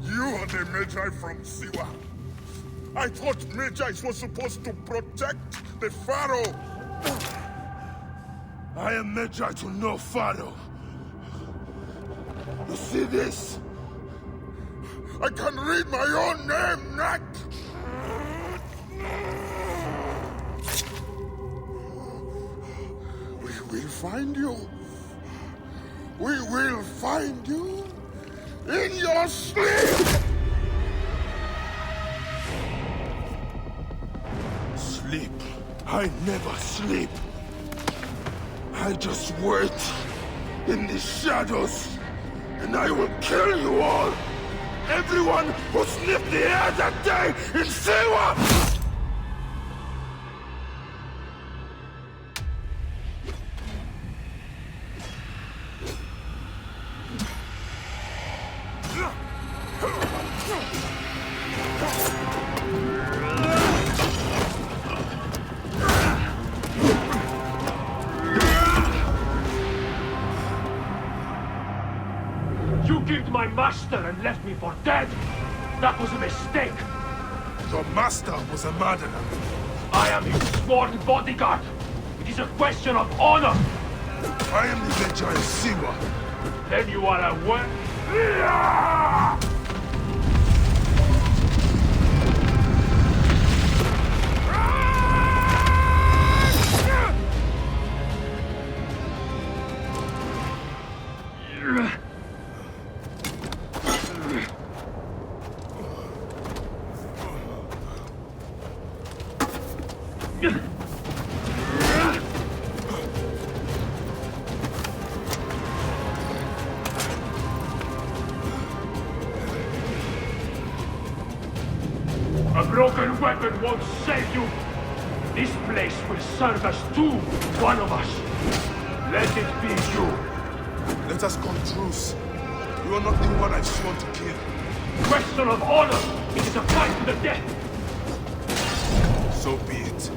You are the Medjay from Siwa. I thought Medjay was supposed to protect the Pharaoh. I am Medjay to no Pharaoh. You see this? I can read my own name, Nak! We will find you. We will find you in your sleep! Sleep? I never sleep. I just wait in the shadows, and I will kill you all! Everyone who sniffed the air that day in Siwa! You killed my master and left me for dead! That was a mistake! Your master was a murderer. I am his sworn bodyguard! It is a question of honor! I am the Medjay of Siwa. Then you are aware? A broken weapon won't save you! This place will serve as two, one of us. Let it be you. Let us come truce. You are not the one I've sworn to kill. Question of honor! It is a fight to the death! So be it.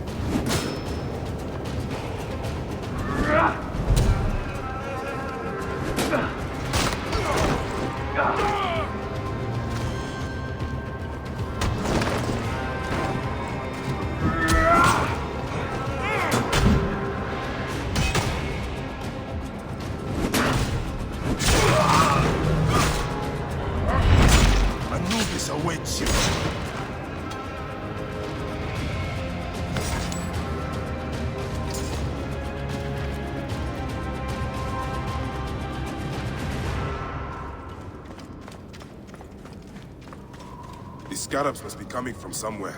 Anubis awaits you. These scarabs must be coming from somewhere.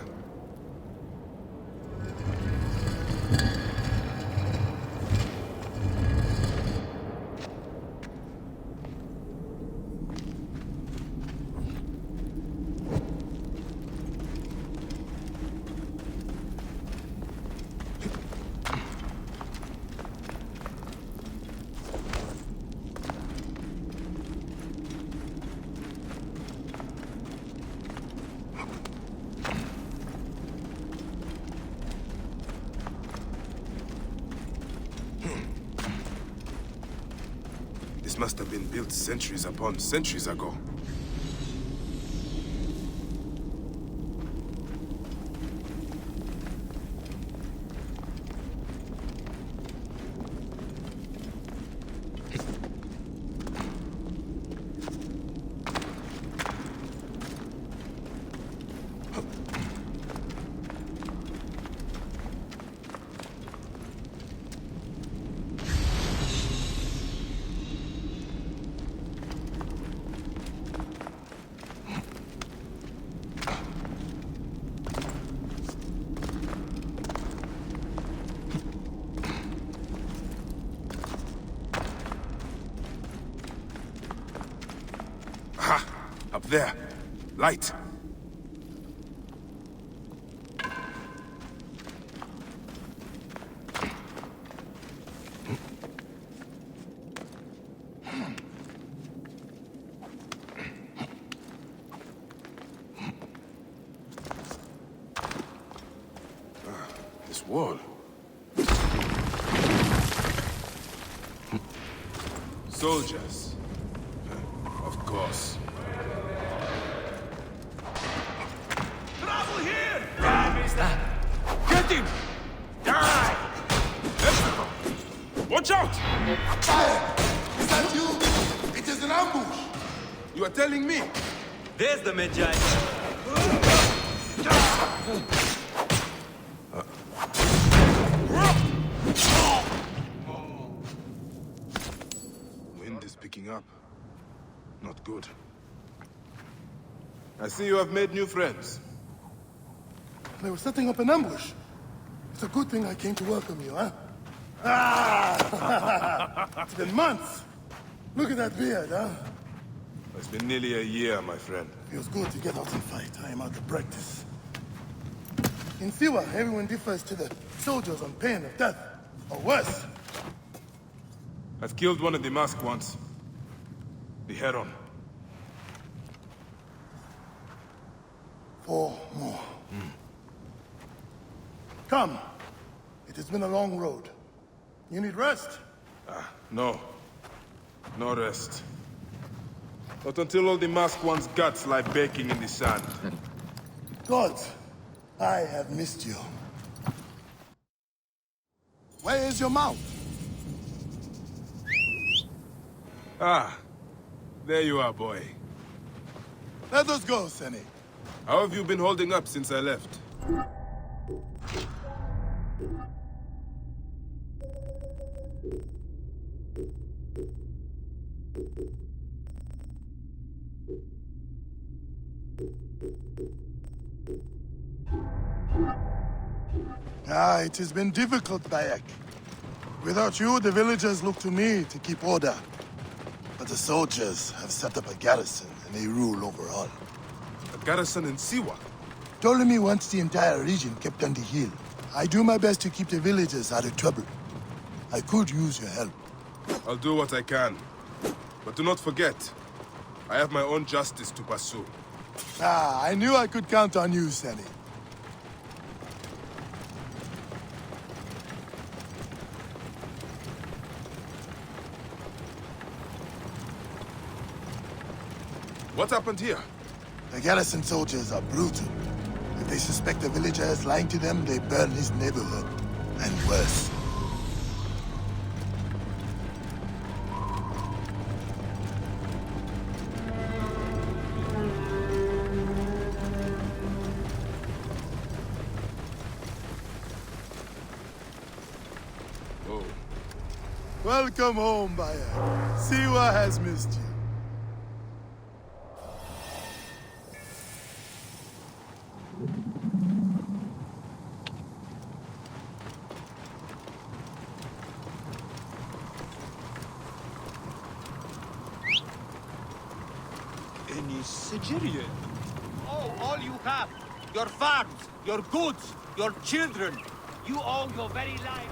This must have been built centuries upon centuries ago. Aha! Up there. Light. This wall. Soldiers. Of course. Trouble here! Get him! Die! Watch out! Bayek! Is that you? It is an ambush! You are telling me? There's the Medjay. Wind is picking up. Not good. I see you have made new friends. They were setting up an ambush. It's a good thing I came to welcome you, huh? Ah! It's been months. Look at that beard, huh? It's been nearly a year, my friend. Feels good to get out and fight. I am out of practice. In Siwa, everyone defers to the soldiers on pain of death, or worse. I've killed one of the masked ones. The Heron. 4 more. Come. It has been a long road. You need rest? No. No rest. Not until all the masked one's guts lie baking in the sand. Gods, I have missed you. Where is your mount? Ah. There you are, boy. Let us go, Senny. How have you been holding up since I left? It has been difficult, Bayek. Without you, the villagers look to me to keep order. But the soldiers have set up a garrison, and they rule over all. A garrison in Siwa? Ptolemy wants the entire region kept on the hill. I do my best to keep the villagers out of trouble. I could use your help. I'll do what I can. But do not forget, I have my own justice to pursue. I knew I could count on you, Senny. What happened here? The garrison soldiers are brutal. If they suspect a villager is lying to them, they burn his neighborhood. And worse. Oh. Welcome home, Bayek. Siwa has missed you. Any Sigirian? Oh, all you have. Your farms, your goods, your children. You owe your very life.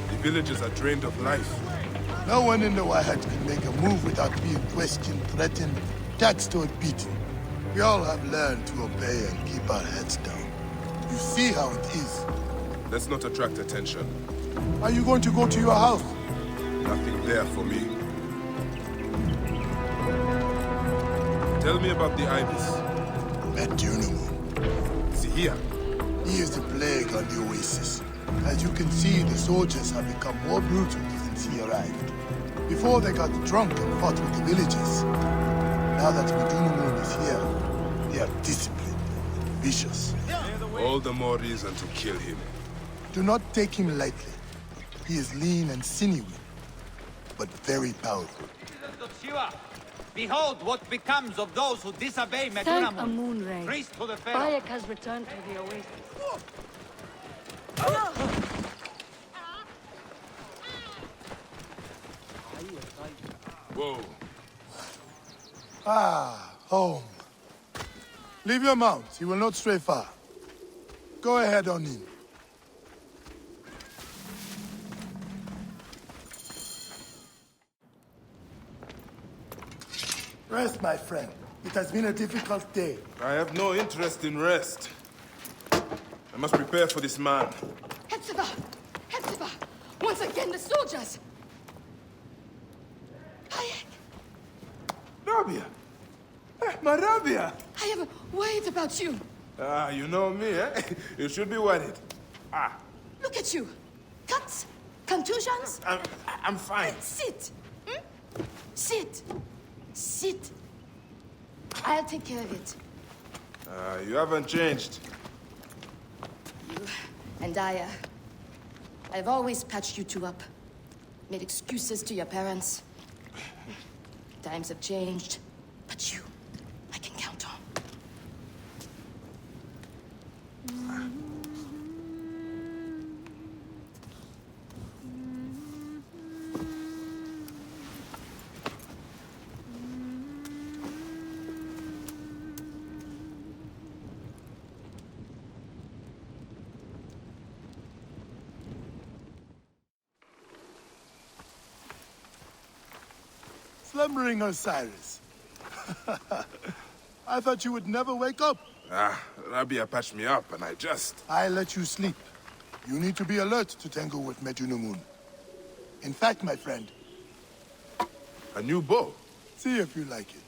The villagers are drained of life. No one in the Wahat can make a move without being questioned, threatened, taxed, or beaten. We all have learned to obey and keep our heads down. You see how it is. Let's not attract attention. Are you going to go to your house? Nothing there for me. Tell me about the Ibis. Medjay. See here. He is the plague on the oasis. As you can see, the soldiers have become more brutal since he arrived. Before they got drunk and fought with the villagers. Now that Medjay is here, they are disciplined and vicious. All the more reason to kill him. Do not take him lightly. He is lean and sinewy, but very powerful. Behold what becomes of those who disobey Thank Medjay. a moon ray. Priest to the Pharaoh. Bayek has returned to the oasis. Whoa. Home. Leave your mount. He will not stray far. Go ahead on in. Rest, my friend. It has been a difficult day. I have no interest in rest. I must prepare for this man. Hepzibah! Hepzibah! Once again, the soldiers! Bayek! Rabia! My Rabia! I am worried about you. Ah, you know me, eh? You should be worried. Ah, Look at you. Cuts? Contusions? I'm fine. Sit. Hmm? Sit. Sit. I'll take care of it. You haven't changed. You and I've always patched you two up. Made excuses to your parents. Times have changed, but you, I can count on. Slumbering Osiris. I thought you would never wake up. Ah, Rabia patched me up and I let you sleep. You need to be alert to tangle with Medjay. In fact, my friend, A new bow? see if you like it.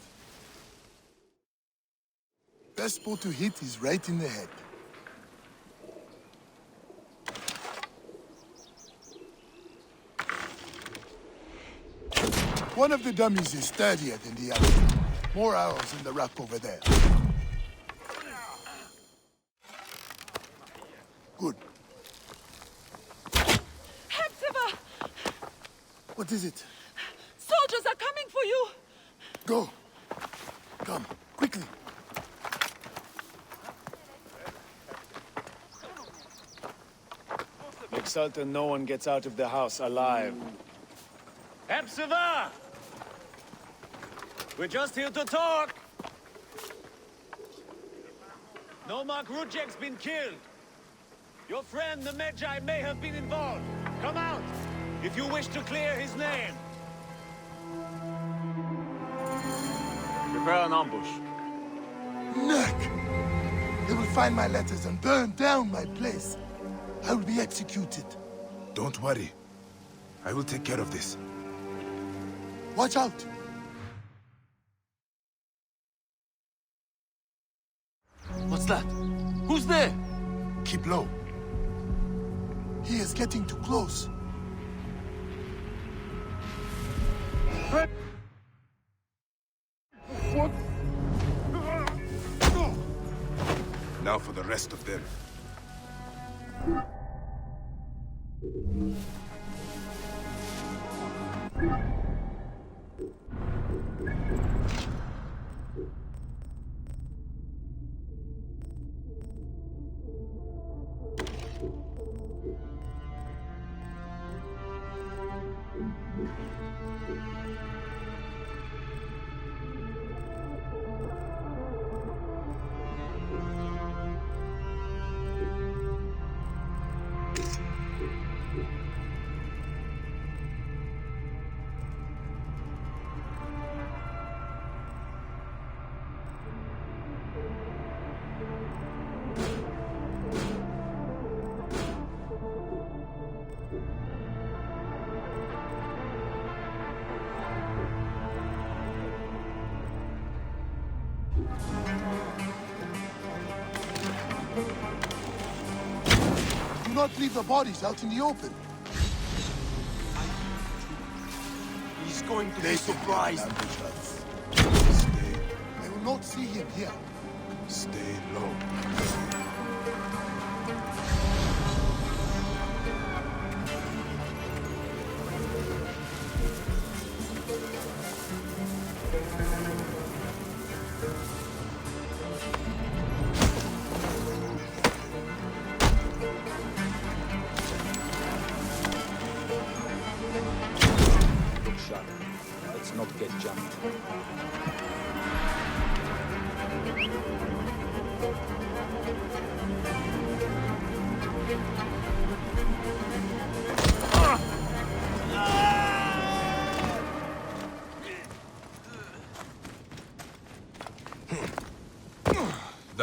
Best spot to hit is right in the head. One of the dummies is sturdier than the other. More arrows in the rack over there. Good. Hepzibah! What is it? Soldiers are coming for you! Go. Come, quickly. Make certain no one gets out of the house alive. Hepzibah! We're just here to talk. Nomarch Rujek's been killed. Your friend, the Medjay, may have been involved. Come out, if you wish to clear his name. Prepare an ambush. Neck! They will find my letters and burn down my place. I will be executed. Don't worry. I will take care of this. Watch out! What's that? Who's there? Keep low. He is getting too close. Now for the rest of them. Do not leave the bodies out in the open. He's going to be They can surprised. ambush us. Stay, They will not see him here. stay low. Look sharp. Let's not get jumped.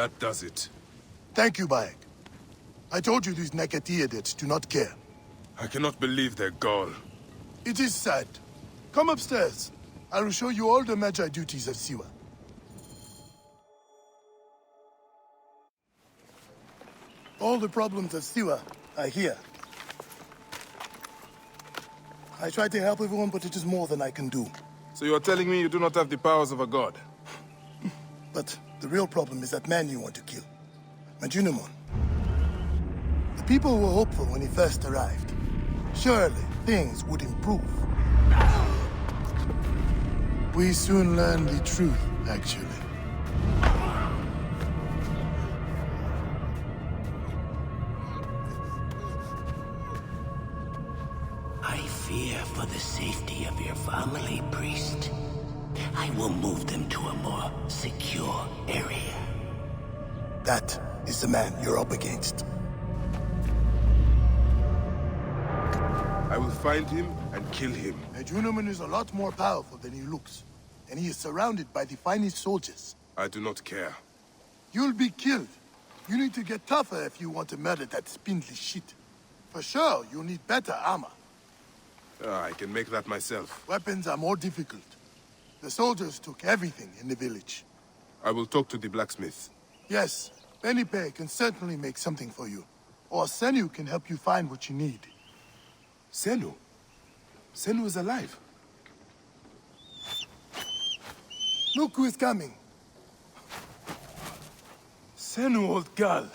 That does it. Thank you, Bayek. I told you these Nekatiadids do not care. I cannot believe their gall. It is sad. Come upstairs. I will show you all the Medjay duties of Siwa. All the problems of Siwa are here. I try to help everyone, but it is more than I can do. So you are telling me you do not have the powers of a god? But the real problem is that man you want to kill. Majunimon. The people were hopeful when he first arrived. Surely, things would improve. We soon learned the truth, actually. I fear for the safety of your family, priest. I will move them to a more secure area. That is the man you're up against. I will find him and kill him. Majunimon is a lot more powerful than he looks. And he is surrounded by the finest soldiers. I do not care. You'll be killed. You need to get tougher if you want to murder that spindly shit. For sure, you'll need better armor. I can make that myself. Weapons are more difficult. The soldiers took everything in the village. I will talk to the blacksmith. Yes, Benipe can certainly make something for you. Or Senu can help you find what you need. Senu? Senu is alive. Look who is coming. Senu, old girl.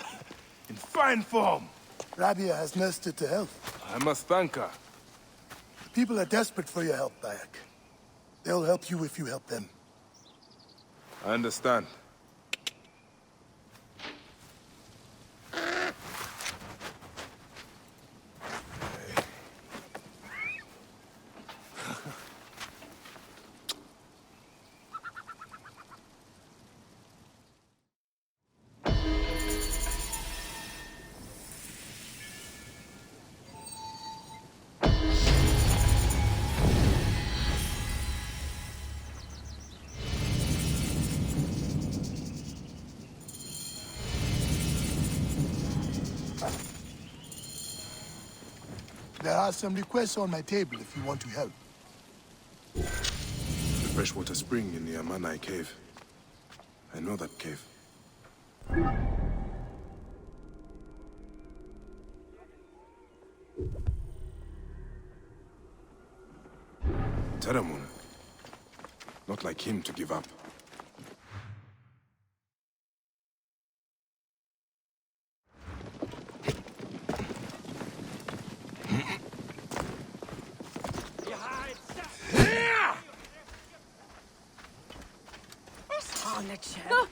In fine form. Rabia has nursed her to health. I must thank her. The people are desperate for your help, Bayek. They'll help you if you help them. I understand. There are some requests on my table if you want to help. The freshwater spring in the Amanai cave. I know that cave. Teramun. Not like him to give up. On a chair. Oh.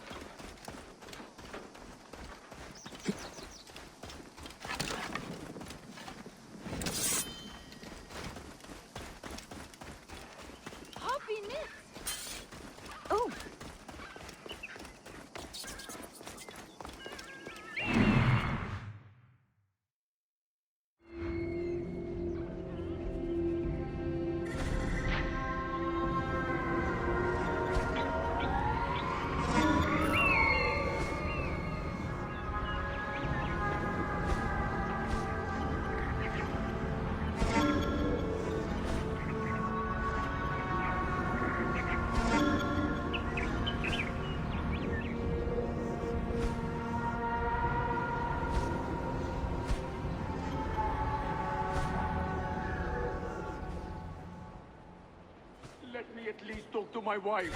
Let me at least talk to my wife.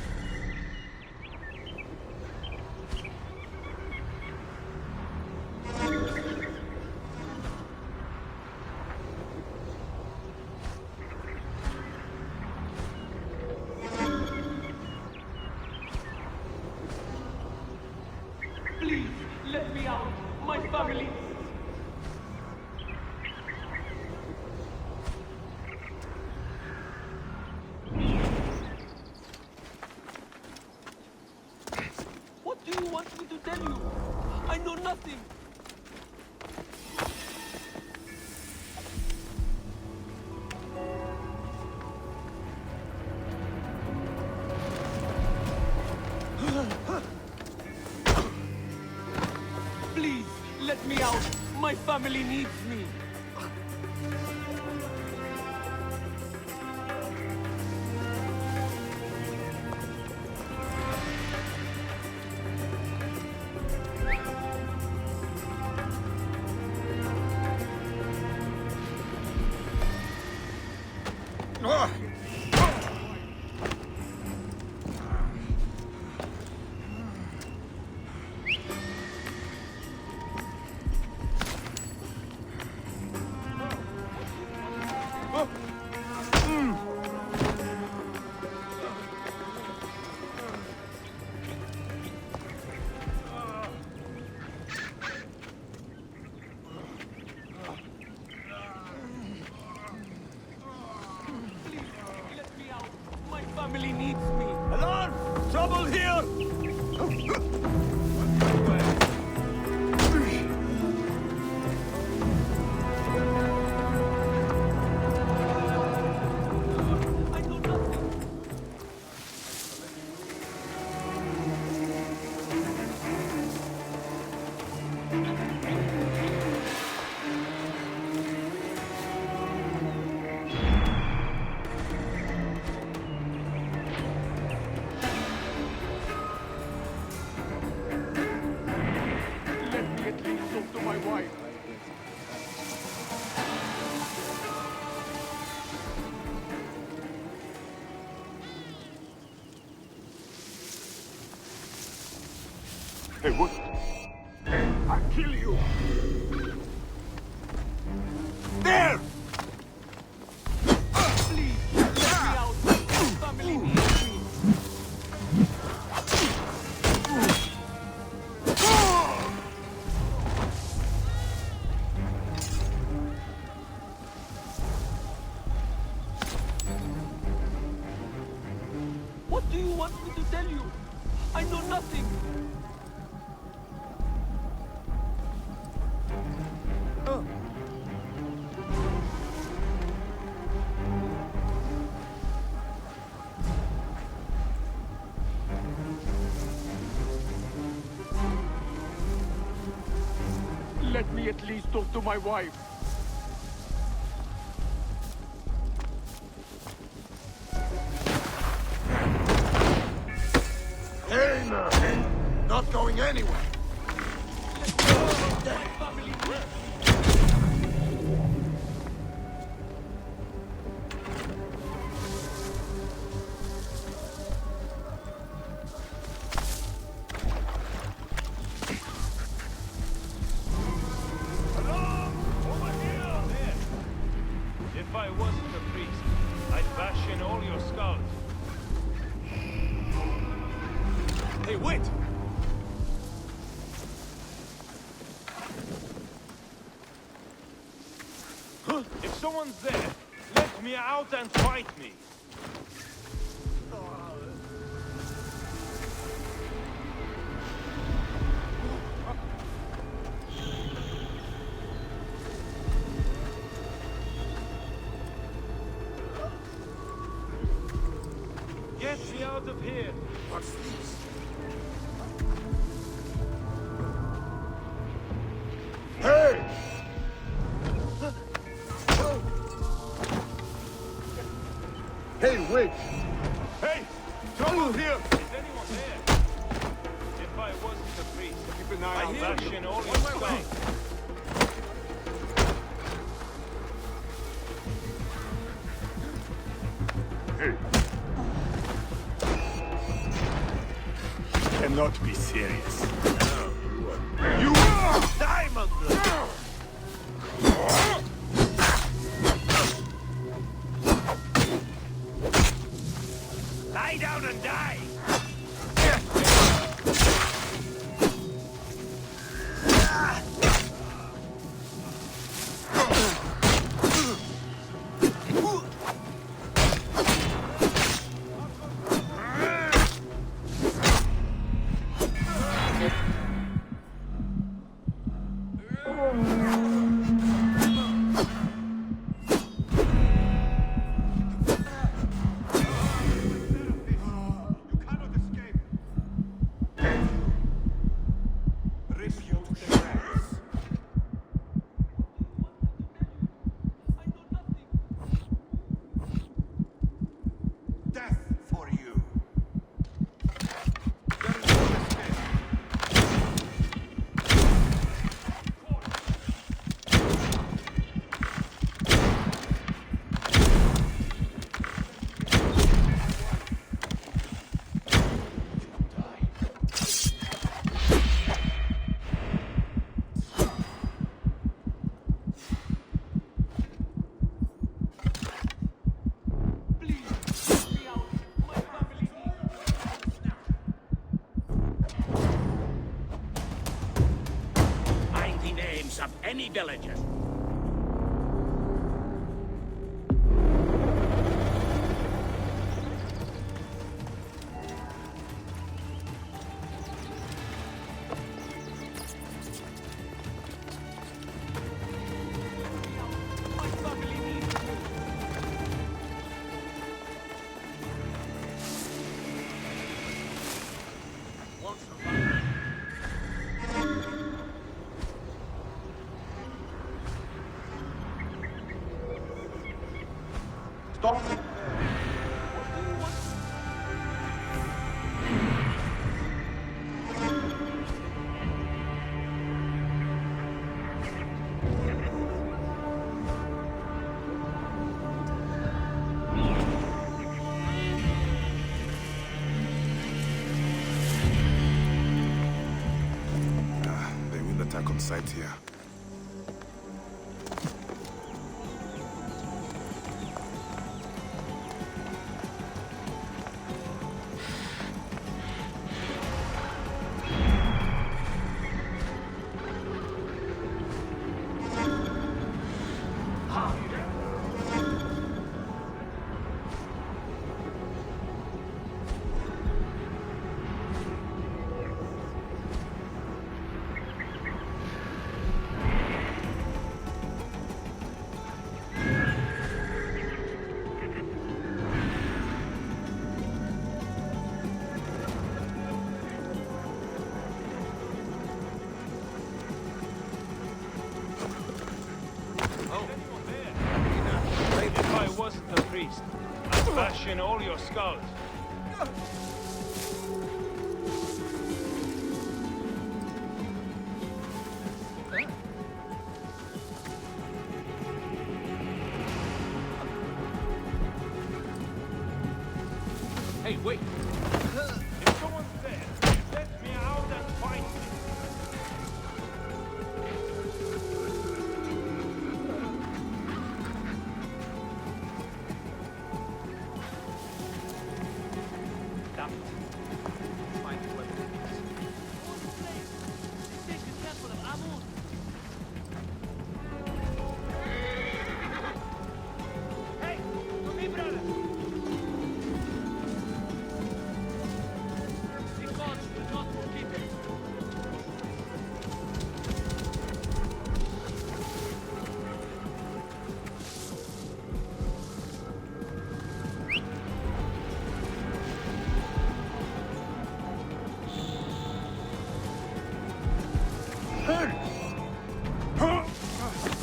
Please, let me out. My family. What do you want me to tell you? I know nothing. My family needs me. Family needs me. Alarm! Trouble here! I know nothing. Hey, what? Hey, I'll kill you! There! Please, let me out. Family needs me. What do you want me to tell you? I know nothing. Let me at least talk to my wife. Hey, man! Not going anywhere! If I wasn't a priest, I'd bash in all your skulls. Hey, wait! If someone's there, let me out and fight me. Get me out of here! What's this? Hey! Hey, wait! Hey! Trouble here! Is anyone there? If I wasn't a priest, Keep an eye I'd on bash you. in all your skulls. Hey! Cannot be serious. You diamond! Lie down and die! Medjay. Stop! They will attack on sight here. If I wasn't a priest, I'd bash in all your skulls. Hey, wait! If someone's there, let me out and fight me. Find the weapon. Hey, to me, brother! The gods will not forgive it.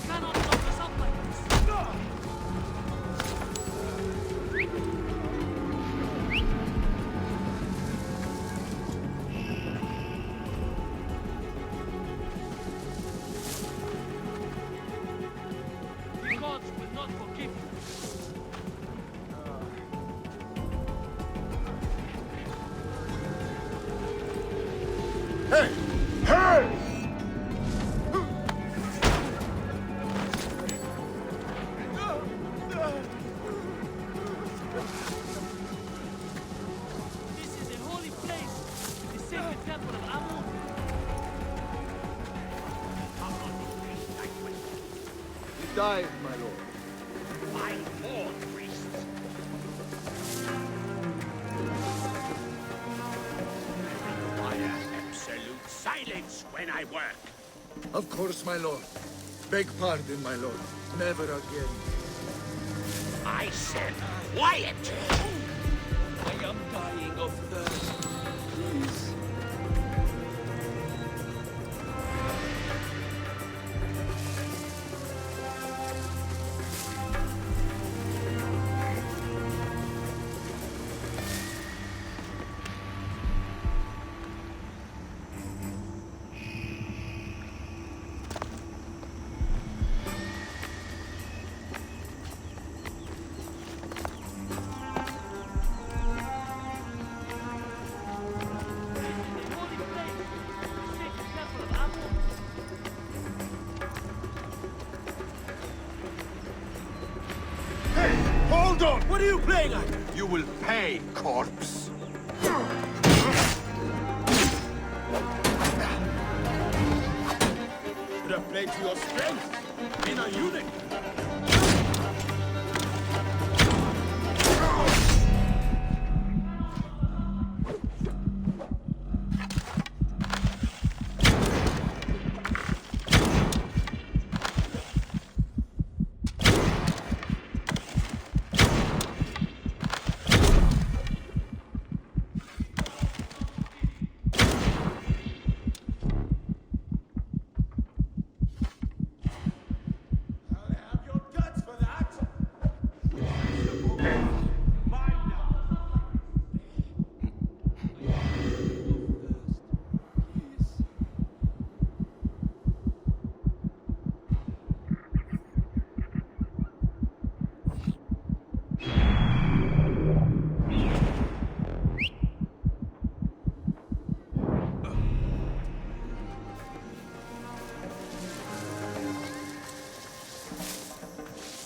Cannot lock us up like this. The gods will not forgive you. Hey! Hey! This is a holy place, the sacred temple of Amun. He died, my lord. My lord, priest. Require absolute silence when I work. Of course, my lord. Beg pardon, my lord. Never again. I said quiet. I am dying of thirst. Please. Hold on! What are you playing at? You will pay, corpse! Should have played to your strength. In a unit!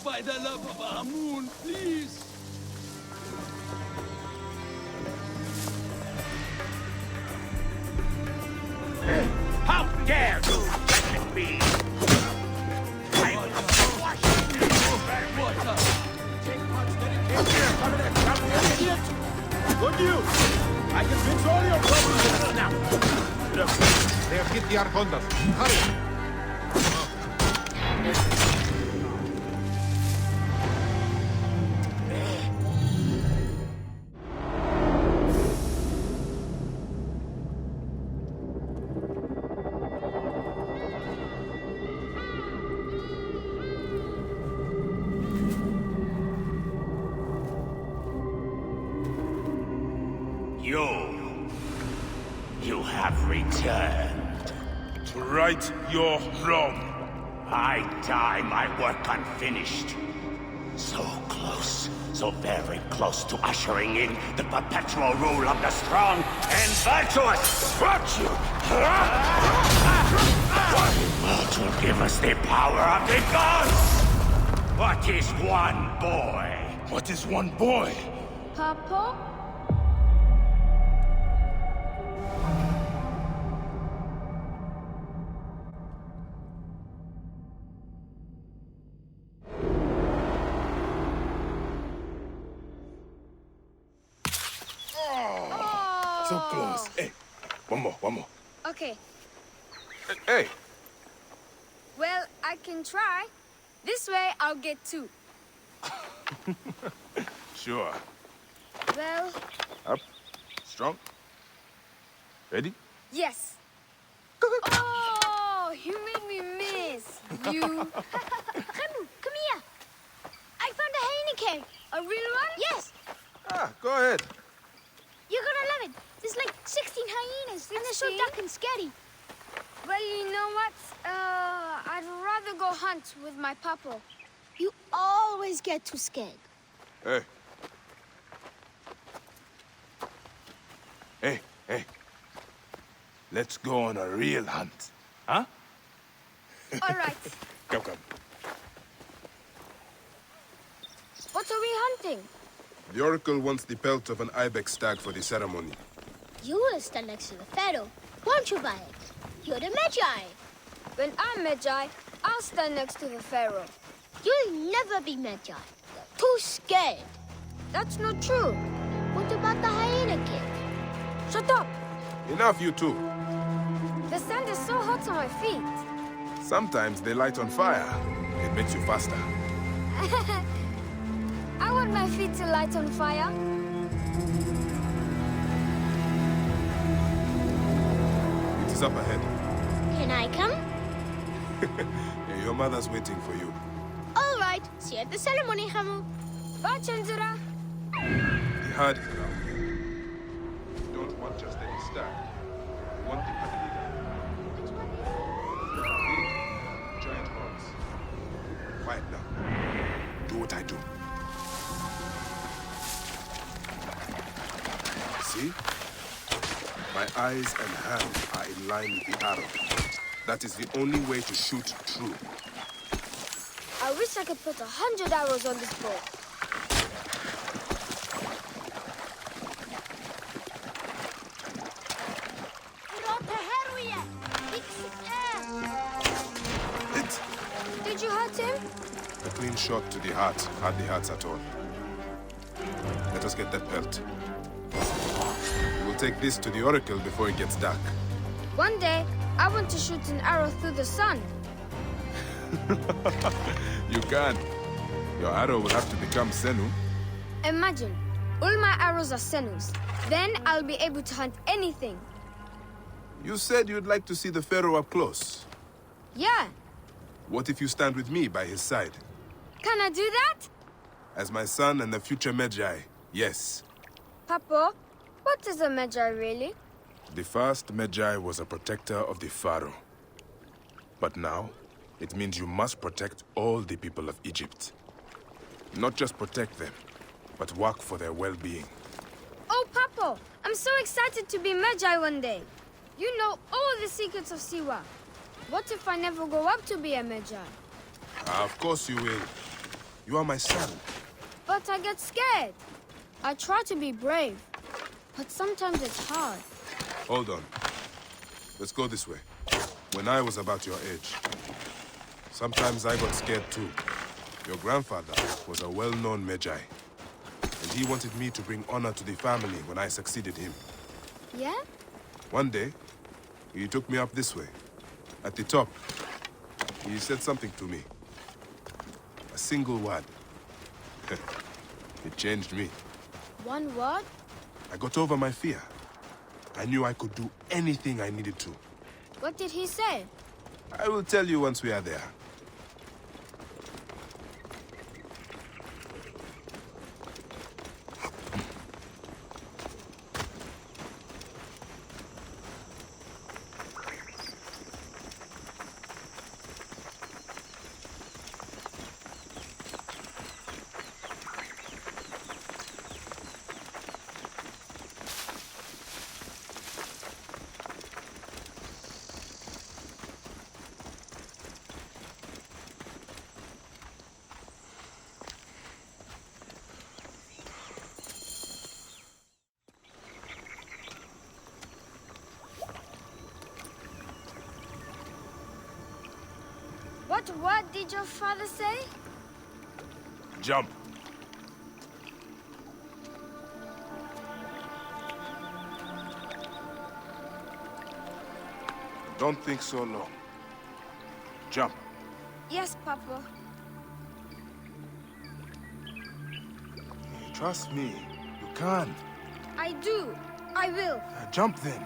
By the love of Amun, please! How dare you threaten me? I will squash you! Take much dedication. Come in and come here, idiot! Good news! I can fix all your problems in a snap! Look, they have hit the Arcondas. Hurry! You have returned. To right your wrong. I die my work unfinished. So close, so very close to ushering in the perpetual rule of the strong and virtuous. Virtue! What will give us the power of the gods? What is one boy? What is one boy? Papa? So close. Hey, one more. Okay. Hey! Well, I can try. This way, I'll get two. Sure. Well, Up. Strong. Ready? yes. Oh, you made me miss. You. Remu, come here. I found a Heineken. A real one? Yes. Ah, go ahead. You're gonna love it. There's like 16 hyenas, and they're so dark and scary. Well, you know what? I'd rather go hunt with my papa. You always get too scared. Hey. Hey. Let's go on a real hunt. Huh? All right. Come. What are we hunting? The Oracle wants the pelt of an ibex stag for the ceremony. You will stand next to the Pharaoh, won't you, Bayek? You're the Medjay. When I'm Medjay, I'll stand next to the Pharaoh. You'll never be Medjay. You're too scared. That's not true. What about the hyena kid? Shut up! Enough, you two. The sand is so hot on my feet. Sometimes they light on fire. It makes you faster. I want my feet to light on fire. It is up ahead. Can I come? Yeah, your mother's waiting for you. All right. See you at the ceremony, Hamu. Bye, Chandra. The herd is around here. You don't want just any stag. You want the Patalida. Big, giant horns. Quiet now. Do what I do. See? My eyes and hands are in line with the arrow. That is the only way to shoot true. I wish I could put 100 arrows on this bow. Did you shot to the heart hardly hurts at all. Let us get that belt. We will take this to the Oracle before it gets dark. One day, I want to shoot an arrow through the sun. You can. Your arrow will have to become Senu. Imagine, all my arrows are Senus. Then I'll be able to hunt anything. You said you'd like to see the Pharaoh up close. Yeah. What if you stand with me by his side? Can I do that? As my son and the future Medjay, yes. Papa, what is a Medjay really? The first Medjay was a protector of the Pharaoh. But now, it means you must protect all the people of Egypt. Not just protect them, but work for their well-being. Oh, Papa, I'm so excited to be Medjay one day. You know all the secrets of Siwa. What if I never go up to be a Medjay? Of course you will. You are my son. But I get scared. I try to be brave, but sometimes it's hard. Hold on. Let's go this way. When I was about your age, sometimes I got scared too. Your grandfather was a well-known Medjay, and he wanted me to bring honor to the family when I succeeded him. Yeah? One day, he took me up this way. At the top, he said something to me. A single word. It changed me. One word? I got over my fear. I knew I could do anything I needed to. What did he say? I will tell you once we are there. What word did your father say? Jump. Don't think so long. Jump. Yes, Papa. Trust me. You can. I do. I will. Jump then.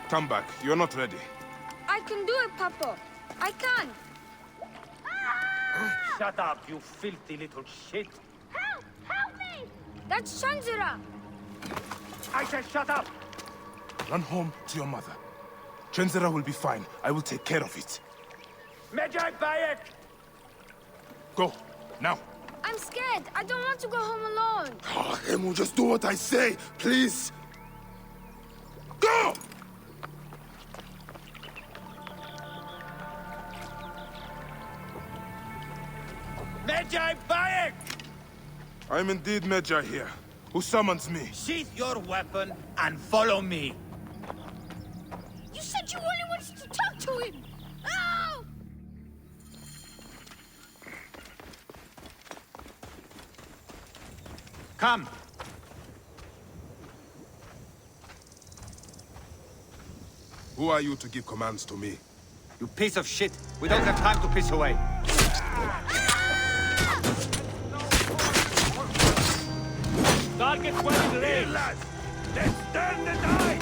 Come back. You're not ready. I can do it, Papa. I can. Shut up, you filthy little shit. Help! Help me! That's Shanjura. I said shut up! Run home to your mother. Trenzera will be fine. I will take care of it. Medjay Bayek! Go. Now. I'm scared. I don't want to go home alone. Oh, Emu, just do what I say, please. Go! Medjay Bayek! I'm indeed Medjay here. Who summons me? Sheath your weapon and follow me. You said you only wanted to talk to him. Oh! Come. Who are you to give commands to me? You piece of shit. We don't have time to piss away. Target well in range. Let's turn the tide.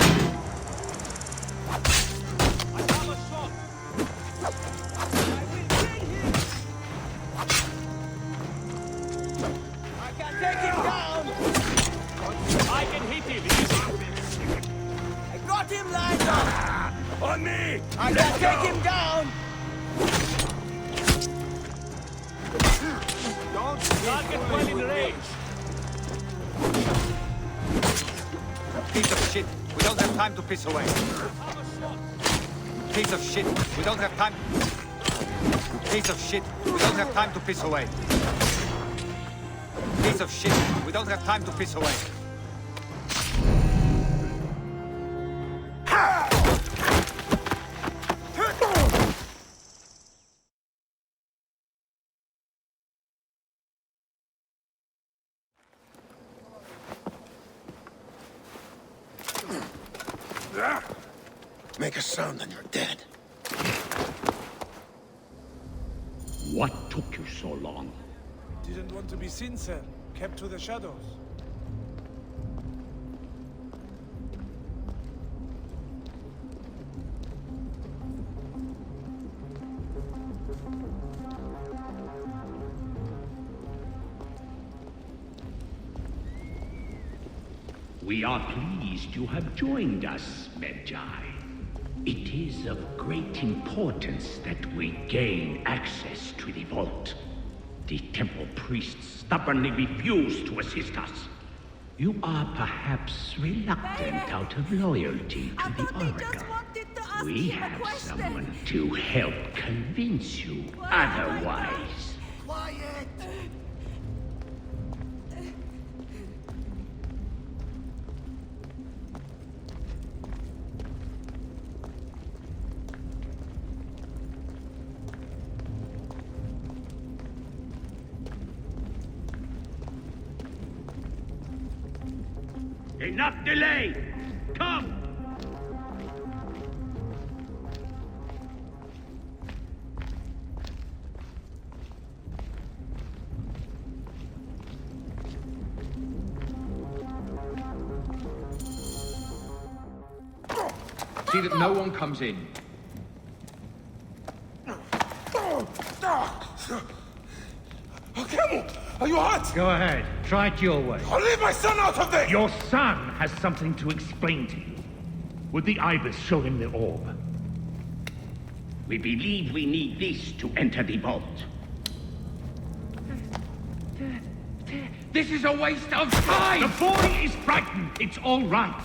I have a shot. I will kill him. I can take him down. I can hit him easy. I got him lined up. On me. I can take him down. Don't target well in range. Piece of shit. We don't have time to piss away. Piece of shit. We don't have time. Piece of shit. We don't have time to piss away. Piece of shit. We don't have time to piss away. make a sound and you're dead. What took you so long? Didn't want to be seen, sir. Kept to the shadows. We are pleased you have joined us, Medjay. It is of great importance that we gain access to the vault. The temple priests stubbornly refuse to assist us. You are perhaps reluctant out of loyalty to the Oracle. We have someone to help convince you otherwise. Quiet! Enough delay! Come! See that no one comes in. Camel, are you hurt? Go ahead. Try it your way. I'll leave my son out of this! Your son has something to explain to you. Would the ibis show him the orb? We believe we need this to enter the vault. This is a waste of time! The boy is frightened. It's all right.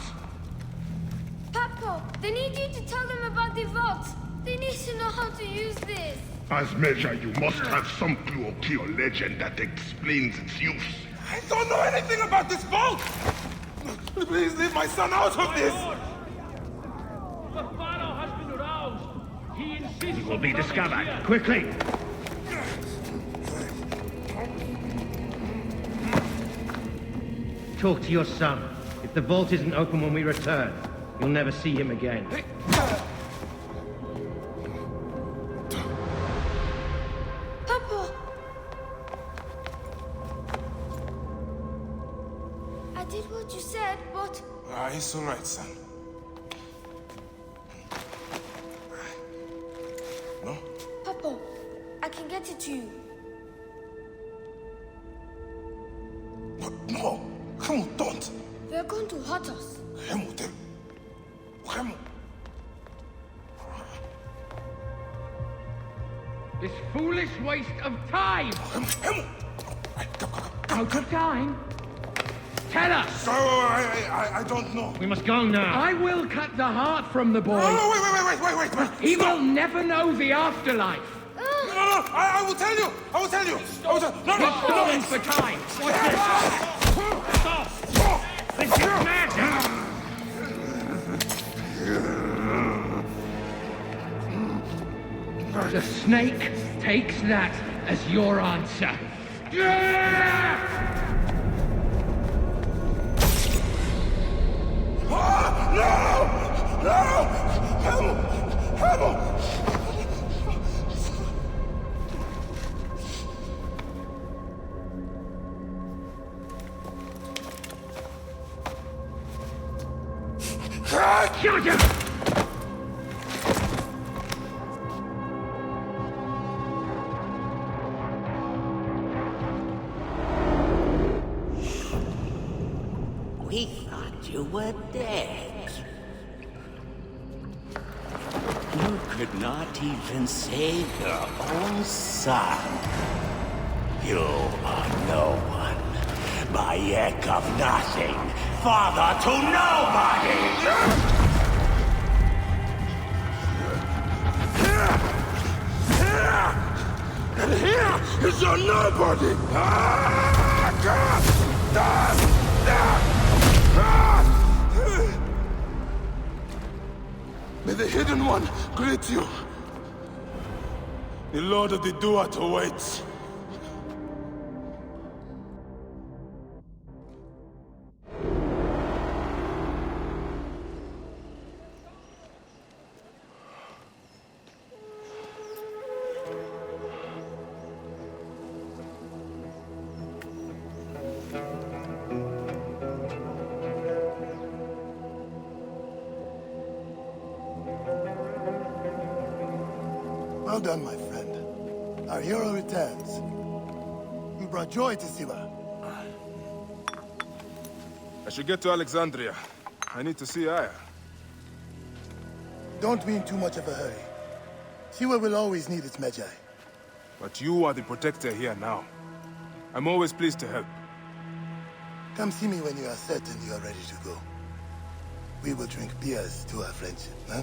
Papo, they need you to tell them about the vault. They need to know how to use this. As Medjay, you must have some clue or key or legend that explains its use. I don't know anything about this vault! Please leave my son out of this! The pharaoh has been aroused. He insists He will be discovered. Quickly. Talk to your son. If the vault isn't open when we return, you'll never see him again. Papo! I did what you said, but... It's all right, son. No? Papo, I can get it to you. No! Camel, don't! They're going to hurt us. Camel, Camel! This foolish waste of time! Camel! Out of time? Tell us! I don't know. We must go now. I will cut the heart from the boy. Oh, wait! He will never know the afterlife. No, I will tell you! I will tell you! No! He's falling for time. Stop! This is mad! The snake takes that as your answer. No! Camel! Shoot him! We thought you were dead. You could not even save your own son. You are no one. Bayek of nothing. Father to nobody! And here is your nobody! May the Hidden One greet you. The Lord of the Duat awaits. Well done, my friend. Our hero returns. You brought joy to Siwa. I should get to Alexandria. I need to see Aya. Don't be in too much of a hurry. Siwa will always need its Medjay. But you are the protector here now. I'm always pleased to help. Come see me when you are certain you are ready to go. We will drink beers to our friendship, huh?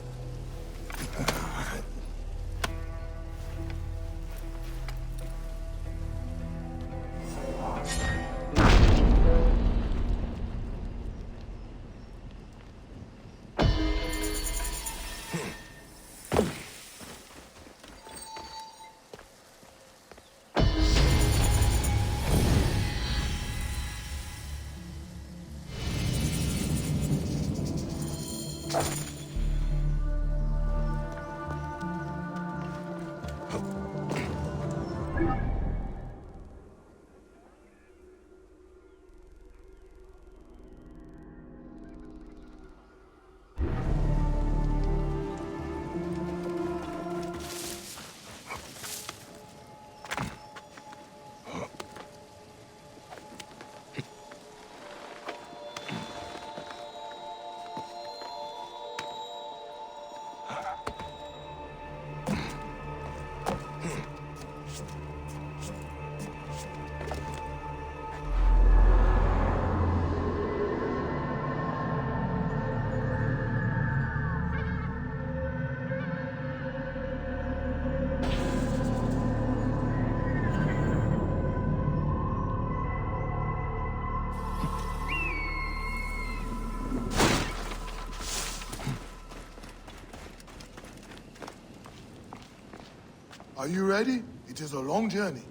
Are you ready? It is a long journey.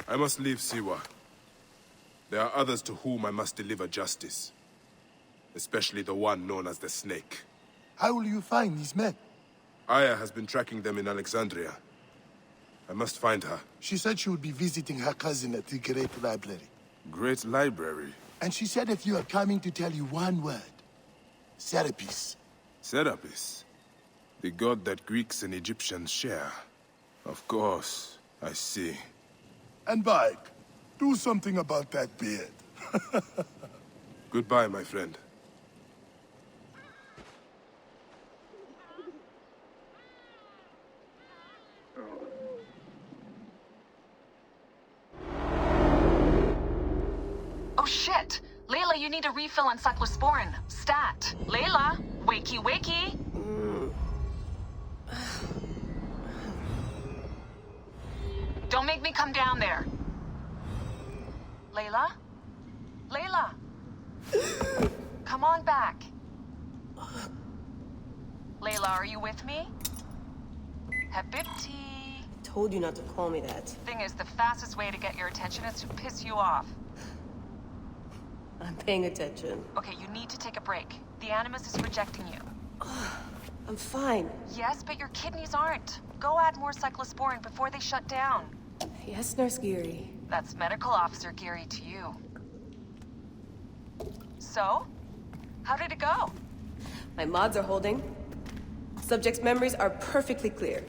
I must leave Siwa. There are others to whom I must deliver justice. Especially the one known as the Snake. How will you find these men? Aya has been tracking them in Alexandria. I must find her. She said she would be visiting her cousin at the Great Library. Great Library? And she said if you are coming to tell you one word. Serapis. Serapis? The god that Greeks and Egyptians share. Of course, I see. And Bayek, do something about that beard. Goodbye, my friend. Oh shit! Layla, you need a refill on cyclosporin. Stat. Layla, wakey wakey. Don't make me come down there. Layla? Layla! Come on back. Layla, are you with me? Habibti. Told you not to call me that. Thing is, the fastest way to get your attention is to piss you off. I'm paying attention. Okay, you need to take a break. The Animus is rejecting you. I'm fine. Yes, but your kidneys aren't. Go add more cyclosporin before they shut down. Yes, Nurse Geary. That's Medical Officer Geary to you. So? How did it go? My mods are holding. Subject's memories are perfectly clear.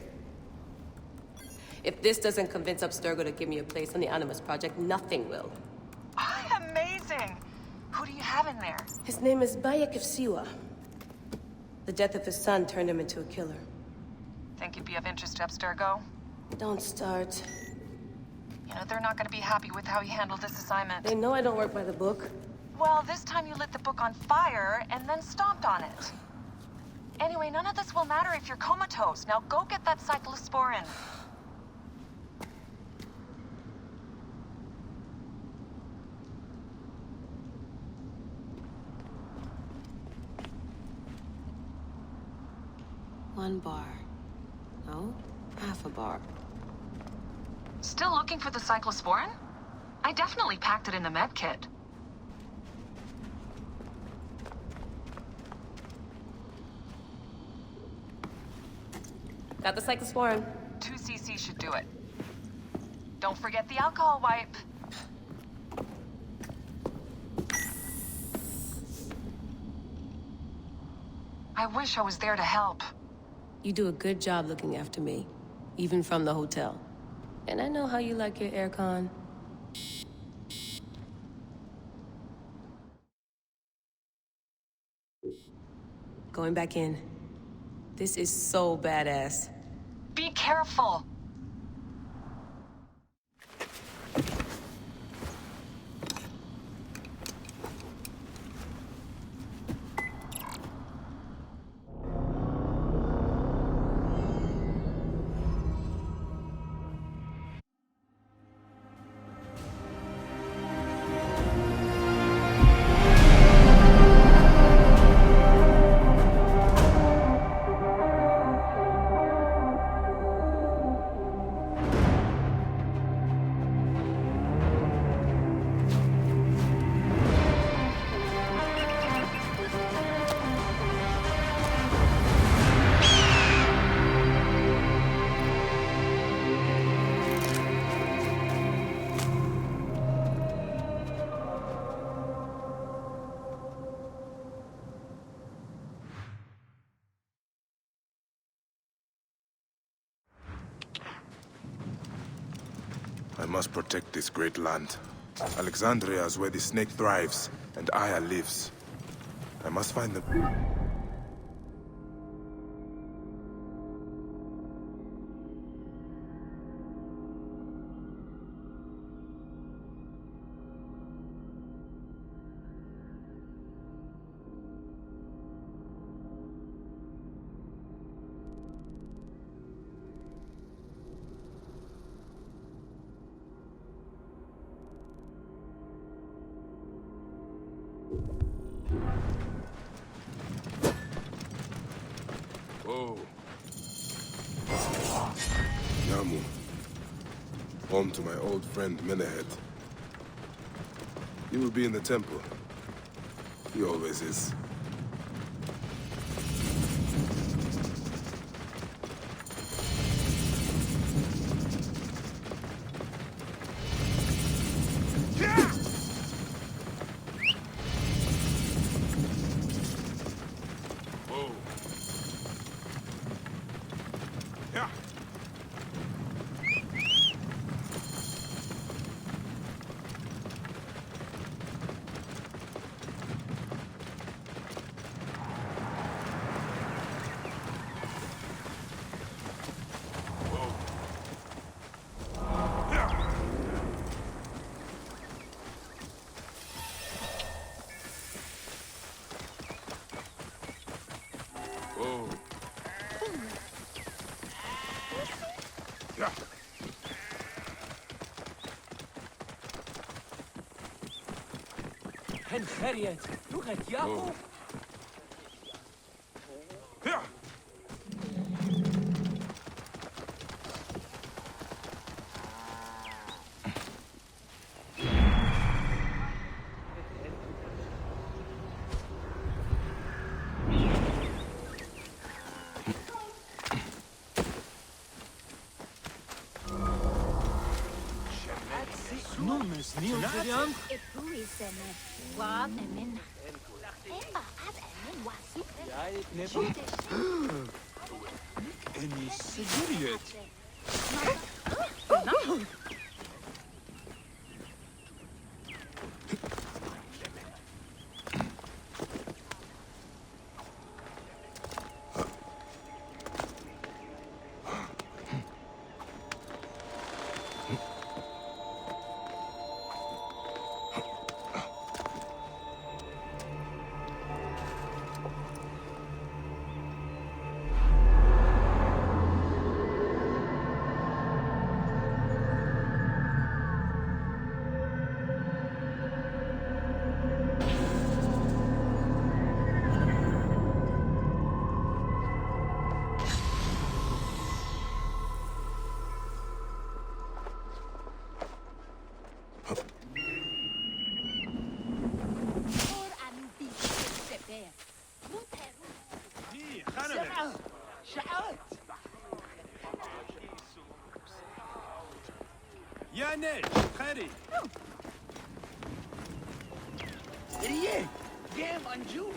If this doesn't convince Abstergo to give me a place on the Animus Project, nothing will. Amazing! Who do you have in there? His name is Bayek of Siwa. The death of his son turned him into a killer. Think you'd be of interest to Abstergo? Don't start. You know, they're not gonna be happy with how you handled this assignment. They know I don't work by the book. Well, this time you lit the book on fire and then stomped on it. Anyway, none of this will matter if you're comatose. Now go get that cyclosporin. One bar. No, half a bar. Still looking for the cyclosporin? I definitely packed it in the med kit. Got the cyclosporin. 2 cc should do it. Don't forget the alcohol wipe. I wish I was there to help. You do a good job looking after me, even from the hotel. And I know how you like your aircon. Going back in. This is so badass. Be careful! I must protect this great land. Alexandria is where the snake thrives, and Aya lives. I must find them. Oh. Namu. Home to my old friend Menehet. He will be in the temple. He always is. Harriet, look at Yahoo! Yanesh, Khari. Riye, game Anju.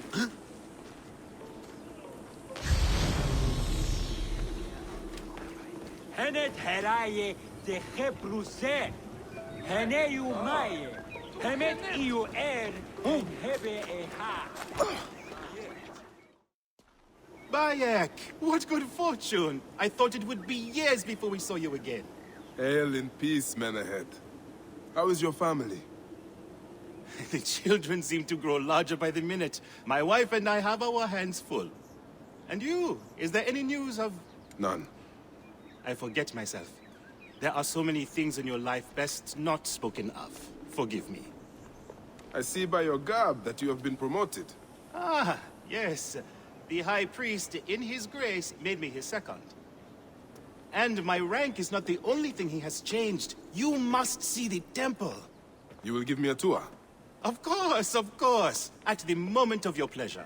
Henet heraye de hebruse. Hene you maye. Hemet iu hebe eha. Bayek, what good fortune! I thought it would be years before we saw you again. Hail in peace, men ahead. How is your family? The children seem to grow larger by the minute. My wife and I have our hands full. And you? Is there any news of... None. I forget myself. There are so many things in your life best not spoken of. Forgive me. I see by your garb that you have been promoted. Ah, yes. The High Priest, in his grace, made me his second. And my rank is not the only thing he has changed. You must see the temple. You will give me a tour? Of course, of course. At the moment of your pleasure.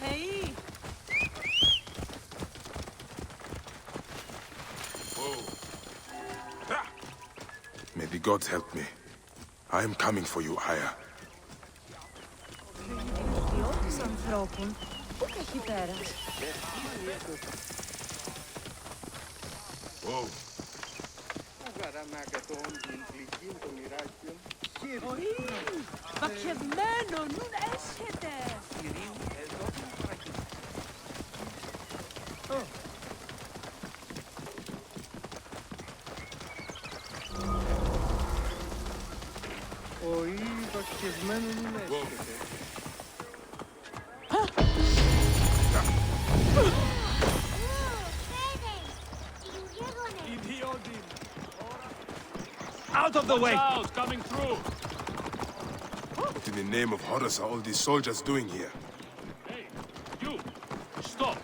Hey! May the gods help me. I am coming for you, Aya. Ιδιώτης ανθρώπων. Πού και εκεί πέρα. Βαχευμένο, νουν έσχεται. Out of the way! Out, coming through! What in the name of Horus are all these soldiers doing here? Hey, you! Stop!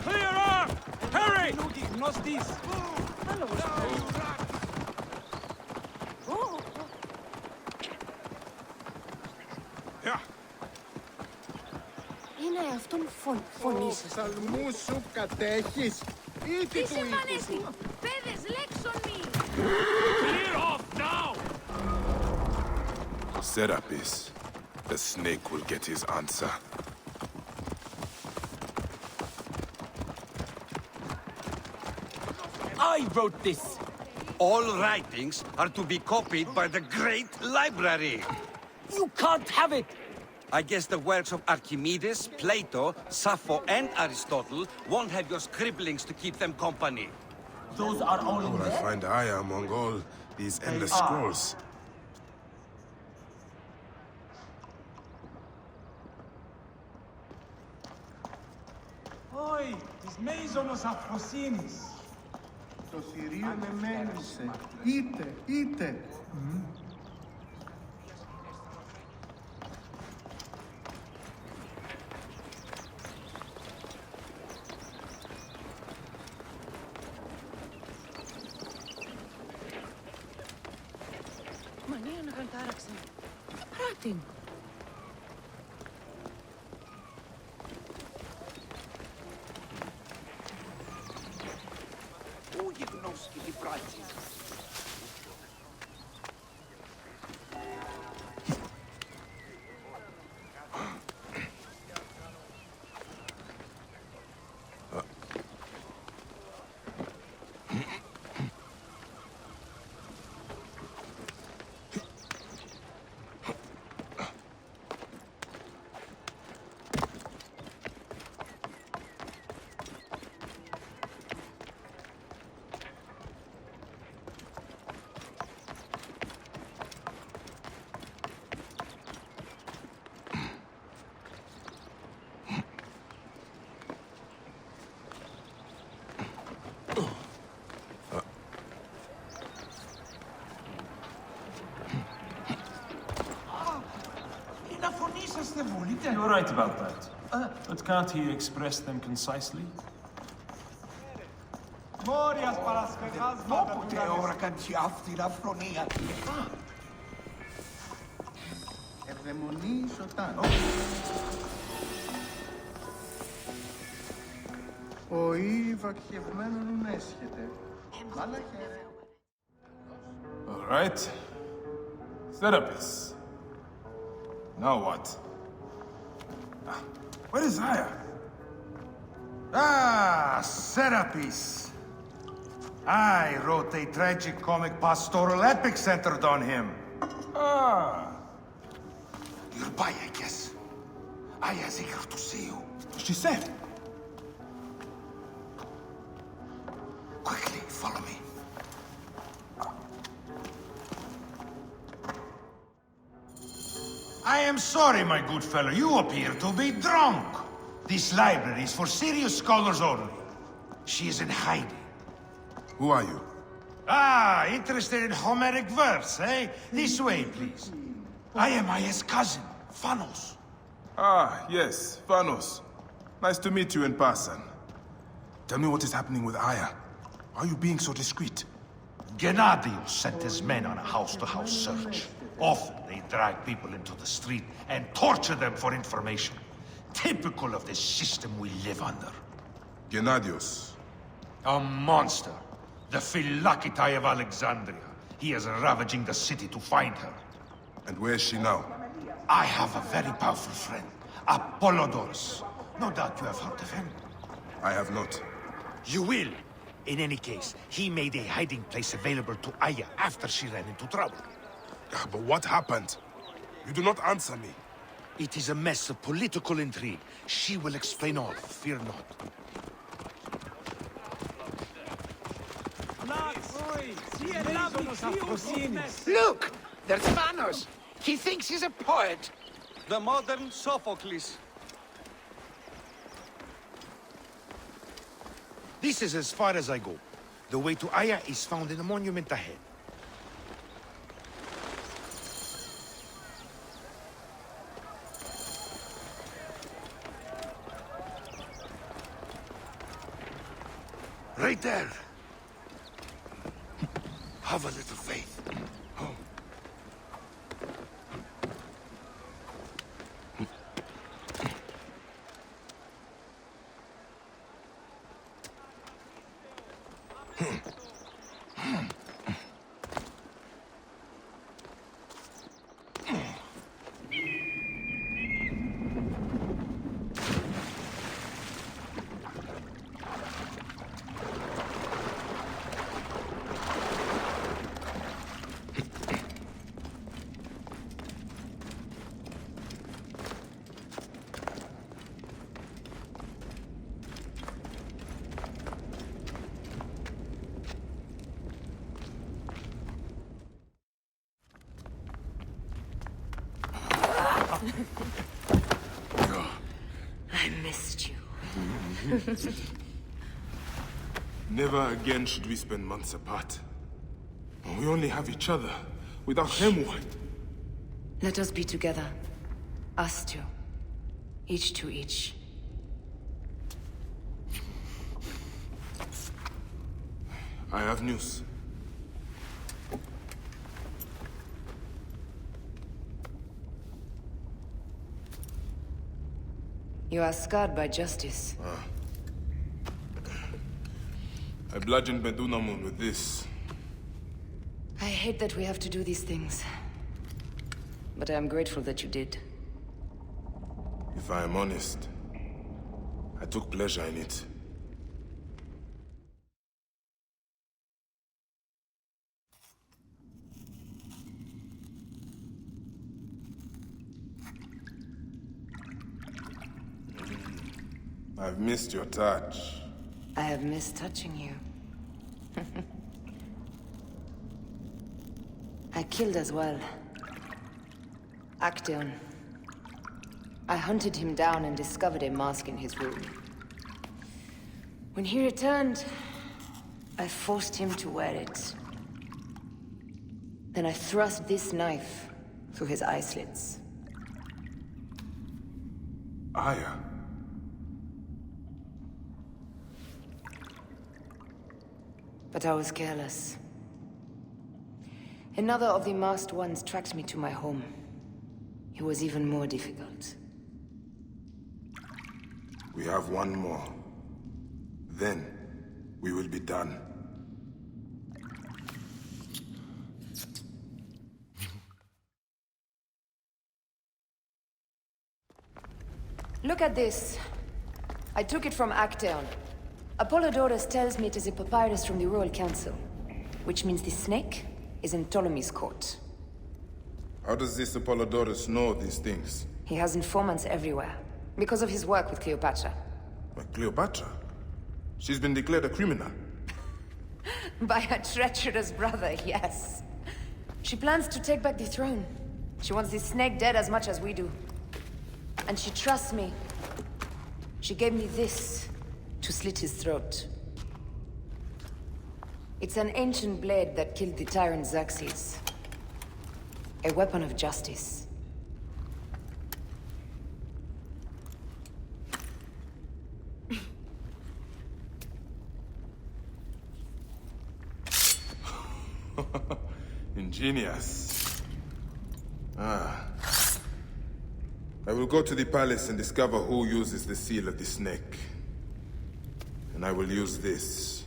Clear up! Hurry! Είναι αυτόν φωνή σας. Ψαλμούς σου κατέχεις ή τι του οίκου σου. Παιδες, λέξον μη! Clear off now! Serapis. The snake will get his answer. I wrote this! All writings are to be copied by the Great Library! You can't have it! I guess the works of Archimedes, Plato, Sappho, and Aristotle won't have your scribblings to keep them company. Those are all How in will I there? find Aya among all these endless scrolls? Oi, τις μέιζονος αφροσύνης. Το θηρίο με μένισε. Είτε. Μανία να καντάραξαν. Πράτην. Πού γυμνώσκει την πράξη. You're right about that. But can't he express them concisely? Όποτε όρακαν και αυτή την αφρονία. Ευδαιμονή σωτάν. Ο ή βακχευμένον έσχεται. Μάλαχε. All right. Serapis. Now what? Where is Aya? Serapis. I wrote a tragic-comic pastoral epic centered on him. You're Bayek, yes? Aya's eager to see you. She said. Quickly, follow me. I am sorry, my good fellow. You appear to be drunk. This library is for serious scholars only. She is in hiding. Who are you? Ah, interested in Homeric verse, eh? This way, please. I am Aya's cousin, Phanos. Ah, yes, Phanos. Nice to meet you in person. Tell me what is happening with Aya. Why are you being so discreet? Gennadios sent his men on a house-to-house search. Often they drag people into the street and torture them for information. Typical of the system we live under. Gennadios. A monster. The Philakitae of Alexandria. He is ravaging the city to find her. And where is she now? I have a very powerful friend, Apollodorus. No doubt you have heard of him. I have not. You will. In any case, he made a hiding place available to Aya after she ran into trouble. But what happened? You do not answer me. It is a mess of political intrigue. She will explain all, fear not. Look! There's Phanos! He thinks he's a poet! The modern Sophocles. This is as far as I go. The way to Aya is found in the monument ahead. Right there. Have a little faith. I missed you. Never again should we spend months apart. We only have each other. Without him, what? Let us be together. Us two. Each to each. I have news. You are scarred by justice. I bludgeoned Medunamun with this. I hate that we have to do these things. But I am grateful that you did. If I am honest, I took pleasure in it. I've missed your touch. I have missed touching you. I killed as well. Actaeon. I hunted him down and discovered a mask in his room. When he returned, I forced him to wear it. Then I thrust this knife through his eye slits. Aya. But I was careless. Another of the masked ones tracked me to my home. It was even more difficult. We have one more. Then, we will be done. Look at this. I took it from Actaeon. Apollodorus tells me it is a papyrus from the Royal Council, which means the snake is in Ptolemy's court. How does this Apollodorus know these things? He has informants everywhere, because of his work with Cleopatra. But Cleopatra? She's been declared a criminal. By her treacherous brother, yes. She plans to take back the throne. She wants the snake dead as much as we do. And she trusts me. She gave me this to slit his throat. It's an ancient blade that killed the tyrant Xerxes. A weapon of justice. Ingenious. Ah. I will go to the palace and discover who uses the seal of the snake. And I will use this.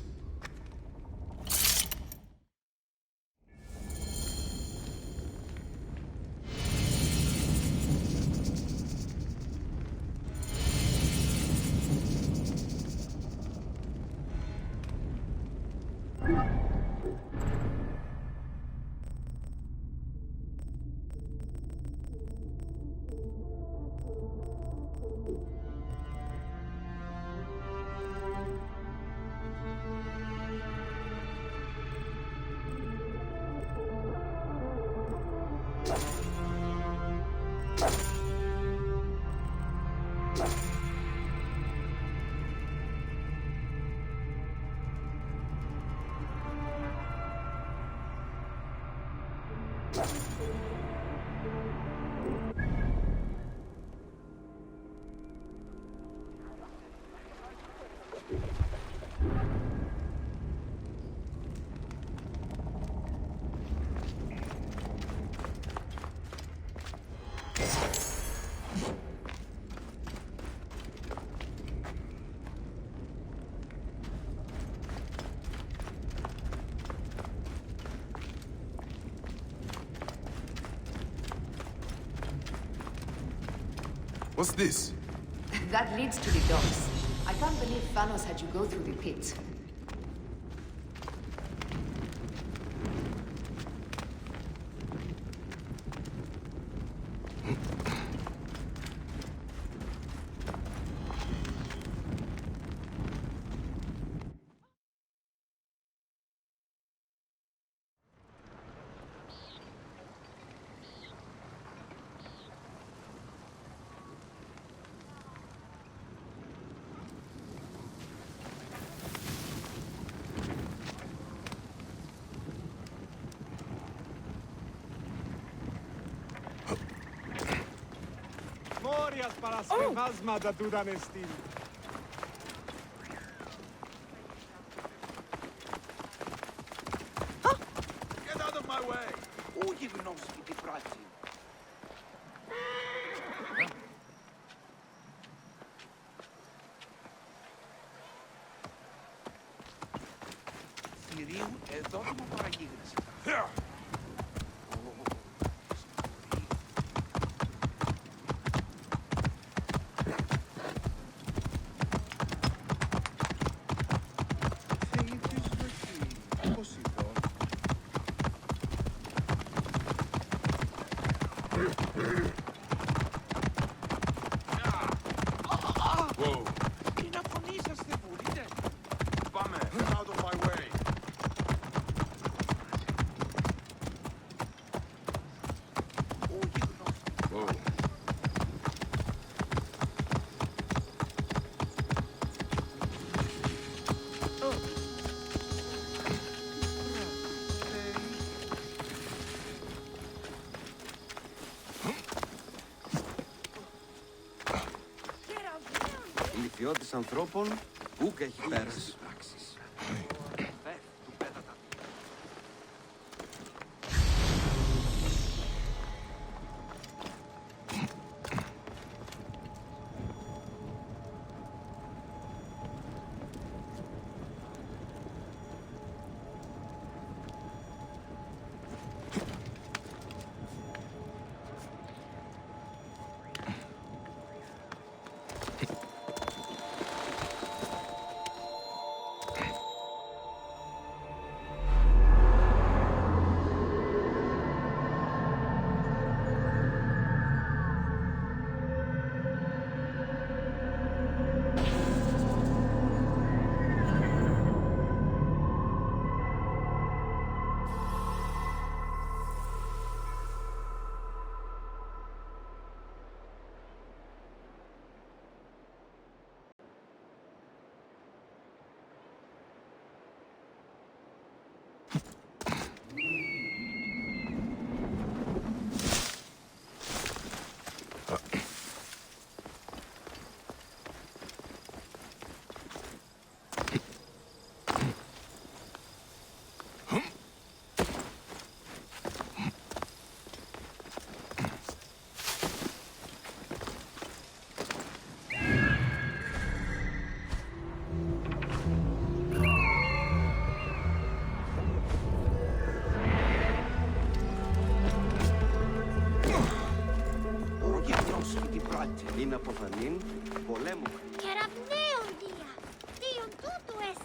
What's this? That leads to the docks. I can't believe Thanos had you go through the pit. Παρασκευάσματα του ήταν στυλ. Get out of my way! Ού γυμνός η την πράξη. Θηρίου, εδώ του μου παραγίγνεσαι. Ηλικιώτης ανθρώπων, ούκ έχει πέρας. την αποθανήν, πολέμου. Κεραυναίων, Δία! Δίον τούτου έστι!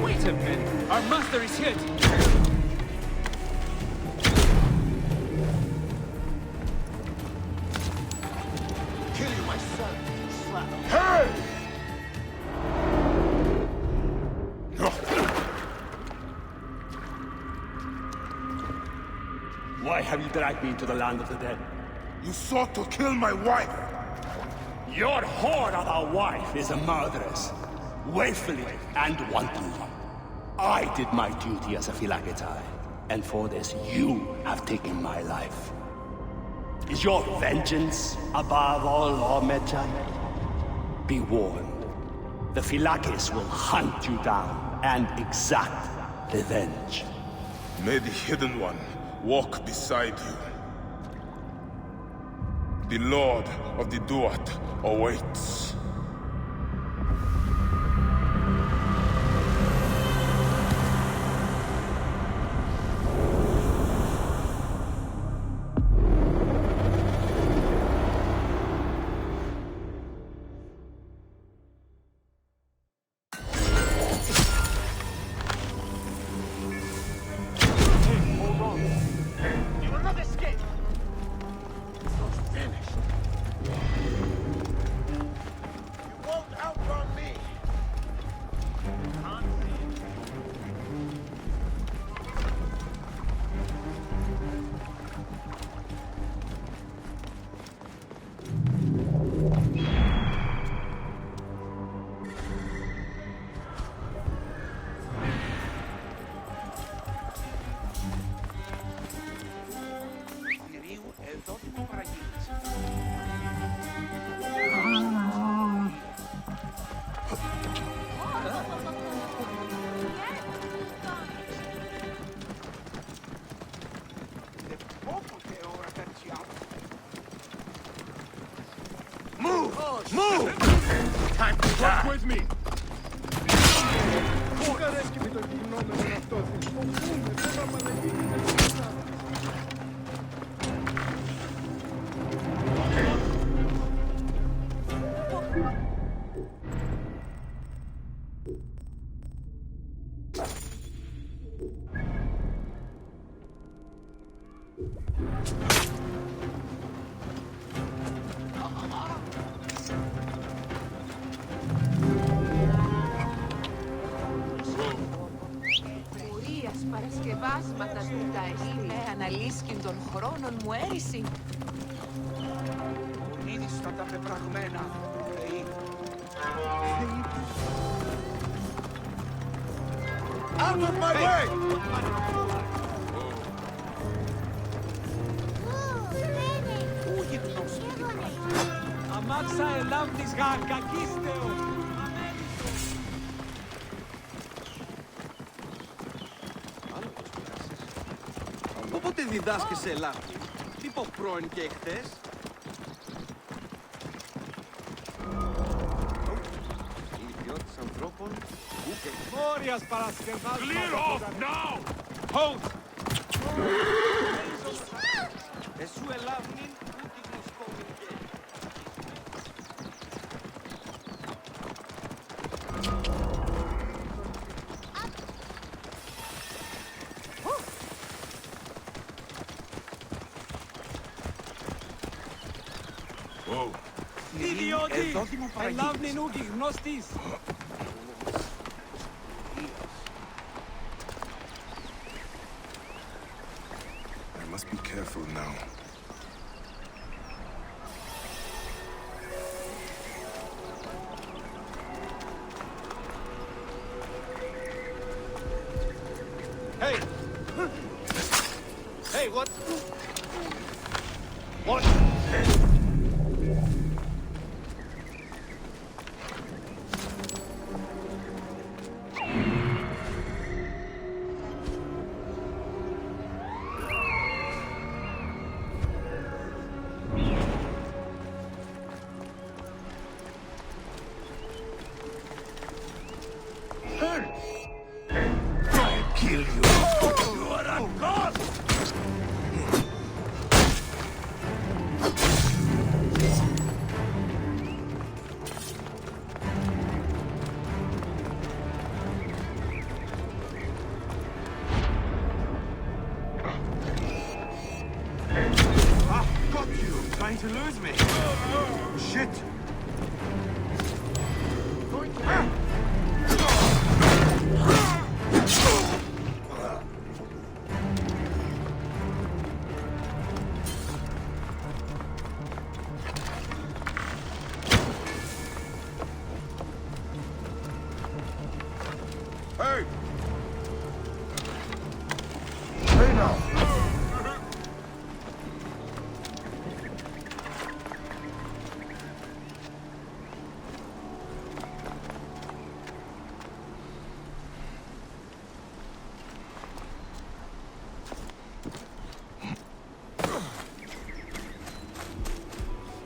Wait a minute! Our master is hit! Kill you, my son! Slap. Hey! No. Why have you dragged me into the land of the dead? You sought to kill my wife! Your whore of a wife is a murderess, willfully and wantonly. I did my duty as a Phylagetai, and for this you have taken my life. Is your vengeance above all law, Medjay? Be warned, the Phylakes will hunt you down and exact revenge. May the Hidden One walk beside you. The Lord of the Duat awaits. Move! Time to die! Walk with me! Παρασκευάσματα του τα εσύλε αναλύσκην των χρόνων μου έριση. Ονείδιστα τα πεπραγμένα, Θεοί. Out of my way! Αμάξα ελάμνης κακίστεο. Όποτε διδάσκεσαι σε Ελλάδη, τι πω πρώην και εχθές. Η ιδιότητας ανθρώπων, ούτε Clear off now! Hold! Whoa. I must be careful now. Hey! Hey, what? What? Kill you. You are a god! Ah, got you! Trying to lose me. Shit! Hey! Hey now!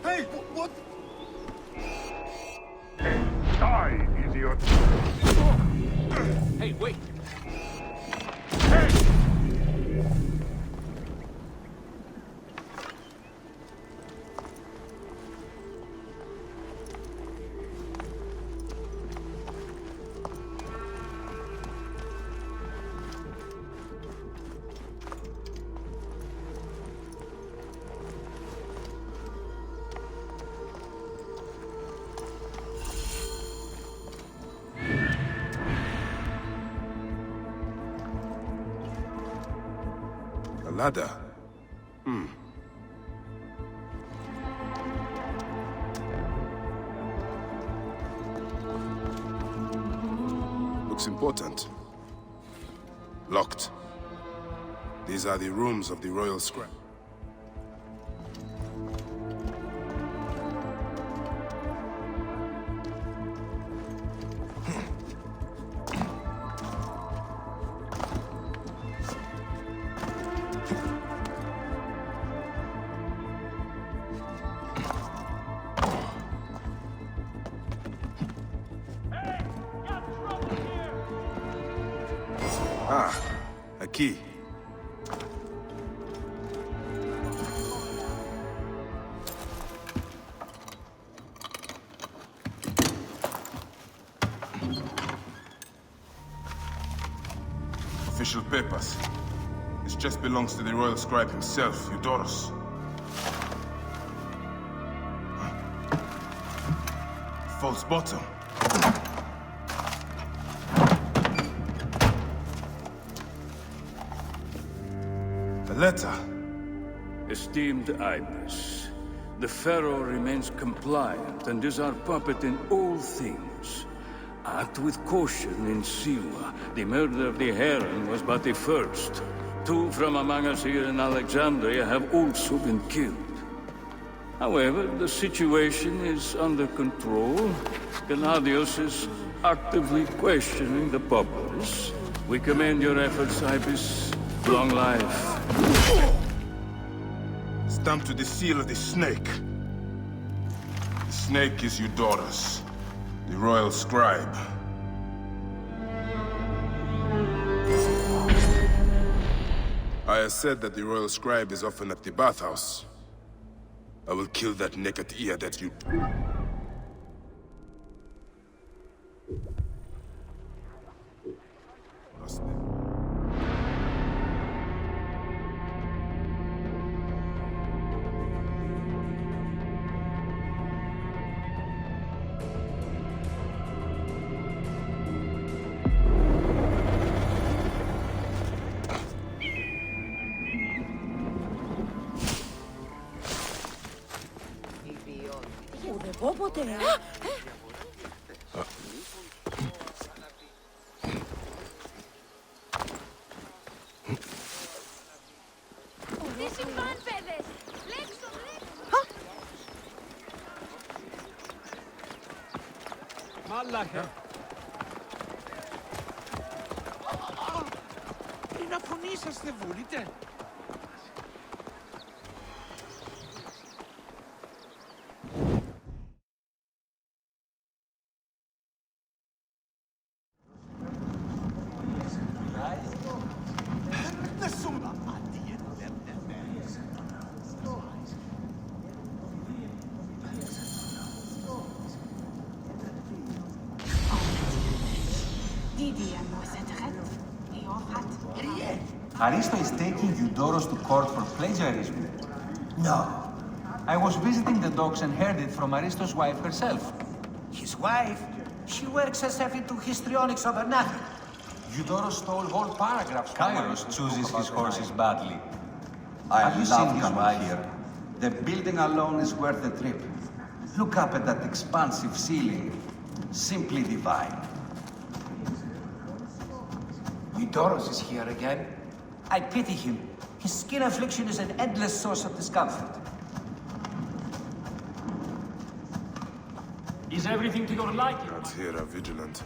Hey, what? Die, idiot! Hey, wait! A ladder? Looks important. Locked. These are the rooms of the royal scribe. Ah, a key. Official papers. This chest belongs to the royal scribe himself, Eudorus. False bottom. A letter. Esteemed Ibis, the Pharaoh remains compliant and is our puppet in all things. Act with caution in Siwa. The murder of the Heron was but the first. 2 from among us here in Alexandria have also been killed. However, the situation is under control. Gennadios is actively questioning the populace. We commend your efforts, Ibis. Long life. Stamped with the seal of the snake. The snake is Eudorus, the royal scribe. Daya said that the royal scribe is often at the bathhouse. I will kill that naked ear that you... Τι να φωνήσαστε, βούλετε. Aristo is taking Eudoros to court for plagiarism. No. I was visiting the docks and heard it from Aristo's wife herself. His wife? She works herself into histrionics over nothing. Eudoros stole whole paragraphs from Kairos Aristo chooses his horses badly. Have you seen his come wife? here. The building alone is worth the trip. Look up at that expansive ceiling. Simply divine. Eudoros is here again. I pity him. His skin affliction is an endless source of discomfort. Is everything to your liking? Guards here are vigilant.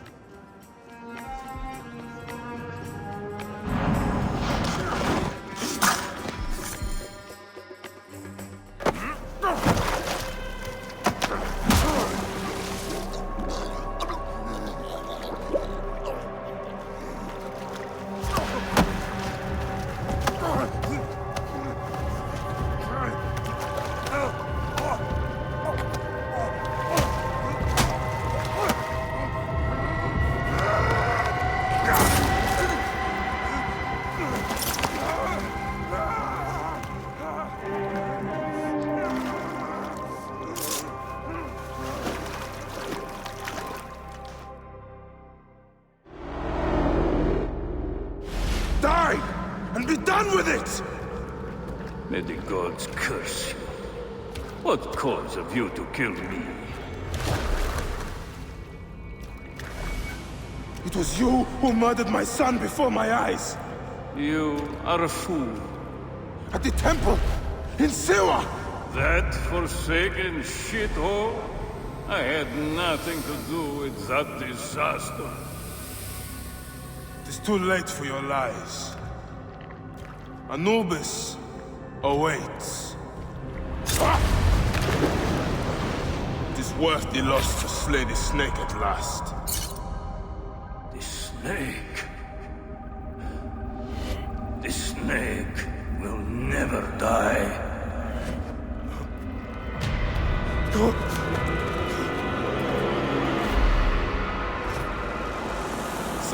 Die! And be done with it! May the gods curse you. What cause have you to kill me? It was you who murdered my son before my eyes! You are a fool. At the temple! In Siwa! That forsaken shithole? I had nothing to do with that disaster. It is too late for your lies. Anubis awaits. It is worth the loss to slay the snake at last. The snake? The snake will never die.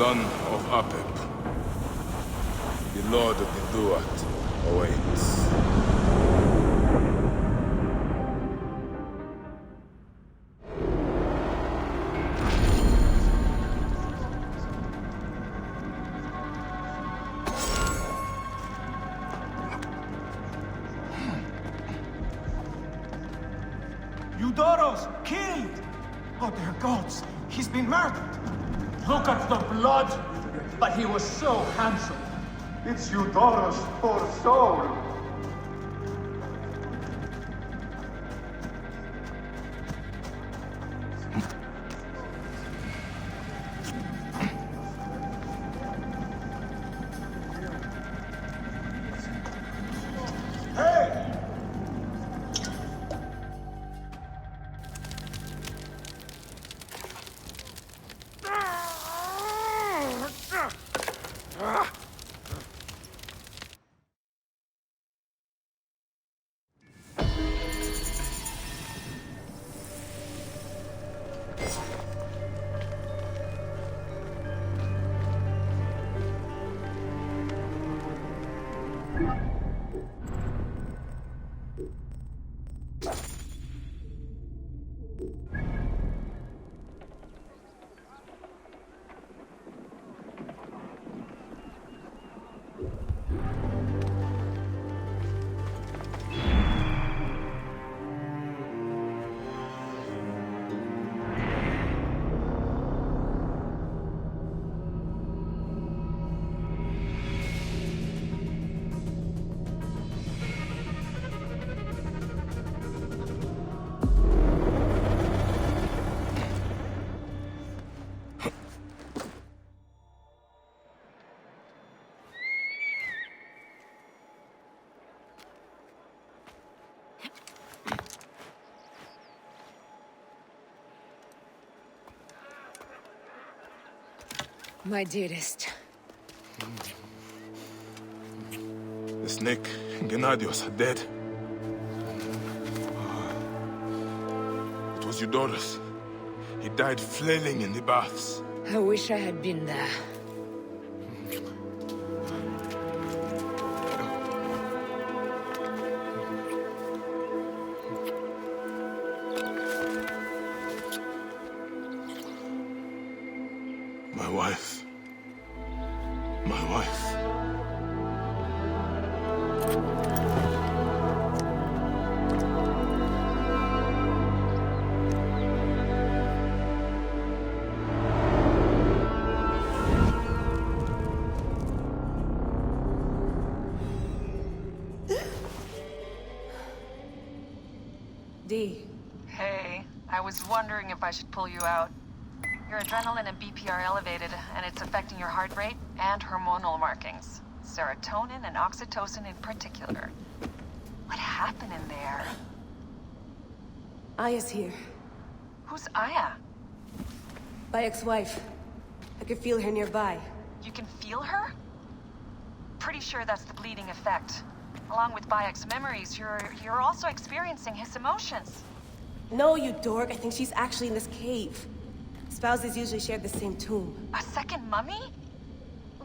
Son of Apep, the Lord of the Duat awaits. Eudoros, killed! Oh, dear gods, he's been murdered! Look at the blood! But he was so handsome! It's Eudoros, poor soul! My dearest. The snake and Gennadios are dead. It was Eudorus. He died flailing in the baths. I wish I had been there. My wife. My wife. D. Hey, I was wondering if I should pull you out. Your adrenaline and BP are elevated, and it's affecting your heart rate and hormonal markings. Serotonin and oxytocin in particular. What happened in there? Aya's here. Who's Aya? Bayek's wife. I could feel her nearby. You can feel her? Pretty sure that's the bleeding effect. Along with Bayek's memories, you're also experiencing his emotions. No, you dork. I think she's actually in this cave. Spouses usually share the same tomb. A second mummy?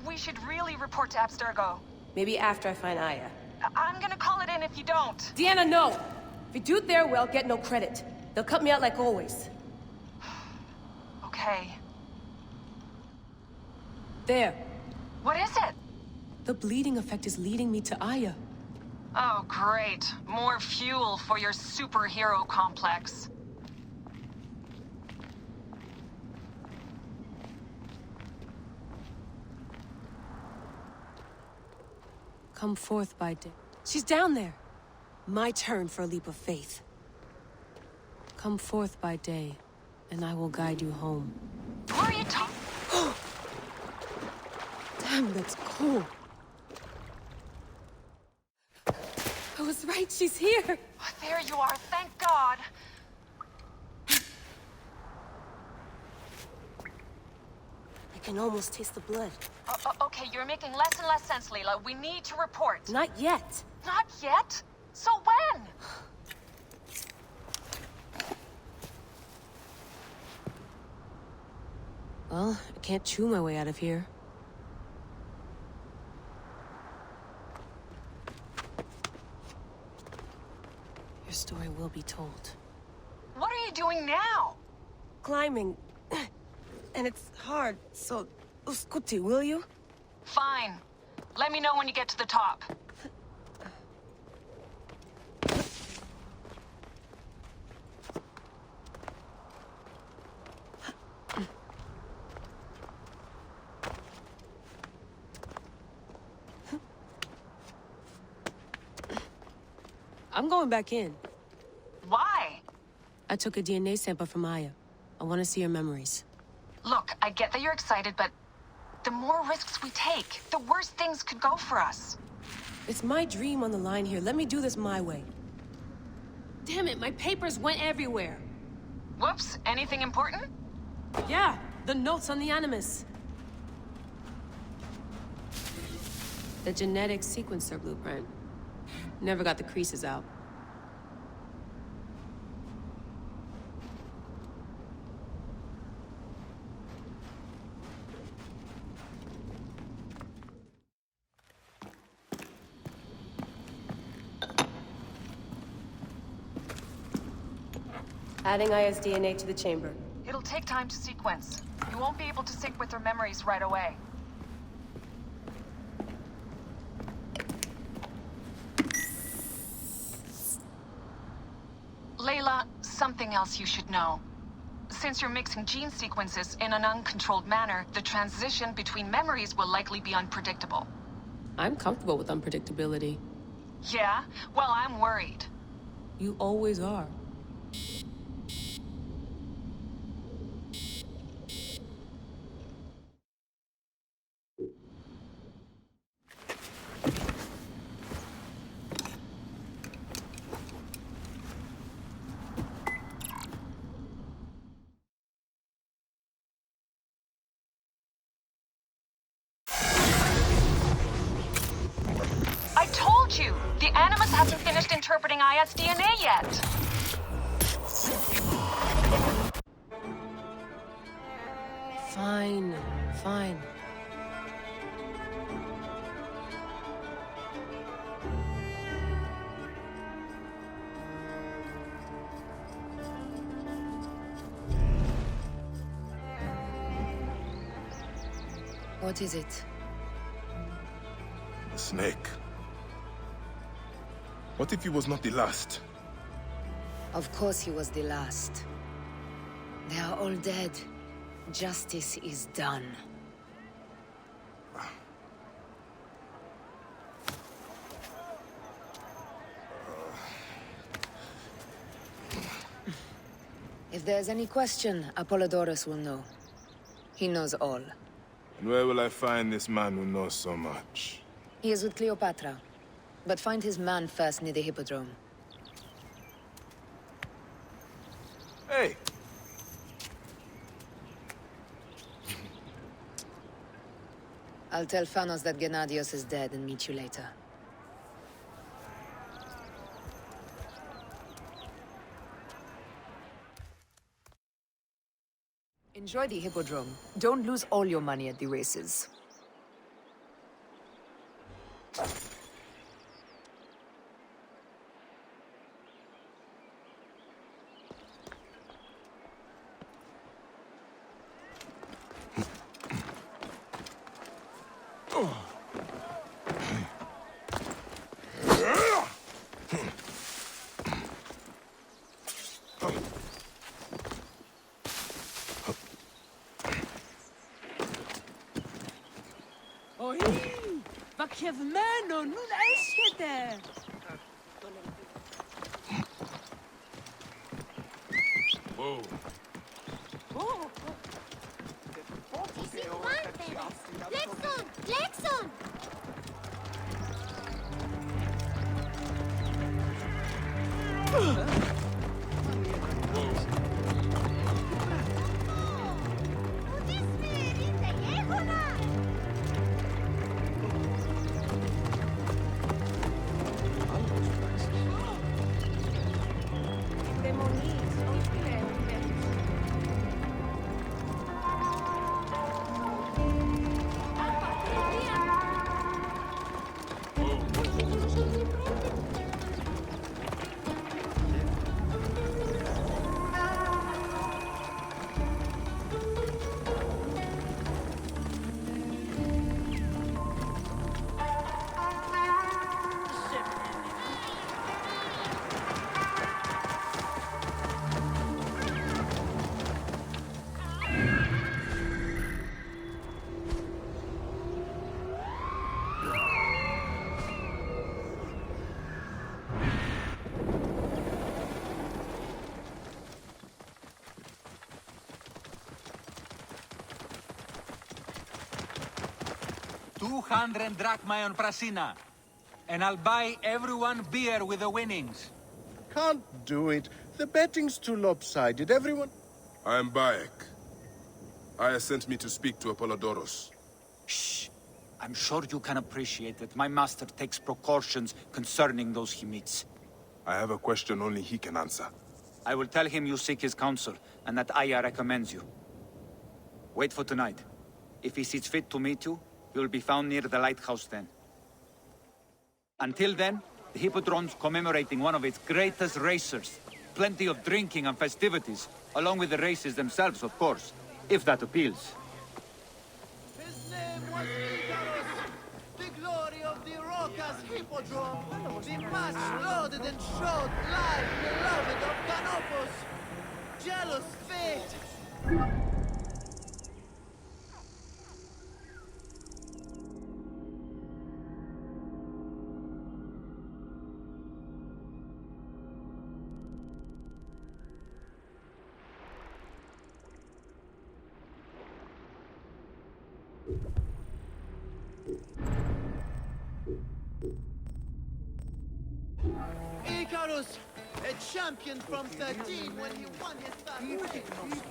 We should really report to Abstergo. Maybe after I find Aya. I'm gonna call it in if you don't. Deanna, no! If you do it there, well, get no credit. They'll cut me out like always. Okay. There. What is it? The bleeding effect is leading me to Aya. Oh, great. More fuel for your superhero complex. Come forth by day. She's down there. My turn for a leap of faith. Come forth by day, and I will guide you home. Who are you talking? Damn, that's cool. I was right, she's here. Oh, there you are, thank God. I can almost taste the blood. Okay, you're making less and less sense, Leela. We need to report. Not yet. Not yet? So when? Well, I can't chew my way out of here. Your story will be told. What are you doing now? Climbing. And it's hard, so... Uskuti, will you? Fine. Let me know when you get to the top. I'm going back in. Why? I took a DNA sample from Aya. I want to see her memories. Look, I get that you're excited, but the more risks we take, the worse things could go for us. It's my dream on the line here. Let me do this my way. Damn it, my papers went everywhere. Whoops, anything important? Yeah, the notes on the Animus. The genetic sequencer blueprint. Never got the creases out. Adding ISDNA to the chamber. It'll take time to sequence. You won't be able to sync with her memories right away. Layla, something else you should know. Since you're mixing gene sequences in an uncontrolled manner, the transition between memories will likely be unpredictable. I'm comfortable with unpredictability. Yeah? Well, I'm worried. You always are. I told you! The Animus hasn't finished interpreting ISDNA yet! Fine, fine. What is it? A snake. What if he was not the last? Of course he was the last. They are all dead. Justice is done. If there's any question, Apollodorus will know. He knows all. And where will I find this man who knows so much? He is with Cleopatra. But find his man first near the Hippodrome. Hey! I'll tell Phanos that Gennadios is dead and meet you later. Enjoy the Hippodrome. Don't lose all your money at the races. Oi! Bakjevmeno, nun eschete! Whoa. Oh! Lexon! Lexon! $200 drachma on Prasina. And I'll buy everyone beer with the winnings. Can't do it. The betting's too lopsided. Everyone... I am Bayek. Aya sent me to speak to Apollodorus. Shh. I'm sure you can appreciate that my master takes precautions concerning those he meets. I have a question only he can answer. I will tell him you seek his counsel, and that Aya recommends you. Wait for tonight. If he sees fit to meet you, he will be found near the lighthouse then. Until then, the Hippodrome's commemorating one of its greatest racers, plenty of drinking and festivities, along with the races themselves, of course, if that appeals. His name was Icarus, the glory of the Rocas Hippodrome, the match loaded and showed live beloved of Canopus. Jealous fate! Icarus, a champion from 13 when he won his battle.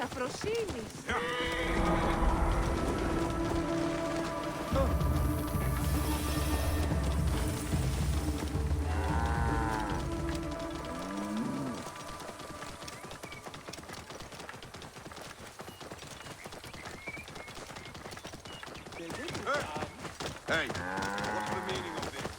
Αφροσύνης. Hey, what's the meaning of this?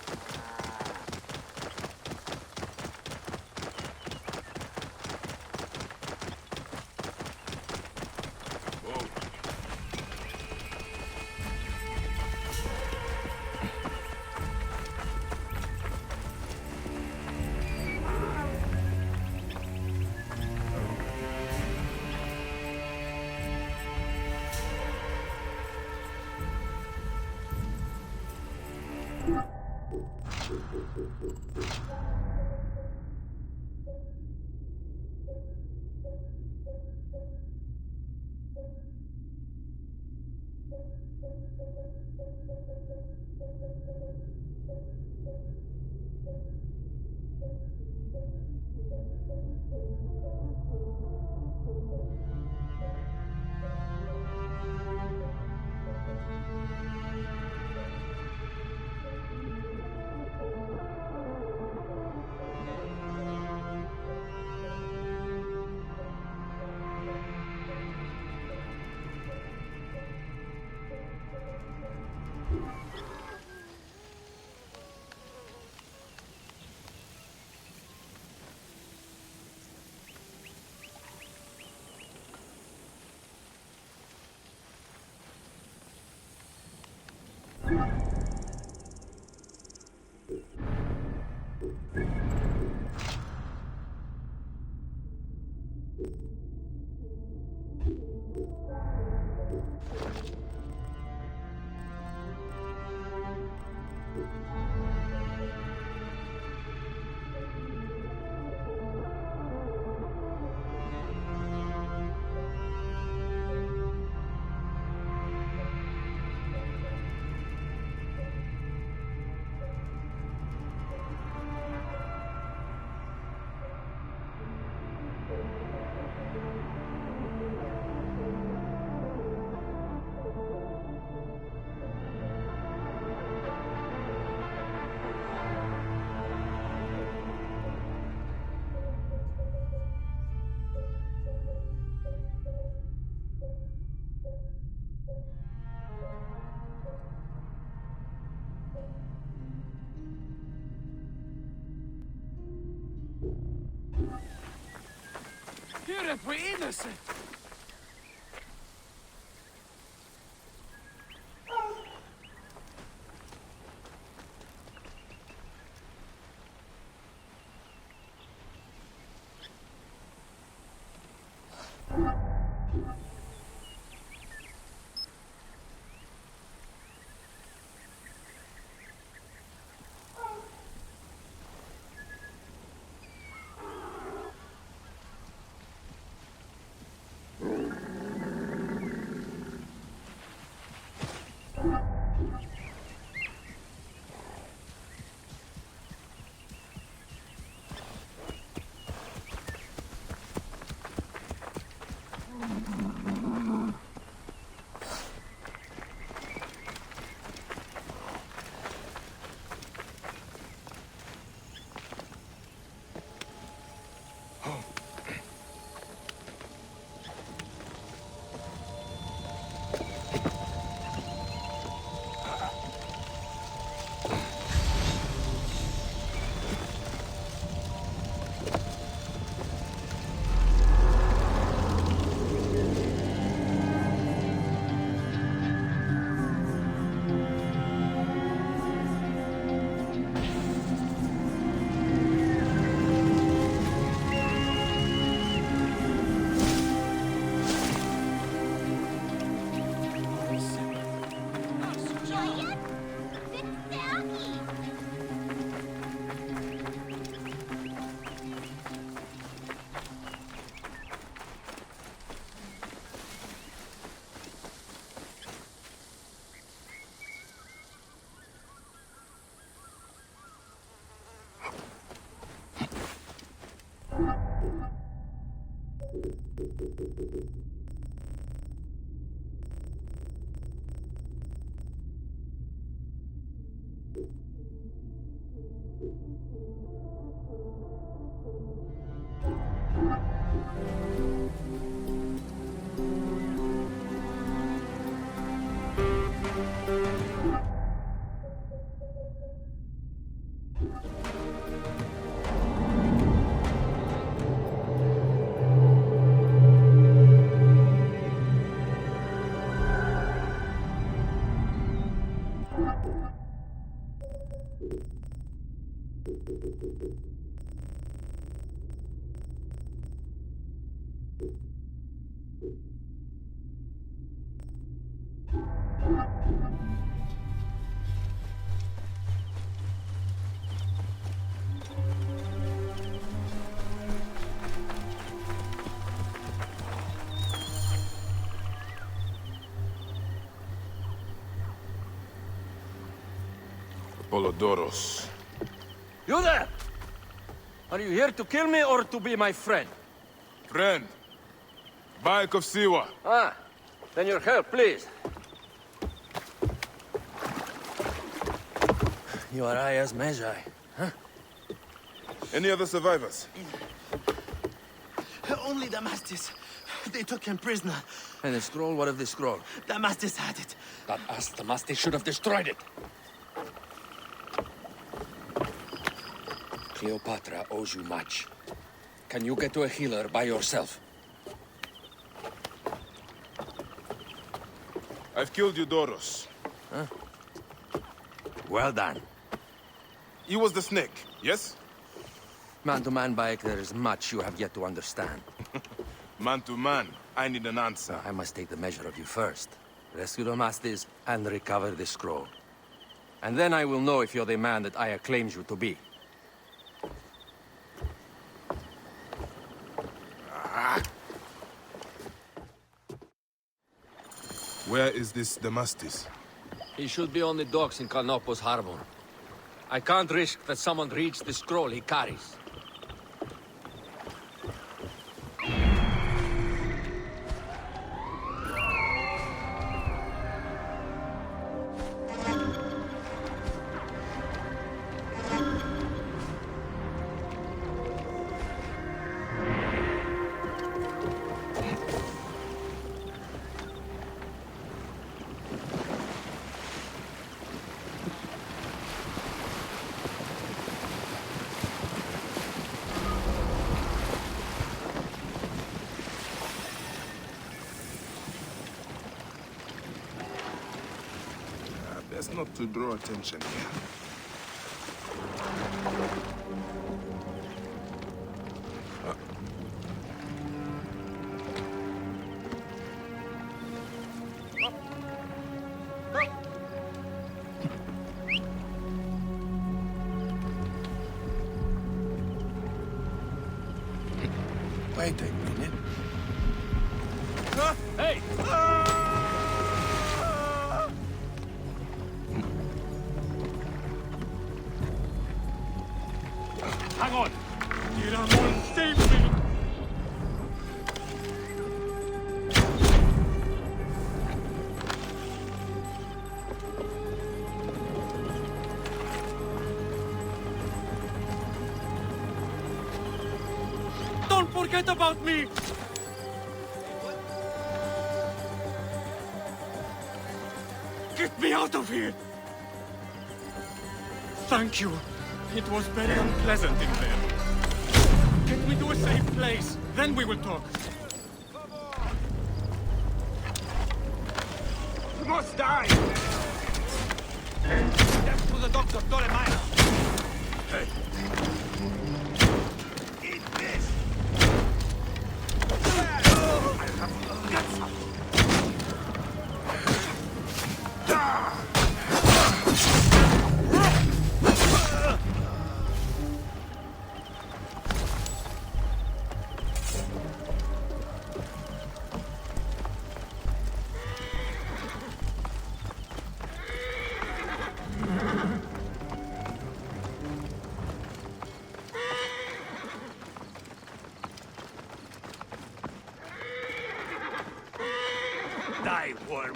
Here if we're innocent! Apollodoros. You there! Are you here to kill me or to be my friend? Friend. Bayek of Siwa. Ah, then your help, please. You are Aya's Medjay, huh? Any other survivors? Only Damastis. They took him prisoner. And the scroll? What of the scroll? Damastis had it. That ass Damastis should have destroyed it. Cleopatra owes you much. Can you get to a healer by yourself? I've killed Eudoros. Huh? Well done. He was the snake, yes? Man to man, Bayek, there is much you have yet to understand. Man to man, I need an answer. I must take the measure of you first. Rescue Damastis and recover the scroll. And then I will know if you're the man that Aya claims you to be. Where is this Damastis? He should be on the docks in Canopus Harbor. I can't risk that someone reads the scroll he carries. Best not to draw attention here. Wait a minute. Hey! Forget about me! Get me out of here! Thank you. It was very unpleasant in there. Get me to a safe place, then we will talk. You must die! Death to the doctor, Toremaya! Hey. Eat this! Get some! Die, worm!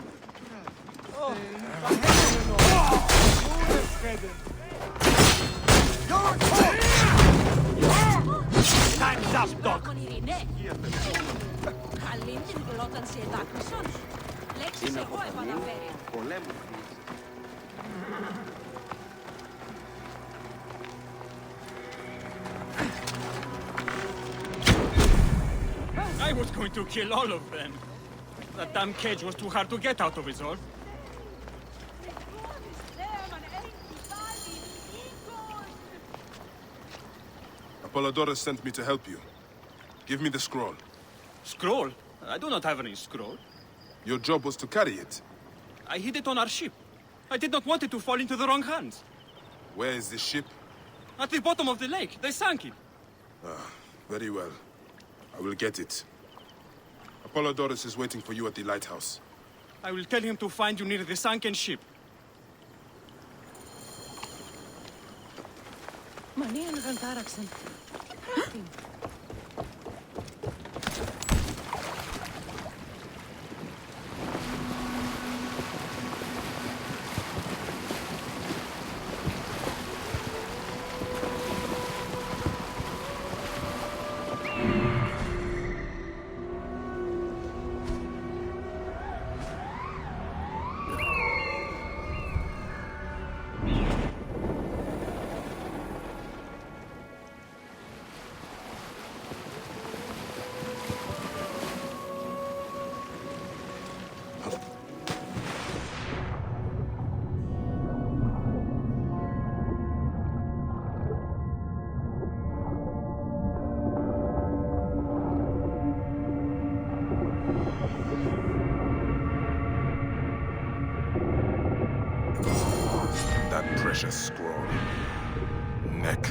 Time's up, Doc! Είναι από πολέμου. I was going to kill all of them. That damn cage was too hard to get out of, is all. Apollodorus sent me to help you. Give me the scroll. Scroll? I do not have any scroll. Your job was to carry it. I hid it on our ship. I did not want it to fall into the wrong hands. Where is this ship? At the bottom of the lake. They sank it. Ah, very well. I will get it. Apollodorus is waiting for you at the lighthouse. I will tell him to find you near the sunken ship. Precious scroll. Neck.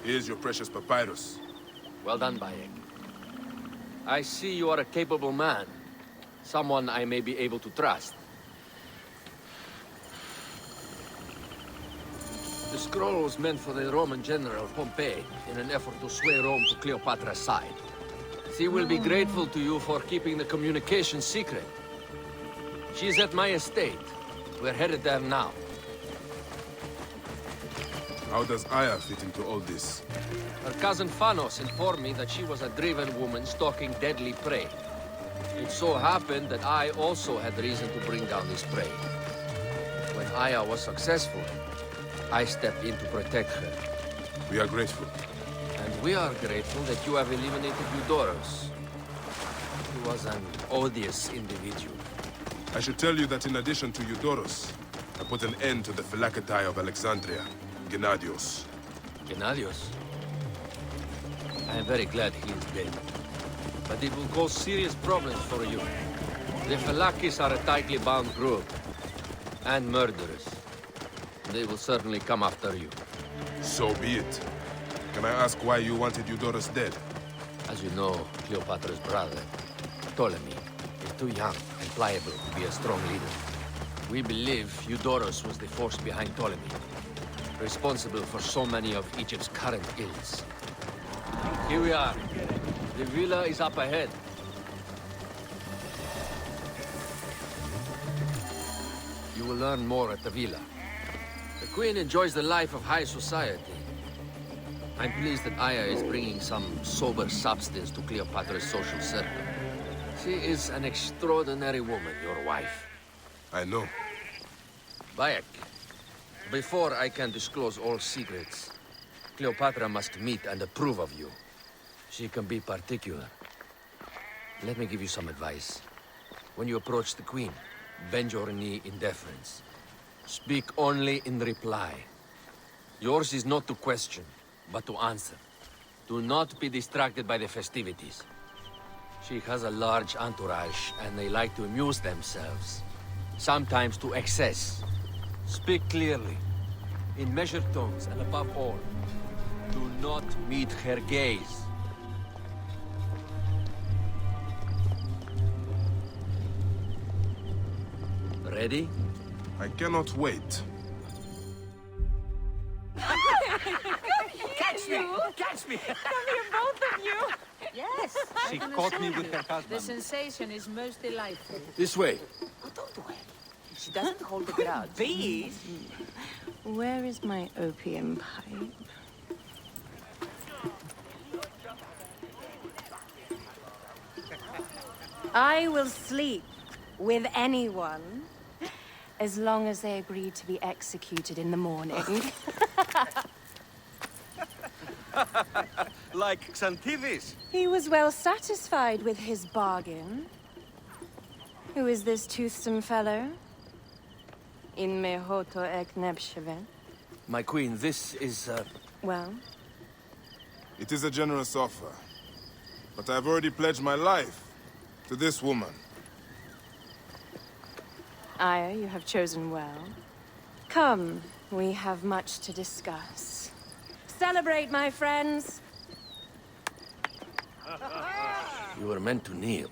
Here's your precious papyrus. Well done, Bayek. I see you are a capable man. Someone I may be able to trust. The scroll was meant for the Roman general Pompey in an effort to sway Rome to Cleopatra's side. She will be grateful to you for keeping the communication secret. She's at my estate. We're headed there now. How does Aya fit into all this? Her cousin Phanos informed me that she was a driven woman stalking deadly prey. It so happened that I also had reason to bring down this prey. When Aya was successful, I stepped in to protect her. We are grateful. And we are grateful that you have eliminated Eudorus. He was an odious individual. I should tell you that in addition to Eudorus, I put an end to the Phylacetae of Alexandria. Gennadios. Gennadios? I am very glad he is dead. But it will cause serious problems for you. The Phylakis are a tightly bound group. And murderers. They will certainly come after you. So be it. Can I ask why you wanted Eudorus dead? As you know, Cleopatra's brother, Ptolemy, is too young and pliable to be a strong leader. We believe Eudorus was the force behind Ptolemy, responsible for so many of Egypt's current ills. Here we are. The villa is up ahead. You will learn more at the villa. The Queen enjoys the life of high society. I'm pleased that Aya is bringing some sober substance to Cleopatra's social circle. She is an extraordinary woman, your wife. I know. Bayek, before I can disclose all secrets, Cleopatra must meet and approve of you. She can be particular. Let me give you some advice. When you approach the Queen, bend your knee in deference. Speak only in reply. Yours is not to question, but to answer. Do not be distracted by the festivities. She has a large entourage, and they like to amuse themselves. Sometimes to excess. Speak clearly, in measured tones, and above all, do not meet her gaze. Ready? I cannot wait. Catch me! Catch me! Come here, both of you! Yes, She I caught me understand with you. her husband. The sensation is most delightful. This way. Oh, don't do it. She doesn't hold a grudge. Please. Where is my opium pipe? I will sleep with anyone as long as they agree to be executed in the morning. Like Xantivis. He was well satisfied with his bargain. Who is this toothsome fellow? In mehoto ek nebshevet. My queen, this is, Well? It is a generous offer. But I've already pledged my life to this woman. Aya, you have chosen well. Come, we have much to discuss. Celebrate, my friends! You were meant to kneel.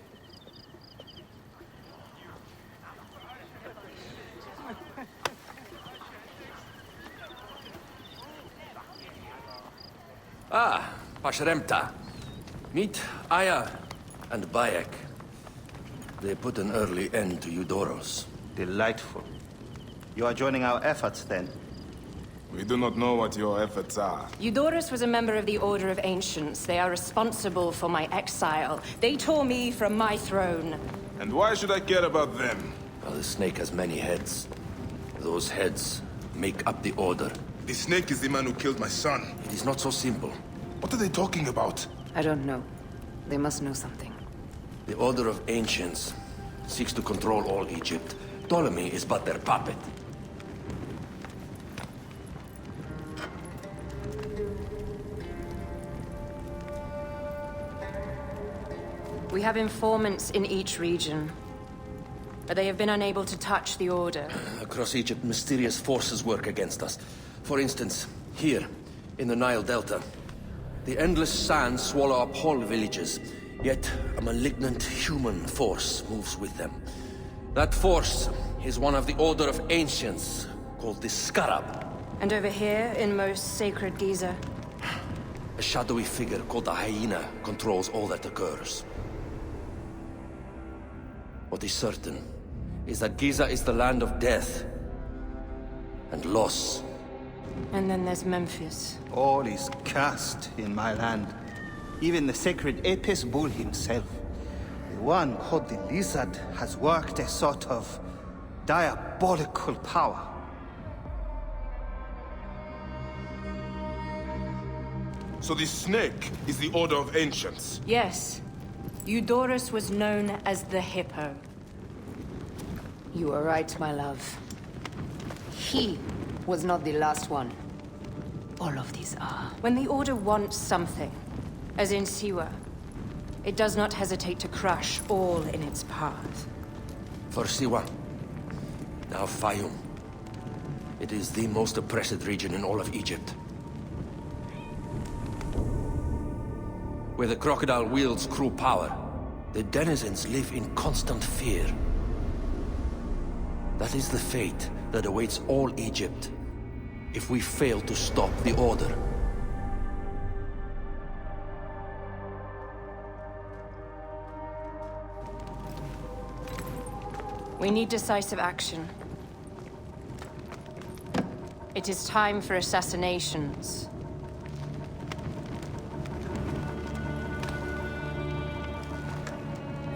Ah, Pashremta. Meet Aya and Bayek. They put an early end to Eudorus. Delightful. You are joining our efforts, then? We do not know what your efforts are. Eudorus was a member of the Order of Ancients. They are responsible for my exile. They tore me from my throne. And why should I care about them? Well, the snake has many heads. Those heads make up the Order. The snake is the man who killed my son. It is not so simple. What are they talking about? I don't know. They must know something. The Order of Ancients seeks to control all Egypt. Ptolemy is but their puppet. We have informants in each region, but they have been unable to touch the Order. Across Egypt, mysterious forces work against us. For instance, here, in the Nile Delta, the endless sands swallow up whole villages, yet a malignant human force moves with them. That force is one of the Order of Ancients, called the Scarab. And over here, in most sacred Giza? A shadowy figure called the Hyena controls all that occurs. What is certain is that Giza is the land of death and loss. And then there's Memphis. All is cursed in my land. Even the sacred Apis bull himself. The one called the Lizard has worked a sort of diabolical power. So the snake is the Order of Ancients? Yes. Eudorus was known as the Hippo. You are right, my love. He was not the last one. All of these are. When the Order wants something, as in Siwa, it does not hesitate to crush all in its path. For Siwa, now Fayum. It is the most oppressed region in all of Egypt. where the crocodile wields cruel power, the denizens live in constant fear. That is the fate that awaits all Egypt if we fail to stop the Order. We need decisive action. It is time for assassinations.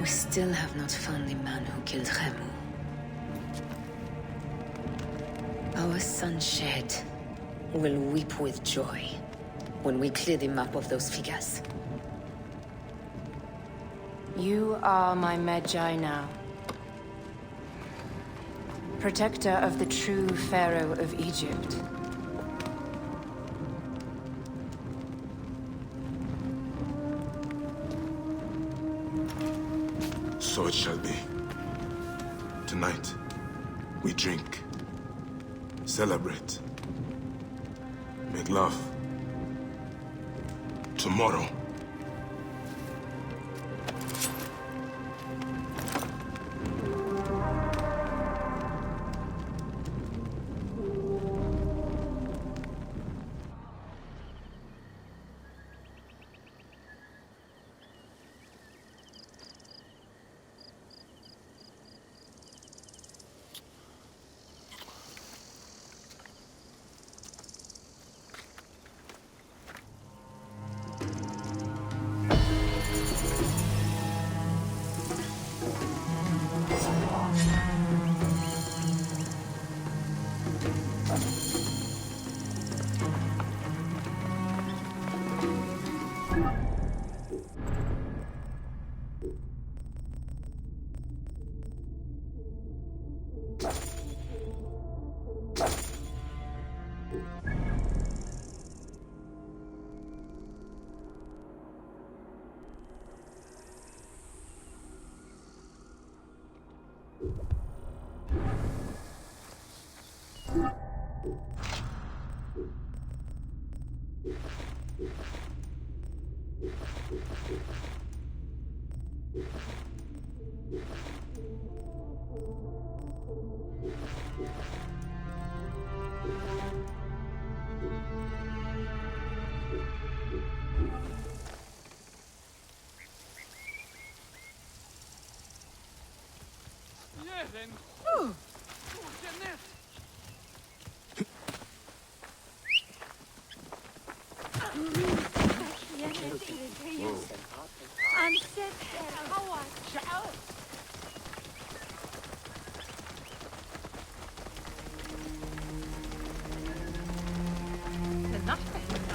We still have not found the man who killed Khemu. Our son Shed will weep with joy when we clear the map of those figures. You are my Medjay now. Protector of the true Pharaoh of Egypt. So it shall be. Tonight, we drink, celebrate, make love. Tomorrow,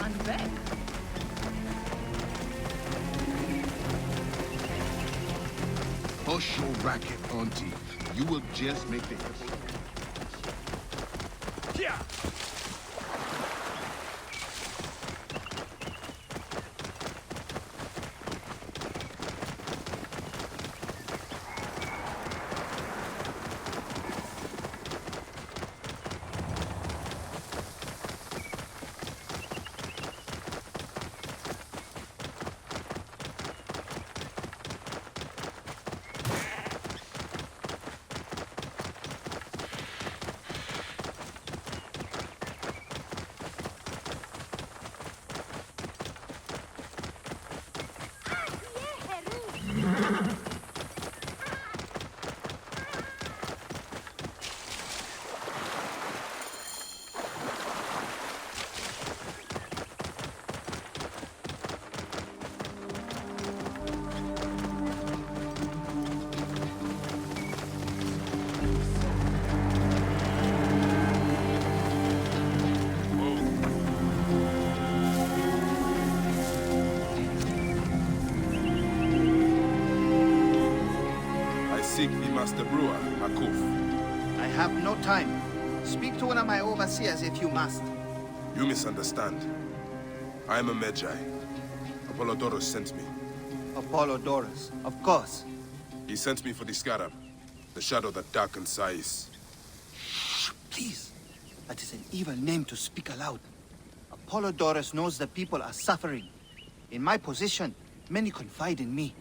Unveil. Hush your racket, Auntie. You will just make the... Yeah. Seek the Master Brewer, Akuf. I have no time. Speak to one of my overseers if you must. You misunderstand. I am a Medjay. Apollodorus sent me. Apollodorus, of course. He sent me for the Scarab, the shadow that darkens Sais. Shh, please. That is an evil name to speak aloud. Apollodorus knows the people are suffering. In my position, Many confide in me.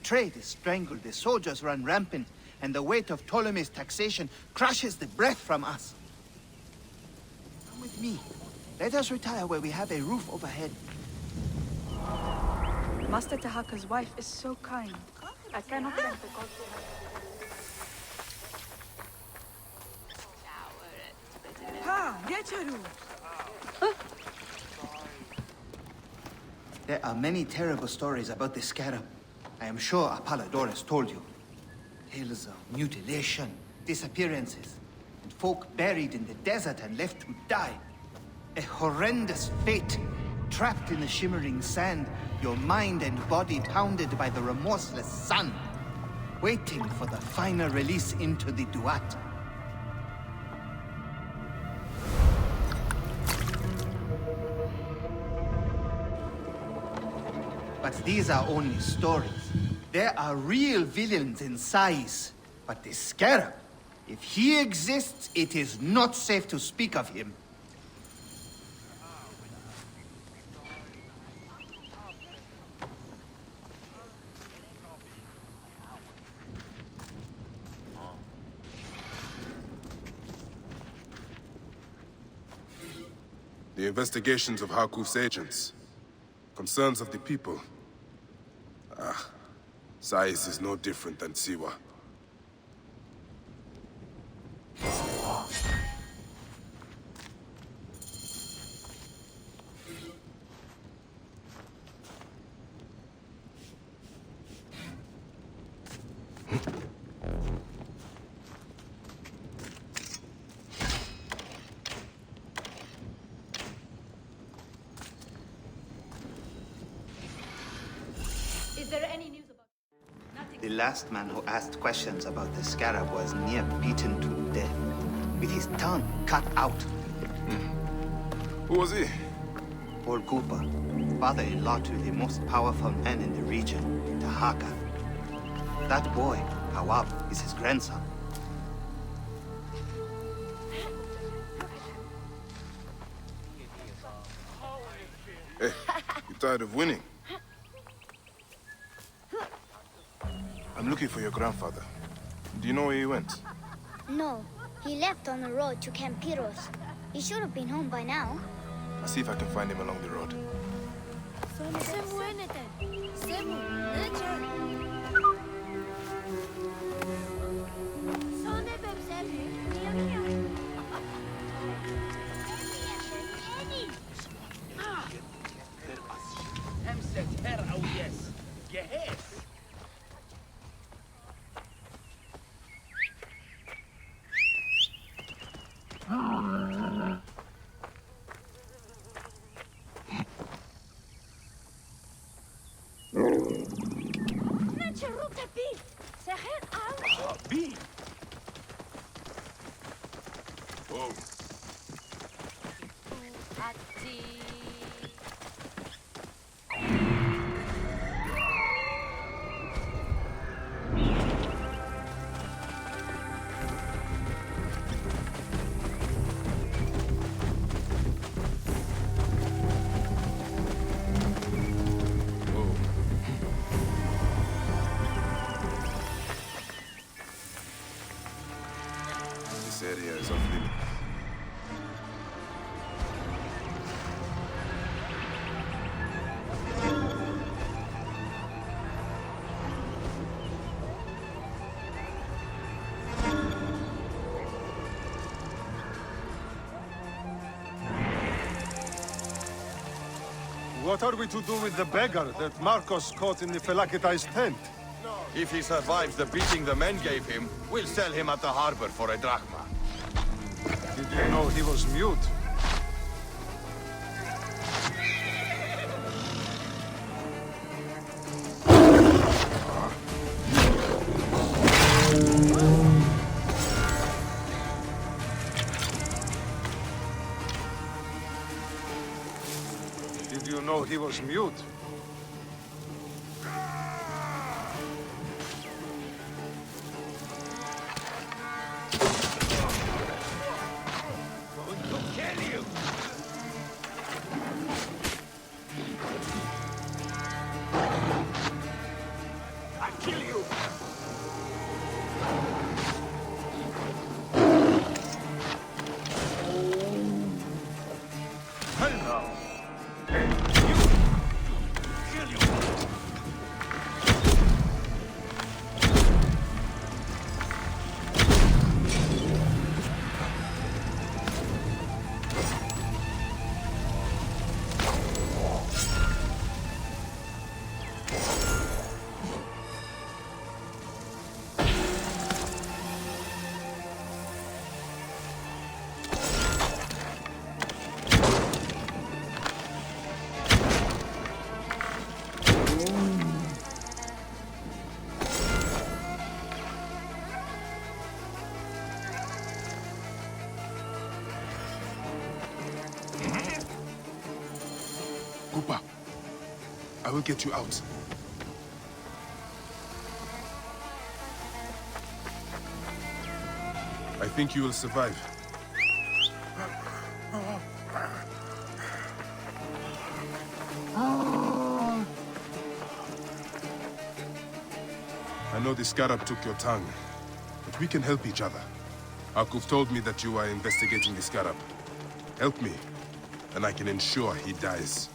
Trade is strangled, the soldiers run rampant, and the weight of Ptolemy's taxation crushes the breath from us. Come with me. Let us retire where we have a roof overhead. Master Tahaka's wife is so kind. I cannot thank the gods enough. Ha! Geçerim. There are many terrible stories about the scarab. I am sure Apollodorus told you. Tales of mutilation, disappearances, and folk buried in the desert and left to die. A horrendous fate, trapped in the shimmering sand, your mind and body pounded by the remorseless sun, waiting for the final release into the Duat. But these are only stories. There are real villains in size. But the Scarab, if he exists, it is not safe to speak of him. The investigations of Harkuf's agents. Concerns of the people. Sais is no different than Siwa. Is there any news about... The last man who asked questions about the Scarab was near beaten to death, with his tongue cut out. Who was he? Paul Cooper, father-in-law to the most powerful man in the region, Tahaka. That boy, Hawab, is his grandson. Hey, you tired of winning? I'm looking for your grandfather. Do you know where he went? No, he left on the road to Camp Piros. He should have been home by now. I'll see if I can find him along the road. Whoa. This area is off limits. What are we to do with the beggar that Marcos caught in the Phelakitai's tent? If he survives the beating the men gave him, we'll sell him at the harbor for a drachma. Did you know he was mute? Did you know he was mute? will get you out. I think you will survive. I know the scarab took your tongue, but we can help each other. Akuf told me that you are investigating the scarab. Help me, and I can ensure he dies.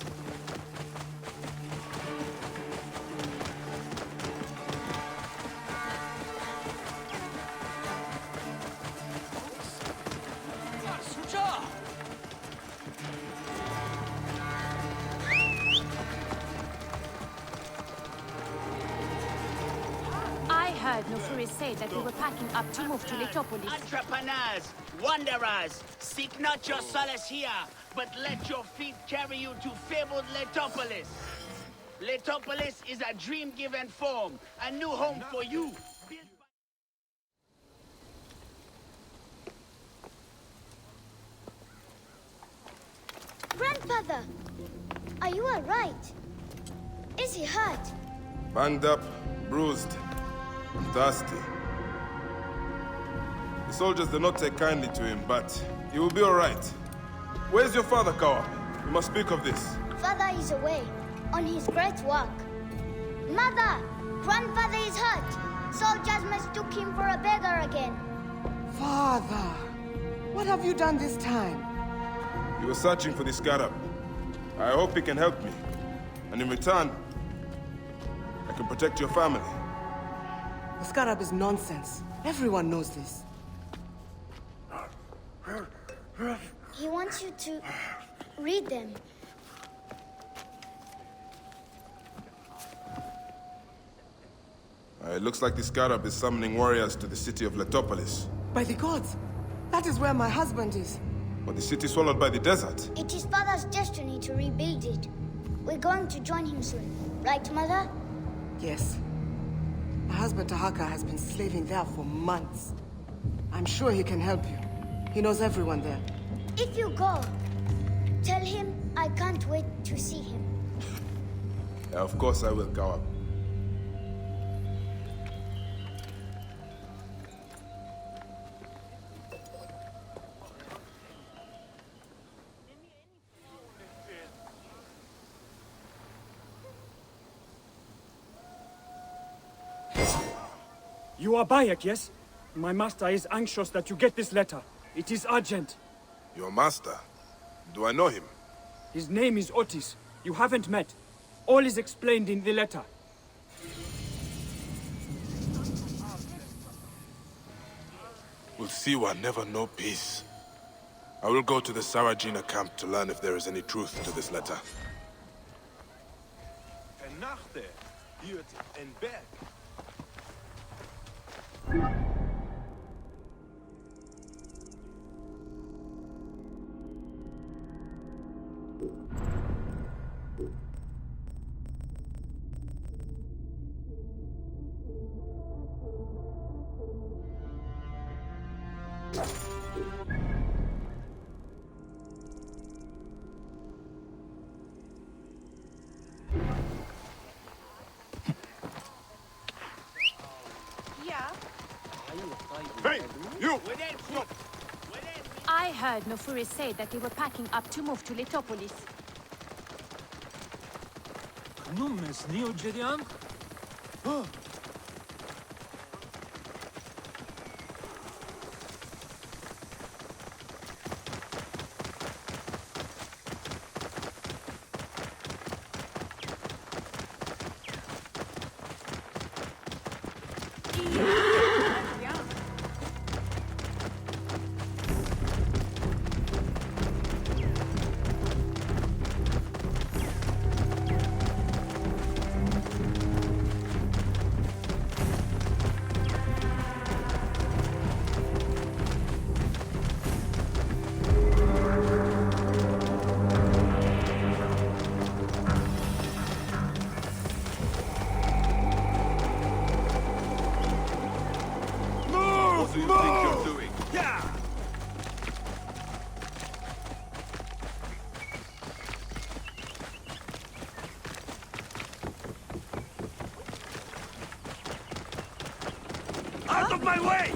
Say that we were packing up to move to Letopolis. Entrepreneurs, wanderers, seek not your solace here, but let your feet carry you to fabled Letopolis. Letopolis is a dream-given form, a new home for you. Grandfather, are you all right? Is he hurt? Banged up, bruised, and thirsty. The soldiers did not take kindly to him, but he will be all right. Where's your father, Kawa? We must speak of this. Father is away, on his great work. Mother! Grandfather is hurt! Soldiers mistook him for a beggar again. Father! What have you done this time? He was searching for the scarab. I hope he can help me. And in return, I can protect your family. The scarab is nonsense. Everyone knows this. He wants you to read them. It looks like the scarab is summoning warriors to the city of Letopolis. By the gods! That is where my husband is. But the city swallowed by the desert. It is Father's destiny to rebuild it. We're going to join him soon. Right, Mother? Yes. My husband Tahaka has been slaving there for months. I'm sure he can help you. He knows everyone there. If you go, tell him I can't wait to see him. Yeah, of course I will, Kawa. You are Bayek, yes? My master is anxious that you get this letter. It is urgent. Your master? Do I know him? His name is Otis. You haven't met. All is explained in the letter. Will Siwa never know peace? I will go to the Sarajina camp to learn if there is any truth to this letter. Hey, you! I heard Nofuri say that they were packing up to move to Letopolis. Numes Neo-Jedian? Out of my way!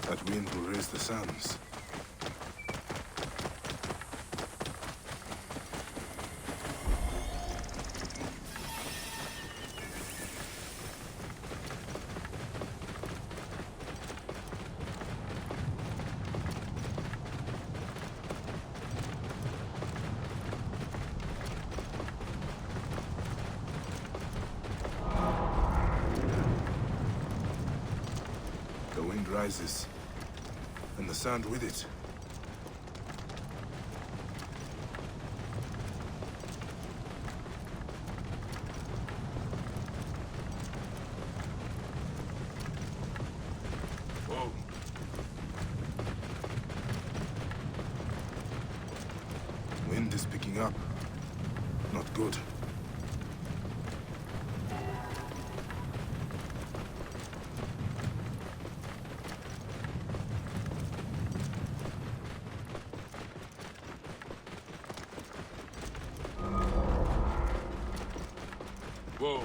That wind will raise the sands. The wind rises, and the sand with it. Whoa. Wind is picking up. Not good. Whoa.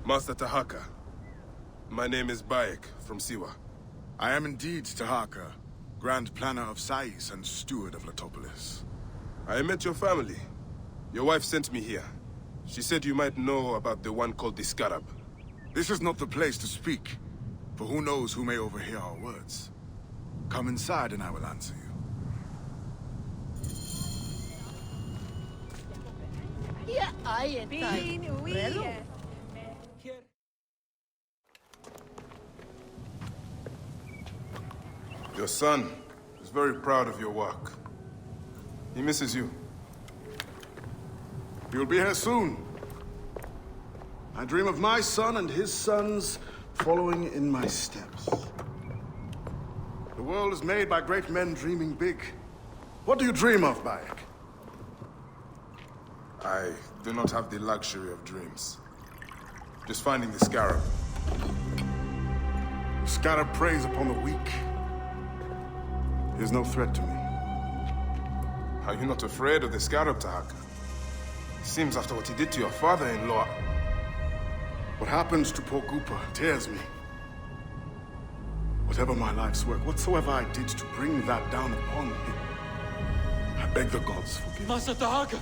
Master Tahaka, my name is Bayek from Siwa. I am indeed Tahaka, Grand Planner of Sais and Steward of Letopolis. I met your family. Your wife sent me here. She said you might know about the one called the Scarab. This is not the place to speak, for who knows who may overhear our words. Come inside and I will answer you. Yeah, I am. Your son is very proud of your work. He misses you. You'll be here soon. I dream of my son and his sons following in my steps. The world is made by great men dreaming big. What do you dream of, Bayek? I do not have the luxury of dreams. Just finding the Scarab. The Scarab preys upon the weak. He is no threat to me. Are you not afraid of the Scarab, Tahaka? Seems after what he did to your father-in-law... What happens to poor Gupa tears me. Whatever my life's work, whatsoever I did to bring that down upon me, I beg the gods forgive me. Master Tahaka!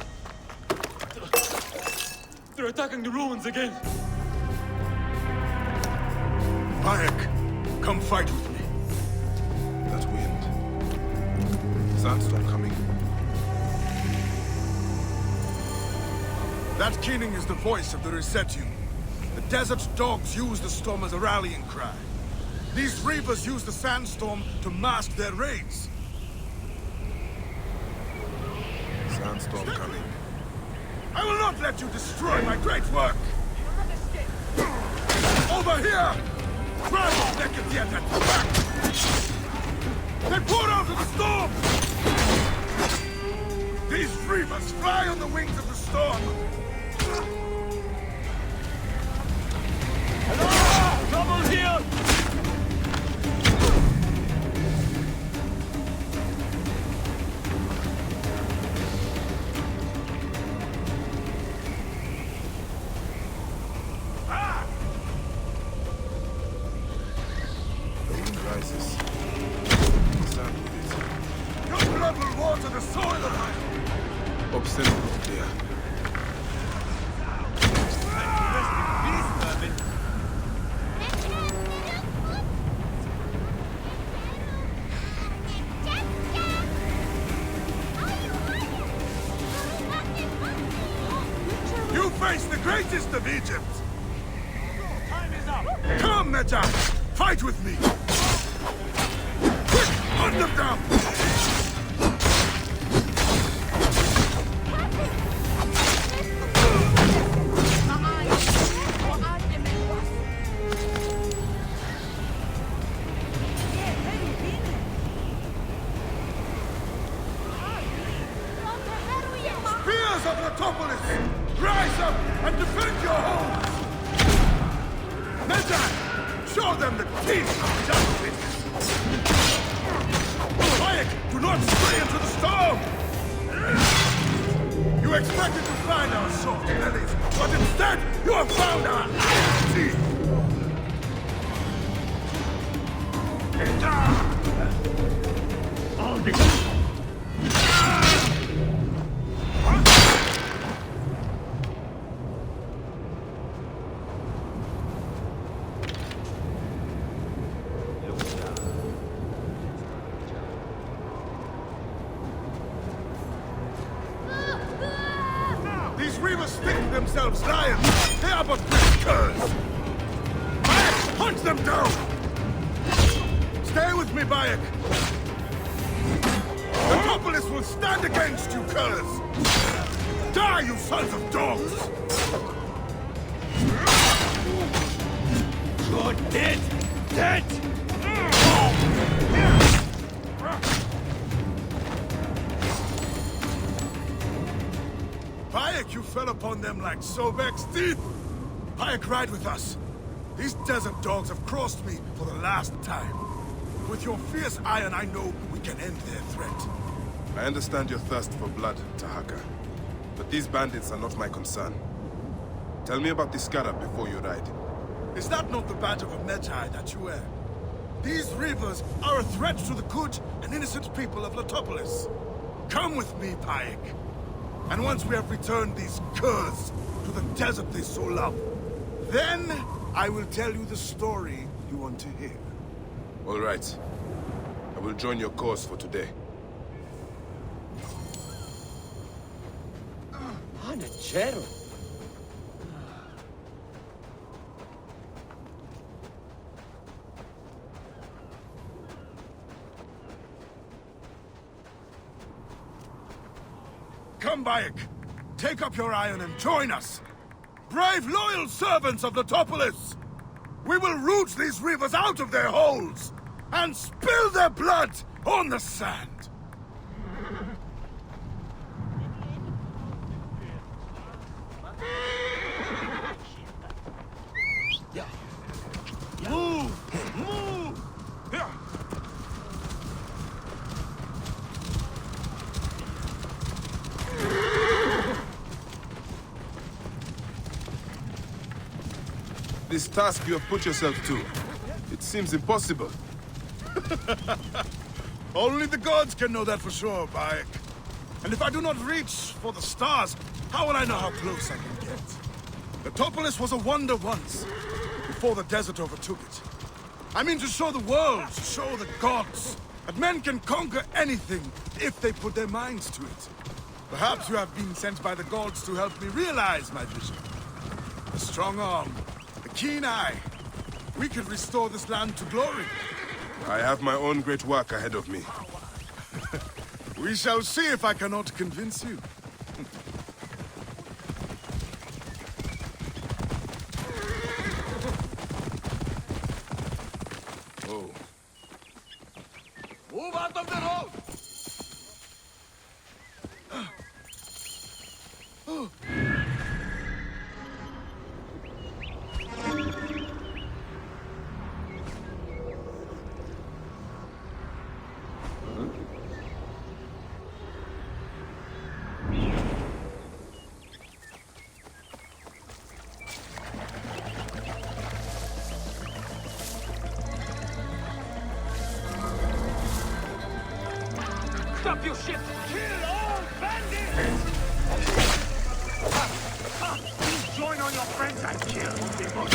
They're attacking the ruins again! Bayek, come fight with me. That wind. Sandstorm coming. That keening is the voice of the Resetu. The desert dogs use the storm as a rallying cry. These reavers use the sandstorm to mask their raids. Sandstorm coming. I will not let you destroy my great work! Over here! Drive naked yet at the back! They pour out of the storm! These reavers fly on the wings of the storm! Hello! Trouble here! The wind rises. Stand with it. Your blood will water the soil of mine! Obscene clear. You face the greatest of Egypt! Time is up! Come, Medjay! Fight with me! Quick! Hunt them down! Spears of Letopolis! Rise up and defend your homes! Medjay, show them the teeth of justice! Bayek, do not stray into the storm! You expected to find our soft bellies, but instead you have found our iron teeth! All the... These reavers think themselves lions! They are but great curs! Bayek, hunt them down! Stay with me, Bayek! Letopolis will stand against you, curs! Die, you sons of dogs! You're dead! Dead! Bayek, you fell upon them like Sobek's teeth! Bayek, ride with us! These desert dogs have crossed me for the last time. With your fierce iron, I know we can end their threat. I understand your thirst for blood, Tahaka. But these bandits are not my concern. Tell me about the scarab before you ride. Is that not the badge of a Medjay that you wear? These reavers are a threat to the good and innocent people of Letopolis. Come with me, Bayek. And once we have returned these curs to the desert they so love, then I will tell you the story you want to hear. All right. I will join your cause for today. Panachero! Come, Bayek. Take up your iron and join us. Brave, loyal servants of Letopolis! We will root these reavers out of their holes and spill their blood on the sand. Move! Move! This task you have put yourself to, it seems impossible. Only the gods can know that for sure, Bayek. And if I do not reach for the stars, how will I know how close I can get? Letopolis was a wonder once, before the desert overtook it. I mean to show the world, to show the gods, that men can conquer anything if they put their minds to it. Perhaps you have been sent by the gods to help me realize my vision. A strong arm, a keen eye. We could restore this land to glory. I have my own great work ahead of me. We shall see if I cannot convince you. Oh. Move out of the road! Oh. Stop your ship! Kill all bandits! Please join all your friends and kill people.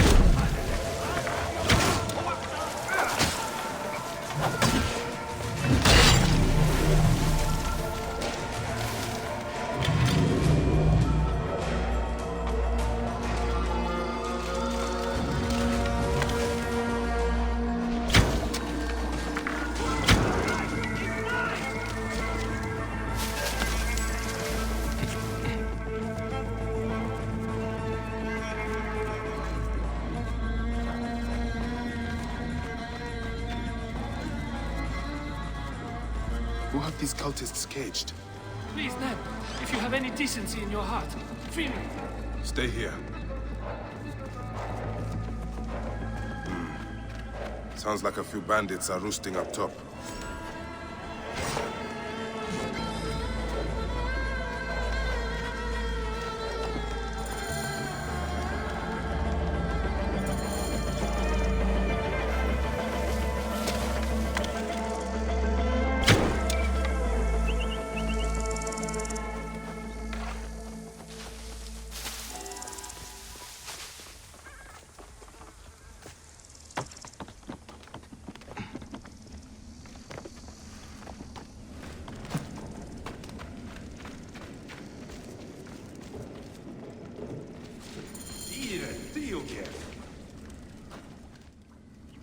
Who have these cultists caged? Please, Ned, if you have any decency in your heart, free me. Stay here. Sounds like a few bandits are roosting up top.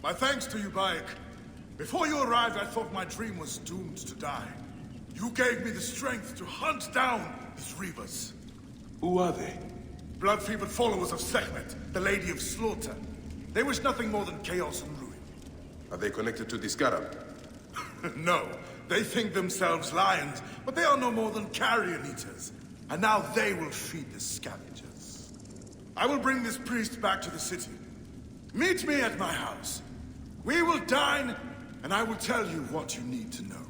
My thanks to you, Bayek. Before you arrived, I thought my dream was doomed to die. You gave me the strength to hunt down these Reavers. Who are they? Blood-fevered followers of Sekhmet, the Lady of Slaughter. They wish nothing more than chaos and ruin. Are they connected to the Scarab? No, they think themselves lions, but they are no more than carrion eaters. And now they will feed the scavengers. I will bring this priest back to the city. Meet me at my house. We will dine, and I will tell you what you need to know.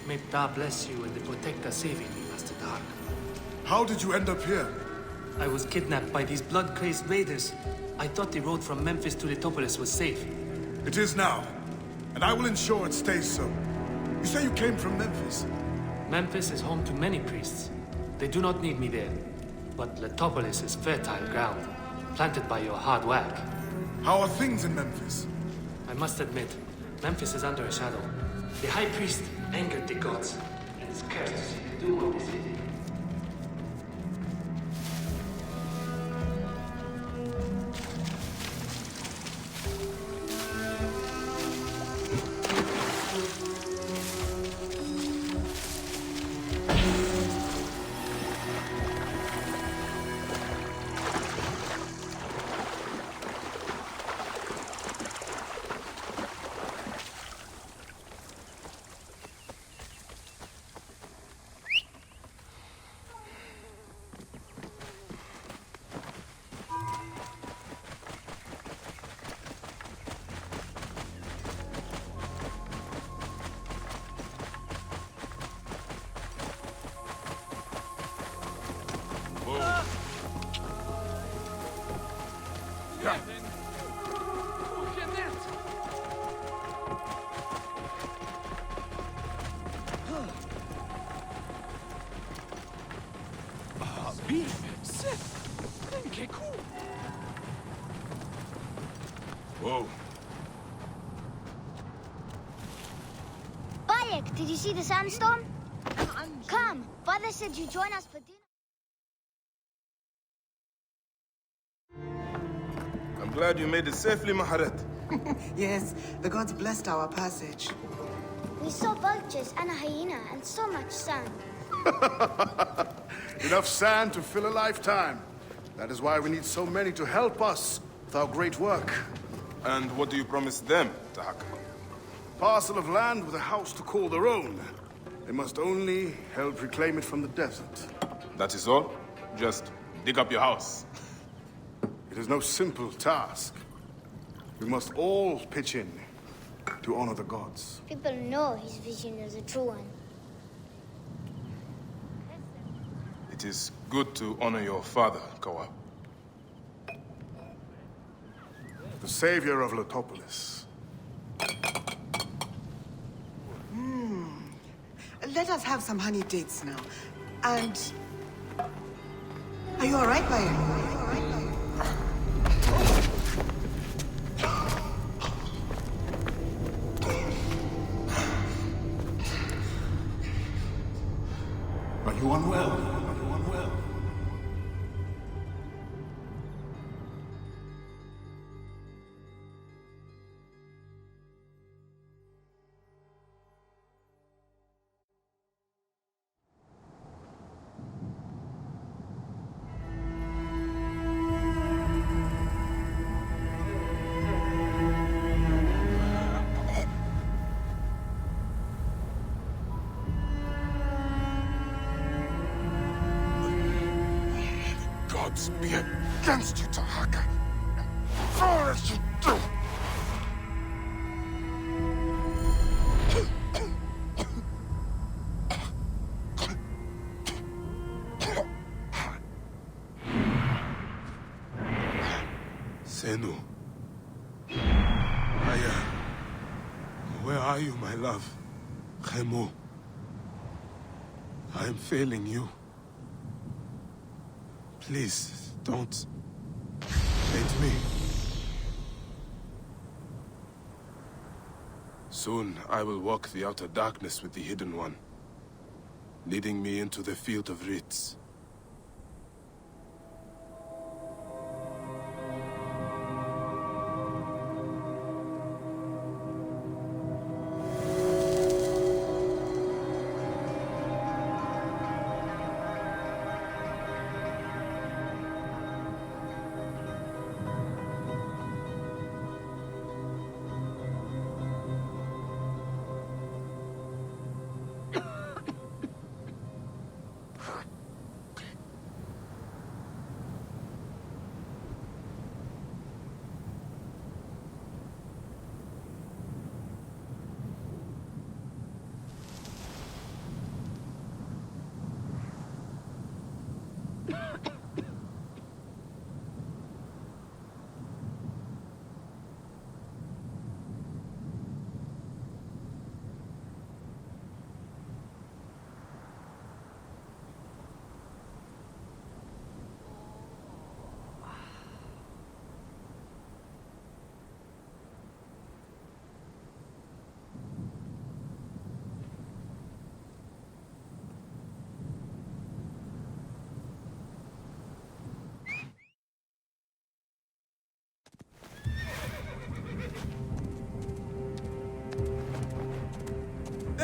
May Da bless you and the Protector saving me, Master Dark. How did you end up here? I was kidnapped by these blood-crazed raiders. I thought the road from Memphis to Letopolis was safe. It is now, and I will ensure it stays so. You say you came from Memphis? Memphis is home to many priests. They do not need me there. But Letopolis is fertile ground, planted by your hard work. How are things in Memphis? I must admit, Memphis is under a shadow. The High Priest angered the gods, and is cursed to see the doom of the city. Bayek, did you see the sandstorm? Come, Father said you join us for dinner. I'm glad you made it safely, Maharet. Yes, the gods blessed our passage. We saw vultures and a hyena and so much sand. Enough sand to fill a lifetime. That is why we need so many to help us with our great work. And what do you promise them, Tahaka? Parcel of land with a house to call their own. They must only help reclaim it from the desert. That is all? Just dig up your house. It is no simple task. We must all pitch in to honor the gods. People know his vision is a true one. It is good to honor your father, Kawa. The savior of Letopolis. Let us have some honey dates now. And... Are you alright, Bayek? Are you unwell? Gods be against you, Tahaka. All as you do. Senu. Aya. Where are you, my love? Khemu. I am failing you. Please, don't hate me. Soon, I will walk the outer darkness with the Hidden One, leading me into the field of wreaths.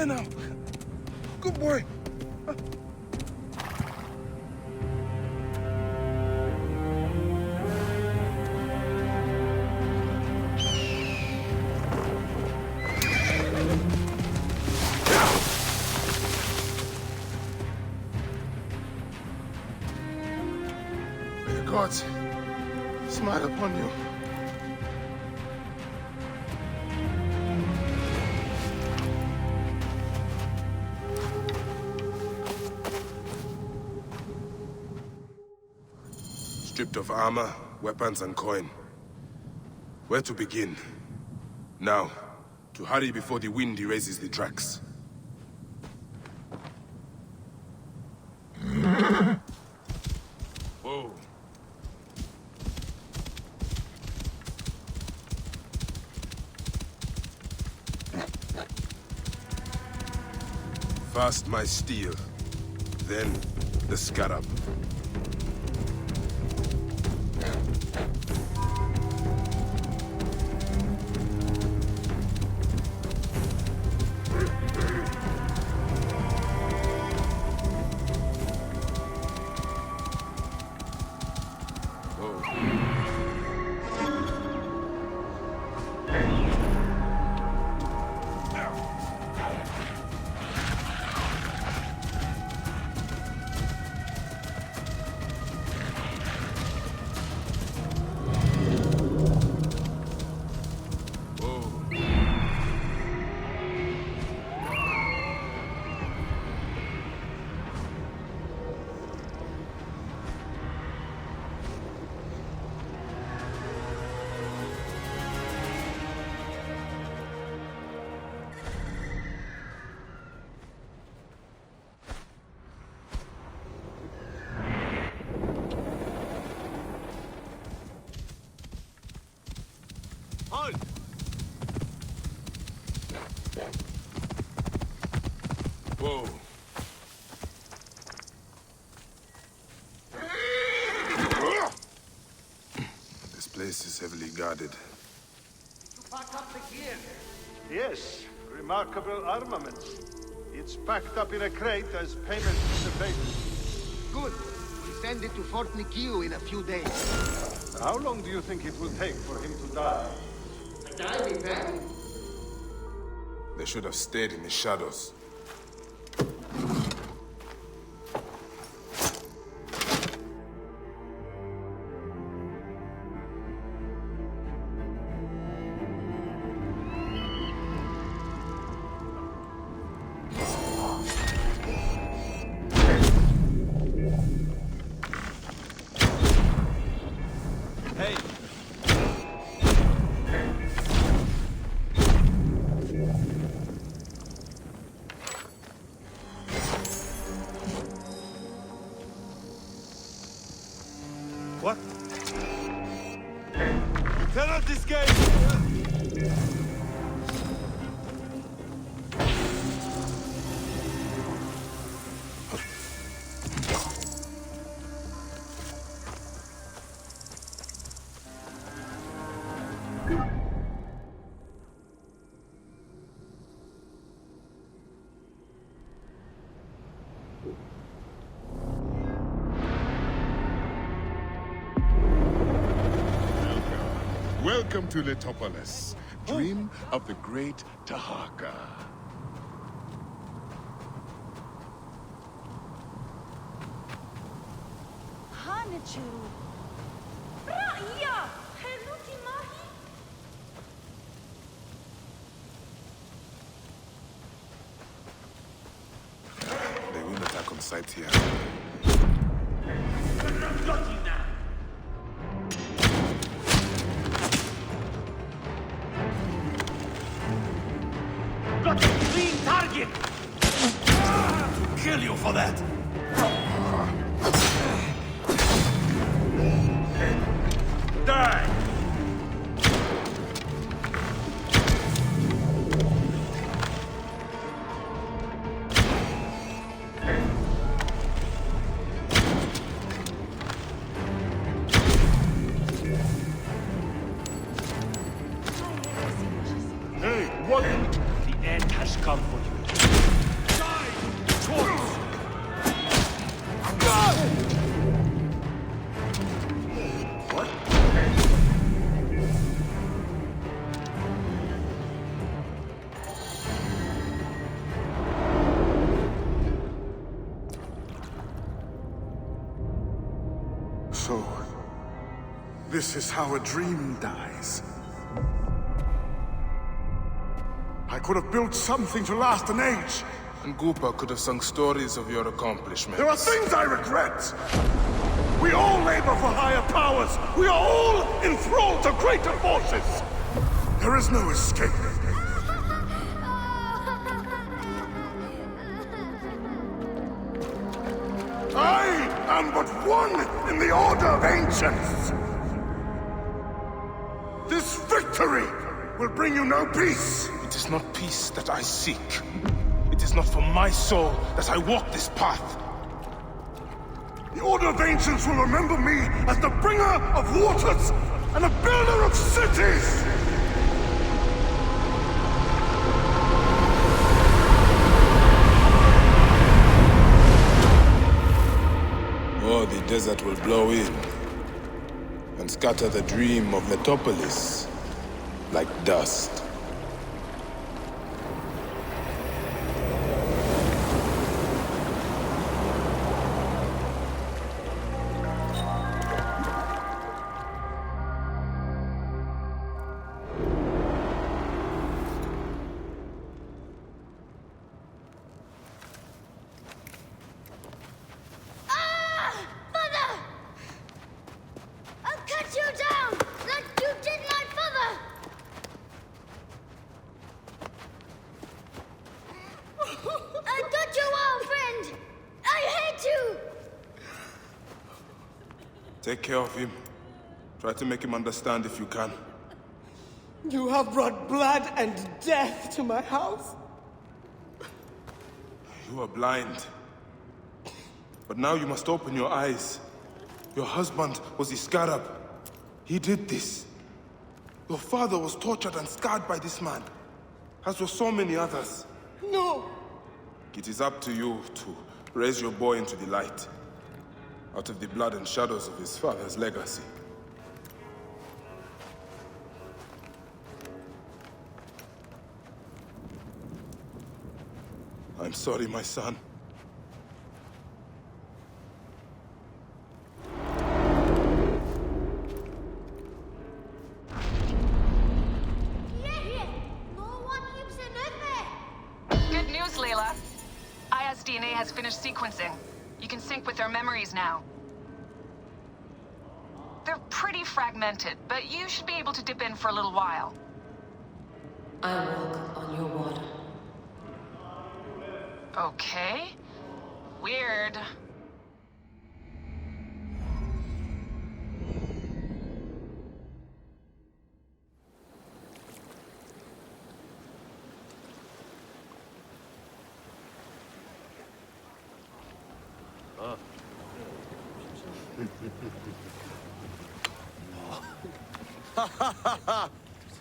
Now, good boy. May the gods smile upon you. Stripped of armor, weapons, and coin. Where to begin? Now, to hurry before the wind erases the tracks. Whoa. First my steel, then the scarab. Halt! Whoa. This place is heavily guarded. You pack up the gear. Yes, remarkable armaments. It's packed up in a crate as payment for the faith. Good. We send it to Fort Nikiu in a few days. How long do you think it will take for him to die? Diving back. They should have stayed in the shadows. What? You cannot escape! Welcome to Letopolis, dream of the great Tahaka. Hanachu. Ra'ya. Heluti mahi. They will attack on sight here. Got a clean target! Kill you for that! Die! Hey, what? The end has come for you. Die! Towards! What? So, this is how a dream dies. I could have built something to last an age. And Goopa could have sung stories of your accomplishments. There are things I regret. We all labor for higher powers. We are all enthralled to greater forces. There is no escape. I am but one in the order of ancients. This victory will bring you no peace. It is not peace that I seek. It It is not for my soul that I walk this path. The Order of Ancients will remember me as the bringer of waters and the builder of cities! Or the desert will blow in and scatter the dream of Metopolis like dust. Take care of him. Try to make him understand if you can. You have brought blood and death to my house. You were blind. But now you must open your eyes. Your husband was the scarab. He did this. Your father was tortured and scarred by this man, as were so many others. No! It is up to you to raise your boy into the light, out of the blood and shadows of his father's legacy. I'm sorry, my son. Good news, Layla. IS DNA has finished sequencing. You can sync with their memories now. They're pretty fragmented, but you should be able to dip in for a little while. I walk on your water. Okay. Weird.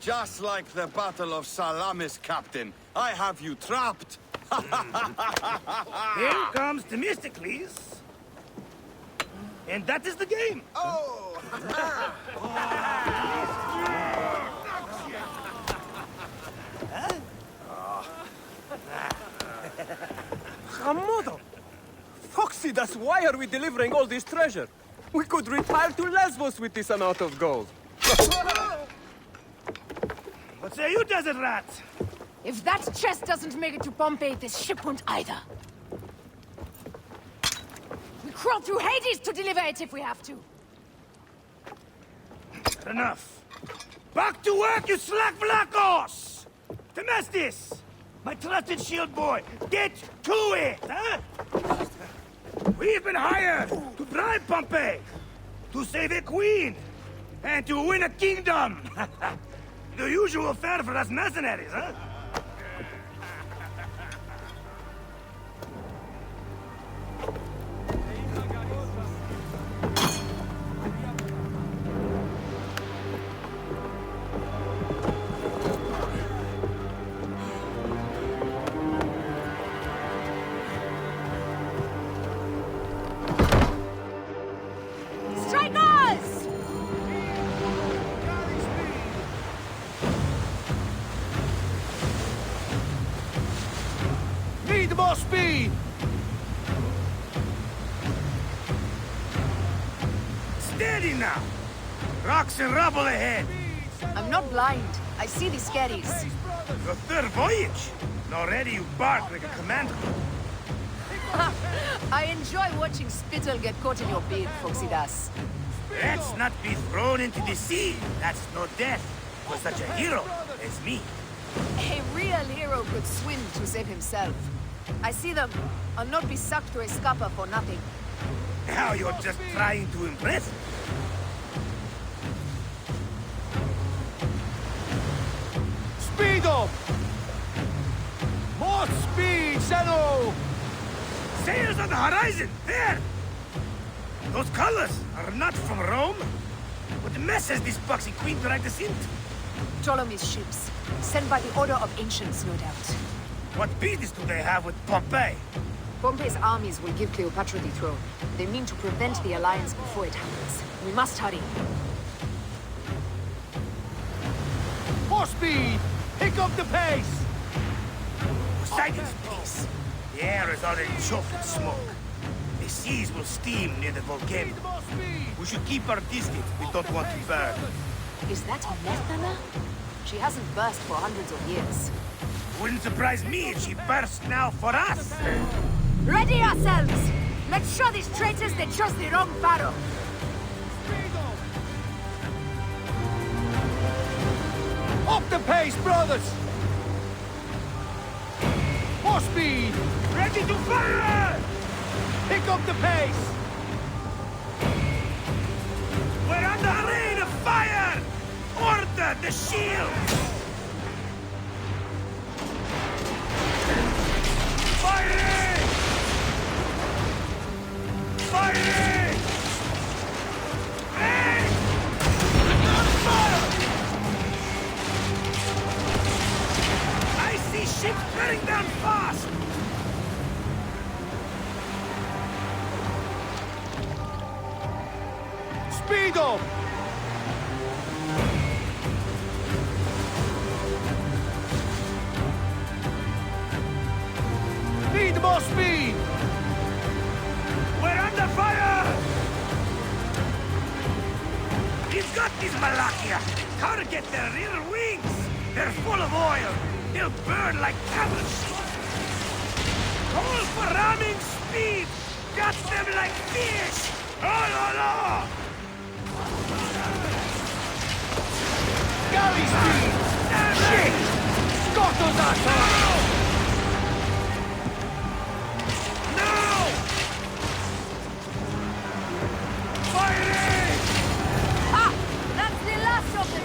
Just like the Battle of Salamis, Captain. I have you trapped. Here comes Themistocles. And that is the game. Oh! Hamodo! Foxidas, why are we delivering all this treasure? We could retire to Lesbos with this amount of gold. What say you, desert rat? If that chest doesn't make it to Pompeii, this ship won't either. We crawl through Hades to deliver it if we have to. Enough. Back to work, you slack Vlakos! Temestis! My trusted shield boy, get to it, huh? We've been hired to bribe Pompeii, to save a queen, and to win a kingdom. The usual fare for us mercenaries, huh? Strikers! Need more speed! Steady now! Rocks and rubble ahead! I'm not blind. I see the skerries. Your third voyage! And already you bark like a commander. I enjoy watching spittle get caught in your beard, Foxidas. Let's not be thrown into the sea! That's no death for such a hero as me. A real hero could swim to save himself. I see them. I'll not be sucked to a scupper for nothing. Now you're just trying to impress me. Speed up! More speed! Seno! Sails on the horizon! There! Those colors are not from Rome. What mess has this boxy queen dragged us into? Ptolemy's ships. Sent by the Order of Ancients, no doubt. What business do they have with Pompey? Pompey's armies will give Cleopatra the throne. They mean to prevent the alliance before it happens. We must hurry. More speed! Pick up the pace! Poseidon's peace. The air is already choked with smoke. The seas will steam near the volcano. We should keep our distance. We don't want to burn. Is that Methana? She hasn't burst for hundreds of years. Wouldn't surprise me if she bursts now for us. Ready ourselves! Let's show these traitors they trust the wrong pharaoh! Up the pace, brothers! More speed! Ready to fire! Pick up the pace! We're under a rain of fire! Order the shields! Firing! Firing! Hey! Fire! I see ships bearing down fast! Speed up! Need more speed! We're under fire! We've got these Malakia! Target their rear wings! They're full of oil! They'll burn like camels! Call for ramming speed! Got them like fish! Oh la la! Galley speed! Shit! Scott those assholes!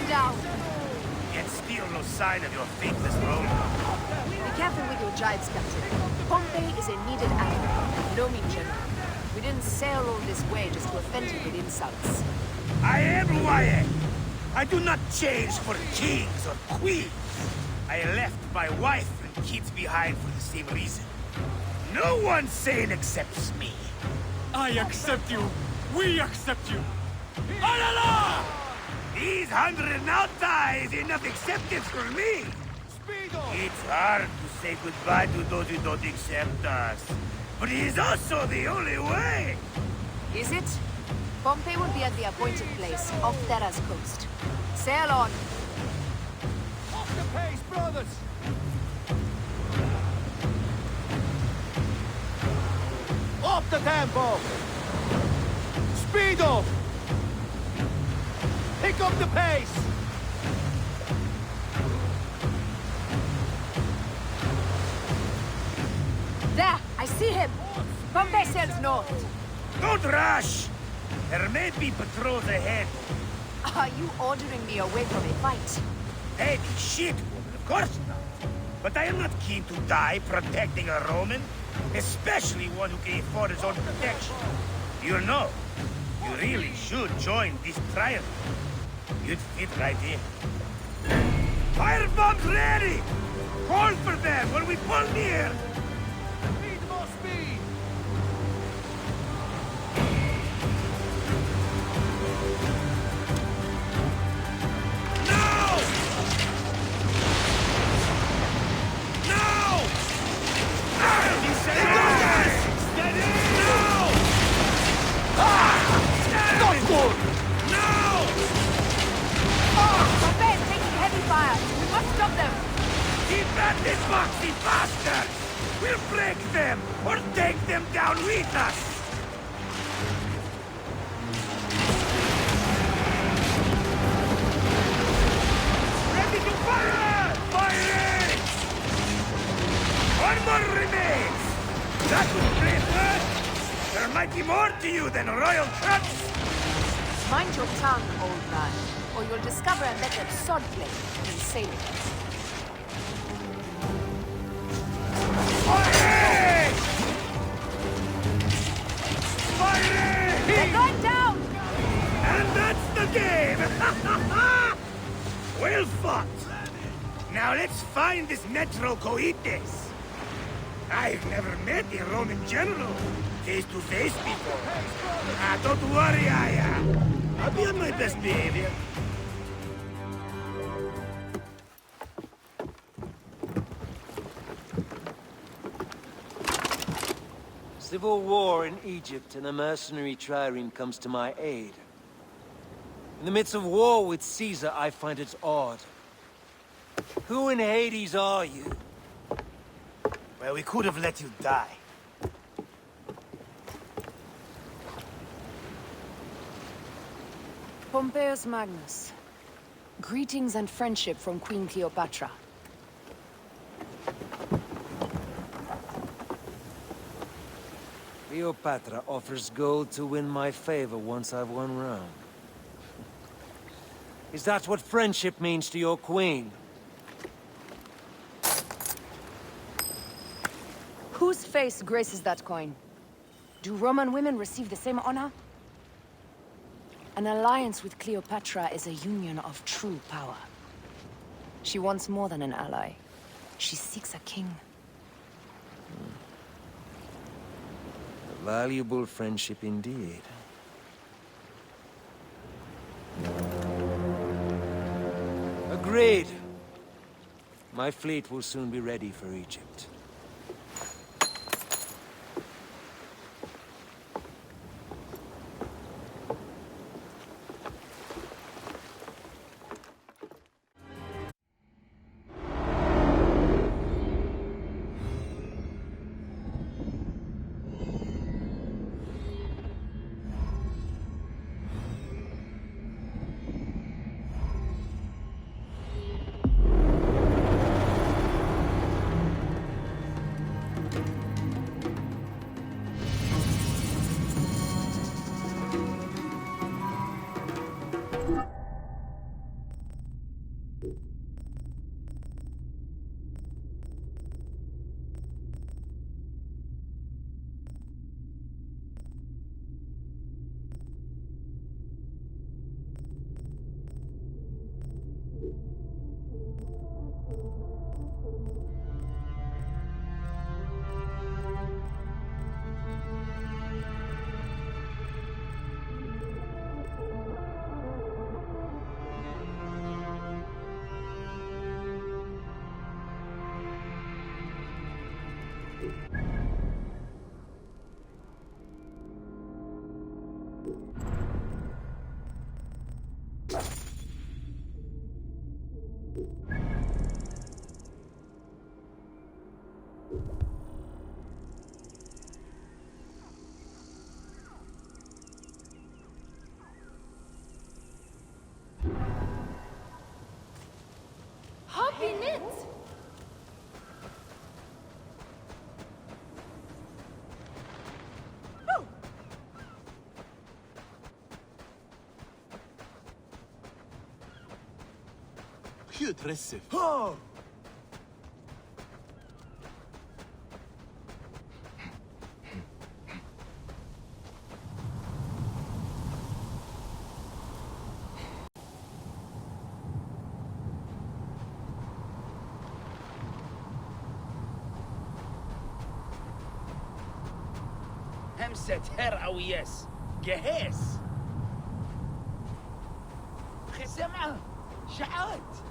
Down. Yet still no sign of your faithless Rome. Be careful with your jibes, Captain. Pompey is a needed ally, no mean general. We didn't sail all this way just to offend him with insults. I am Bayek. I do not change for kings or queens. I left my wife and kids behind for the same reason. No one sane accepts me. I accept you. We accept you. Alala! These 100 nauta is enough acceptance for me! It's hard to say goodbye to those who don't accept us. But it is also the only way! Is it? Pompey will be at the appointed place, off Terra's coast. Sail on! Off the pace, brothers! Up the tempo! Speed up! Pick up the pace! There! I see him! Pompey sails north! Don't rush! There may be patrols ahead. Are you ordering me away from a fight? Hey, shit, woman, of course not. But I am not keen to die protecting a Roman, especially one who can afford his own protection. You know, you really should join this trial. You'd fit right in. Fire bombs ready! Call for them when we pull near! Need more speed! No! No! Steady! No! Ah! Not good! Pompey is taking heavy fire! We must stop them! Keep at this boxy bastards! We'll break them, or take them down with us! Ready to fire! Firing! One more remains! That was brave, huh? There might be more to you than royal cuts! Mind your tongue, old man, or you'll discover a better swordplay than sailing. Fire! spot! Now let's find this Metrocoites. I've never met a Roman general face to face before. Don't worry, I'll be on my best behavior. Civil war in Egypt, and a mercenary trireme comes to my aid. In the midst of war with Caesar, I find it odd. Who in Hades are you? Well, we could have let you die. Pompeius Magnus. Greetings and friendship from Queen Cleopatra. Cleopatra offers gold to win my favor once I've won Rome. Is that what friendship means to your queen? Whose face graces that coin? Do Roman women receive the same honor? An alliance with Cleopatra is a union of true power. She wants more than an ally. She seeks a king. A valuable friendship indeed. Agreed. My fleet will soon be ready for Egypt. Hop in it! Putrescent. Oh! همسة هرعوياس جهاز خسمعة شعات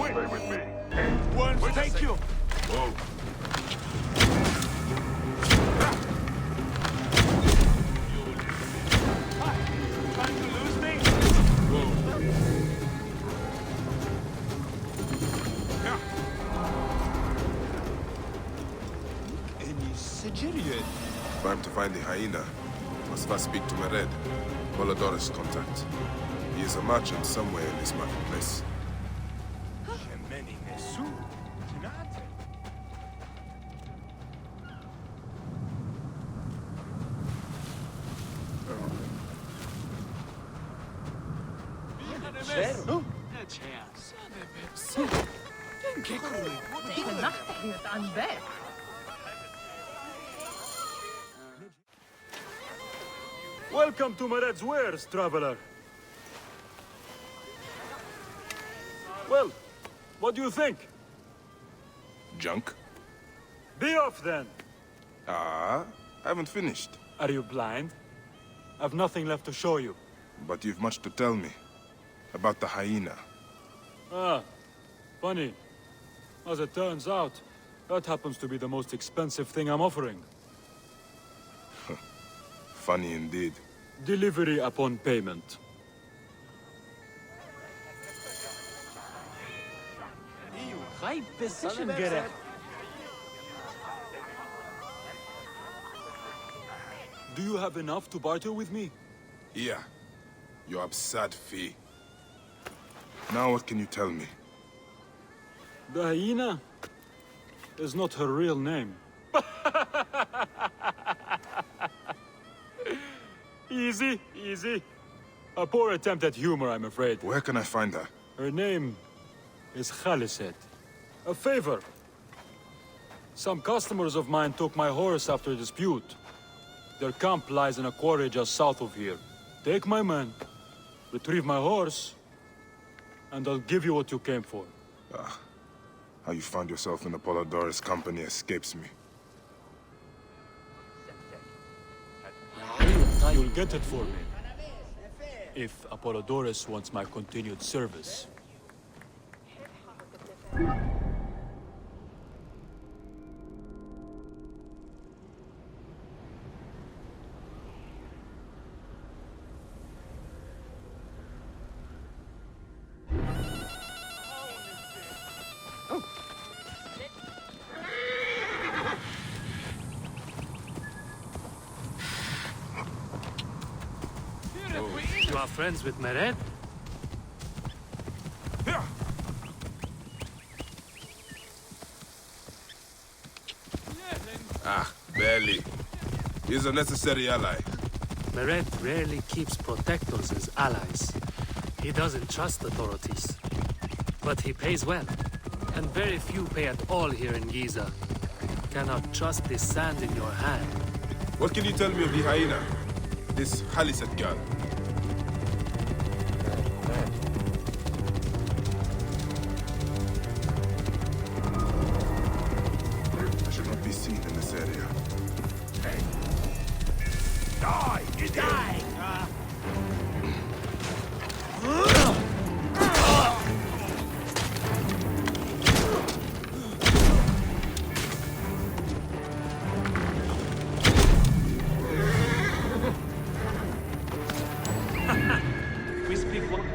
Stay with me. One, thank you. Whoa. Trying to lose me? Any Sigirian? Time to find the hyena. Must first speak to Mered, Polydorus' contact. He is a merchant somewhere in this marketplace. Welcome to Mered's wares, traveler. Well, what do you think? Junk? Be off then. I haven't finished. Are you blind? I've nothing left to show you. But you've much to tell me. About the hyena. Ah, funny. As it turns out, that happens to be the most expensive thing I'm offering. Funny indeed. Delivery upon payment. High position, get Do you have enough to barter with me? Yeah. Your absurd fee. Now what can you tell me? The hyena is not her real name. Easy, easy. A poor attempt at humor, I'm afraid. Where can I find her? Her name is Khaliset. A favor. Some customers of mine took my horse after a dispute. Their camp lies in a quarry just south of here. Take my men, retrieve my horse, and I'll give you what you came for. How you found yourself in Apollodorus' company escapes me. You'll get it for me. If Apollodorus wants my continued service. You are friends with Mered? Barely. He's a necessary ally. Mered rarely keeps protectors as allies. He doesn't trust authorities. But he pays well. And very few pay at all here in Giza. Cannot trust the sand in your hand. What can you tell me of the hyena? This Khaliset girl. I should not be seen in this area. Hey. Die! Die! We speak one.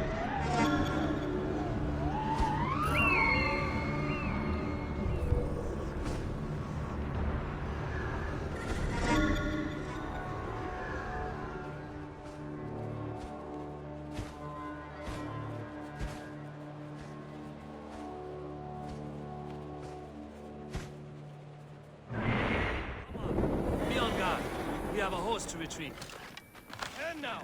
Be on guard. We have a horse to retrieve. And now!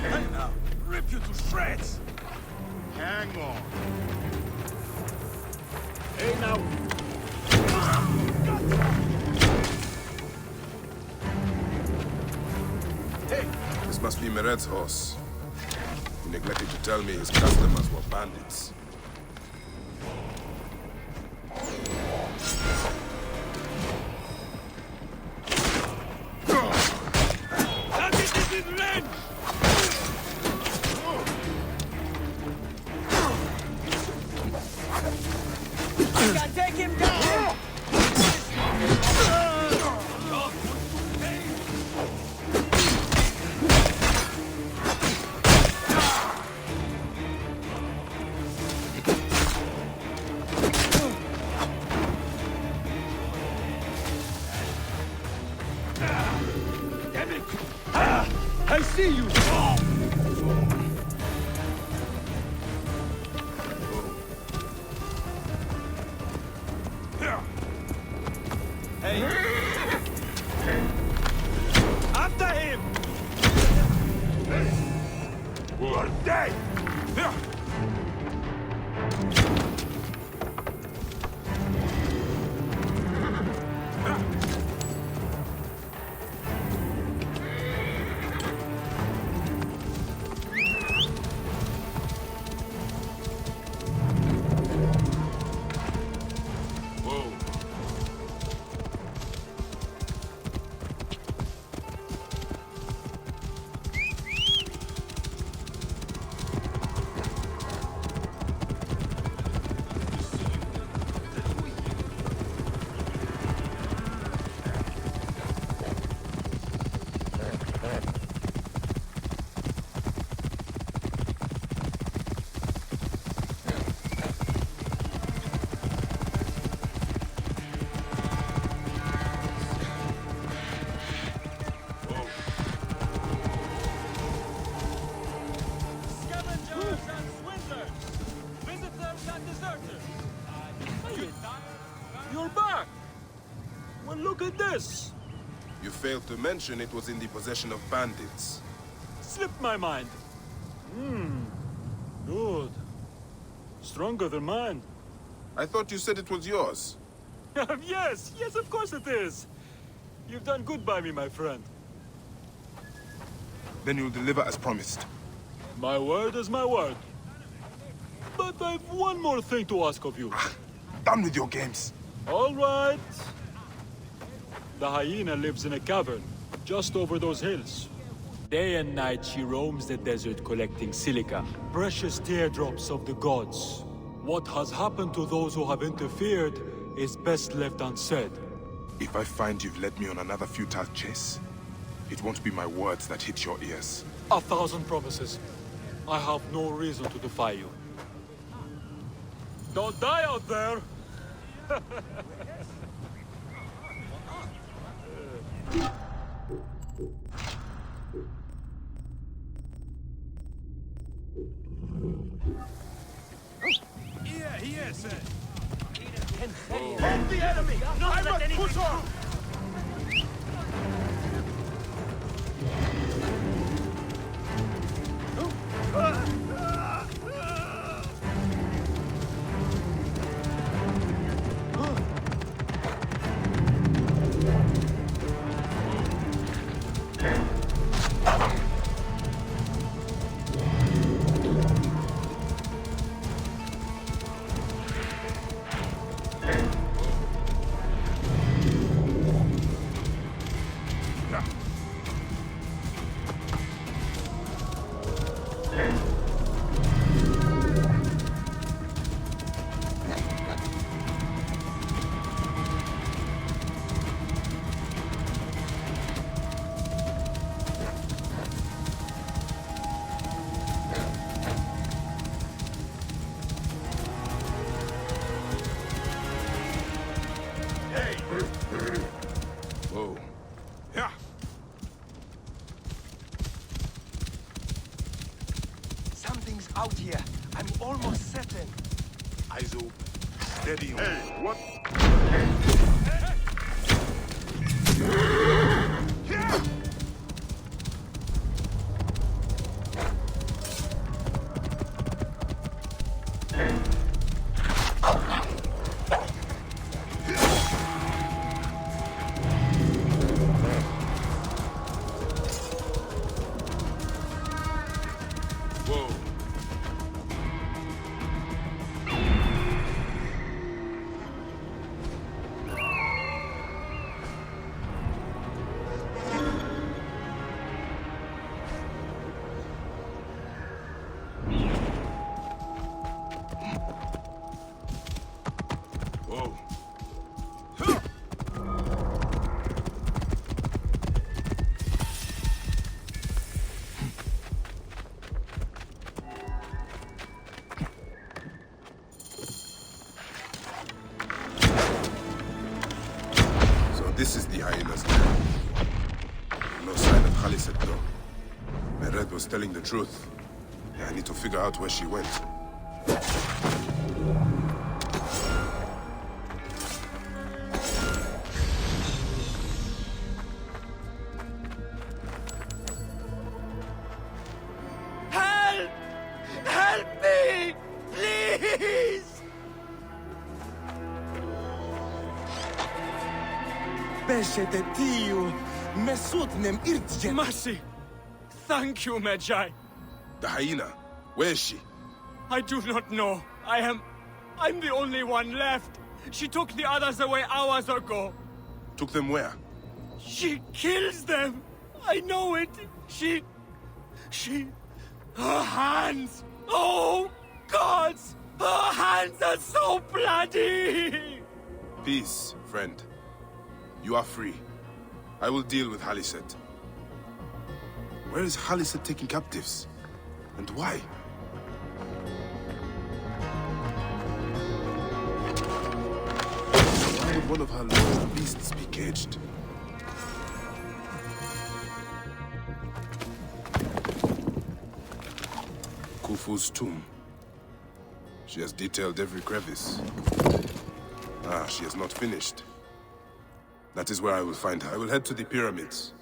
And now! Rip you to shreds! Hang on. Hey now! Hey! This must be Mered's horse. He neglected to tell me his customers were bandits. all dead! You're back! Well, look at this! You failed to mention it was in the possession of bandits. Slipped my mind. Good. Stronger than mine. I thought you said it was yours. Yes, of course it is. You've done good by me, my friend. Then you'll deliver as promised. My word is my word. But I've one more thing to ask of you. Done with your games. All right. The hyena lives in a cavern, just over those hills. Day and night she roams the desert collecting silica, precious teardrops of the gods. What has happened to those who have interfered is best left unsaid. If I find you've led me on another futile chase, it won't be my words that hit your ears. 1,000 promises. I have no reason to defy you. Don't die out there! Here, here, sir. Hold the enemy! I must push on! Whoa. Yeah. Something's out here. I'm almost certain. Eyes open. Steady on. Hey, what? This is the hyena's lair. No sign of Khaliset though. Mered was telling the truth. I need to figure out where she went. Help! Help me! Please! Mercy! Thank you, Medjay. The hyena. Where is she? I do not know. I'm the only one left. She took the others away hours ago. Took them where? She kills them. I know it. Her hands. Oh, gods! Her hands are so bloody! Peace, friend. You are free. I will deal with Haliset. Where is Haliset taking captives? And why? Why would one of her lost beasts be caged? Khufu's tomb. She has detailed every crevice. Ah, she has not finished. That is where I will find her. I will head to the pyramids.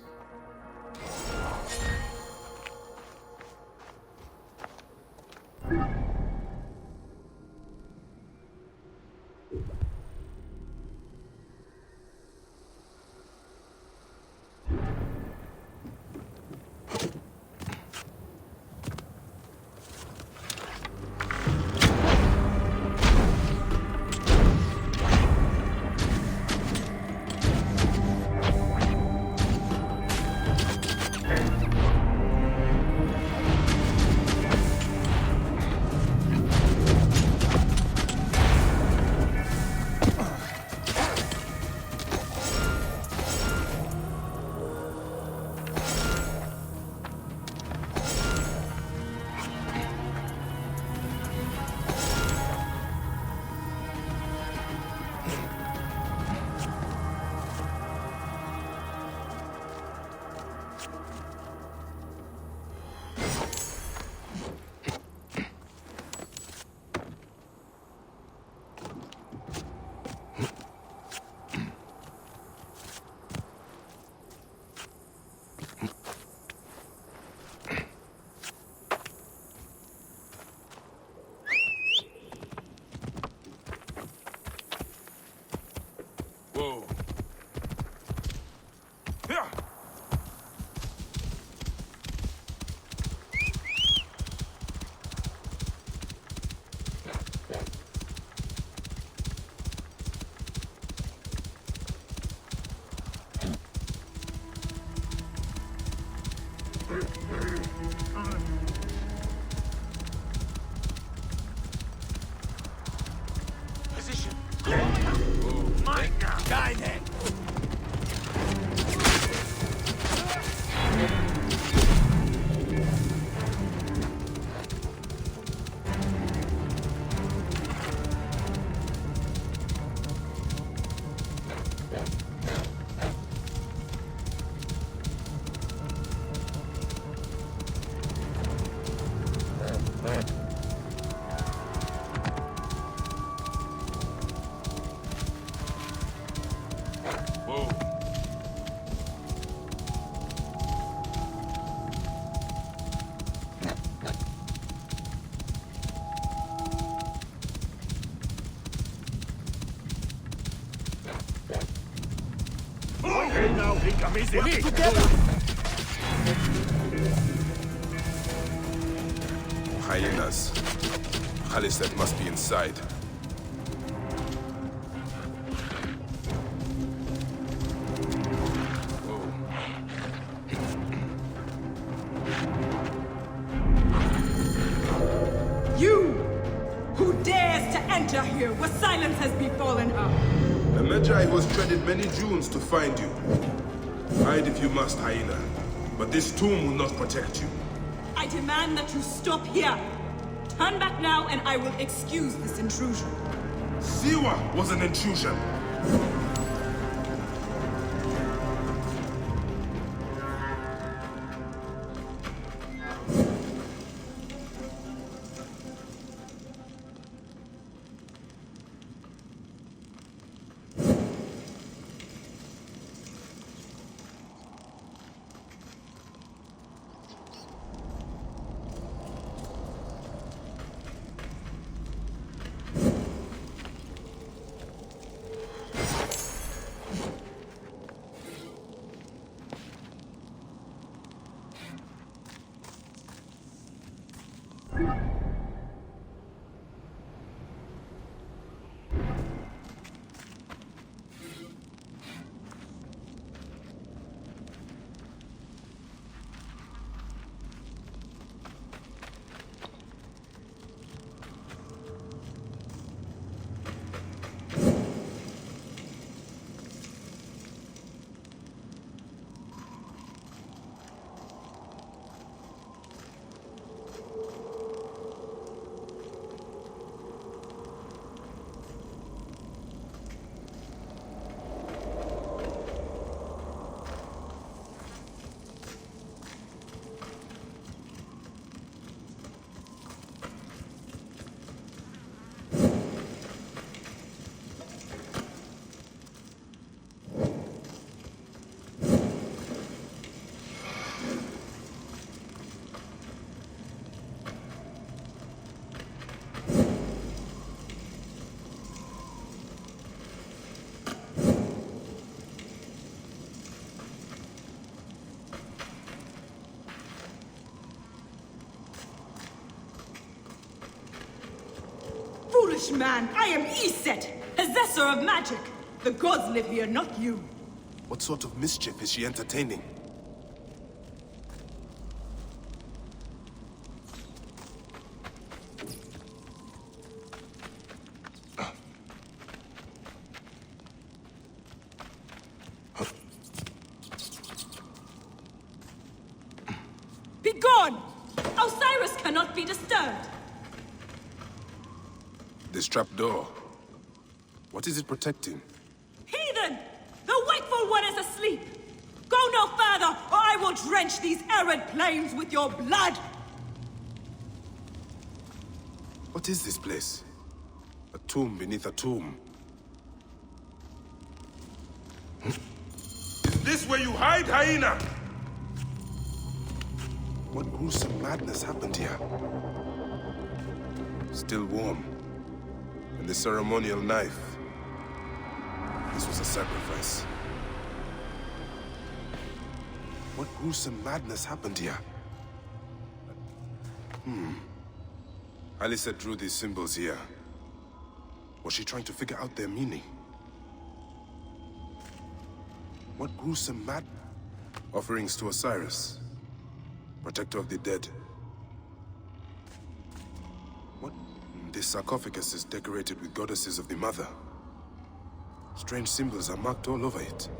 Whoa. Yeah. Position. My God. Die then. We're together! Hyenas. Haliset must be inside. You! Who dares to enter here where silence has befallen her? The Medjay was treaded many dunes to find you. Hide if you must, hyena. But this tomb will not protect you. I demand that you stop here. Turn back now and I will excuse this intrusion. Siwa was an intrusion. Foolish man, I am Iset, possessor of magic. The gods live here, not you. What sort of mischief is she entertaining? Begone! Osiris cannot be disturbed. This trapdoor. What is it protecting? Heathen! The wakeful one is asleep! Go no further, or I will drench these arid plains with your blood! What is this place? A tomb beneath a tomb. Is this where you hide, hyena? What gruesome madness happened here? Still warm. And the ceremonial knife. This was a sacrifice. What gruesome madness happened here? Alice drew these symbols here. Was she trying to figure out their meaning? What gruesome mad... Offerings to Osiris, protector of the dead. What? This sarcophagus is decorated with goddesses of the mother. Strange symbols are marked all over it.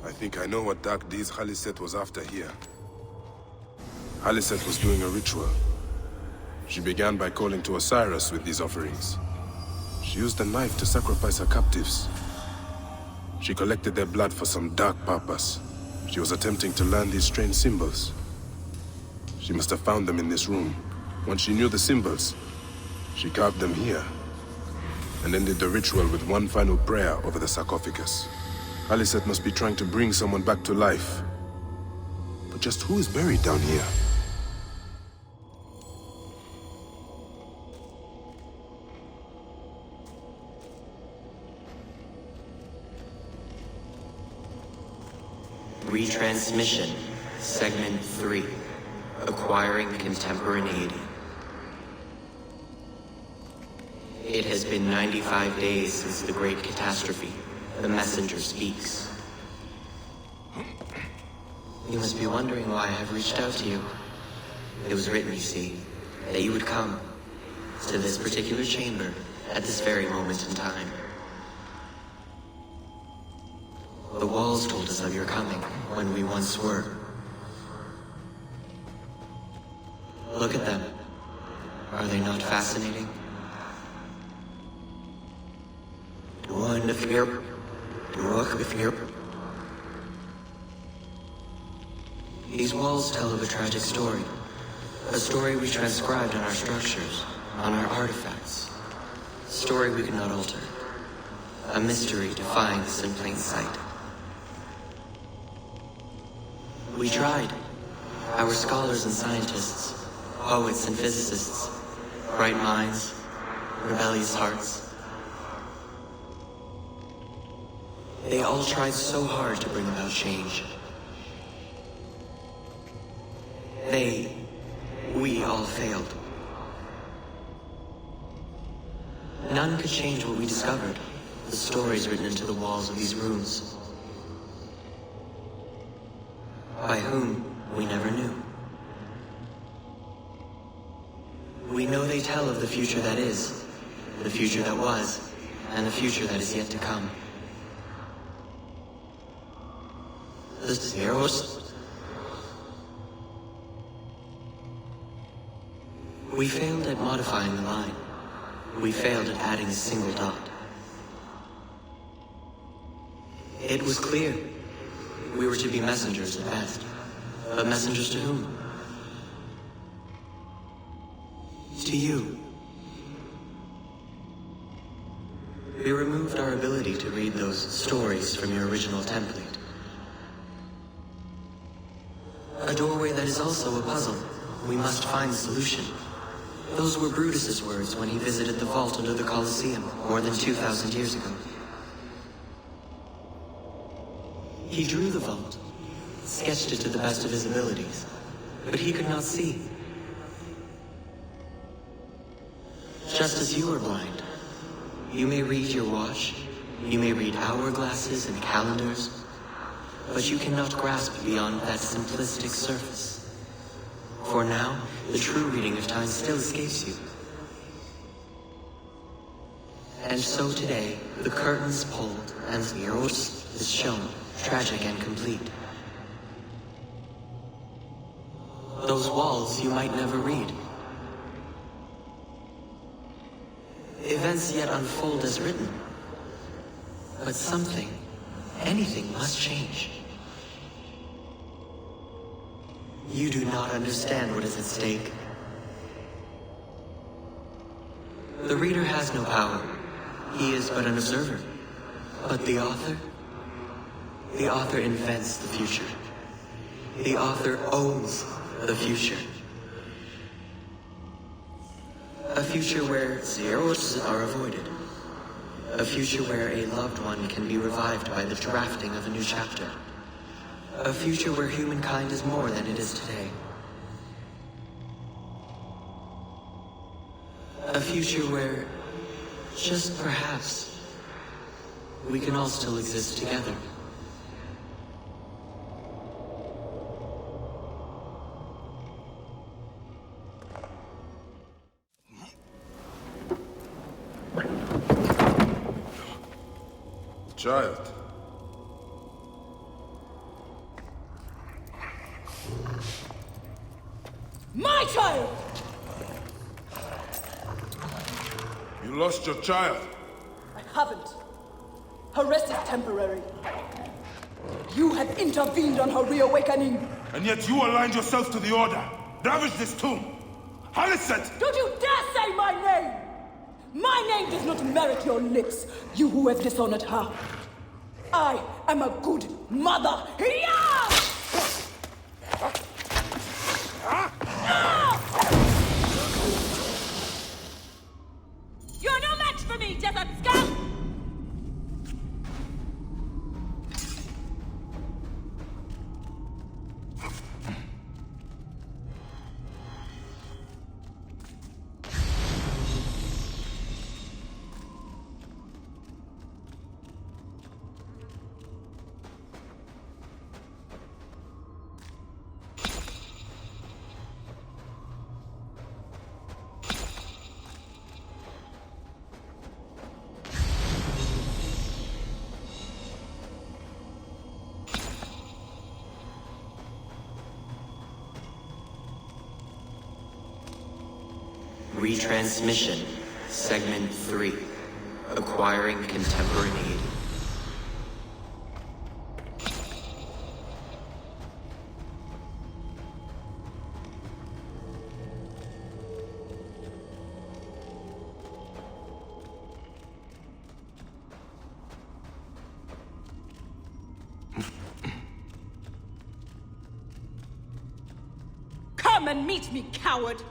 I think I know what dark deeds Khaliset was after here. Khaliset was doing a ritual. She began by calling to Osiris with these offerings. She used a knife to sacrifice her captives. She collected their blood for some dark purpose. She was attempting to learn these strange symbols. She must have found them in this room. Once she knew the symbols, she carved them here, and ended the ritual with one final prayer over the sarcophagus. Khaliset must be trying to bring someone back to life. But just who is buried down here? Retransmission, Segment 3, Acquiring Contemporaneity. It has been 95 days since the Great Catastrophe. The messenger speaks. You must be wondering why I have reached out to you. It was written, you see, that you would come to this particular chamber at this very moment in time. The walls told us of your coming when we once were. Look at them. Are they not fascinating? These walls tell of a tragic story. A story we transcribed on our structures, on our artifacts. A story we cannot alter. A mystery defying us in plain sight. We tried. Our scholars and scientists, poets and physicists, bright minds, rebellious hearts. They all tried so hard to bring We all failed. None could change what we discovered, the stories written into the walls of these rooms. By whom, we never knew. We know they tell of the future that is, the future that was, and the future that is yet to come. The Zeros? We failed at modifying the line. We failed at adding a single dot. It was clear. We were to be messengers at best. But messengers to whom? To you. We removed our ability to read those stories from your original template. A doorway that is also a puzzle. We must find the solution. Those were Brutus's words when he visited the vault under the Colosseum more than 2,000 years ago. He drew the vault, sketched it to the best of his abilities, but he could not see. Just as you are blind, you may read your watch, you may read hourglasses and calendars, but you cannot grasp beyond that simplistic surface. For now, the true reading of time still escapes you. And so today, the curtains pulled and the Eros is shown, tragic and complete. Those walls you might never read. Events yet unfold as written. But something, anything must change. You do not understand what is at stake. The reader has no power. He is but an observer. But the author? The author invents the future. The author owns the future. A future where zeros are avoided. A future where a loved one can be revived by the drafting of a new chapter. A future where humankind is more than it is today. A future where, just perhaps, we can all still exist together. Child. My child! You lost your child. I haven't. Her rest is temporary. You have intervened on her reawakening. And yet you aligned yourself to the Order. Ravage this tomb. Halisset! Don't you dare say my name! My name does not merit your lips, you who have dishonored her. I am a good mother. Yeah! You're no match for me, desert scum! Retransmission, Segment 3, Acquiring Contemporaneity. Come and meet me, coward!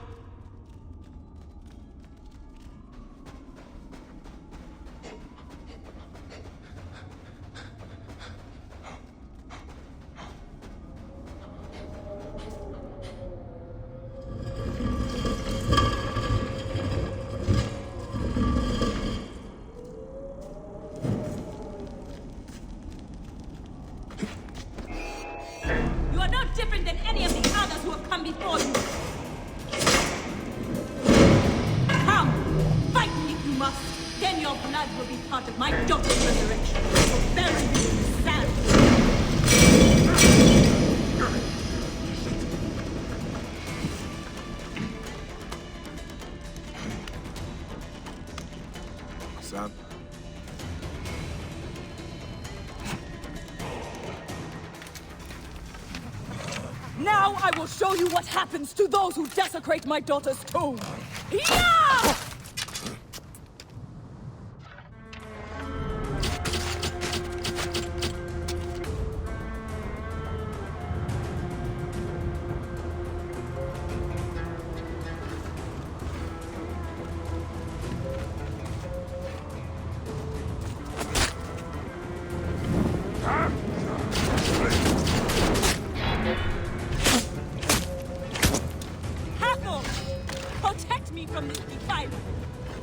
Then your blood will be part of my daughter's resurrection. So bury me in the sand. Sam? Now I will show you what happens to those who desecrate my daughter's tomb. Yeah!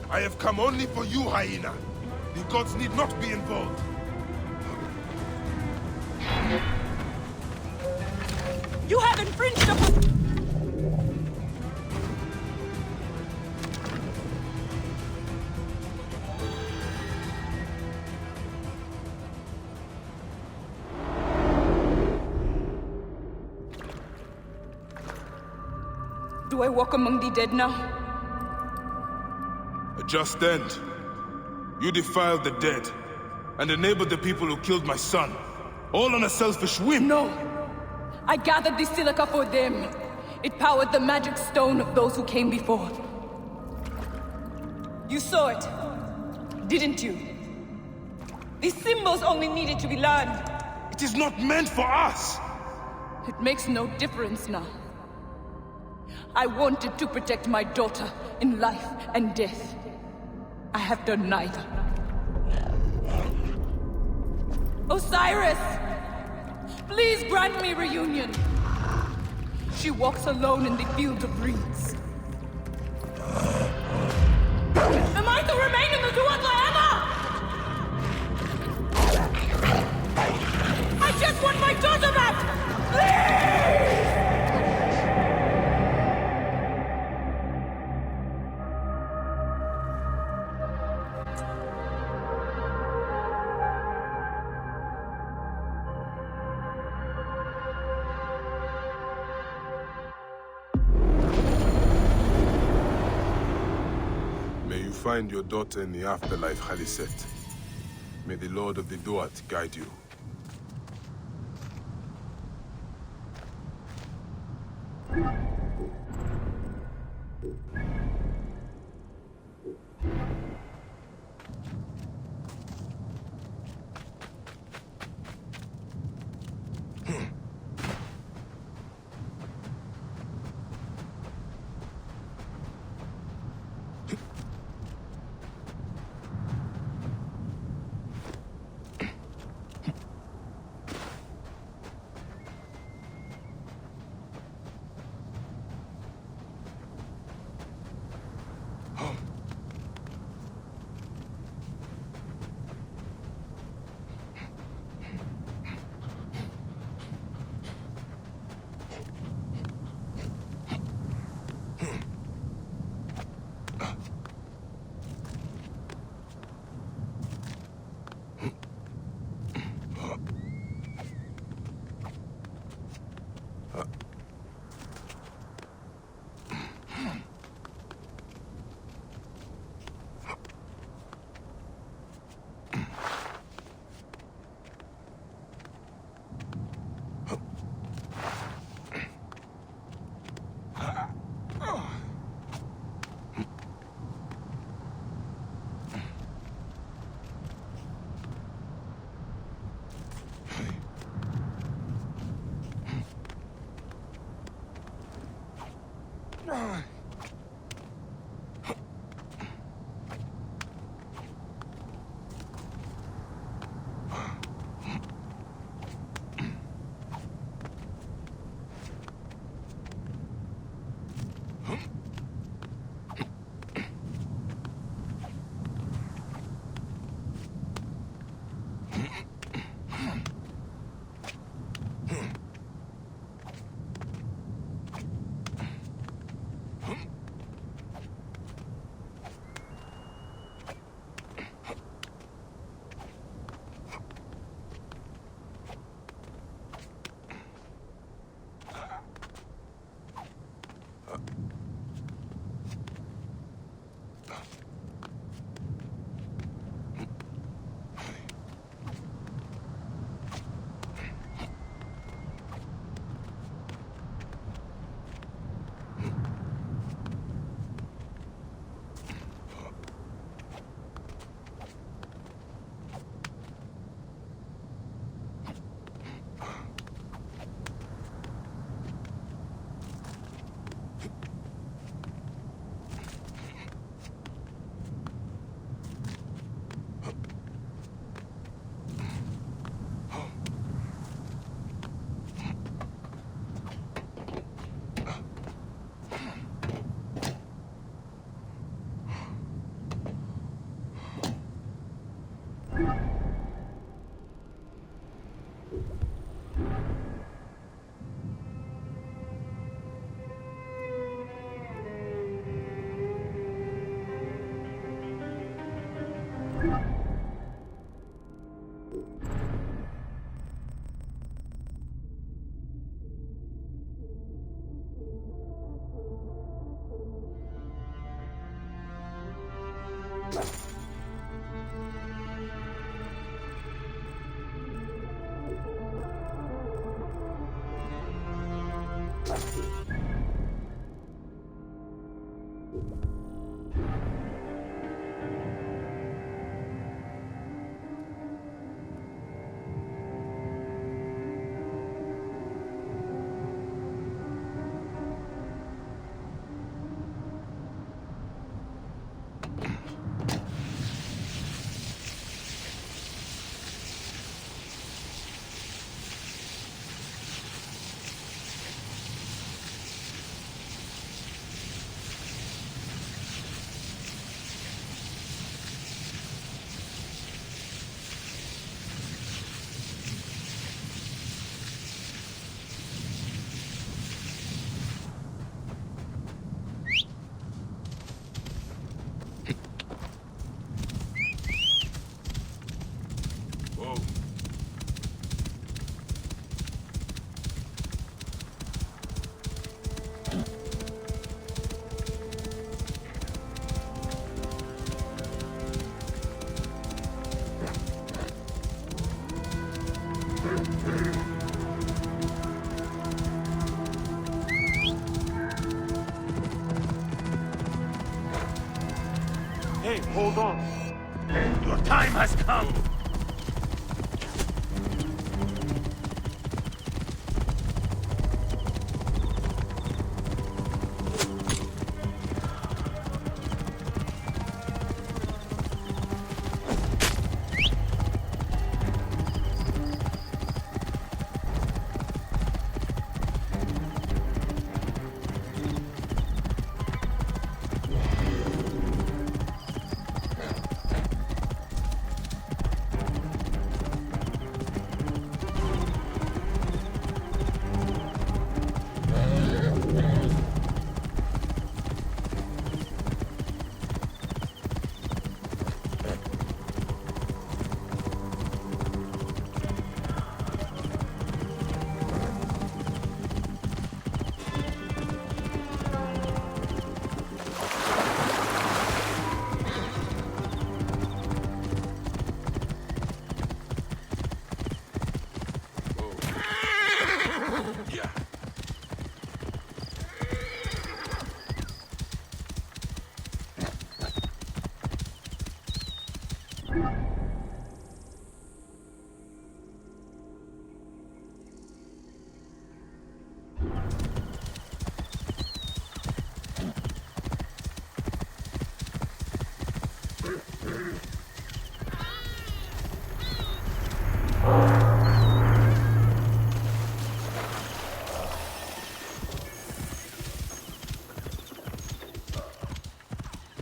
I have come only for you, hyena. The gods need not be involved. You have infringed upon... Do I walk among the dead now? A just end. You defiled the dead, and enabled the people who killed my son. All on a selfish whim. No! I gathered the silica for them. It powered the magic stone of those who came before. You saw it, didn't you? These symbols only needed to be learned. It is not meant for us! It makes no difference now. I wanted to protect my daughter in life and death. I have done neither. Osiris! Please grant me reunion. She walks alone in the fields of reeds. Am I to remain in the Duat forever? I just want my daughter back! Please! Find your daughter in the afterlife, Khaliset. May the Lord of the Duat guide you. Hey, hold on. Your time has come.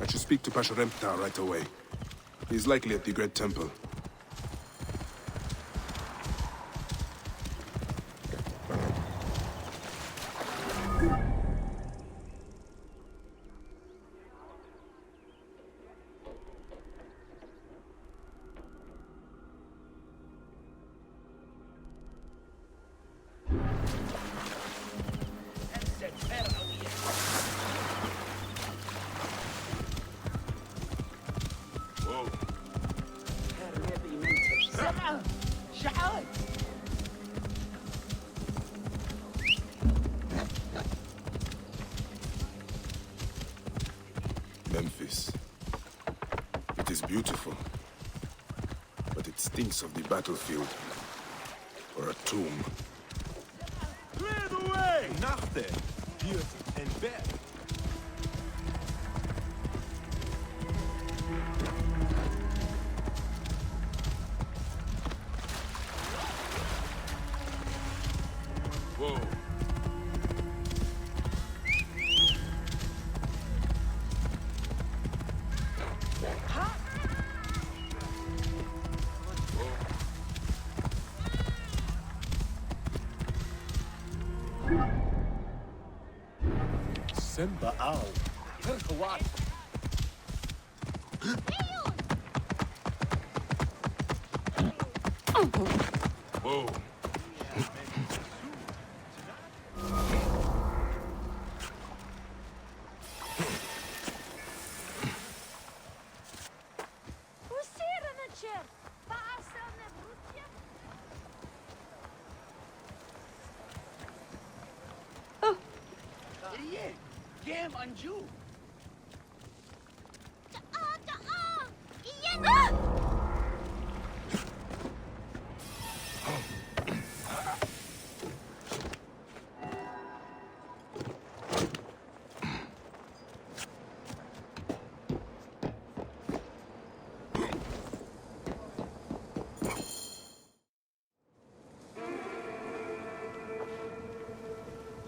I should speak to Pasharemta right away. He's likely at the Great Temple. Memphis. It is beautiful, but it stinks of the battlefield or a tomb. Clear the way! Nachte, hier and bed. Whoa. Simba Owl. What? Whoa. Game on you.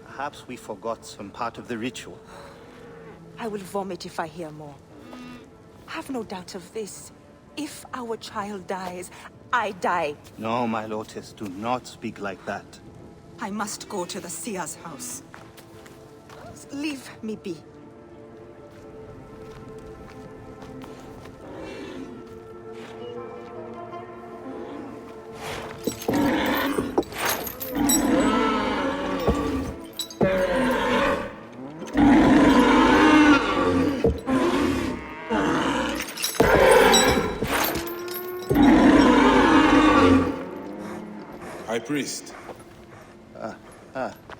Perhaps we forgot some part of the ritual. I will vomit if I hear more. Have no doubt of this. If our child dies, I die. No, my Lotus, do not speak like that. I must go to the Seer's house. Leave me be. High Priest.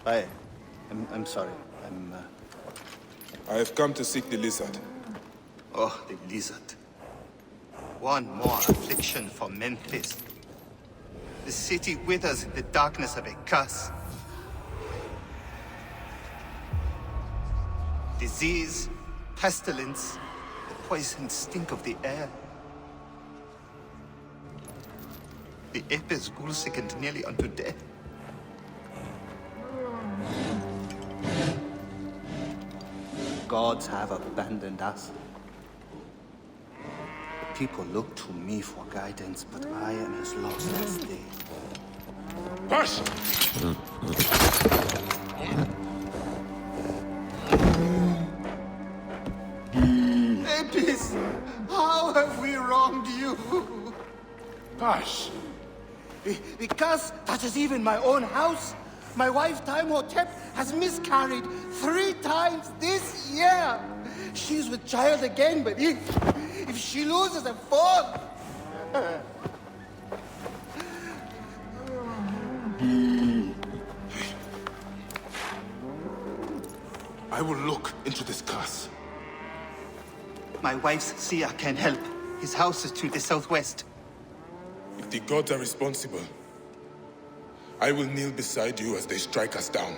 Bayek. I'm sorry. I have come to seek the lizard. Oh, the lizard. One more affliction for Memphis. The city withers in the darkness of a curse. Disease, pestilence, the poison stink of the air. The ape is ghoul-sickened nearly unto death. Gods have abandoned us. People look to me for guidance, but I am as lost as they. Hush! Apis, how have we wronged you? Hush! The curse touches even my own house. My wife, Timotep, has miscarried 3 times this year. She's with child again, but if she loses a 4th... I will look into this curse. My wife's seer can help. His house is to the southwest. If the gods are responsible, I will kneel beside you as they strike us down.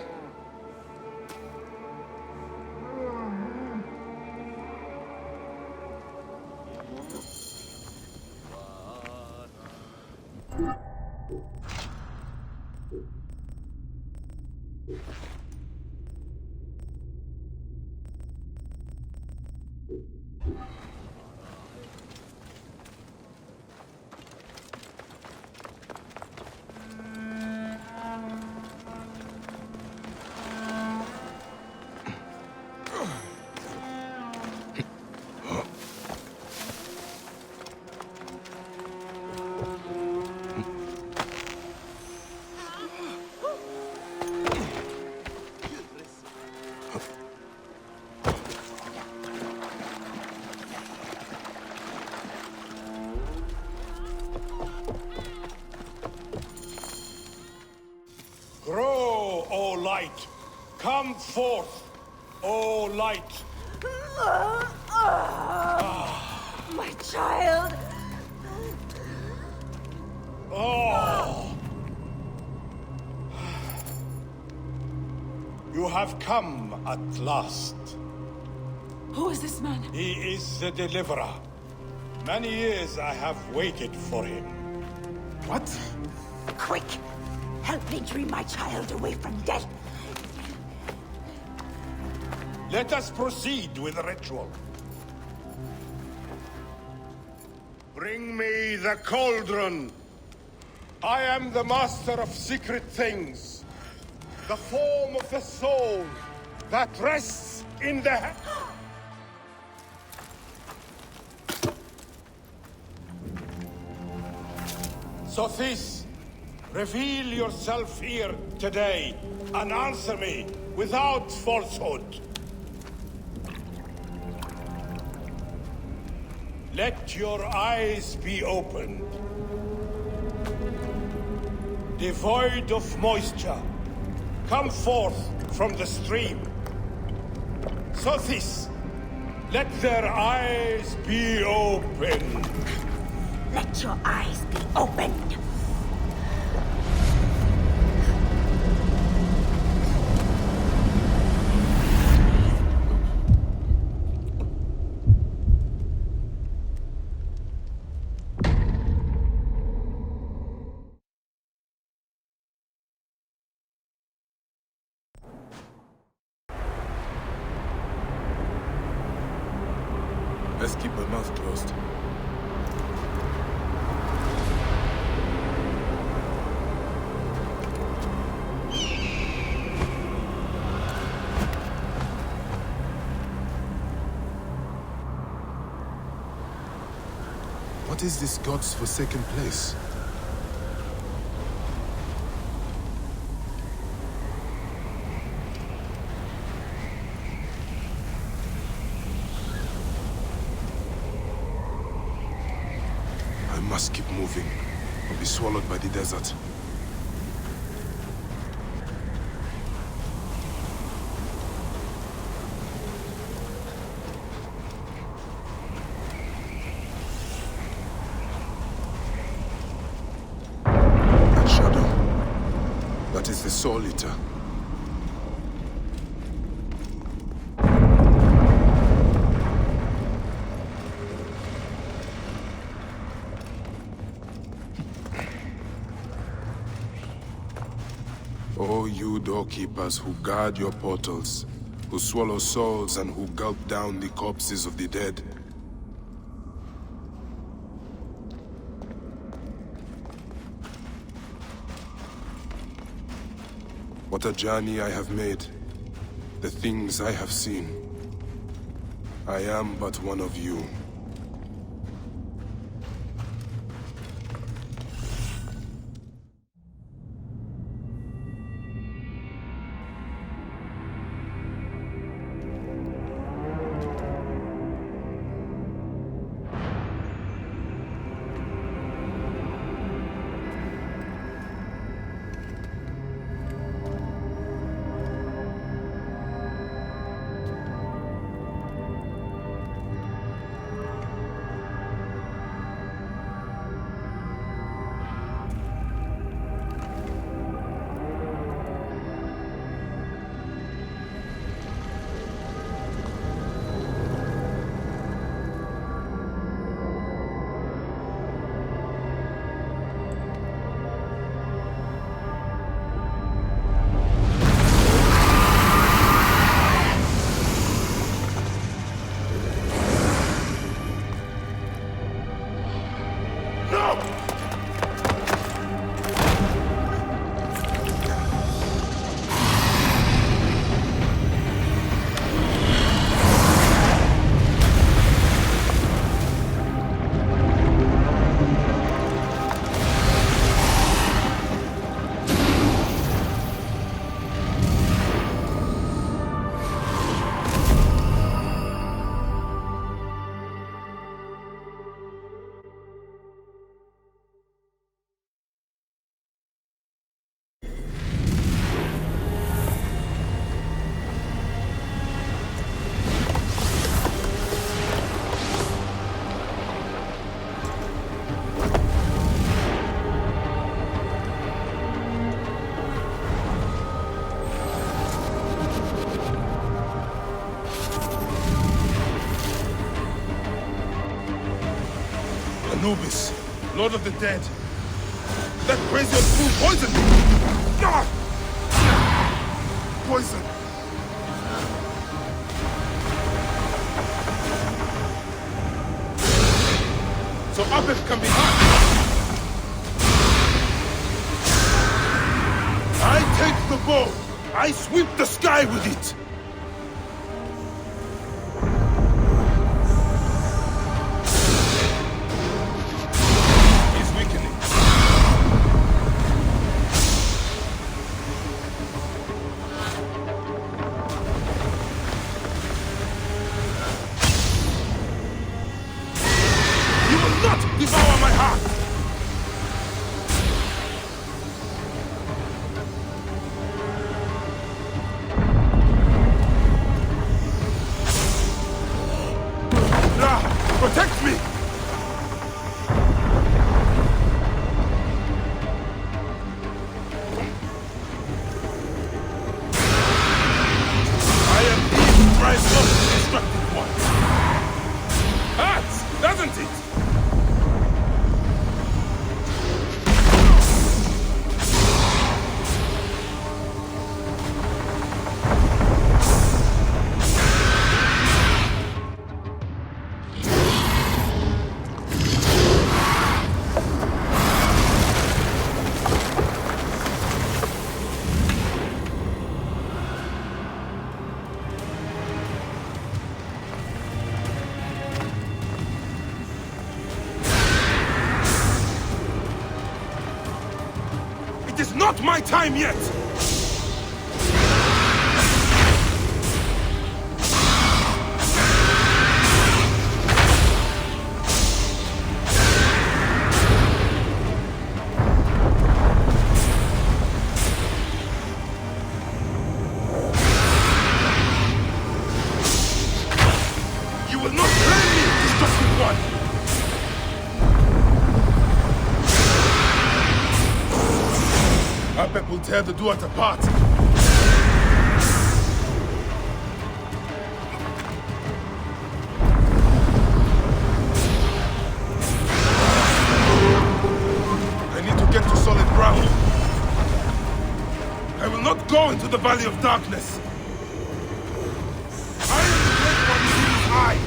Grow, O light! Come forth, O light! My child! Oh! You have come at last. Who is this man? He is the deliverer. Many years I have waited for him. What? Quick! Help me dream my child away from death! Let us proceed with the ritual. Bring me the cauldron. I am the master of secret things. The form of the soul that rests in the... Sothis, reveal yourself here today and answer me without falsehood. Let your eyes be opened. Devoid of moisture, come forth from the stream. Sophis, let their eyes be open. Let your eyes be opened. Let's keep my mouth closed. What is this god's forsaken place? I must keep moving, or be swallowed by the desert. That shadow, that is the Soul Eater. O you doorkeepers who guard your portals, who swallow souls and who gulp down the corpses of the dead. What a journey I have made, the things I have seen. I am but one of you. Anubis, Lord of the Dead. That crazy old fool poisoned me! Ah! Poison! So Apep can be hurt! I take the bow! I sweep the sky with it! Devour my heart! Protect me! I am he who drives up the destructive ones. Hurts, doesn't it? It is not my time yet! You will not blame me, destructive one! Bayek will tear the Duat apart. I need to get to solid ground. I will not go into the Valley of Darkness. I am the Great One whose eye.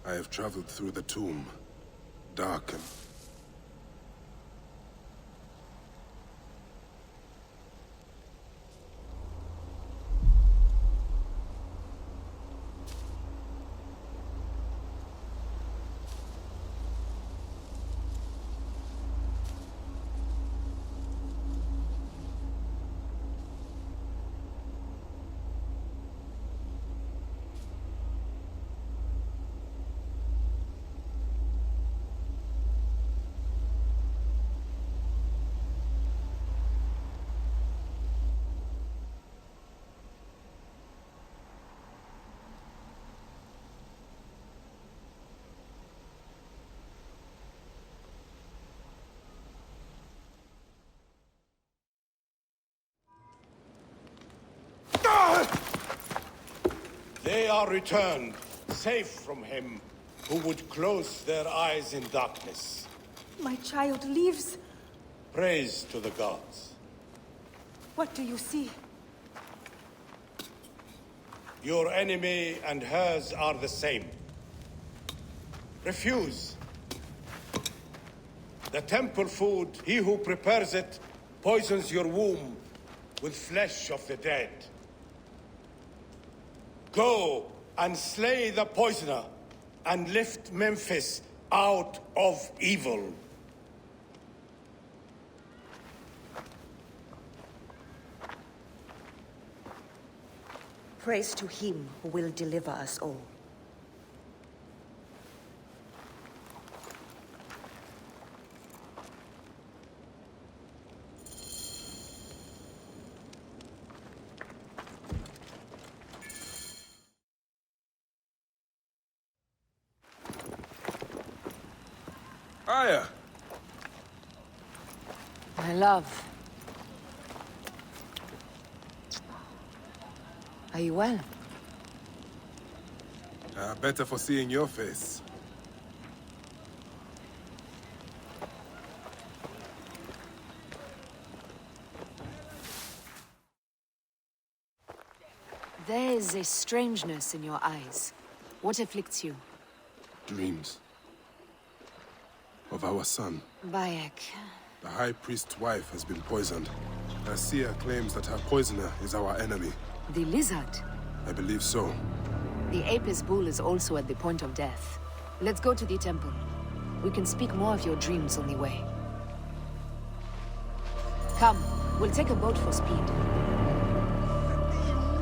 I have traveled through the tomb, dark and... They are returned, safe from him, who would close their eyes in darkness. My child lives. Praise to the gods. What do you see? Your enemy and hers are the same. Refuse, The temple food, he who prepares it, poisons your womb with flesh of the dead. Go and slay the poisoner, and lift Memphis out of evil. Praise to him who will deliver us all. Aya! My love. Are you well? Better for seeing your face. There is a strangeness in your eyes. What afflicts you? Dreams. Of our son. Bayek. The High Priest's wife has been poisoned. Garcia claims that her poisoner is our enemy. The lizard? I believe so. The Apis bull is also at the point of death. Let's go to the temple. We can speak more of your dreams on the way. Come, we'll take a boat for speed.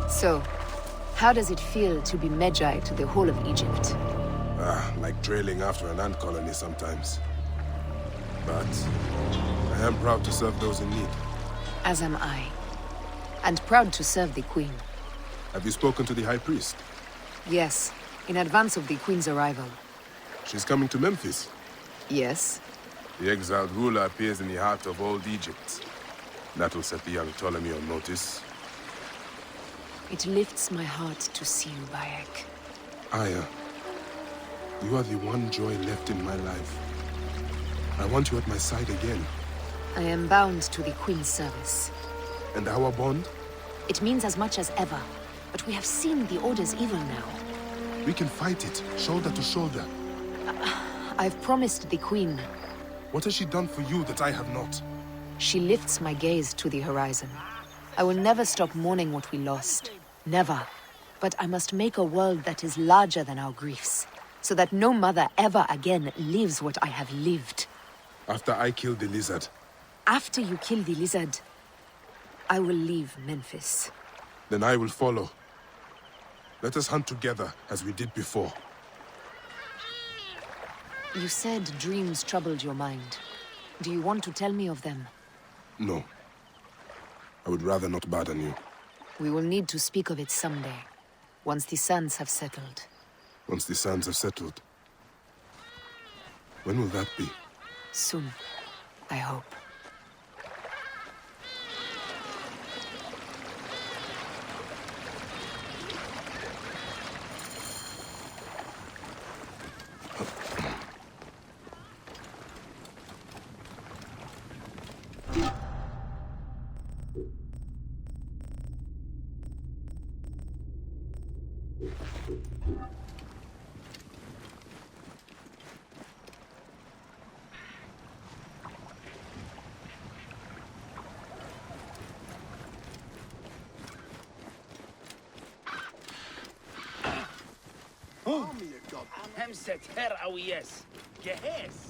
So, how does it feel to be Medjay to the whole of Egypt? Like trailing after an ant colony sometimes. But I am proud to serve those in need. As am I. And proud to serve the Queen. Have you spoken to the High Priest? Yes, in advance of the Queen's arrival. She's coming to Memphis? Yes. The exiled ruler appears in the heart of old Egypt. That will set the young Ptolemy on notice. It lifts my heart to see you, Bayek. Aya, you are the one joy left in my life. I want you at my side again. I am bound to the Queen's service. And our bond? It means as much as ever. But we have seen the Order's evil now. We can fight it, shoulder to shoulder. I've promised the Queen. What has she done for you that I have not? She lifts my gaze to the horizon. I will never stop mourning what we lost. Never. But I must make a world that is larger than our griefs, so that no mother ever again lives what I have lived. After I kill the lizard. After you kill the lizard, I will leave Memphis. Then I will follow. Let us hunt together, as we did before. You said dreams troubled your mind. Do you want to tell me of them? No. I would rather not burden you. We will need to speak of it someday, once the sands have settled. Once the sands have settled? When will that be? Soon, I hope. همستر أويس جهاز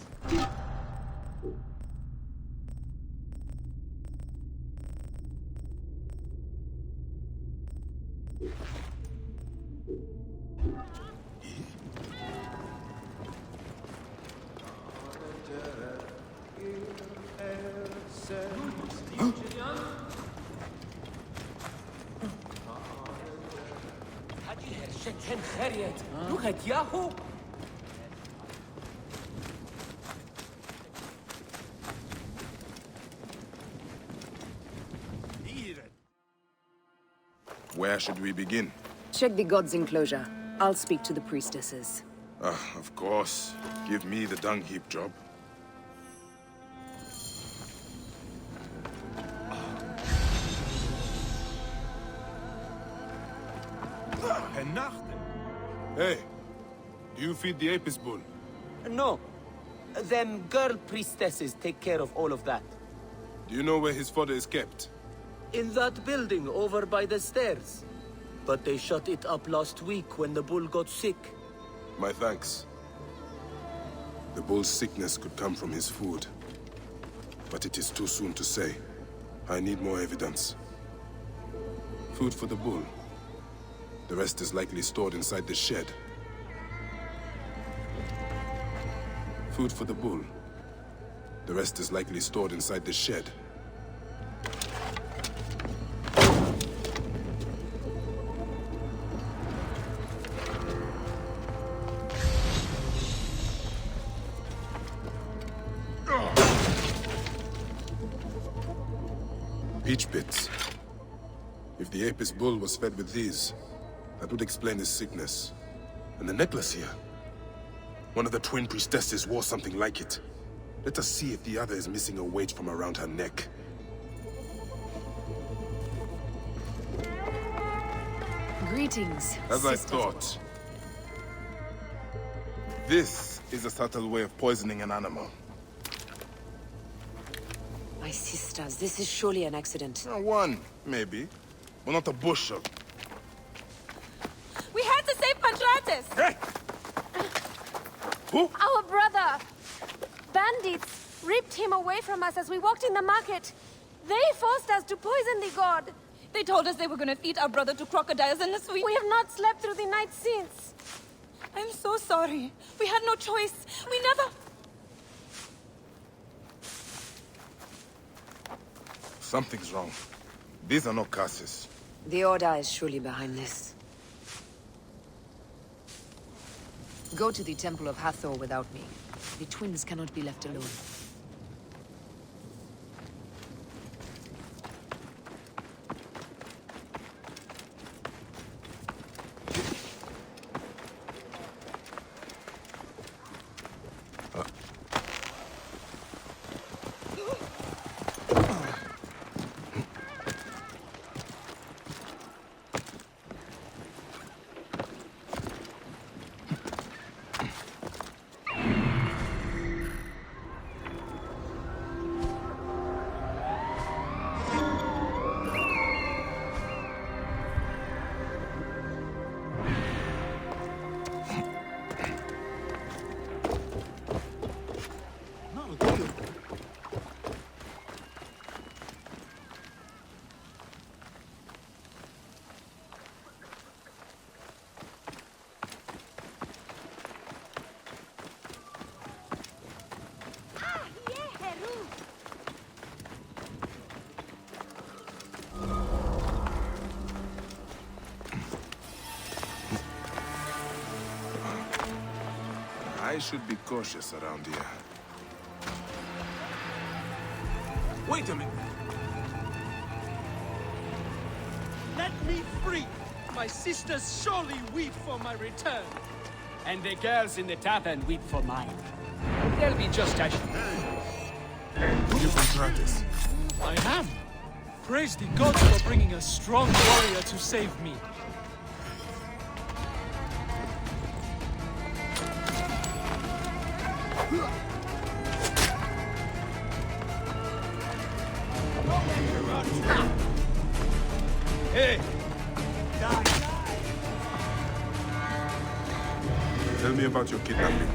شكن خريت لغة ياهو Where should we begin? Check the god's enclosure. I'll speak to the priestesses. Of course. Give me the dung heap job. Hey, do you feed the Apis bull? No. Them girl priestesses take care of all of that. Do you know where his fodder is kept? In that building over by the stairs. But they shut it up last week when the bull got sick. My thanks. The bull's sickness could come from his food. But it is too soon to say. I need more evidence. Food for the bull. The rest is likely stored inside the shed. Food for the bull. The rest is likely stored inside the shed. Peach pits. If the Apis bull was fed with these, that would explain his sickness. And the necklace here. One of the twin priestesses wore something like it. Let us see if the other is missing a weight from around her neck. Greetings, As I sisters. thought. This is a subtle way of poisoning an animal. My sisters, this is surely an accident. One, maybe. But not a bushel. We had to save Pantratus! Hey! Who? Our brother! Bandits ripped him away from us as we walked in the market. They forced us to poison the god. They told us they were going to feed our brother to crocodiles in the sweet. We have not slept through the night since. I'm so sorry. We had no choice. We never... Something's wrong. These are not curses. The Order is surely behind this. Go to the Temple of Hathor without me. The twins cannot be left alone. I should be cautious around here. Wait a minute. Let me free! My sisters surely weep for my return. And the girls in the tavern weep for mine. They'll be just as... You Pantratus. I am. Praise the gods for bringing a strong warrior to save me. Hey! Tell me about your kidnapping.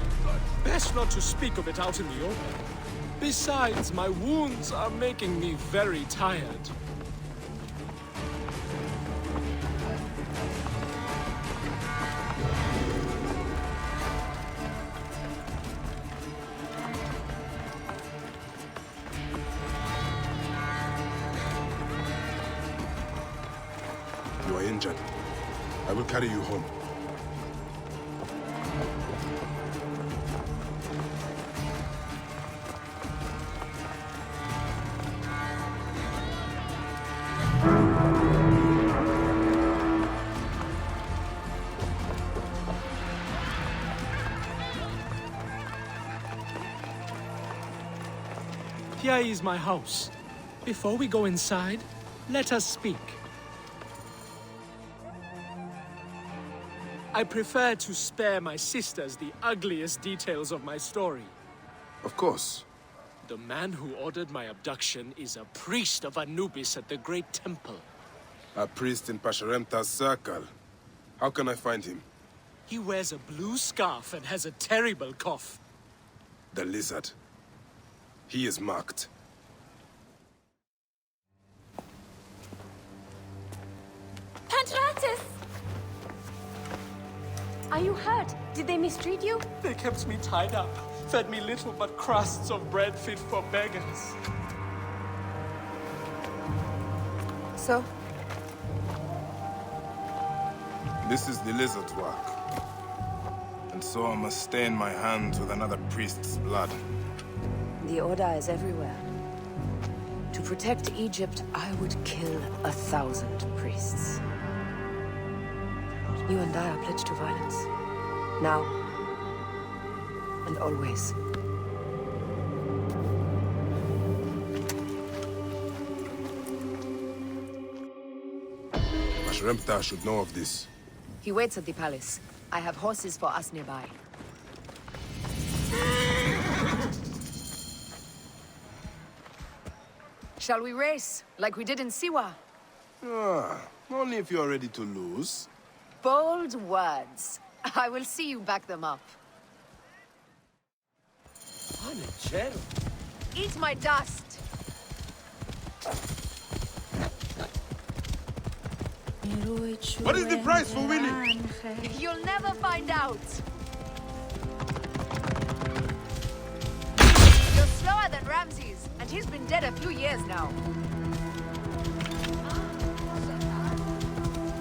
Best not to speak of it out in the open. Besides, my wounds are making me very tired. You are injured. I will carry you home. Here is my house. Before we go inside, let us speak. I prefer to spare my sisters the ugliest details of my story. Of course. The man who ordered my abduction is a priest of Anubis at the Great Temple. A priest in Pasharemta's circle. How can I find him? He wears a blue scarf and has a terrible cough. The lizard. He is marked. Pantratis! Are you hurt? Did they mistreat you? They kept me tied up, fed me little but crusts of bread fit for beggars. So? This is the lizard's work. And so I must stain my hands with another priest's blood. The Order is everywhere. To protect Egypt, I would kill 1,000 priests. You and I are pledged to violence. Now. And always. Pasharemta should know of this. He waits at the palace. I have horses for us nearby. Shall we race, like we did in Siwa? Only if you're ready to lose. Bold words. I will see you back them up. Eat my dust! What is the price for winning? You'll never find out! You're slower than Ramses, and he's been dead a few years now.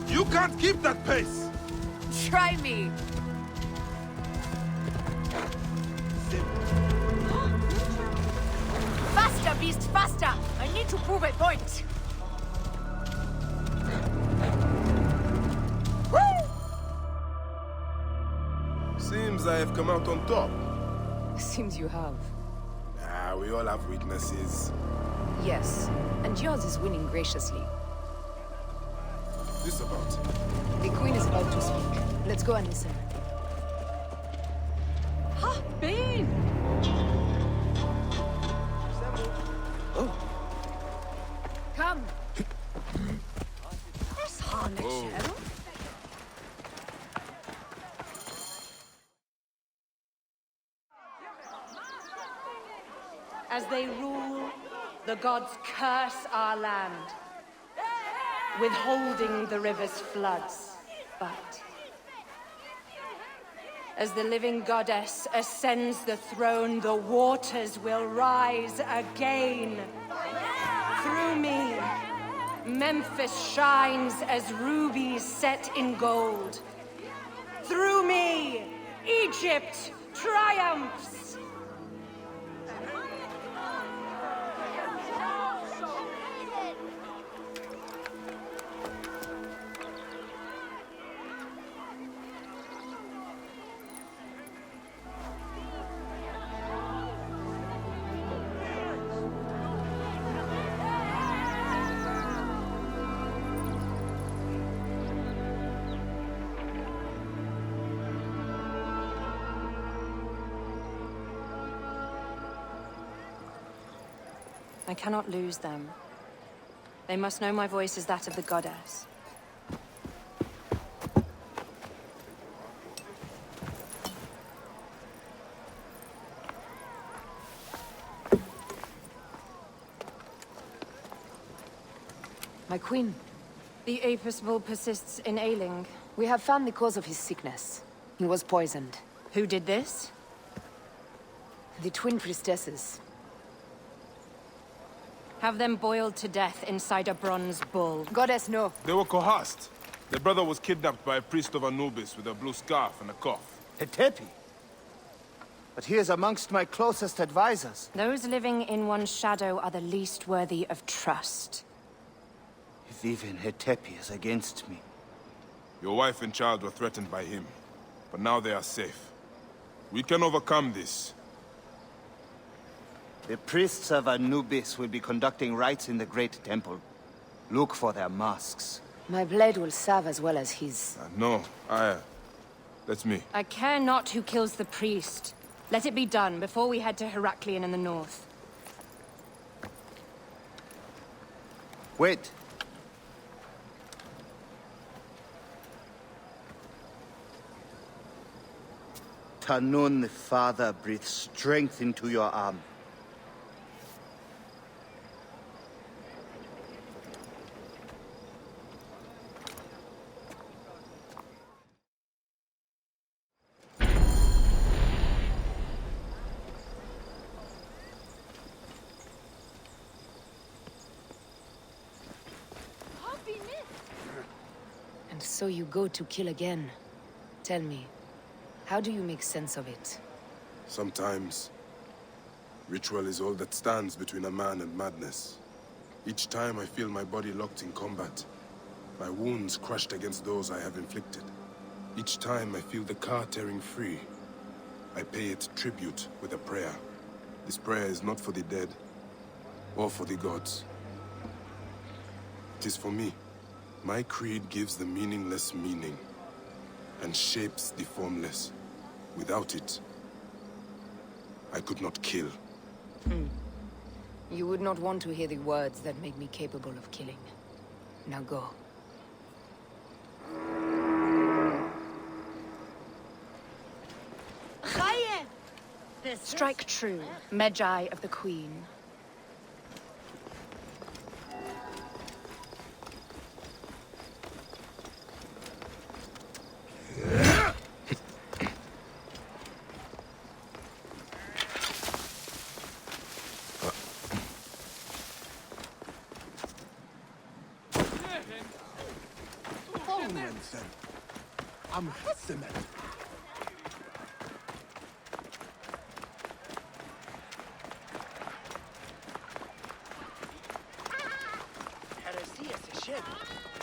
You can't keep that pace! Try me! Faster, beast, faster! I need to prove a point! Seems I have come out on top. Seems you have. We all have weaknesses. Yes, and yours is winning graciously. This about? The Queen is about to speak. Let's go and listen. Ha! Bane! Come! This harness shell? As they rule, the gods curse our land, withholding the river's floods. But as the living goddess ascends the throne, the waters will rise again. Through me, Memphis shines as rubies set in gold. Through me, Egypt triumphs. I cannot lose them. They must know my voice is that of the goddess. My queen. The Apis bull persists in ailing. We have found the cause of his sickness. He was poisoned. Who did this? The twin priestesses. Have them boiled to death inside a bronze bull. Goddess, no. They were coerced. Their brother was kidnapped by a priest of Anubis with a blue scarf and a cough. Hetepi? But he is amongst my closest advisors. Those living in one's shadow are the least worthy of trust. If even Hetepi is against me. Your wife and child were threatened by him, but now they are safe. We can overcome this. The priests of Anubis will be conducting rites in the Great Temple. Look for their masks. My blade will serve as well as his. No, that's me. I care not who kills the priest. Let it be done before we head to Heraklion in the north. Wait. Tanun the Father breathes strength into your arm. And so you go to kill again. Tell me, how do you make sense of it? Sometimes, ritual is all that stands between a man and madness. Each time I feel my body locked in combat, my wounds crushed against those I have inflicted. Each time I feel the car tearing free, I pay it tribute with a prayer. This prayer is not for the dead, or for the gods. It is for me. My creed gives the meaningless meaning, and shapes the formless. Without it, I could not kill. You would not want to hear the words that make me capable of killing. Now go. Strike true, Medjay of the Queen. I'm Hassan.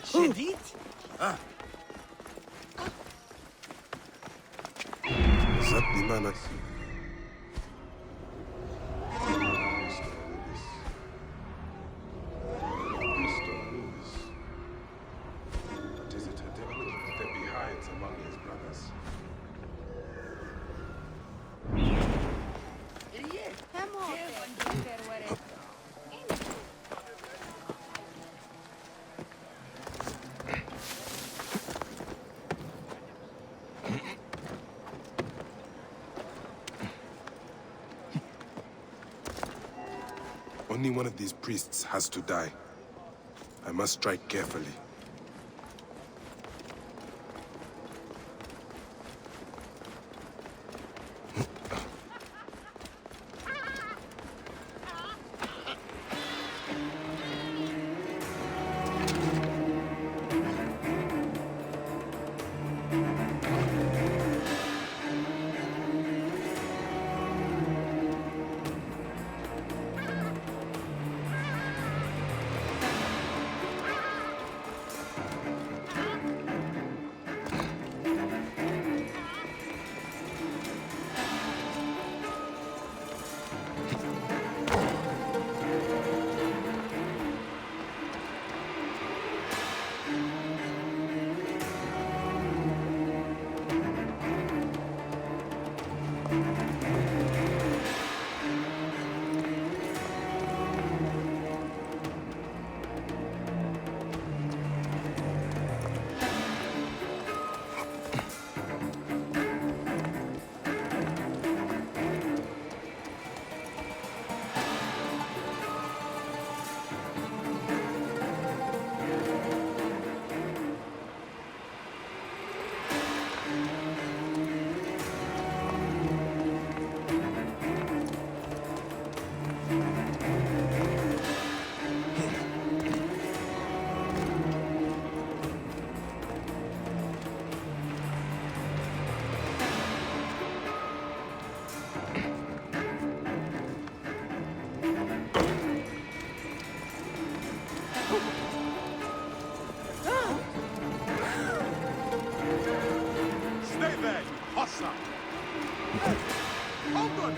شديد؟ صدق ما نسي. What is it that he hides among his brothers? Only one of these priests has to die. I must strike carefully. Stay there, you hostile! Hey, hold on!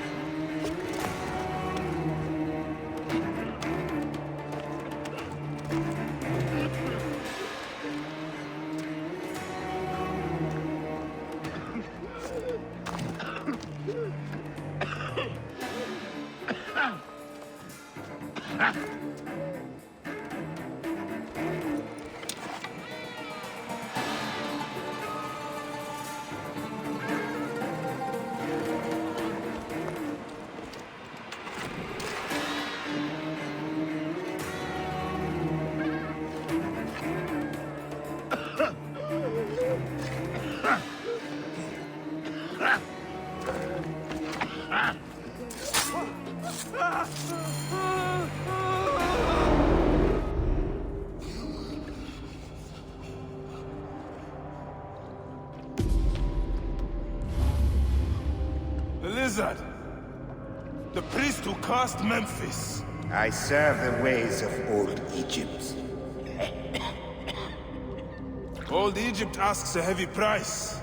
The lizard! The priest who cursed Memphis! I serve the ways of old Egypt. Old Egypt asks a heavy price.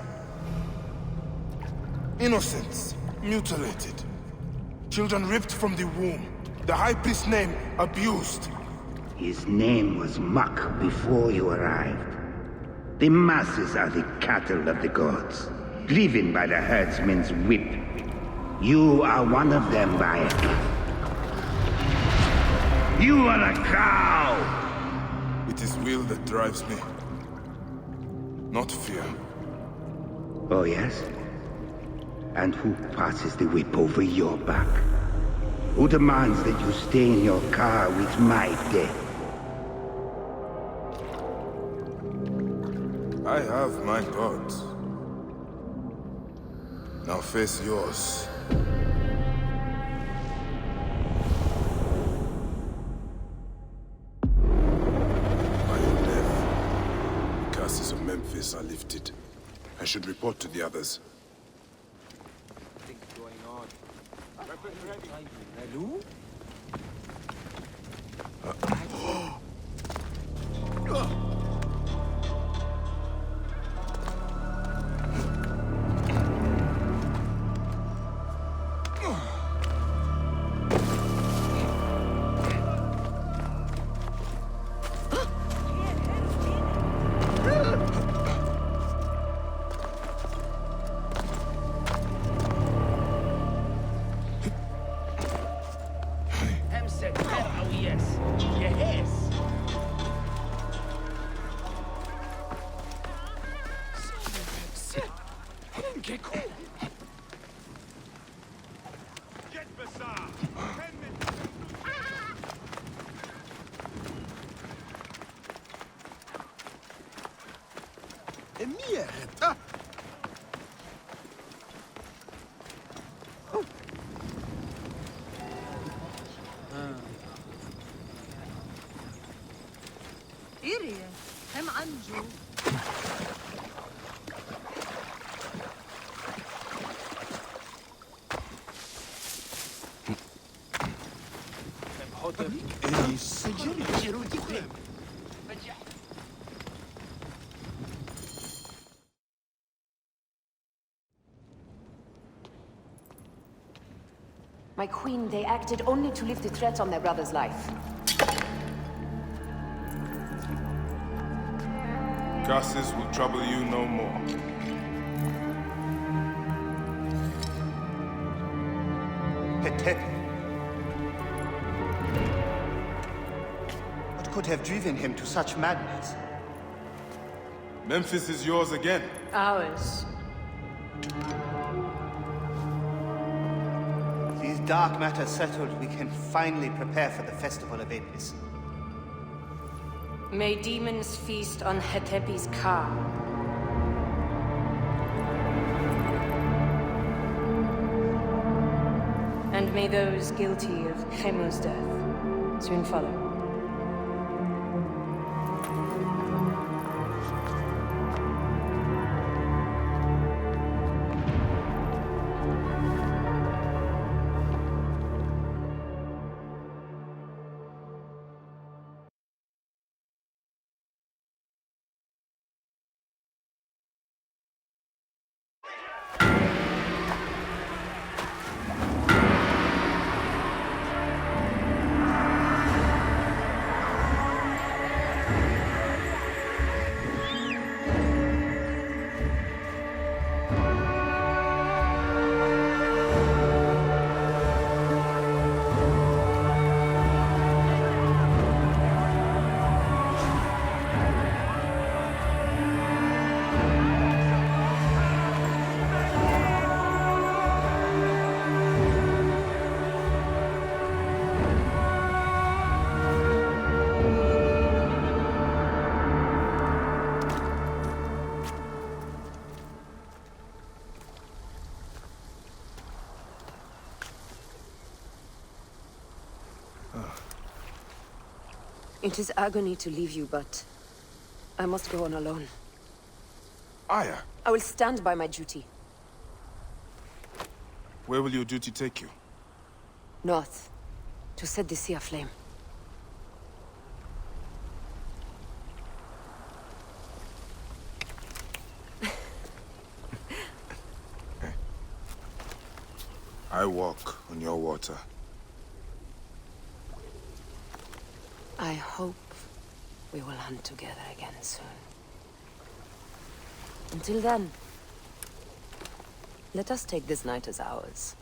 Innocents, mutilated. Children ripped from the womb. The high priest's name abused. His name was Muck before you arrived. The masses are the cattle of the gods, driven by the herdsman's whip. You are one of them, Bayek. You are a cow! It is will that drives me, not fear. Oh, yes? And who passes the whip over your back? Who demands that you stay in your car with my death? I have my gods. Now face yours. By your death, the curses of Memphis are lifted. I should report to the others. Things going on. Weapons ready. Hello? My queen, they acted only to lift the threat on their brother's life. Curses will trouble you no more. What could have driven him to such madness? Memphis is yours again. Ours. These dark matters settled, we can finally prepare for the festival of Apis. May demons feast on Hetepi's car. And may those guilty of Chemo's death soon follow. It is agony to leave you, but I must go on alone. Aya, I will stand by my duty. where will your duty take you? North, to set the sea aflame. I walk on your water. I hope we will hunt together again soon. Until then, let us take this night as ours.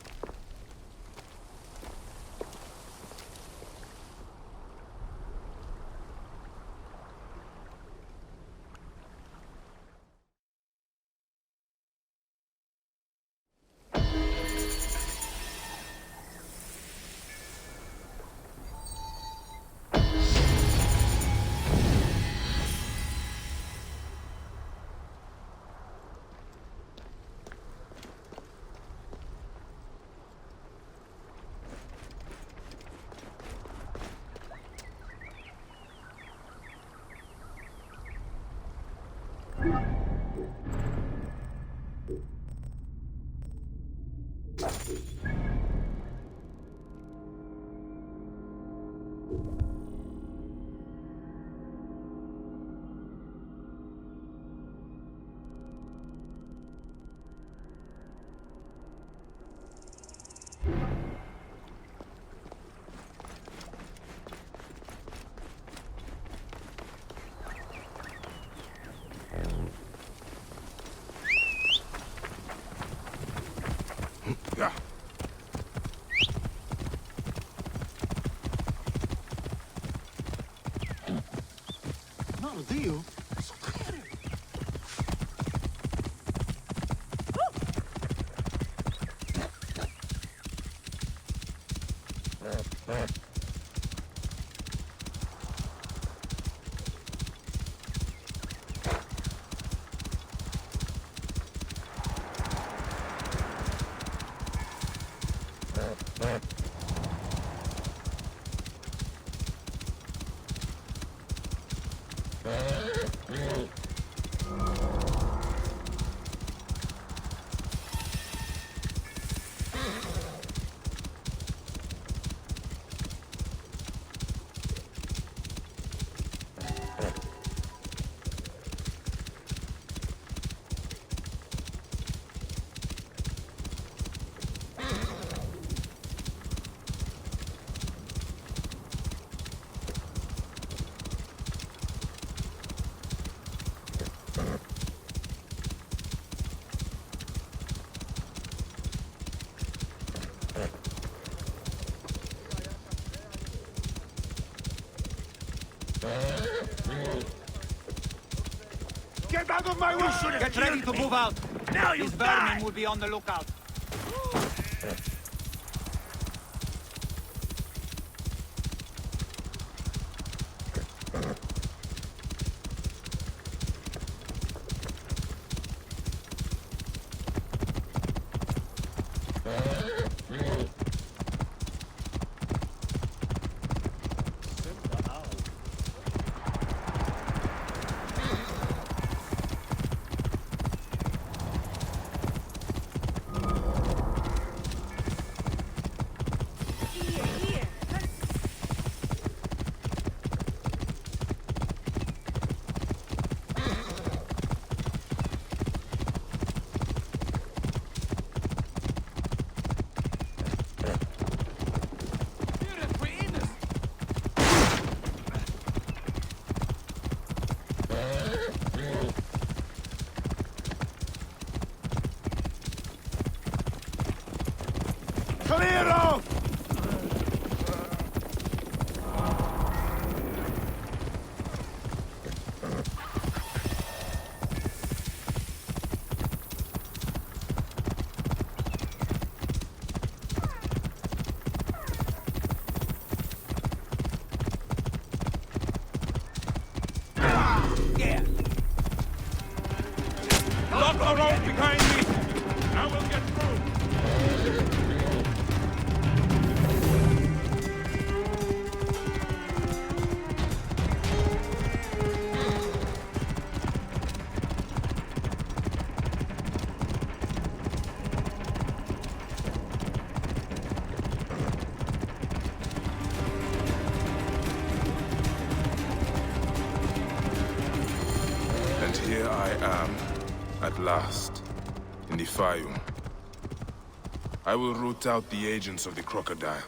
Yeah. No, do you? Get out of my way! Get ready to move out. Now you These die! vermin will be on the lookout. am, at last, in the Fayum. I will root out the agents of the crocodile.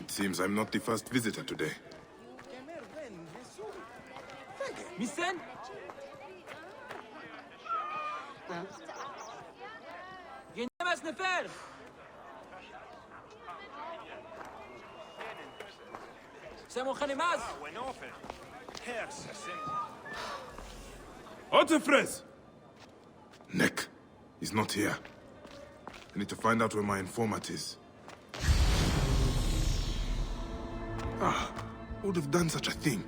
It seems I'm not the first visitor today. Missen? Genemez nefer! Samo Khanimaz! Otefres! Nick, he's not here. I need to find out where my informant is. Ah, who would have done such a thing?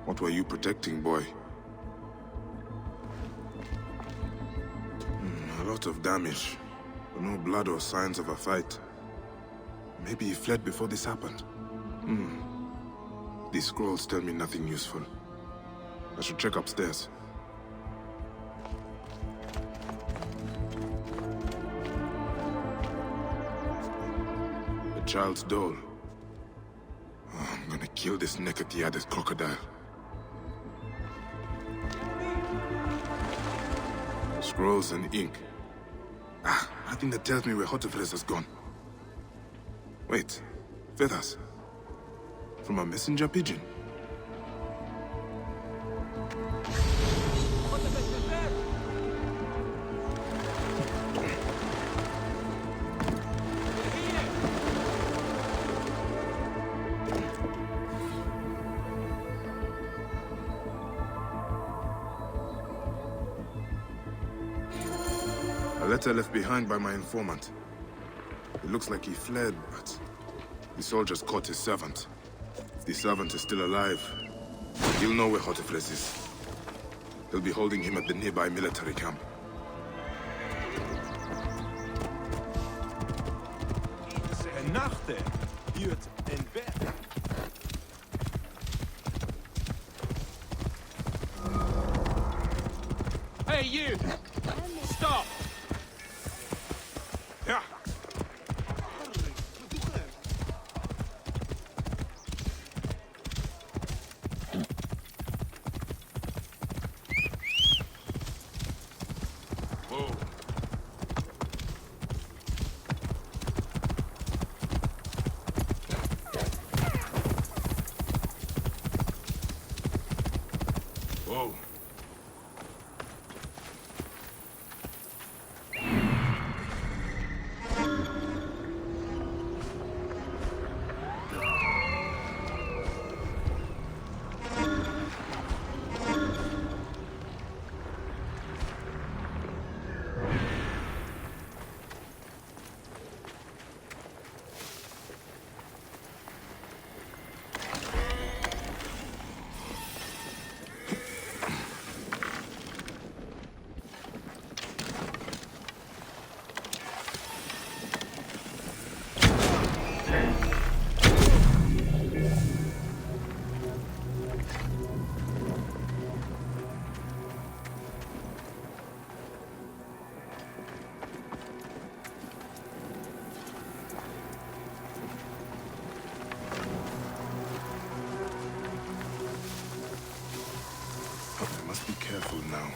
What were you protecting, boy? A lot of damage, but no blood or signs of a fight. Maybe he fled before this happened. These scrolls tell me nothing useful. I should check upstairs. A child's doll. Oh, I'm gonna kill this naked-eared crocodile. Scrolls and ink. Ah, nothing that tells me where Hotefres has gone. Wait, feathers. From a messenger pigeon. A letter left behind by my informant. It looks like he fled, but the soldiers caught his servant. If the servant is still alive, he'll know where Hotefres is. They'll be holding him at the nearby military camp. Hey, you! Stop! Yeah. Whoa. Whoa. I must be careful now.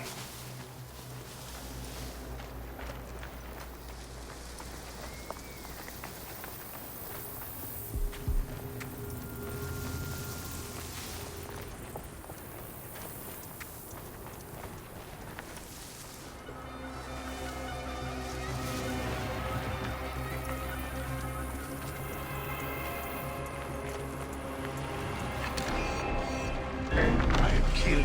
Kill you.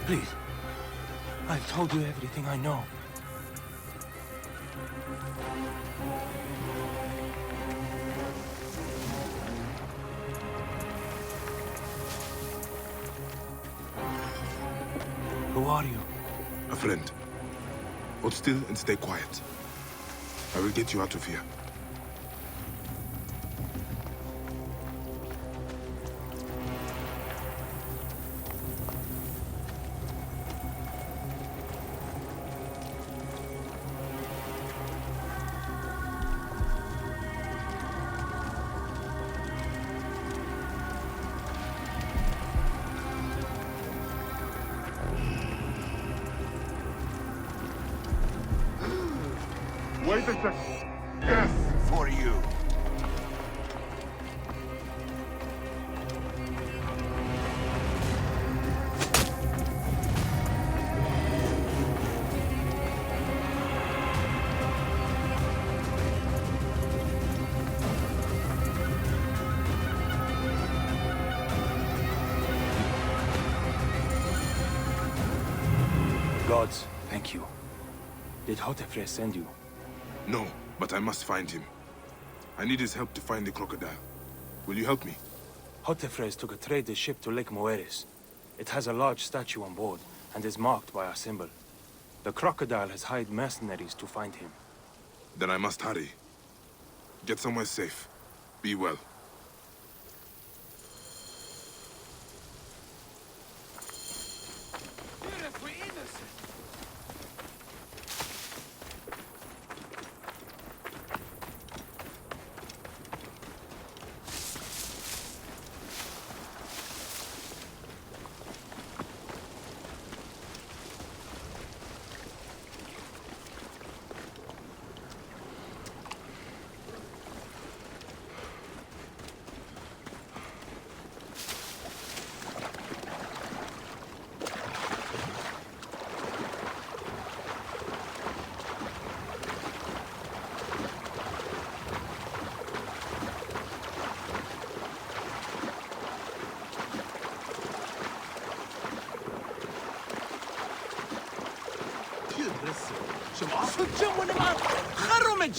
Please. I've told you everything I know. Who are you? A friend. Hold still and stay quiet. I will get you out of here. Wait a second. Death for you. Gods, thank you. Did Hotefre send you? No, but I must find him. I need his help to find the crocodile. Will you help me? Hotefres took a trader ship to Lake Moeris. It has a large statue on board and is marked by our symbol. The crocodile has hired mercenaries to find him. Then I must hurry. Get somewhere safe. Be well.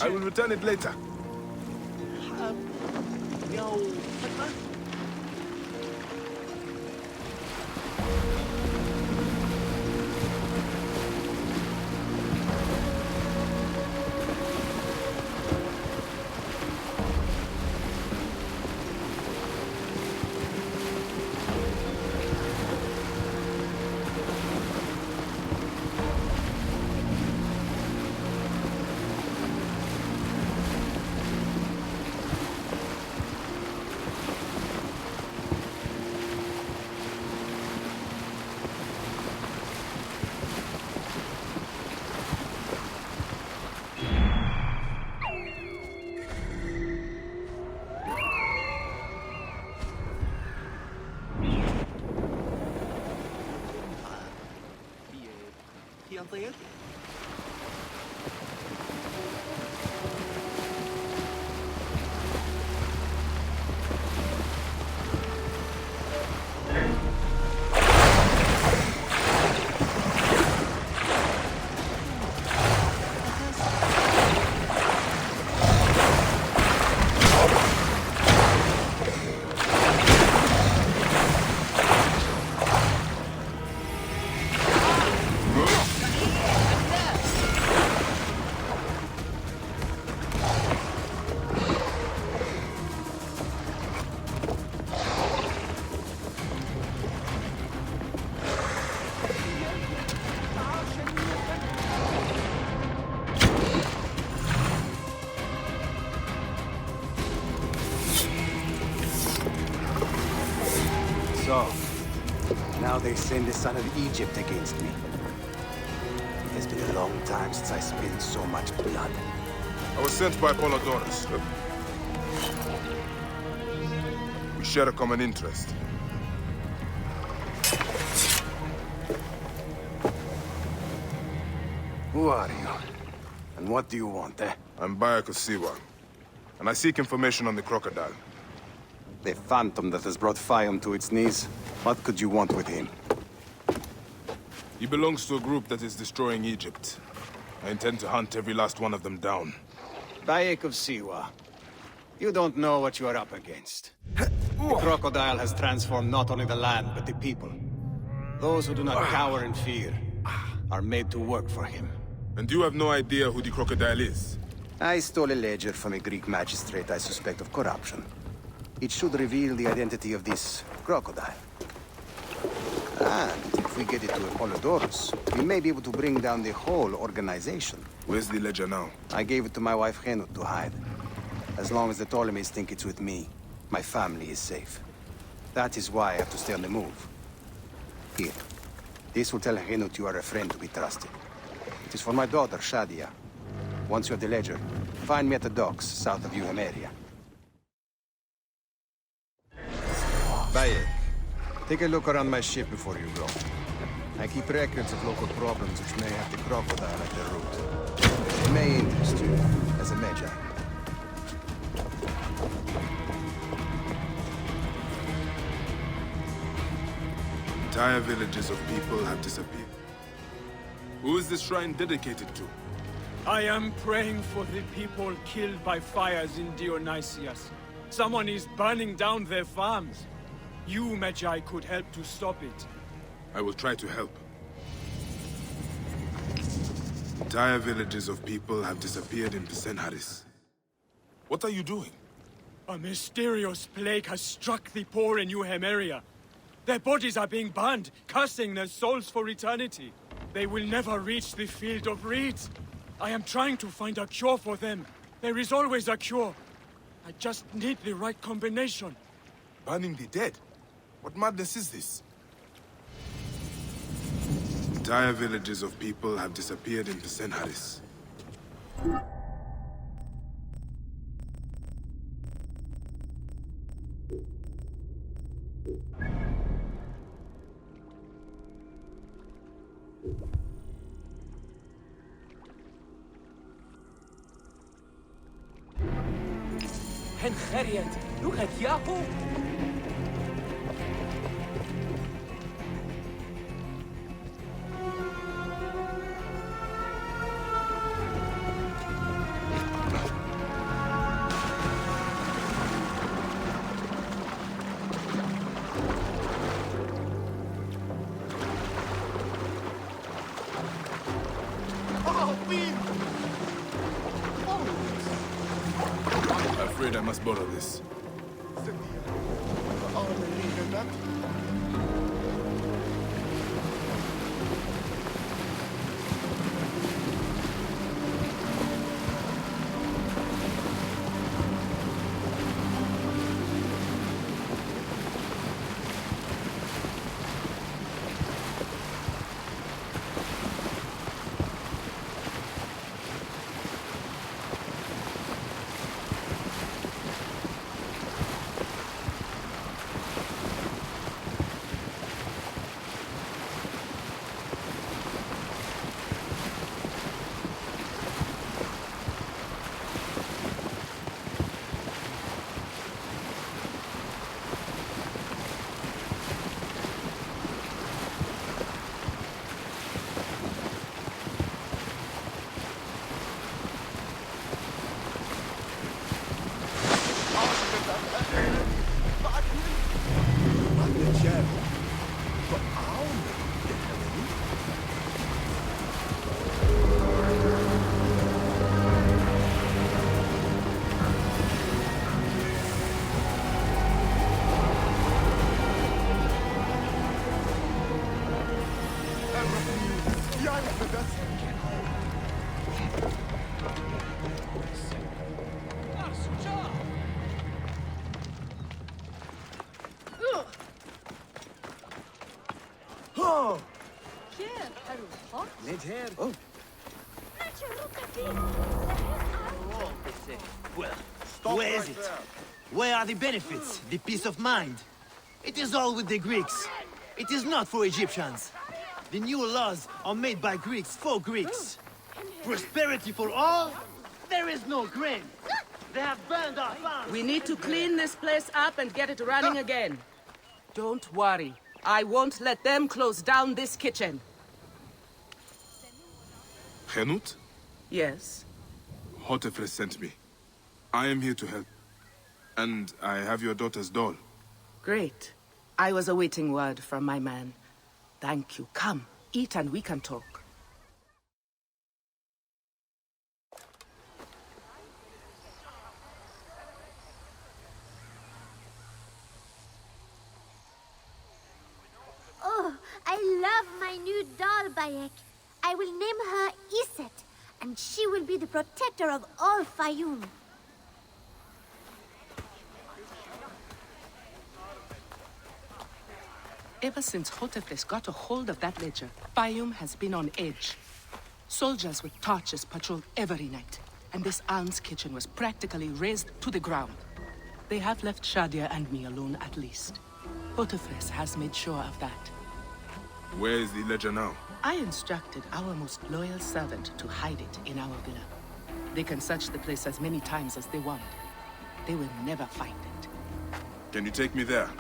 I will return it later. So, now they send the son of Egypt against me. It has been a long time since I spilled so much blood. I was sent by Polydorus. We share a common interest. Who are you? And what do you want, eh? I'm Bayek of Siwa, and I seek information on the crocodile. The phantom that has brought Fium to its knees. What could you want with him? He belongs to a group that is destroying Egypt. I intend to hunt every last one of them down. Bayek of Siwa. You don't know what you are up against. The crocodile has transformed not only the land, but the people. Those who do not cower in fear are made to work for him. And you have no idea who the crocodile is? I stole a ledger from a Greek magistrate I suspect of corruption. It should reveal the identity of this crocodile. And if we get it to Apollodorus, we may be able to bring down the whole organization. Where's the ledger now? I gave it to my wife Henut to hide. As long as the Ptolemies think it's with me, my family is safe. That is why I have to stay on the move. Here. This will tell Henut you are a friend to be trusted. It is for my daughter, Shadia. Once you have the ledger, find me at the docks south of Euhemeria. Bayek, take a look around my ship before you go. I keep records of local problems which may have the crocodile at their root. It may interest you, as a Medjay. Entire villages of people have disappeared. Who is this shrine dedicated to? I am praying for the people killed by fires in Dionysius. Someone is burning down their farms. You, Medjay, could help to stop it. I will try to help. Entire villages of people have disappeared in Pisenharis. What are you doing? A mysterious plague has struck the poor in Euhemeria. Their bodies are being burned, cursing their souls for eternity. They will never reach the field of reeds. I am trying to find a cure for them. There is always a cure. I just need the right combination. Burning the dead? What madness is this? Entire villages of people have disappeared in Pisenharis. Look at Yahoo! I'm afraid I must borrow this. Medjay. Oh. Well, Stop where is right it? there. Where are the benefits, the peace of mind? It is all with the Greeks. It is not for Egyptians. The new laws are made by Greeks for Greeks. Prosperity for all? There is no grain. They have burned our farms. We need to clean this place up and get it running again. Don't worry. I won't let them close down this kitchen. Henut? Yes? Hotefres sent me. I am here to help. And I have your daughter's doll. Great. I was awaiting word from my man. Thank you. Come, eat and we can talk. Oh, I love my new doll, Bayek. I will name her Iset, and she will be the protector of all Fayum. Ever since Hotefres got a hold of that ledger, Fayum has been on edge. Soldiers with torches patrol every night, and this alms kitchen was practically razed to the ground. They have left Shadia and me alone at least. Hotefres has made sure of that. Where is the ledger now? I instructed our most loyal servant to hide it in our villa. They can search the place as many times as they want. They will never find it. Can you take me there?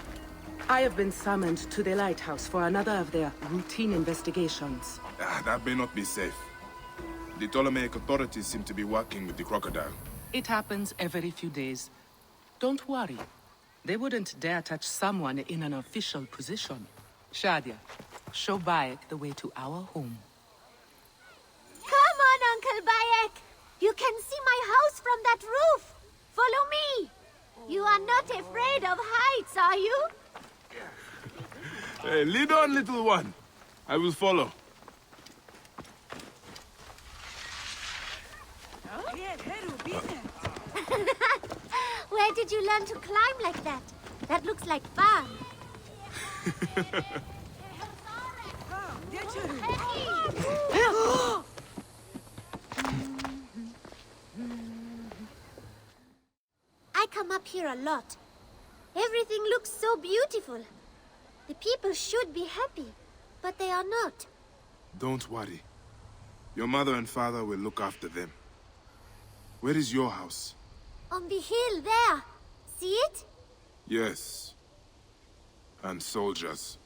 I have been summoned to the lighthouse for another of their routine investigations. That may not be safe. The Ptolemaic authorities seem to be working with the crocodile. It happens every few days. Don't worry. They wouldn't dare touch someone in an official position. Shadia, show Bayek the way to our home. Come on, Uncle Bayek! You can see my house from that roof! Follow me! You are not afraid of heights, are you? Hey, lead on, little one. I will follow. Where did you learn to climb like that? That looks like fun. I come up here a lot. Everything looks so beautiful. The people should be happy, but they are not. Don't worry. Your mother and father will look after them. Where is your house? On the hill there. See it? Yes. And soldiers.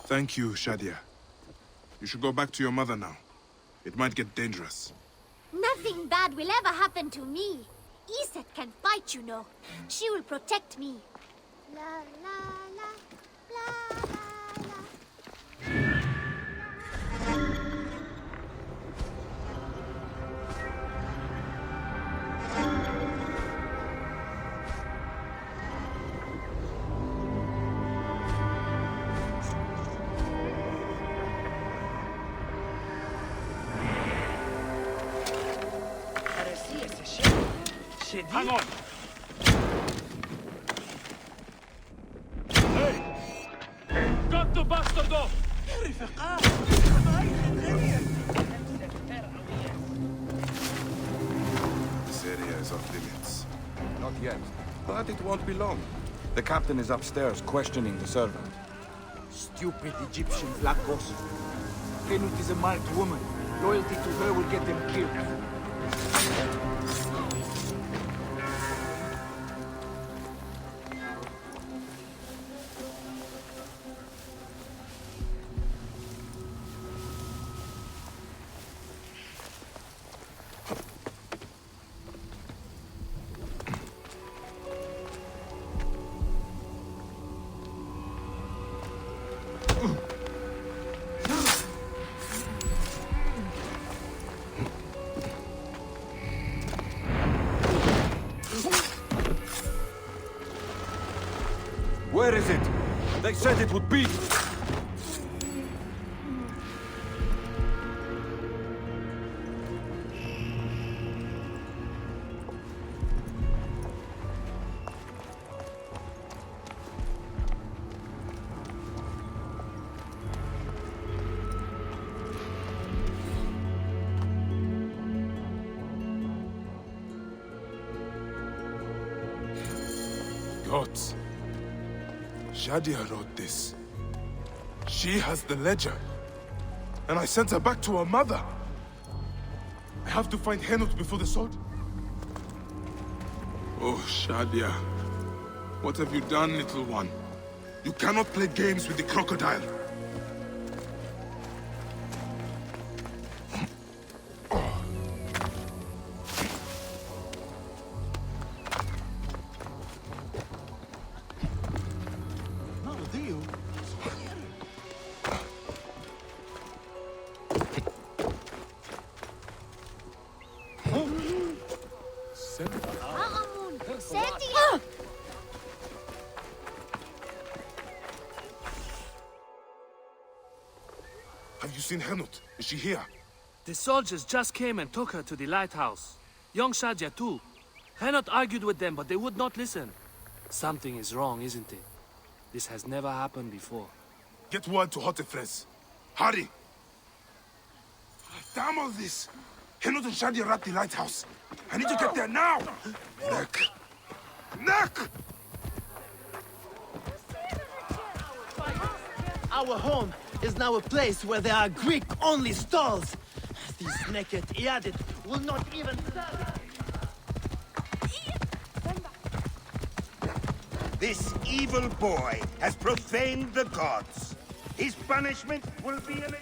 Thank you, Shadia. You should go back to your mother now. It might get dangerous. Nothing bad will ever happen to me. Iset can fight, you know. She will protect me. La la la, la la la. Hang on! Got the bastard off! This area is off limits. Not yet, but it won't be long. The captain is upstairs questioning the servant. Stupid Egyptians, Lakos. Henut is a marked woman. Loyalty to her will get them killed. Where is it? They said it would be. gods. Shadia wrote this. She has the ledger. And I sent her back to her mother. I have to find Henut before the sword. Oh, Shadia. What have you done, little one? You cannot play games with the crocodile. Have you seen Henut? Is she here? The soldiers just came and took her to the lighthouse. Young Shadia too. Henot argued with them, but they would not listen. Something is wrong, isn't it? This has never happened before. Get word to Hotefres. Hurry! Damn all this! Henut and Shadia are at the lighthouse. I need to get there now! Neck! Neck! Our home is now a place where there are Greek-only stalls. These naked Iadit will not even serve. This evil boy has profaned the gods. His punishment will be an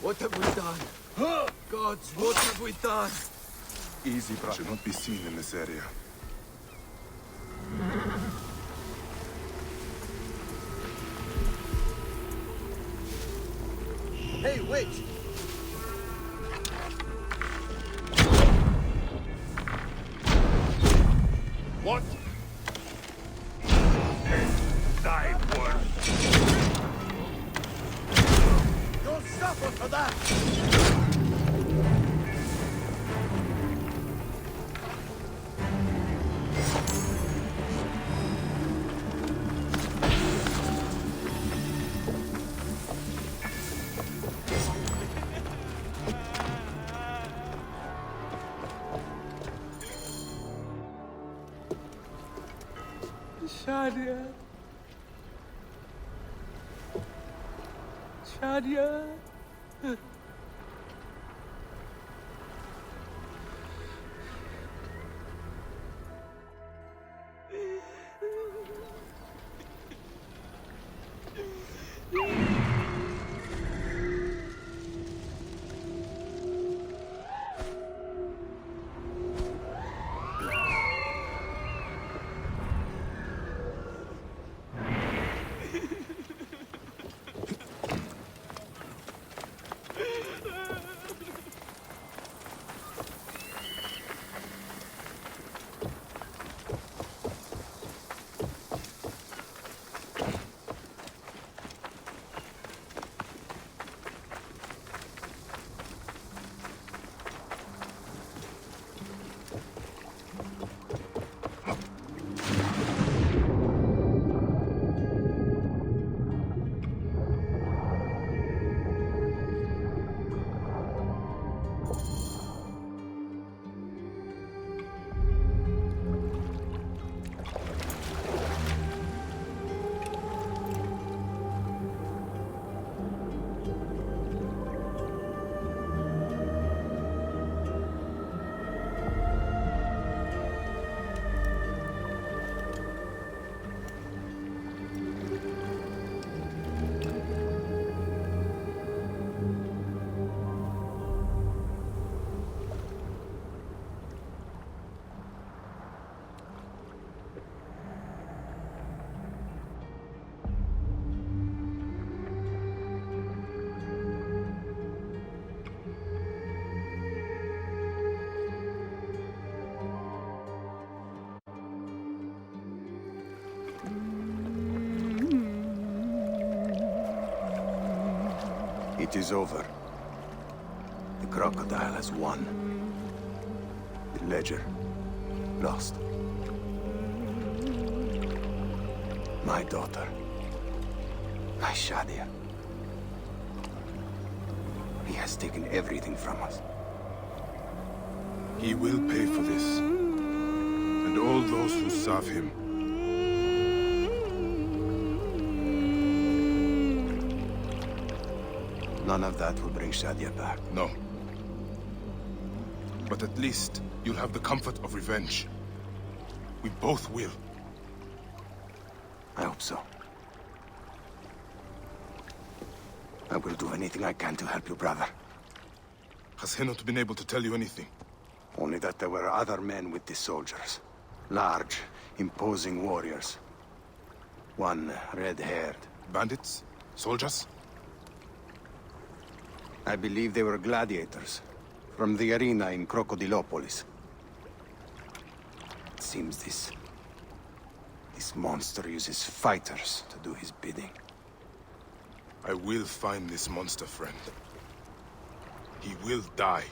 What have we done? Gods, what have we done? Easy, brother. Should not be seen in this area. Hey, wait! What? Thy word. You'll suffer for that! Shadia. Shadia. It is over. The crocodile has won. The ledger lost. My daughter. My Shadia. He has taken everything from us. He will pay for this. And all those who serve him. None of that will bring Shadia back. No. But at least you'll have the comfort of revenge. We both will. I hope so. I will do anything I can to help you, brother. Has he not been able to tell you anything? Only that there were other men with the soldiers. Large, imposing warriors. One red-haired. Bandits? Soldiers? I believe they were gladiators. From the arena in Crocodilopolis. It seems this monster uses fighters to do his bidding. I will find this monster, friend. He will die.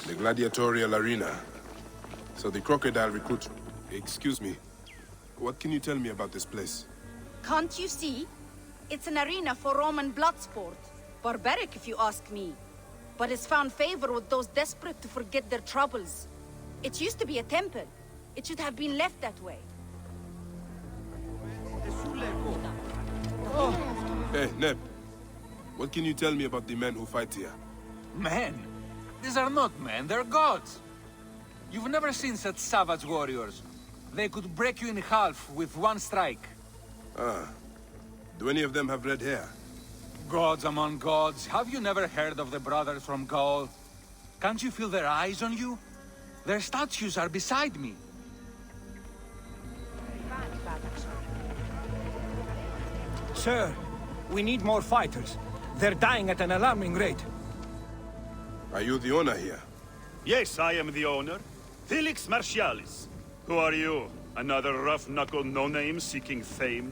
The gladiatorial arena. So the crocodile recruit... Excuse me. What can you tell me about this place? Can't you see? It's an arena for Roman blood sport. Barbaric, if you ask me. But it's found favor with those desperate to forget their troubles. It used to be a temple. It should have been left that way. Hey, Neb. What can you tell me about the men who fight here? Men? These are not men, they're gods. You've never seen such savage warriors. They could break you in half with one strike. Ah. Do any of them have red hair? Gods among gods. Have you never heard of the brothers from Gaul? Can't you feel their eyes on you? Their statues are beside me. Sir, we need more fighters. They're dying at an alarming rate. Are you the owner here? Yes, I am the owner. Felix Martialis. Who are you? Another rough-knuckle no-name seeking fame?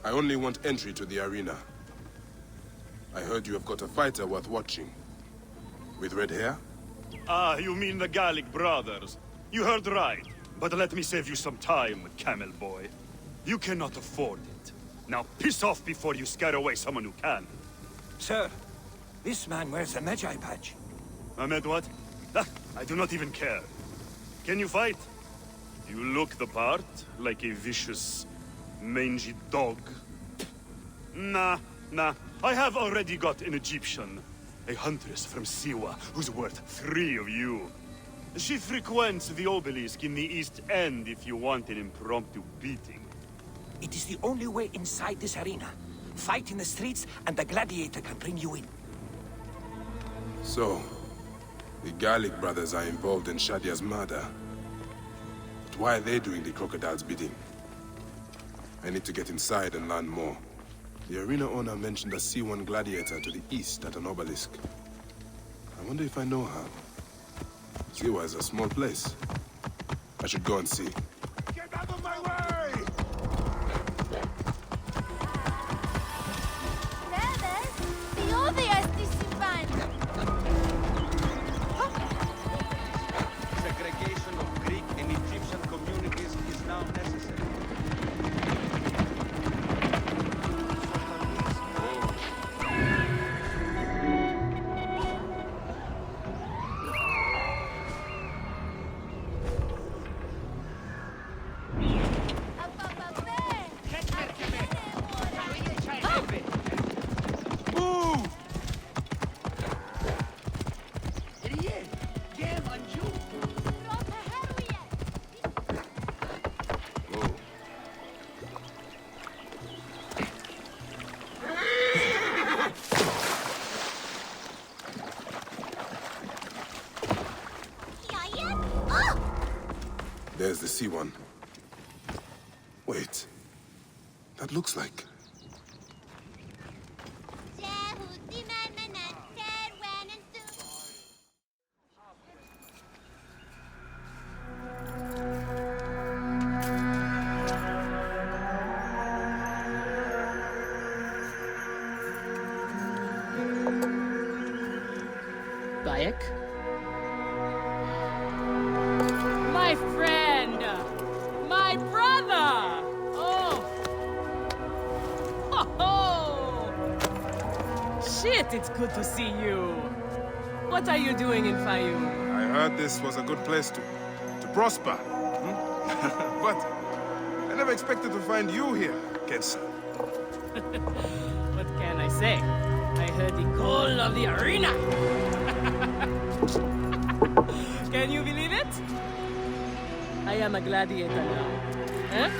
I only want entry to the arena. I heard you have got a fighter worth watching. With red hair? Ah, you mean the Gallic brothers. You heard right. But let me save you some time, camel boy. You cannot afford it. Now piss off before you scare away someone who can. Sir, this man wears a Medjay badge. Ahmed, what? Ah, I do not even care. Can you fight? You look the part, like a vicious Mangy dog. Nah. I have already got an Egyptian. A huntress from Siwa, who's worth 3 of you. She frequents the obelisk in the East End if you want an impromptu beating. It is the only way inside this arena. Fight in the streets, and the gladiator can bring you in. So, the Gallic brothers are involved in Shadia's murder. But why are they doing the crocodile's bidding? I need to get inside and learn more. The arena owner mentioned a C1 gladiator to the east at an obelisk. I wonder if I know her. Siwa is a small place. I should go and see. Get out of my way! Segregation of Greek and Egyptian communities is now necessary. There's the C1. Wait. That looks like... Bayek? My friend! My brother! Oh! Oh! Shit, it's good to see you. What are you doing in Fayum? I heard this was a good place to prosper. But I never expected to find you here, Kensa. What can I say? I heard the call of the arena! Can you believe it? I am a gladiator now. Huh?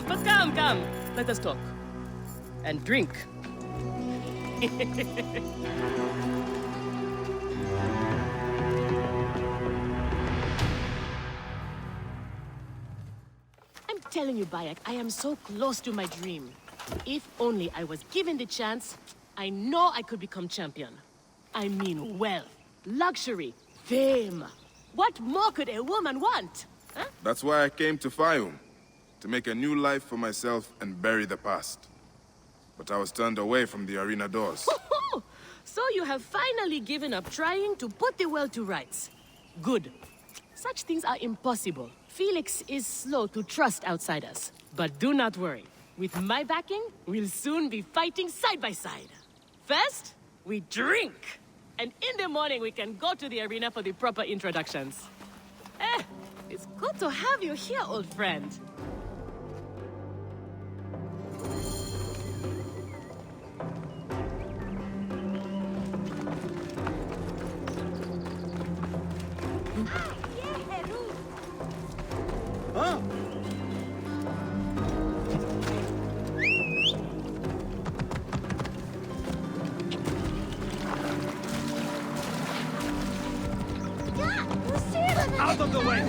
But come, let us talk. And drink. I'm telling you, Bayek, I am so close to my dream. If only I was given the chance, I know I could become champion. I mean wealth, luxury, fame. What more could a woman want? Huh? That's why I came to Fayum. To make a new life for myself and bury the past. But I was turned away from the arena doors. So you have finally given up trying to put the world to rights. Good. Such things are impossible. Felix is slow to trust outsiders. But do not worry. With my backing, we'll soon be fighting side by side. First, we drink. And in the morning, we can go to the arena for the proper introductions. It's good to have you here, old friend. Huh? Out of the way!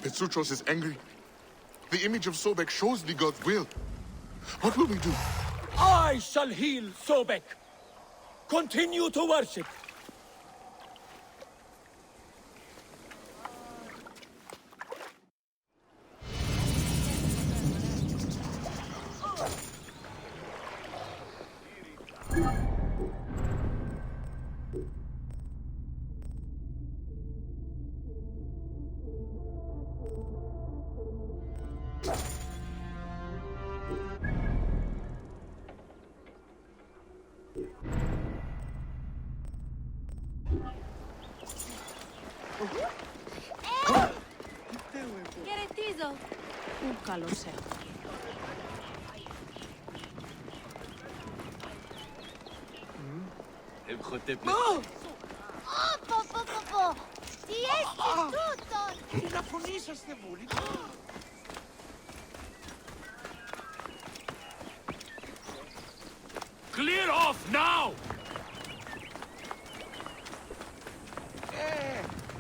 Petsuchos is angry. The image of Sobek shows the god's will. What will we do? I shall heal Sobek. Continue to worship. Queretizo. Calosea. Oh, po. Ti esce tutto. La funisa ste voli. Clear off now!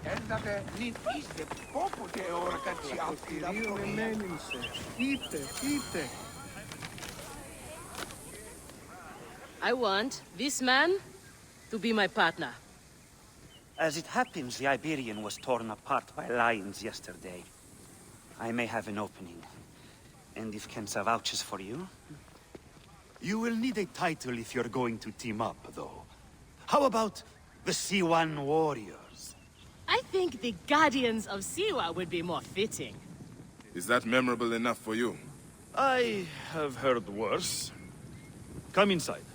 Έντατε, νη είστε πόποτε ώρα κάτι αυτηρίο εμένυμσε. Είτε. I want this man to be my partner. As it happens, the Iberian was torn apart by lions yesterday. I may have an opening. And if Kensa vouches for you... You will need a title if you're going to team up, though. How about the C1 Warriors? I think the Guardians of Siwa would be more fitting. Is that memorable enough for you? I have heard worse. Come inside.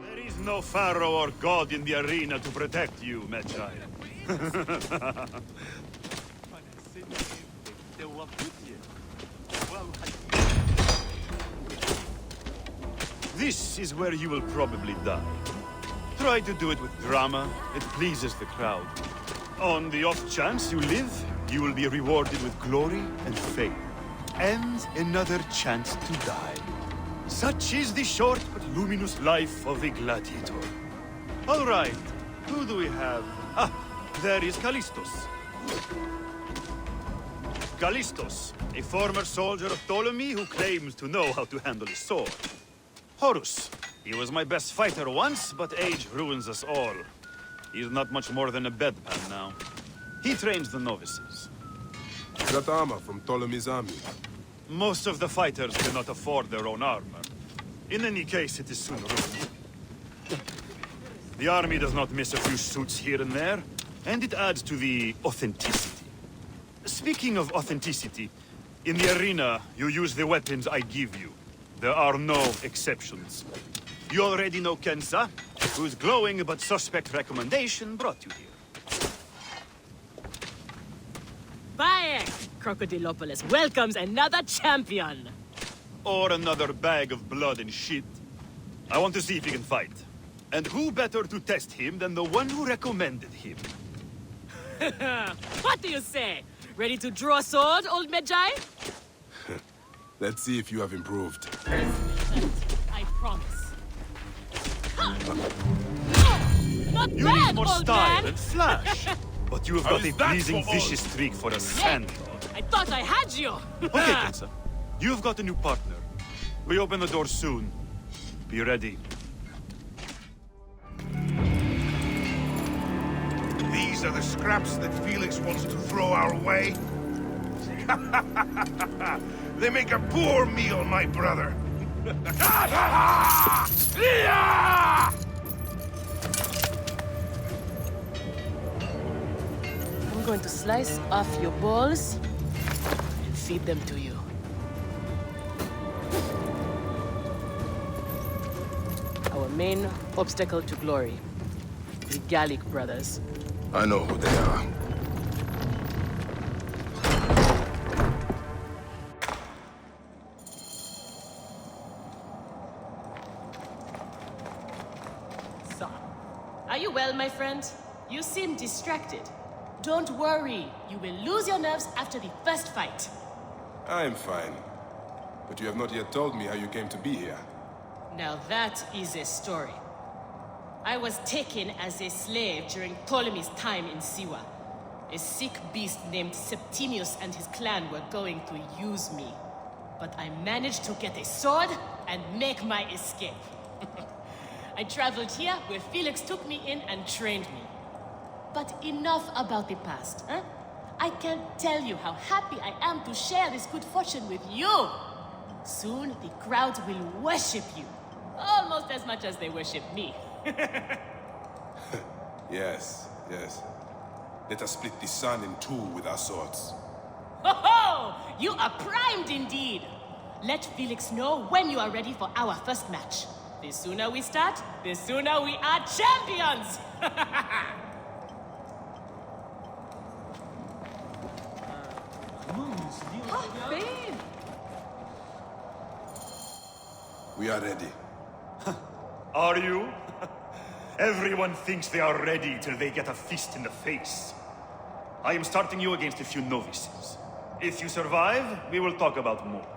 There is no pharaoh or god in the arena to protect you, Medjay. This is where you will probably die. Try to do it with drama. It pleases the crowd. On the off chance you live, you will be rewarded with glory and fame. And another chance to die. Such is the short but luminous life of a gladiator. All right, who do we have? Ah, there is Callistos. Callistos, a former soldier of Ptolemy who claims to know how to handle a sword. Horus. He was my best fighter once, but age ruins us all. He's not much more than a bedpan now. He trains the novices. That armor from Ptolemy's army. Most of the fighters cannot afford their own armor. In any case, it is soon ruined. The army does not miss a few suits here and there, and it adds to the authenticity. Speaking of authenticity, in the arena, you use the weapons I give you. There are no exceptions. You already know Kensa, whose glowing but suspect recommendation brought you here. Bayek! Crocodilopolis welcomes another champion! Or another bag of blood and shit. I want to see if he can fight. And who better to test him than the one who recommended him? What do you say? Ready to draw a sword, old Medjay? Let's see if you have improved. I promise. Not You bad, need more old style man! and flash. But you have How got a is that pleasing for vicious all? streak for a sand dog. I thought I had you! Okay, Kensa. You've got a new partner. We open the door soon. Be ready. These are the scraps that Felix wants to throw our way. They make a poor meal, my brother. I'm going to slice off your balls and feed them to you. Our main obstacle to glory. The Gallic brothers. I know who they are. Are you well, my friend? You seem distracted. Don't worry. You will lose your nerves after the first fight. I'm fine. But you have not yet told me how you came to be here. Now that is a story. I was taken as a slave during Ptolemy's time in Siwa. A sick beast named Septimius and his clan were going to use me. But I managed to get a sword and make my escape. I traveled here where Felix took me in and trained me. But enough about the past, huh? I can't tell you how happy I am to share this good fortune with you. Soon the crowd will worship you. Almost as much as they worship me. Yes, yes. Let us split the sun in two with our swords. Ho ho! You are primed indeed! Let Felix know when you are ready for our first match. The sooner we start, the sooner we are champions! Babe! We are ready. Are you? Everyone thinks they are ready till they get a fist in the face. I am starting you against a few novices. If you survive, we will talk about more.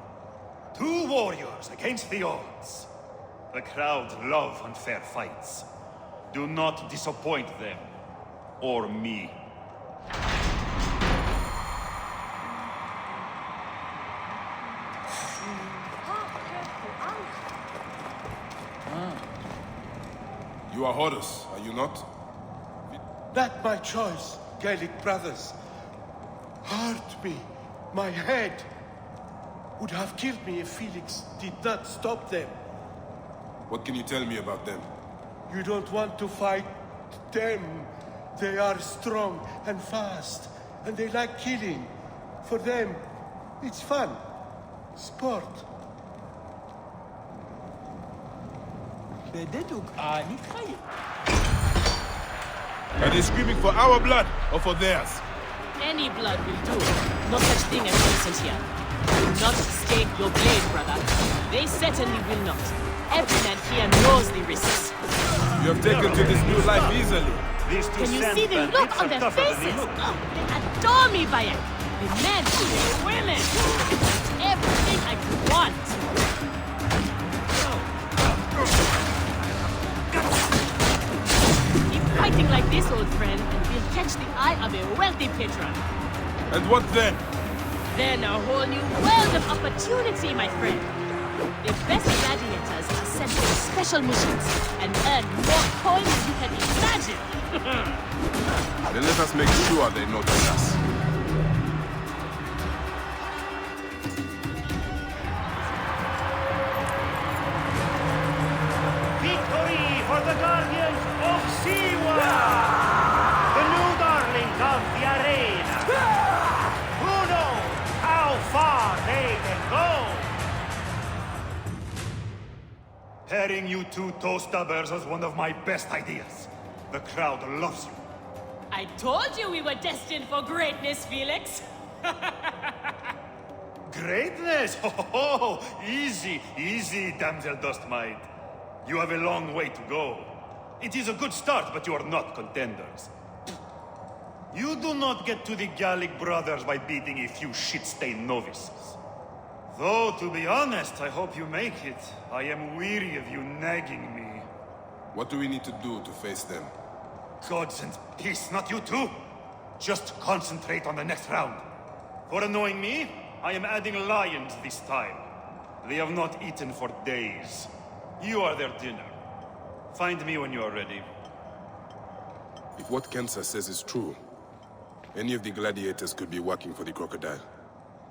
2 warriors against the odds. The crowd love unfair fights. Do not disappoint them. Or me. You are Horus, are you not? Not my choice, Gaelic brothers. Hurt me. My head would have killed me if Felix did not stop them. What can you tell me about them? You don't want to fight them. They are strong and fast, and they like killing. For them, it's fun. Sport. Are they screaming for our blood or for theirs? Any blood will do. No such thing as innocent here. Do not stake your blade, brother. They certainly will not. Every man here knows the risks. You have taken to this new life easily. Can you see the look on their faces? Oh, they adore me, Bayek. The men, the women. Everything I could want. Keep fighting like this, old friend, and we'll catch the eye of a wealthy patron. And what then? Then a whole new world of opportunity, my friend. The best gladiators are sent on special missions and earn more coins than you can imagine. Then let us make sure they notice us. Victory for the Guardians of Siwa! The new darlings of the arena! Who knows how far they can go? Pairing you 2 toe-stubbers was one of my best ideas. The crowd loves you. I told you we were destined for greatness, Felix. Greatness? Oh, easy, easy, damsel dust mite. You have a long way to go. It is a good start, but you are not contenders. You do not get to the Gallic brothers by beating a few shit-stained novices. Though, to be honest, I hope you make it. I am weary of you nagging me. What do we need to do to face them? Gods and peace, not you too! Just concentrate on the next round. For annoying me, I am adding lions this time. They have not eaten for days. You are their dinner. Find me when you are ready. If what Kensa says is true, any of the gladiators could be working for the crocodile.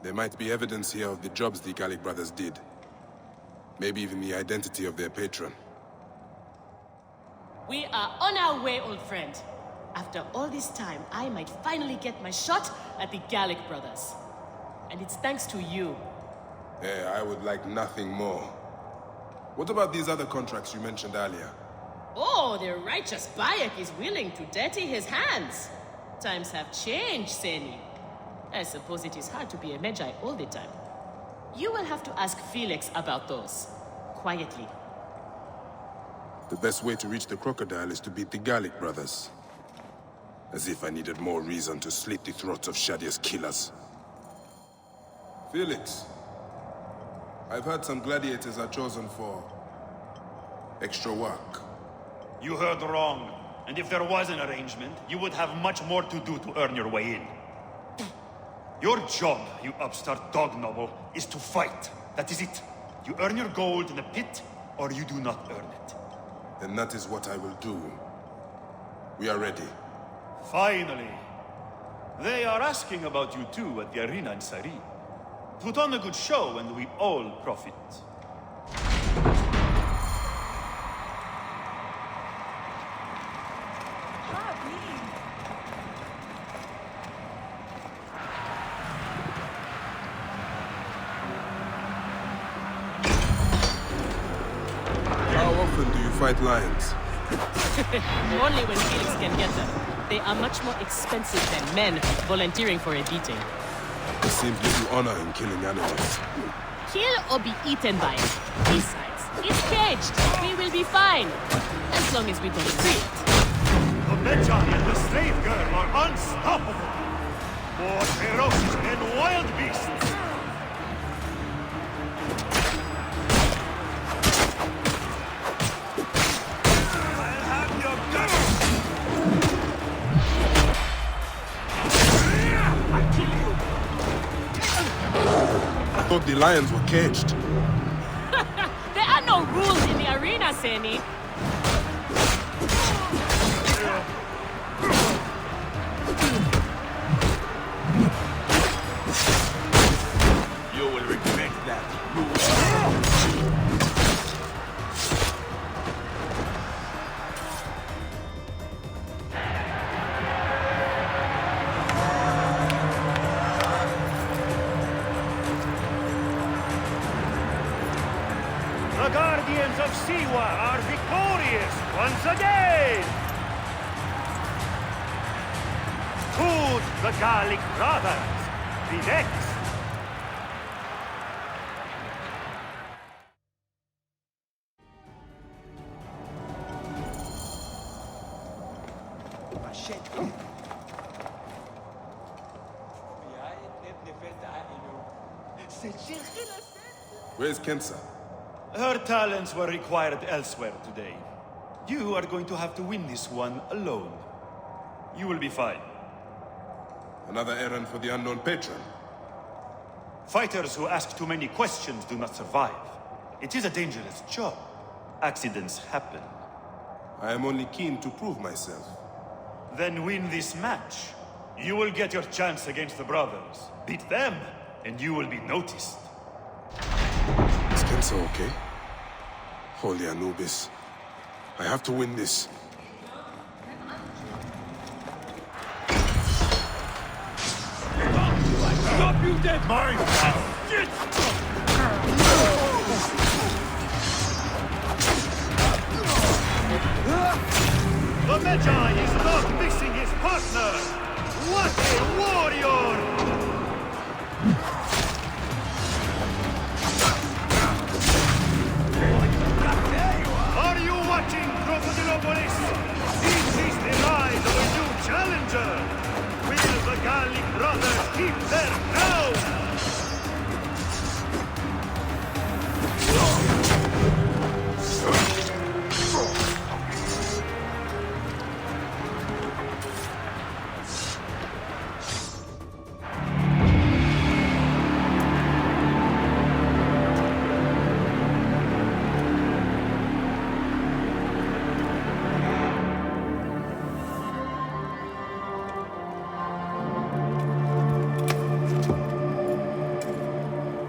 There might be evidence here of the jobs the Gallic brothers did. Maybe even the identity of their patron. We are on our way, old friend. After all this time, I might finally get my shot at the Gallic brothers. And it's thanks to you. Yeah, I would like nothing more. What about these other contracts you mentioned earlier? Oh, the righteous Bayek is willing to dirty his hands. Times have changed, Seni. I suppose it is hard to be a Medjay all the time. You will have to ask Felix about those. Quietly. The best way to reach the crocodile is to beat the Gallic brothers. As if I needed more reason to slit the throats of Shadia's killers. Felix, I've heard some gladiators are chosen for extra work. You heard wrong. And if there was an arrangement, you would have much more to do to earn your way in. Your job, you upstart dog noble, is to fight. That is it. You earn your gold in the pit, or you do not earn it. Then that is what I will do. We are ready. Finally. They are asking about you too at the arena in Sari. Put on a good show and we all profit. How often do you fight lions? Only when Felix can get them. They are much more expensive than men volunteering for a beating. There seems little honor in killing animals. Kill or be eaten by it. Besides, he's caged. We will be fine. As long as we don't free it. The Medjay and the slave girl are unstoppable. More ferocious than wild beasts. I'll have your guts. I'll kill you. I thought the lions were caged. There are no rules in the arena, Seni. You will regret that. The Guardians of Siwa are victorious once again! Could the Gallic brothers be next? Where's Kensa? Her talents were required elsewhere today. You are going to have to win this one alone. You will be fine. Another errand for the unknown patron. Fighters who ask too many questions do not survive. It is a dangerous job. Accidents happen. I am only keen to prove myself. Then win this match. You will get your chance against the brothers. Beat them, and you will be noticed. Is Kensa okay? Holy Anubis. I have to win this. Stop, you dead mind! The Medjay is not missing his partner! What a warrior! Are you watching, Crocodilopolis? This is the rise of a new challenger! Will the Gallic brothers keep their crown?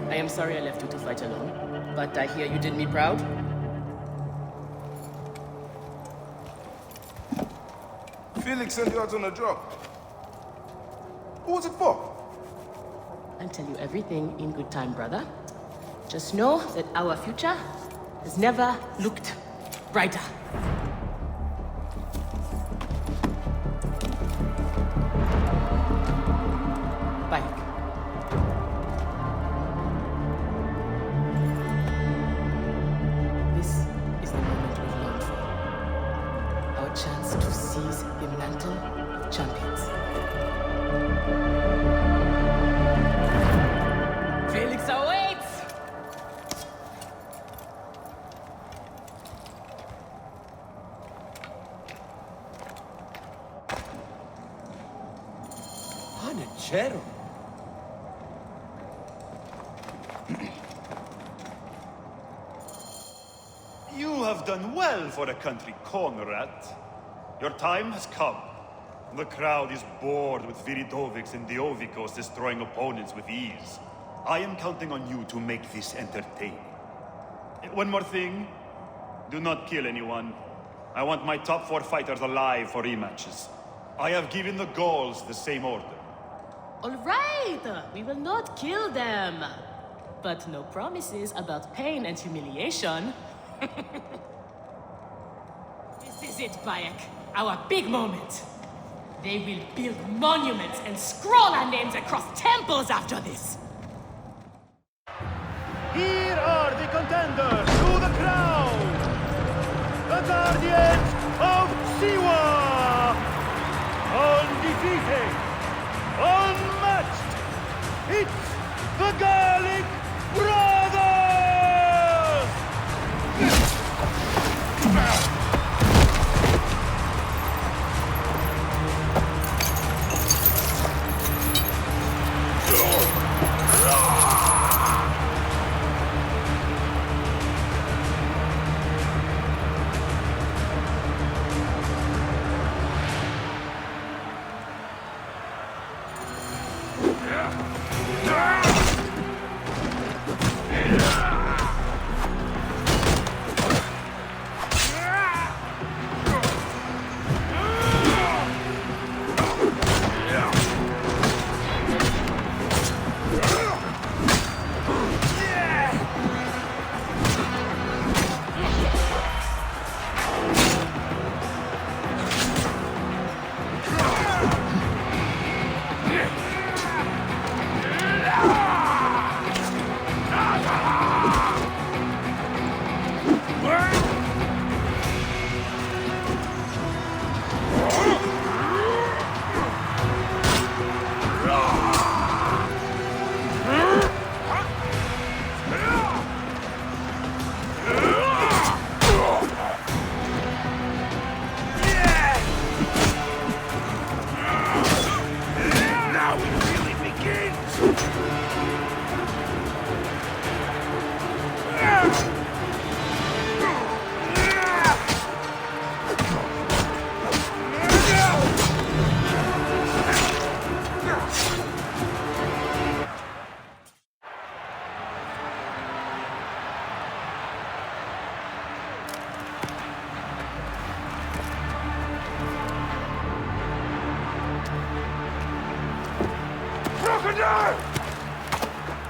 I am sorry I left you to fight alone, but I hear you did me proud. Felix sent you out on a job. Who was it for? I'll tell you everything in good time, brother. Just know that our future has never looked brighter. Bayek. This is the moment we've longed for. Our chance to seize the mantle of champions. Felix awaits! Sincero. You have done well for a country corner rat. Your time has come. The crowd is bored with Viridovics and Diovikos destroying opponents with ease. I am counting on you to make this entertaining. One more thing. Do not kill anyone. I want my top 4 fighters alive for rematches. I have given the Gauls the same order. All right, we will not kill them. But no promises about pain and humiliation. This is it, Bayek. Our big moment. They will build monuments and scroll our names across temples after this. Here are the contenders to the crown! The Guardians of Siwa! Undefeated! Unmatched! It's the Gallic Brothers!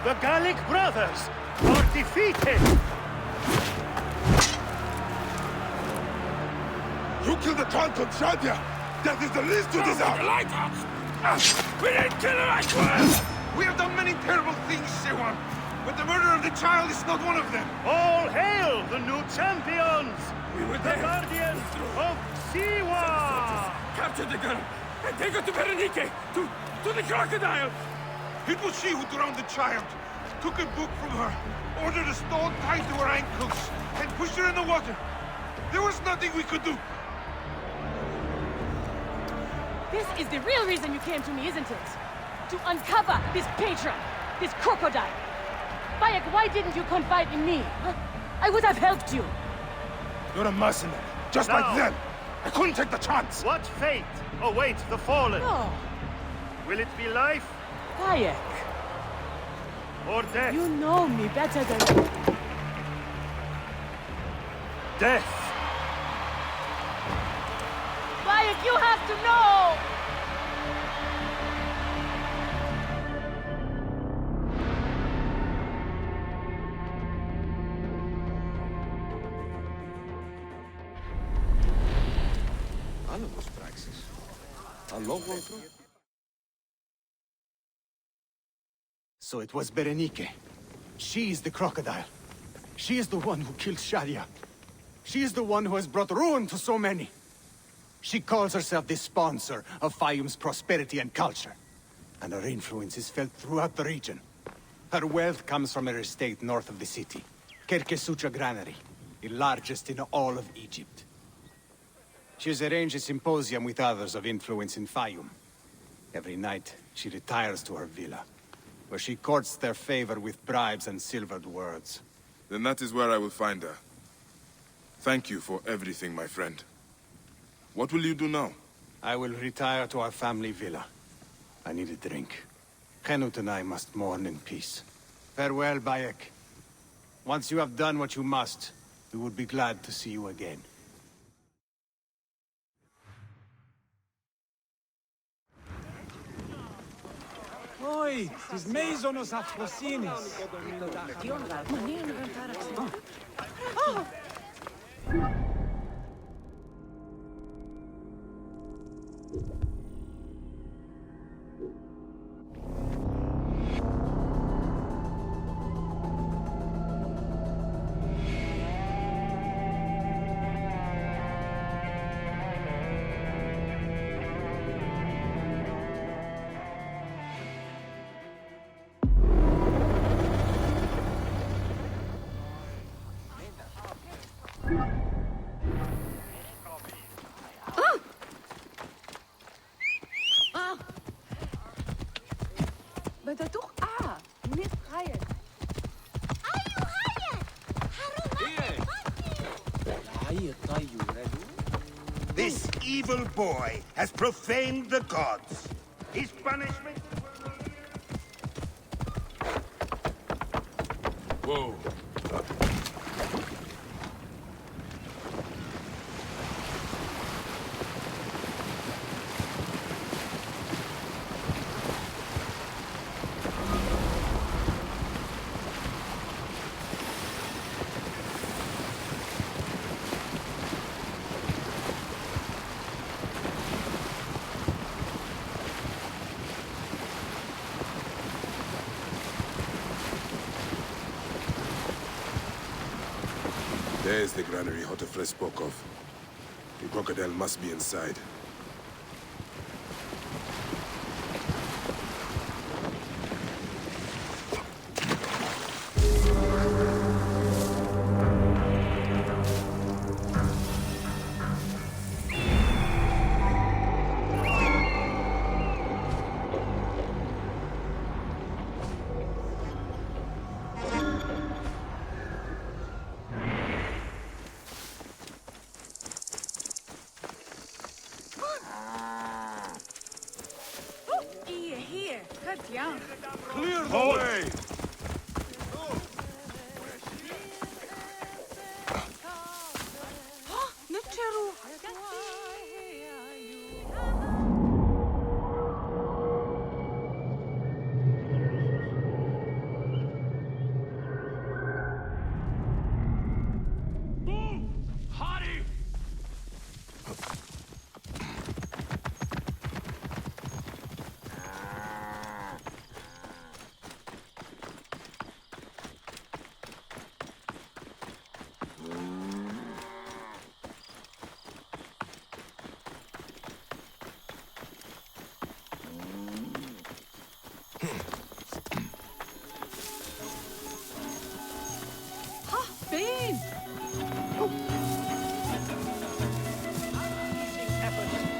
The Gallic Brothers are defeated! You killed the child from Shadia! That is the least you deserve! The lighthouse! We didn't kill him, I swear! We have done many terrible things, Siwan, but the murder of the child is not one of them! All hail the new champions! We were the Guardians of Siwa! Capture the girl and take her to Berenike, to the crocodile! It was she who drowned the child, took a book from her, ordered a stone tied to her ankles, and pushed her in the water. There was nothing we could do. This is the real reason you came to me, isn't it? To uncover this patron, this crocodile. Bayek, why didn't you confide in me? Huh? I would have helped you. You're a mercenary, just like them. I couldn't take the chance. What fate awaits the fallen? No. Will it be life? Bayek. Or death? You know me better than... Death. Bayek, you have to know! Άνοδος πράξης. Αλόγου ανθρώπου. So it was Berenike. She is the crocodile. She is the one who killed Shadia. She is the one who has brought ruin to so many. She calls herself the sponsor of Fayum's prosperity and culture. And her influence is felt throughout the region. Her wealth comes from her estate north of the city. Kerkesucha Granary, the largest in all of Egypt. She has arranged a symposium with others of influence in Fayum. Every night, she retires to her villa, where she courts their favor with bribes and silvered words. Then that is where I will find her. Thank you for everything, my friend. What will you do now? I will retire to our family villa. I need a drink. Henut and I must mourn in peace. Farewell, Bayek. Once you have done what you must, we would be glad to see you again. Oi, tis meizonos atrocinis. بدها تقع منيح خايف. This evil boy has profaned the gods. His punishment... Whoa. There's the granary Hotefres spoke of. The crocodile must be inside. Clear the way!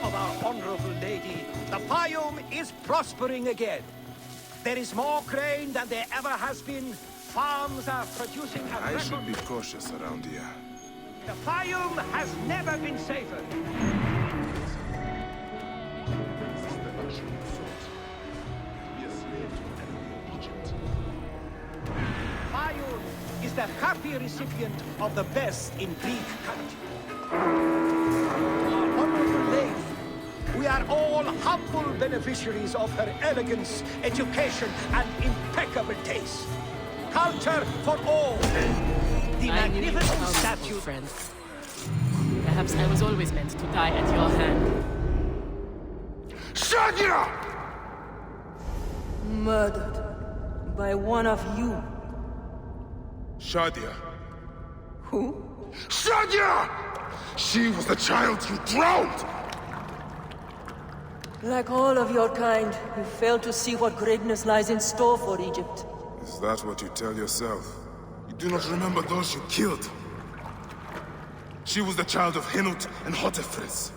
Of our honorable lady, the biome is prospering again. There is more grain than there ever has been. Farms are producing a I should be cautious around here. The biome has never been safer. Biome is the happy recipient of the best in Greek country. Our honorable lady, we are all humble beneficiaries of her elegance, education, and impeccable taste. Culture for all. The magnificent statue. Friend. Perhaps I was always meant to die at your hand. Shadia! Murdered by one of you. Shadia. Who? Shadia! She was the child you drowned! Like all of your kind, you fail to see what greatness lies in store for Egypt. Is that what you tell yourself? You do not remember those you killed. She was the child of Henut and Hotefres.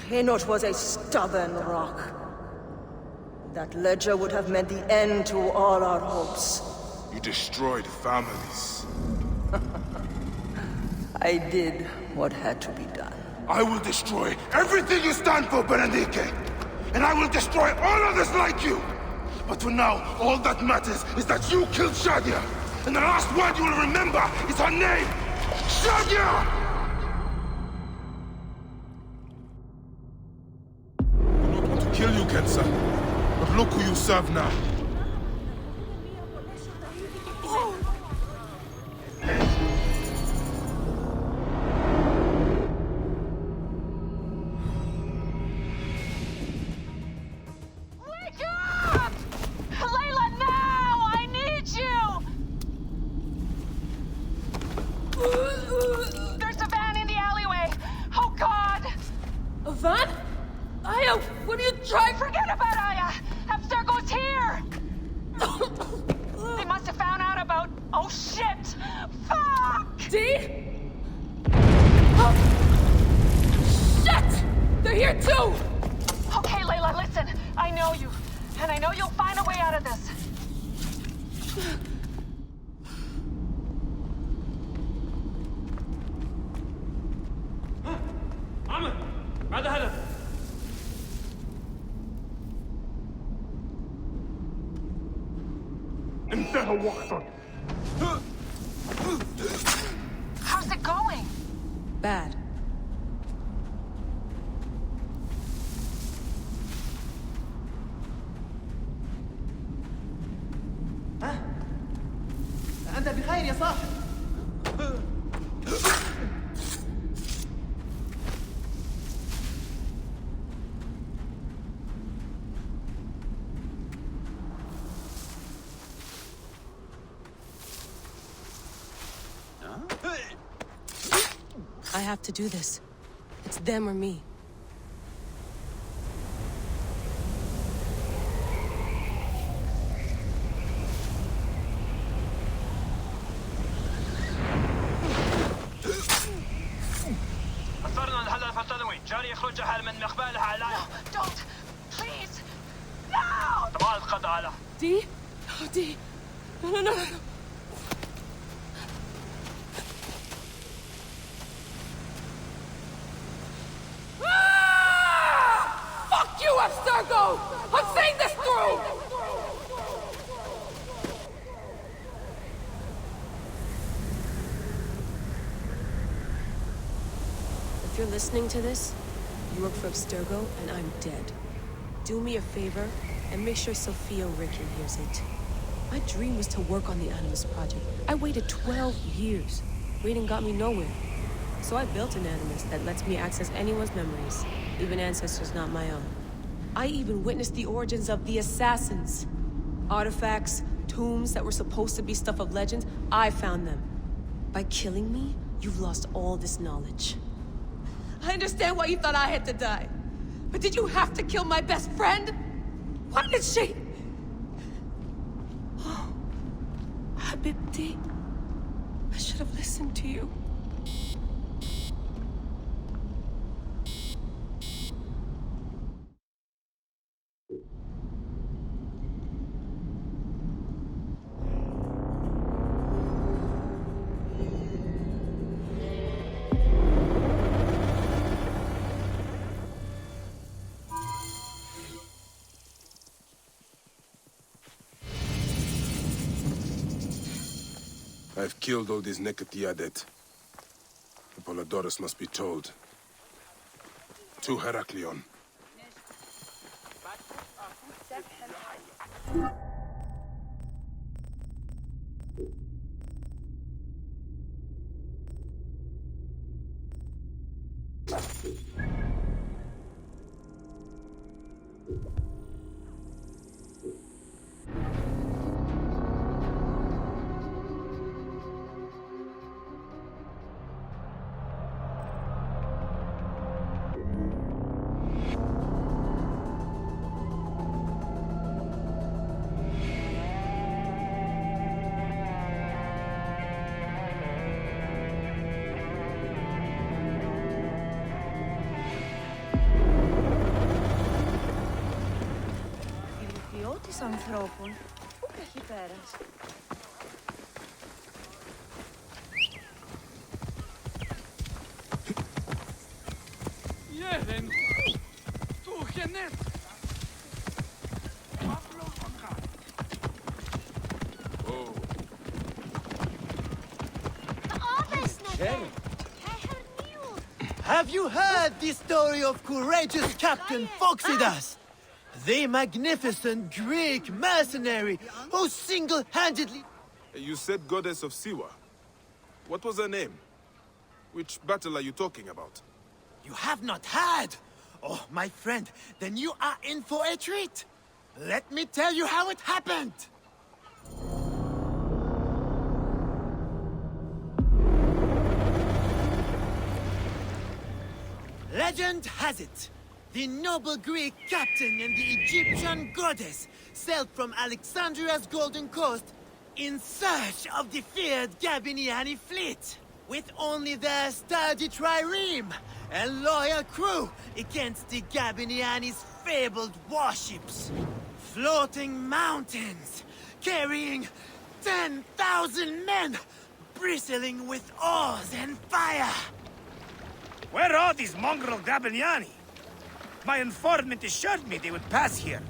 Henot was a stubborn rock. That ledger would have meant the end to all our hopes. You destroyed families. I did what had to be done. I will destroy everything you stand for, Benedique! And I will destroy all others like you! But for now, all that matters is that you killed Shadia! And the last word you will remember is her name! Shadia! I don't want to kill you, Kensa. But look who you serve now. There's a van in the alleyway! Oh, God! A van? Aya, what are you trying? Forget about Aya! Abstergo's here! They must have found out about... Oh, shit! Fuck! Dee? Oh. Shit! They're here, too! Okay, Layla, listen. I know you. And I know you'll find a way out of this. عمر بعد هدف انتهى وقتك. How's it going? Bad. أنت بخير يا صاحب. I have to do this. It's them or me. أثرنا الهدف التنوي جاري يخرج حال من مقبالها على No, don't! Please! No! طبعا القضاء على Dee? Oh, Dee. No. Fuck you, Abstergo! I'm saying this through! If you're listening to this, you work for Abstergo, and I'm dead. Do me a favor, and make sure Sophia Ricken hears it. My dream was to work on the Animus Project. I waited 12 years. Waiting got me nowhere. So I built an Animus that lets me access anyone's memories, even ancestors not my own. I even witnessed the origins of the Assassins. Artifacts, tombs that were supposed to be stuff of legend, I found them. By killing me, you've lost all this knowledge. I understand why you thought I had to die. But did you have to kill my best friend? Why did she? Oh, Habibti, I should have listened to you. I've killed all these Nekatiadet. Apollodorus must be told. To Heraklion. της ανθρώπων. Πού έχει πέρας. Jeden! Tu genet! Have you heard the story of courageous Captain Phoxidas? The magnificent Greek mercenary who single-handedly... You said goddess of Siwa. What was her name? Which battle are you talking about? You have not heard? Oh, my friend, then you are in for a treat. Let me tell you how it happened. Legend has it, the noble Greek captain and the Egyptian goddess sailed from Alexandria's Golden Coast in search of the feared Gabiniani fleet, with only their sturdy trireme and loyal crew against the Gabiniani's fabled warships. Floating mountains, carrying 10,000 men, bristling with oars and fire. Where are these mongrel Gabiniani? My informant assured me they would pass here.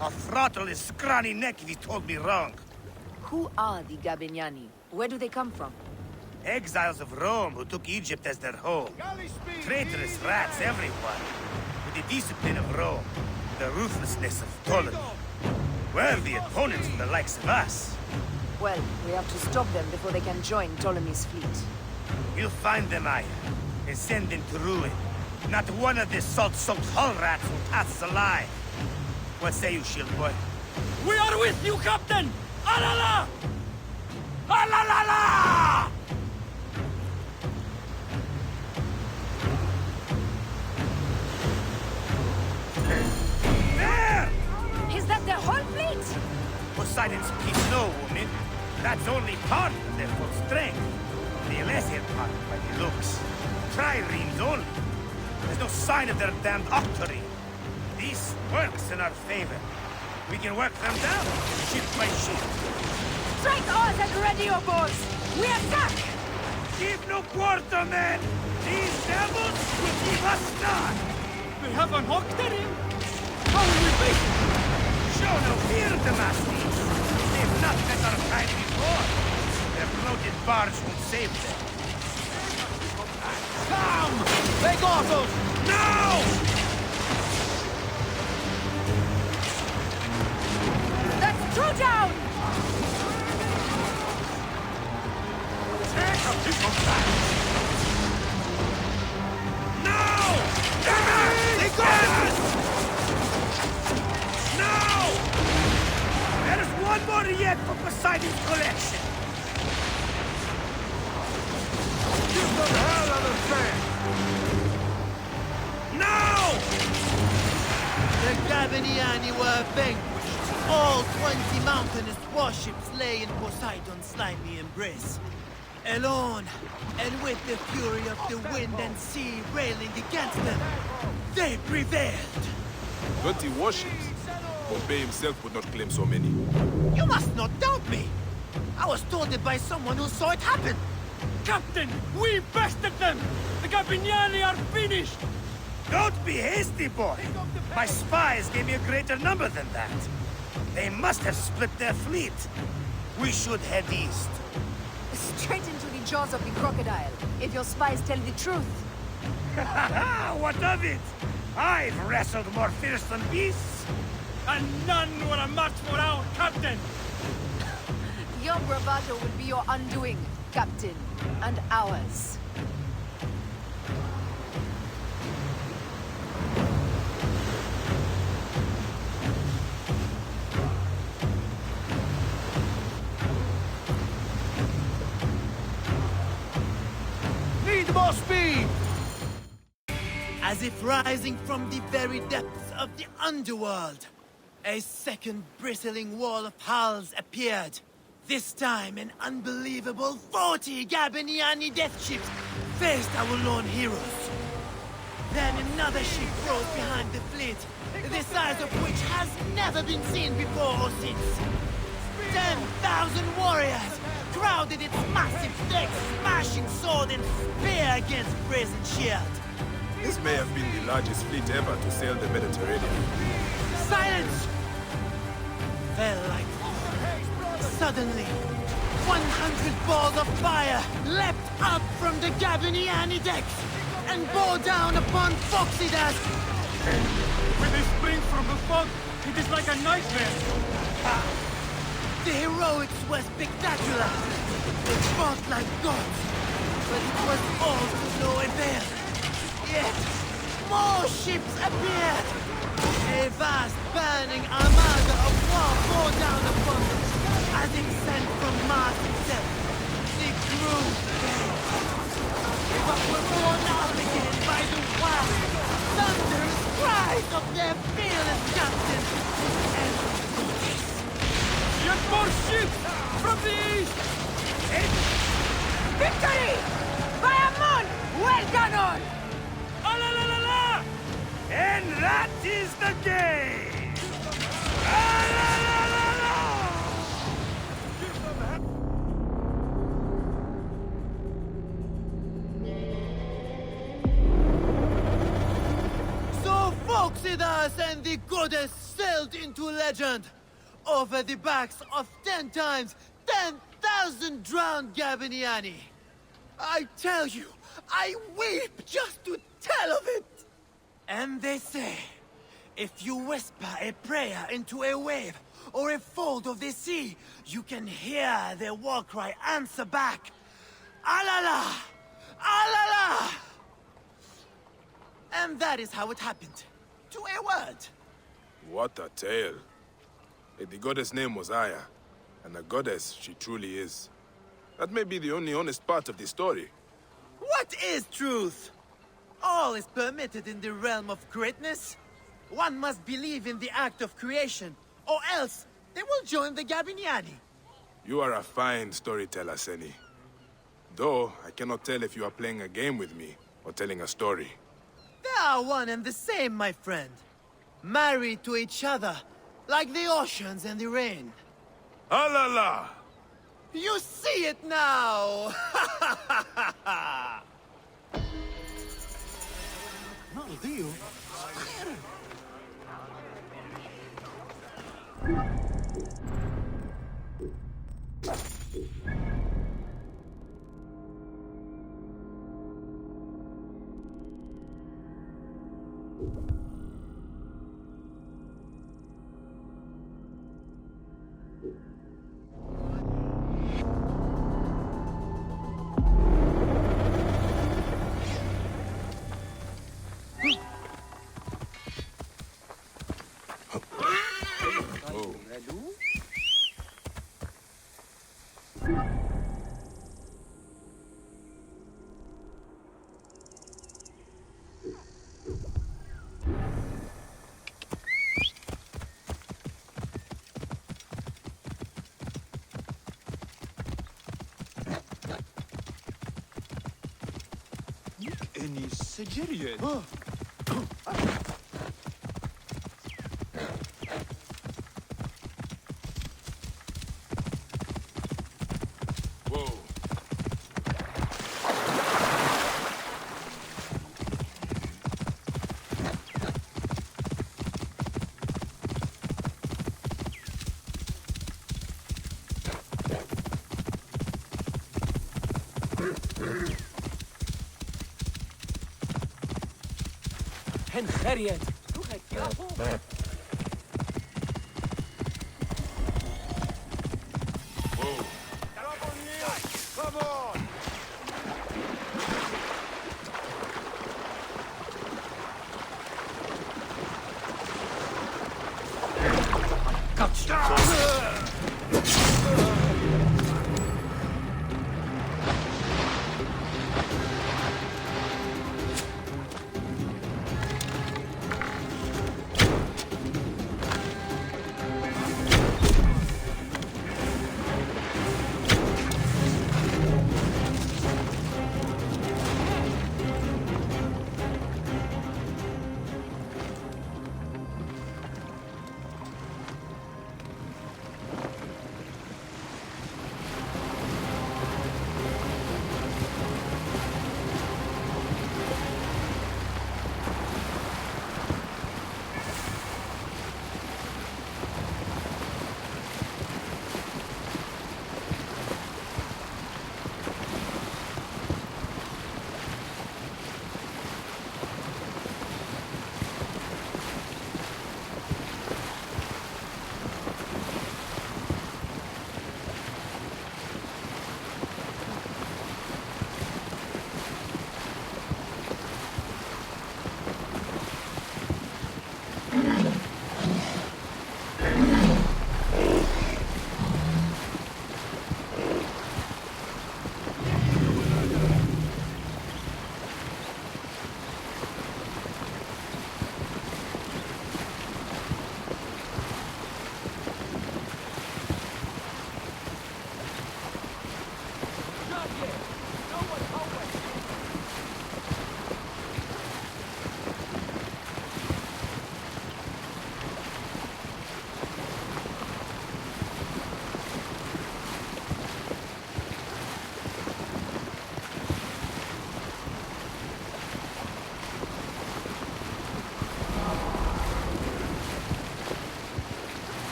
I'll throttle his scrawny neck if he told me wrong. Who are the Gabiniani? Where do they come from? Exiles of Rome who took Egypt as their home. Traitorous rats, everyone. With the discipline of Rome, the ruthlessness of Ptolemy. Worthy opponents for the likes of us. Well, we have to stop them before they can join Ptolemy's fleet. You'll find them, Aya, and send them to ruin. Not one of the salt-soaked hull rats will pass alive. What say you, shield boy? We are with you, Captain! Alala! Alalala! There! Is that their whole fleet? Poseidon's peace, no, woman. That's only part of their full strength. The lesser part by the looks. Triremes only. There's no sign of their damned octary. This works in our favor. We can work them down, ship by ship. Strike oars and ready your bows! We attack! Give no quarter, men! These devils will keep us not! We have an octary! How will we face it? Show no fear, Damascus! They've not met our kind before. Their bloated barge won't save them. Come! Take off us! No! That's two down! Take up this back! No! They got us! No! There's one more yet for Poseidon's collection! Give them hell on the fan! No! The Gabiniani were vanquished. All 20 mountainous warships lay in Poseidon's slimy embrace. Alone, and with the fury of the wind and sea railing against them, they prevailed. 20 warships? Pompey himself would not claim so many. You must not doubt me. I was told it by someone who saw it happen. Captain, we bested them! The Gabiniani are finished! Don't be hasty, boy! My spies gave me a greater number than that. They must have split their fleet. We should head east. Straight into the jaws of the crocodile, if your spies tell the truth. What of it? I've wrestled more fearsome beasts. And none were a match for our captain! Your bravado will be your undoing, Captain, and ours. Need more speed! As if rising from the very depths of the underworld, a second bristling wall of hulls appeared. This time, an unbelievable 40 Gabiniani death ships faced our lone heroes. Then another ship rose behind the fleet, the size of which has never been seen before or since. 10,000 warriors crowded its massive decks, smashing sword and spear against brazen shield. This may have been the largest fleet ever to sail the Mediterranean. Silence! Fell like suddenly, 100 balls of fire leapt up from the Gabiniani decks and bore down upon Foxidas. When they spring from the fog, it is like a nightmare. The heroics were spectacular. They fought like gods, but it was all to no avail. Yet, more ships appeared. A vast burning armada of war bore down upon them, as if sent from Mars itself. The crew came, but were borne out again by the wild, thunderous cries of their fearless captain. And yet more ships from the east! Victory! By a moon! Well done all! Ah, la, la, la, la! And that is the game! Ah, la, la, la, la! So Foxidas and the goddess sailed into legend over the backs of 10 times 10,000 drowned Gabiniani. I tell you, I weep just to tell of it. And they say, if you whisper a prayer into a wave or a fold of the sea, you can hear their war cry answer back. Alala! Alala! And that is how it happened. To a word. What a tale. The goddess' name was Aya, and a goddess she truly is. That may be the only honest part of the story. What is truth? All is permitted in the realm of greatness. One must believe in the act of creation, or else they will join the Gabiniani. You are a fine storyteller, Seni. Though, I cannot tell if you are playing a game with me, or telling a story. They are one and the same, my friend. Married to each other, like the oceans and the rain. Alala! You see it now! Maldito. Any Sigirian? Harriet. Come on!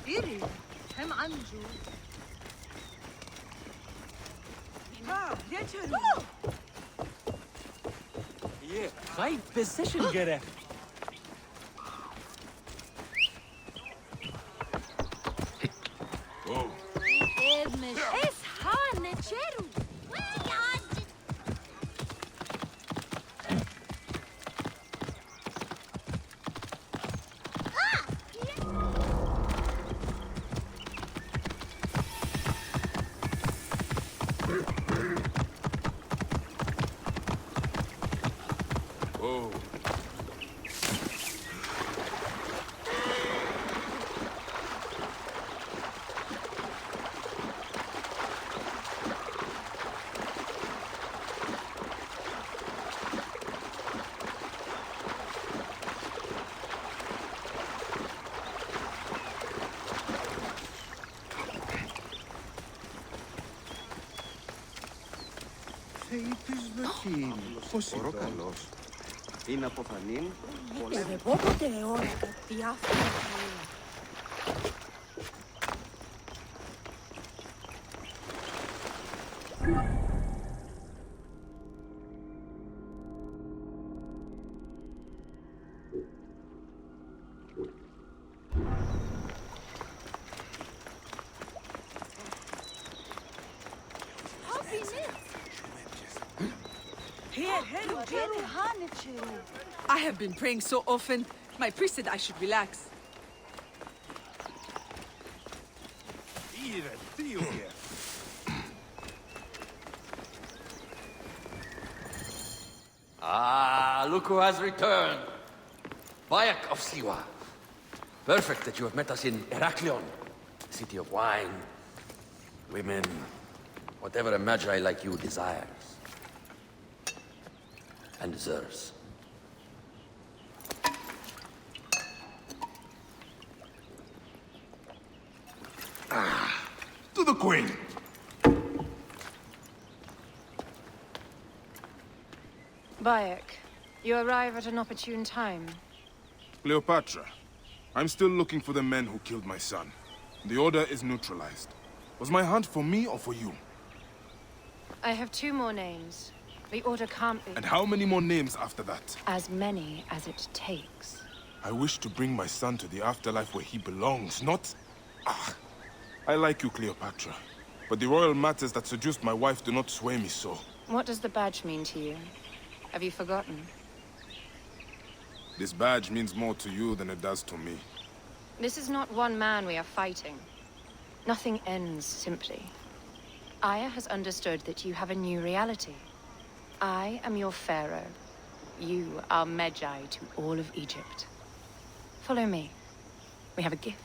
إيري هم عنجو Yeah, right position gere. Oh. Es han cheru. Oh. Ορόκαλος. Είναι από Φανίν. Δεν πω ποτέ ώρα διάφορα. I have been praying so often. My priest said I should relax. Ah, look who has returned. Bayek of Siwa. Perfect that you have met us in Heraklion, city of wine, women, whatever a Medjay like you desires. And deserves. To the Queen! Bayek, you arrive at an opportune time. Cleopatra, I'm still looking for the men who killed my son. The order is neutralized. Was my hunt for me or for you? I have 2 more names. The order can't be... And how many more names after that? As many as it takes. I wish to bring my son to the afterlife where he belongs, not... I like you, Cleopatra. But the royal matters that seduced my wife do not sway me so. What does the badge mean to you? Have you forgotten? This badge means more to you than it does to me. This is not one man we are fighting. Nothing ends simply. Aya has understood that you have a new reality. I am your pharaoh. You are Medjay to all of Egypt. Follow me. We have a gift.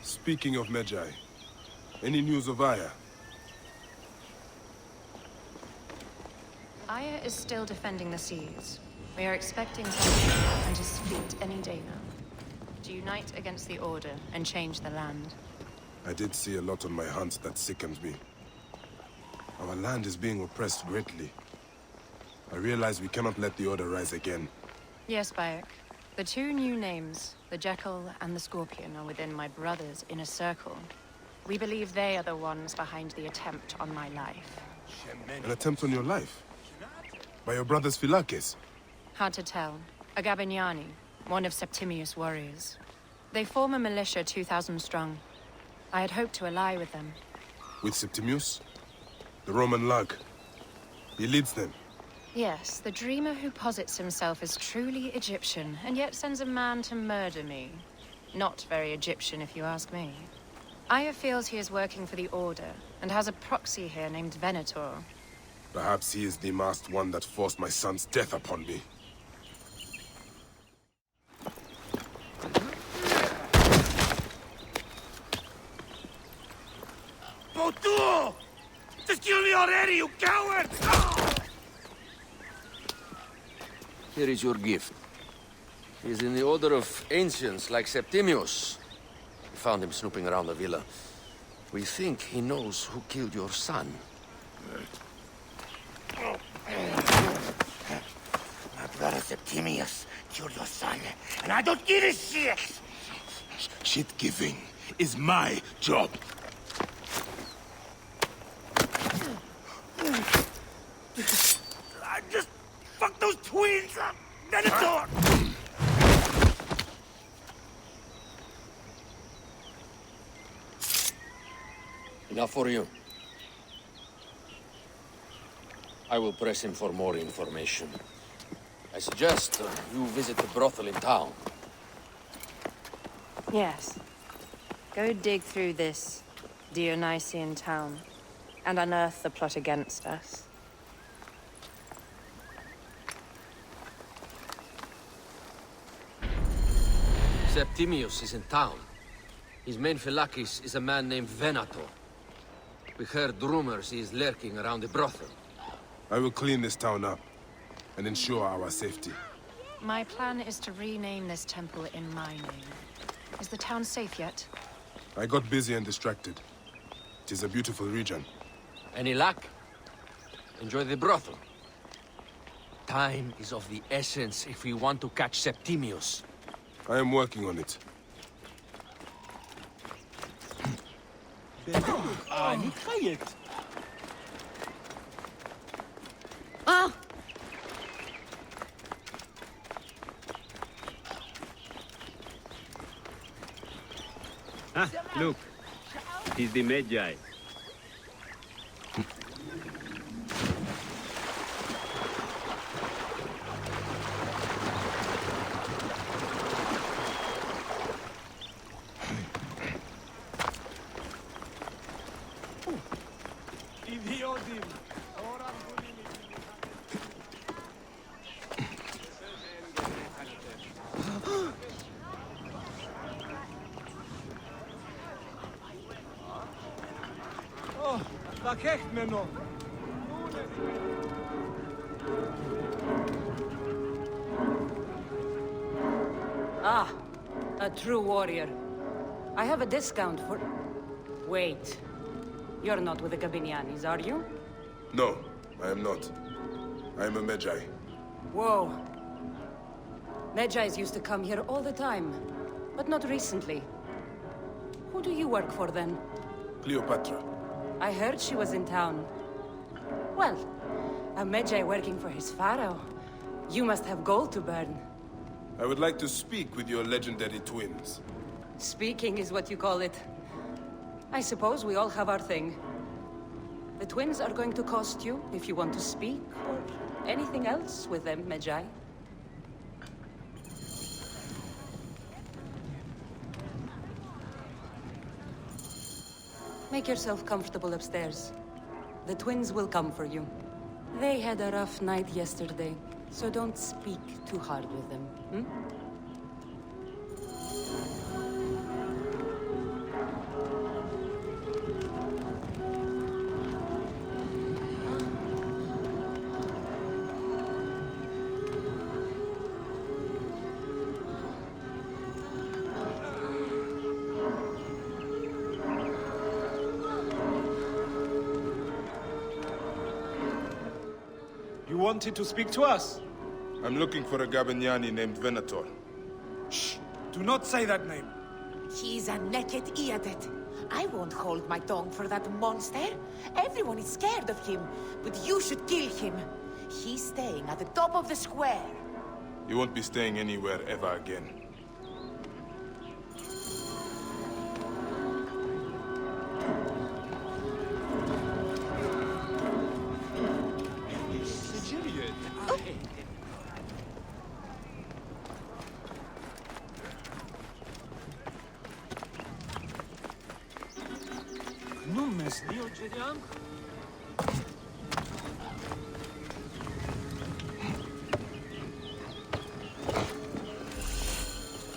Speaking of Medjay, any news of Aya? Aya is still defending the seas. We are expecting something to happen to his fleet any day now. To unite against the Order and change the land. I did see a lot on my hunts that sickens me. Our land is being oppressed greatly. I realize we cannot let the Order rise again. Yes, Bayek. The 2 new names, the Jackal and the Scorpion, are within my brother's inner circle. We believe they are the ones behind the attempt on my life. An attempt on your life? By your brother's Philakes? Hard to tell. A Gabignani, one of Septimius' warriors. They form a militia 2,000 strong. I had hoped to ally with them. With Septimius? The Roman lug. He leads them. Yes, the dreamer who posits himself as truly Egyptian, and yet sends a man to murder me. Not very Egyptian, if you ask me. Aya feels he is working for the Order, and has a proxy here named Venator. Perhaps he is the masked one that forced my son's death upon me. Botuo! Just kill me already, you coward! Here is your gift. He is in the order of ancients like Septimius. We found him snooping around the villa. We think he knows who killed your son. Brother Septimius killed your son, and I don't give a shit! Shit-giving is my job. I just fucked those twins up! Venator! Enough for you. I will press him for more information. I suggest you visit the brothel in town. Yes. Go dig through this Dionysian town and unearth the plot against us. Septimius is in town. His main phylakis is a man named Venator. We heard rumors he is lurking around the brothel. I will clean this town up and ensure our safety. My plan is to rename this temple in my name. Is the town safe yet? I got busy and distracted. It is a beautiful region. Any luck? Enjoy the brothel. Time is of the essence if we want to catch Septimius. I am working on it. Ah! Ah, look. It is the Medjay. Ah, a true warrior. I have a discount for... Wait. You're not with the Gabinianis, are you? No, I am not. I am a Medjay. Whoa. Medjays used to come here all the time, but not recently. Who do you work for then? Cleopatra. I heard she was in town. Well, a Medjay working for his pharaoh. You must have gold to burn. I would like to speak with your legendary twins. Speaking is what you call it. I suppose we all have our thing. The twins are going to cost you if you want to speak, or anything else with them, Medjay. Make yourself comfortable upstairs. The twins will come for you. They had a rough night yesterday, so don't speak too hard with them, hmm? You wanted to speak to us? I'm looking for a Gabiniani named Venator. Shh! Do not say that name. He's a naked idiot. I won't hold my tongue for that monster. Everyone is scared of him, but you should kill him. He's staying at the top of the square. You won't be staying anywhere ever again.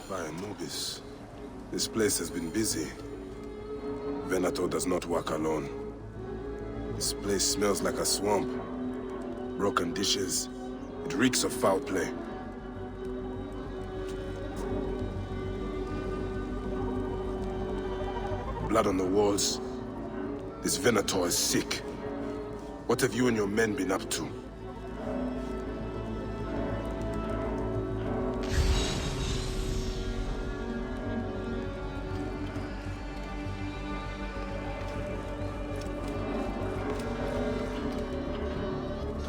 By Anubis, this place has been busy. Venator does not work alone. This place smells like a swamp. Broken dishes. It reeks of foul play. Blood on the walls. This Venator is sick. What have you and your men been up to?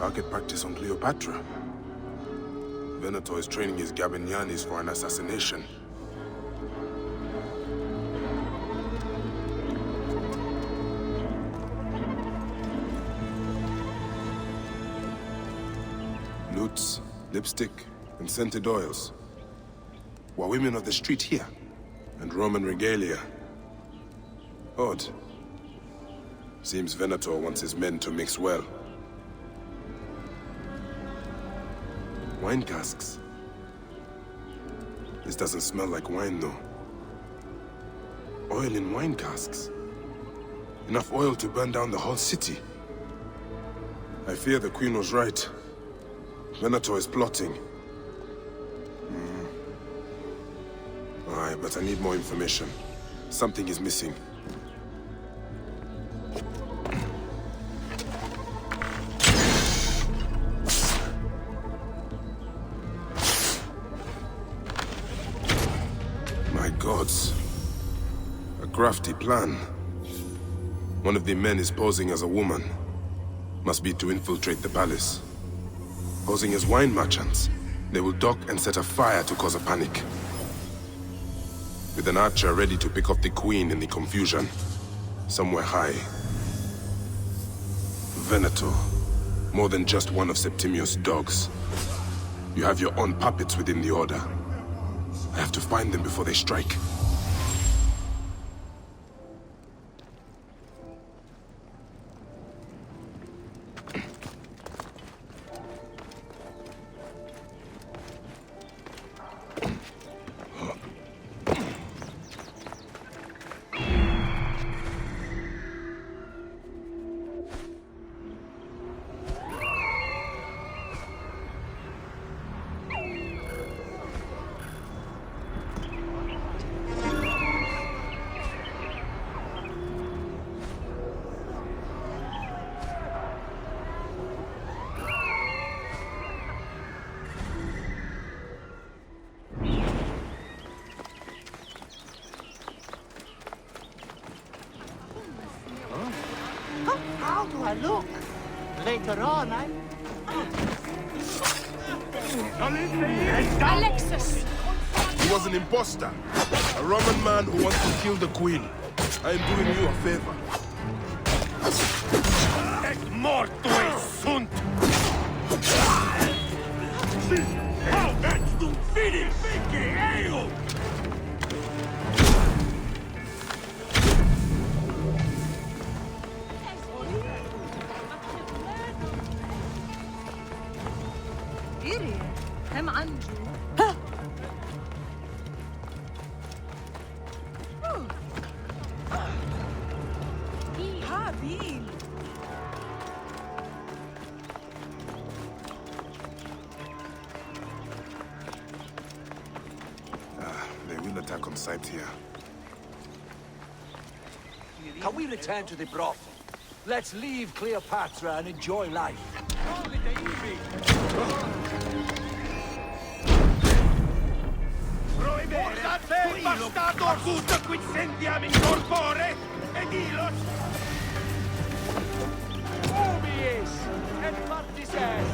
Target practice on Cleopatra. Venator is training his Gabinianis for an assassination. Lutes, lipstick, and scented oils. Were women of the street here? And Roman regalia. Odd. Seems Venator wants his men to mix well. Wine casks. This doesn't smell like wine, though. Oil in wine casks. Enough oil to burn down the whole city. I fear the Queen was right. Venator is plotting. Aye, but I need more information. Something is missing. My gods. A crafty plan. One of the men is posing as a woman. Must be to infiltrate the palace. Posing as wine merchants, they will dock and set a fire to cause a panic. With an archer ready to pick off the queen in the confusion. Somewhere high. Venator. More than just one of Septimius' dogs. You have your own puppets within the Order. I have to find them before they strike. How do I look? Later on, Alexis! He was an imposter. A Roman man who wants to kill the queen. I am doing you a favor. Et morto sunt! How that's to finish eo! هم عنجو هابيل They will attack on sight here. Can we return to the brothel? Let's leave Cleopatra and enjoy life. Proibere bastardo acuta quid sentiam in corpore ed ilos Mobius et partises.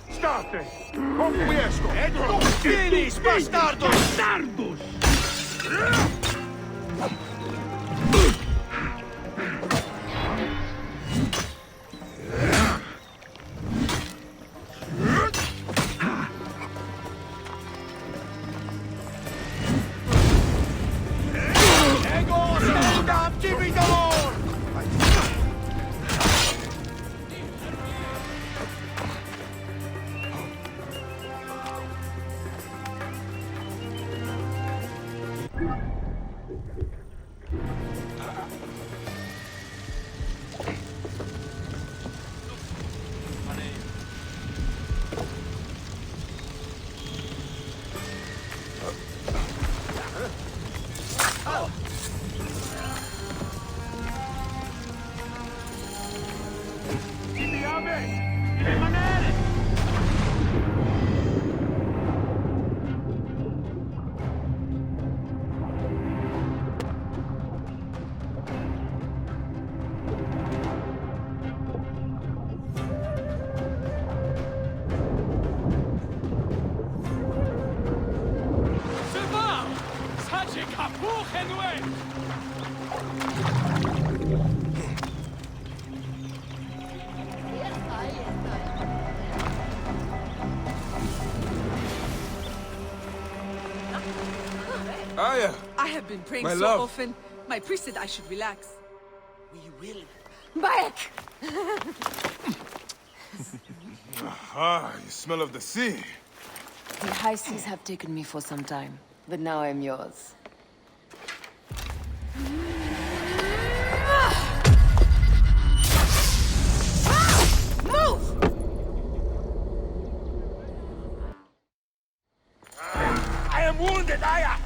State! Non riesco! Ed non finis, bastardo! Bastardus! Ego, stand up, dividor! Aya! I have been praying My so love. often. My priest said I should relax. We will. Bayek! Ah, you smell of the sea. The high seas have taken me for some time, but now I'm yours. Move! I am wounded, Aya!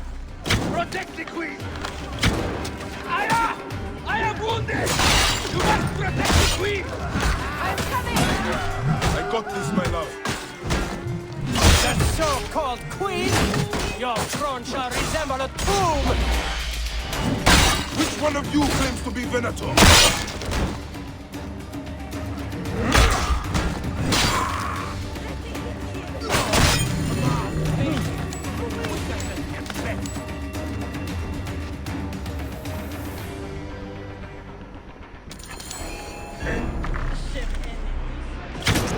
Protect the queen! Aya! I am wounded! You must protect the queen! I'm coming! I got this, my love. The so-called queen? Your throne shall resemble a tomb! Which one of you claims to be Venator?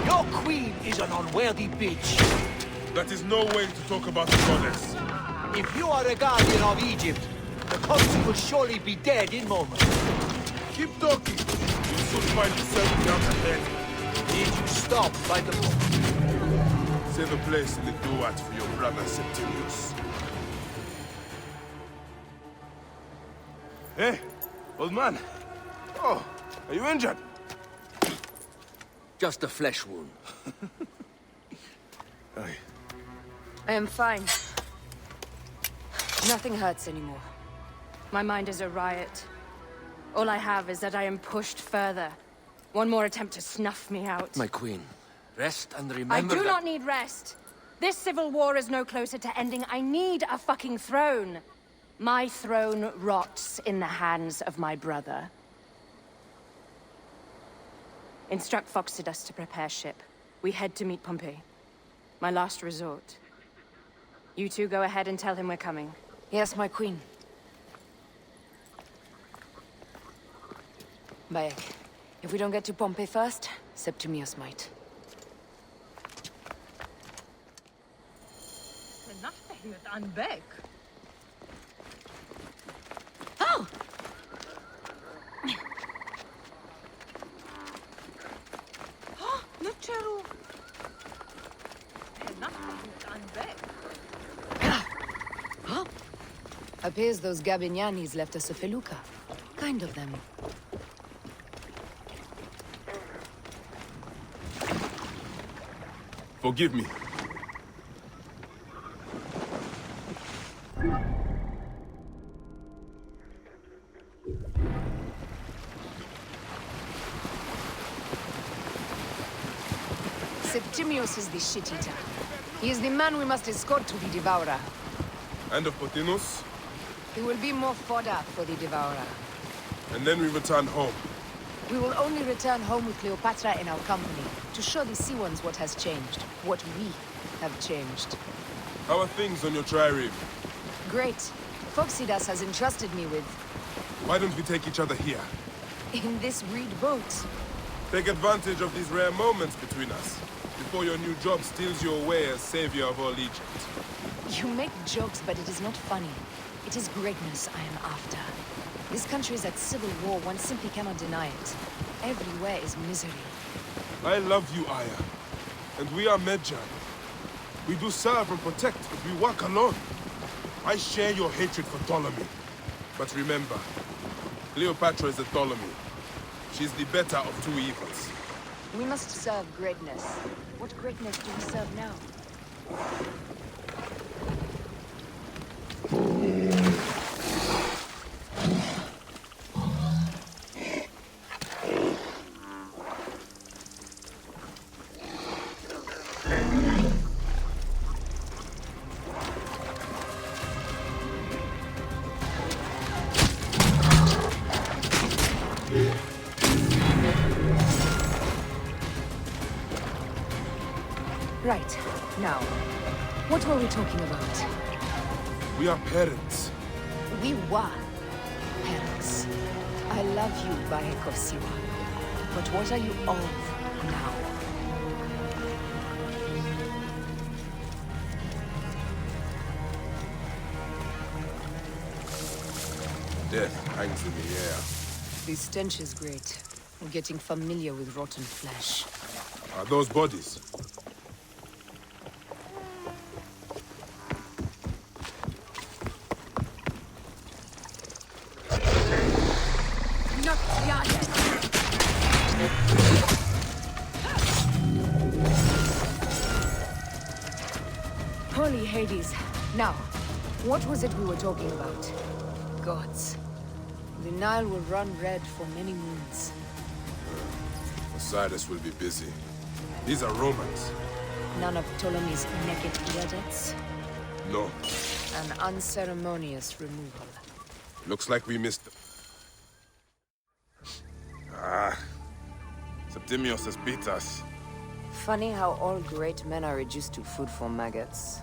Your queen is an unworthy bitch. That is no way to talk about the goddess. If you are a guardian of Egypt, the country will surely be dead in moments. Keep talking. You'll soon find yourself down ahead. Need you stop by the boat. Save a place in the duat for your brother Septimius. Hey, old man. Oh, are you injured? Just a flesh wound. Aye. I am fine. Nothing hurts anymore. My mind is a riot. All I have is that I am pushed further. One more attempt to snuff me out. My queen, rest and I remember do that... not need rest. This civil war is no closer to ending. I need a fucking throne. My throne rots in the hands of my brother. Instruct Phoxidas to prepare ship. We head to meet Pompey. My last resort. You two go ahead and tell him we're coming. Yes, my queen. Bayek, if we don't get to Pompey first, Septimius might. Nothing with unveil. Oh! No Cheru. Nothing with unveil. Huh? Appears those Gabinianis left us a felucca. Kind of them. Forgive me. Septimius is the shit-eater. He is the man we must escort to the Devourer. And of Pothinus? He will be more fodder for the Devourer. And then we return home. We will only return home with Cleopatra in our company, to show the Sea Ones what has changed, what we have changed. How are things on your trireme? Great. Phoxidas has entrusted me with... Why don't we take each other here? in this reed boat. Take advantage of these rare moments between us, before your new job steals you away as savior of all Egypt. You make jokes, but it is not funny. It is greatness I am after. This country is at civil war, one simply cannot deny it. Everywhere is misery. I love you, Aya. And we are Medjay. We do serve and protect, but we work alone. I share your hatred for Ptolemy. But remember, Cleopatra is a Ptolemy. She's the better of two evils. We must serve greatness. What greatness do we serve now? Right. Now, what were we talking about? We are parents. We were parents. I love you, Bayek of Siwa. But what are you of now? Death hangs in the air. The stench is great. I'm getting familiar with rotten flesh. Are those bodies? Not yet. Holy Hades. Now, what was it we were talking about? Gods. The Nile will run red for many moons. Osiris will be busy. These are Romans. None of Ptolemy's naked Iadets? No. An unceremonious removal. Looks like we missed them. Septimius has beat us. Funny how all great men are reduced to food for maggots.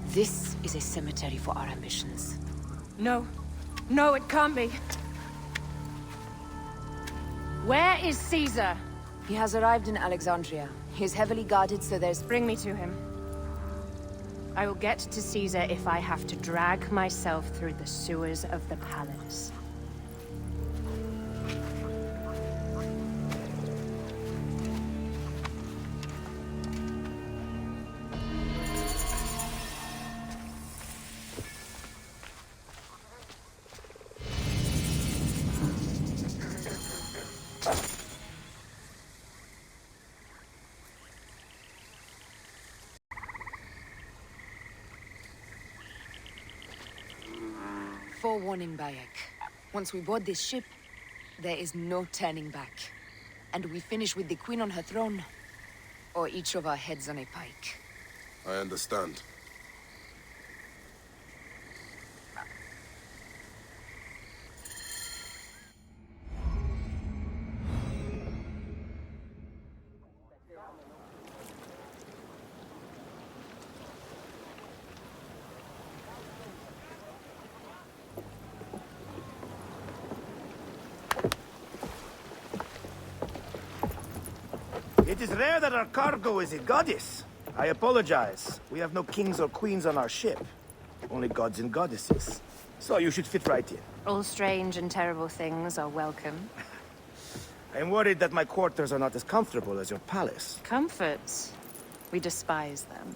This is a cemetery for our ambitions. No. No, it can't be. Where is Caesar? He has arrived in Alexandria. He is heavily guarded, so there's... Bring me to him. I will get to Caesar if I have to drag myself through the sewers of the palace. Forewarning, Bayek. Once we board this ship, there is no turning back. And we finish with the Queen on her throne, or each of our heads on a pike. I understand. It is rare that our cargo is a goddess. I apologize. We have no kings or queens on our ship. Only gods and goddesses. So you should fit right in. All strange and terrible things are welcome. I am worried that my quarters are not as comfortable as your palace. Comforts. We despise them.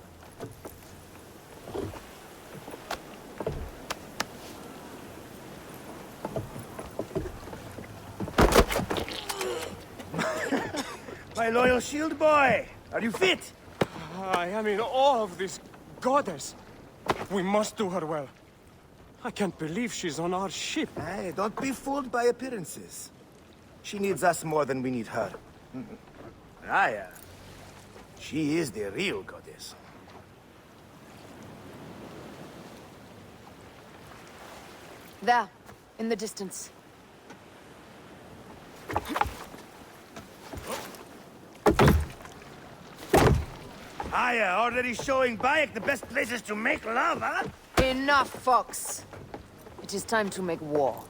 My loyal shield boy! Are you fit? I am in awe of this goddess. We must do her well. I can't believe she's on our ship. Hey, don't be fooled by appearances. She needs us more than we need her. Raya. She is the real goddess. There, in the distance. Aya, already showing Bayek the best places to make love, huh? Enough, Fox. It is time to make war.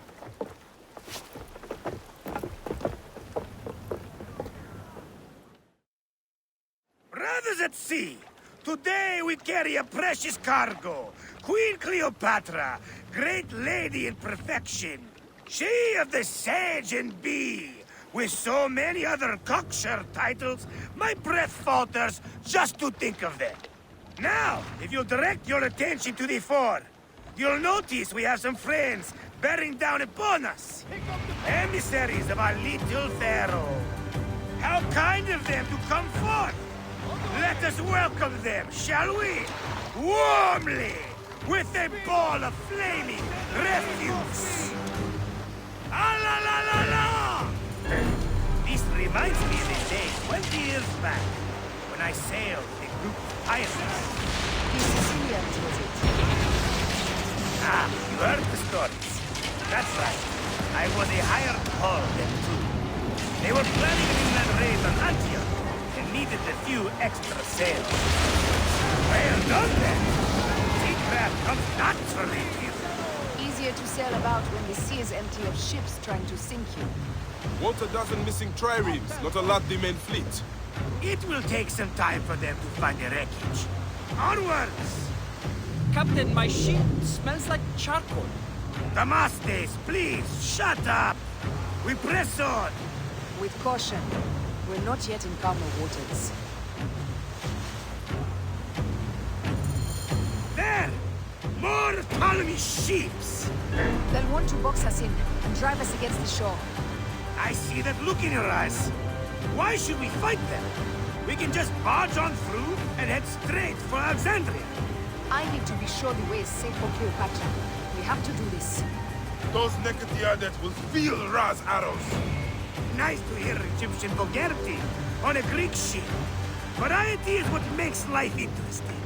Brothers at sea, today we carry a precious cargo. Queen Cleopatra, great lady in perfection. She of the Sage and Bee. With so many other cocksure titles, my breath falters just to think of them. Now, if you'll direct your attention to the fore, you'll notice we have some friends bearing down upon us. Emissaries of our little pharaoh. How kind of them to come forth. Let us welcome them, shall we? Warmly, with a ball of flaming refuse. Ah la la la la! This reminds me of a day 20 years back, when I sailed with a group of pirates. The Sicilians, was it? Ah, you heard the stories. That's right. I was a hired hull then too. They were planning an inland raid on Antioch, and needed a few extra sail. Well done then. Seacraft comes naturally to you. Easier to sail about when the sea is empty of ships trying to sink you. Want a dozen missing triremes, not a lot the main fleet. It will take some time for them to find the wreckage. Onwards! Captain, my ship smells like charcoal. Damastes, please, shut up! We press on! With caution. We're not yet in calmer waters. There! More Ptolemy ships! They'll want to box us in and drive us against the shore. I see that look in your eyes. Why should we fight them? We can just barge on through and head straight for Alexandria. I need to be sure the way is safe for Cleopatra. We have to do this. Those Nekatiadet will feel Ra's arrows. Nice to hear Egyptian vulgarity on a Greek ship. Variety is what makes life interesting.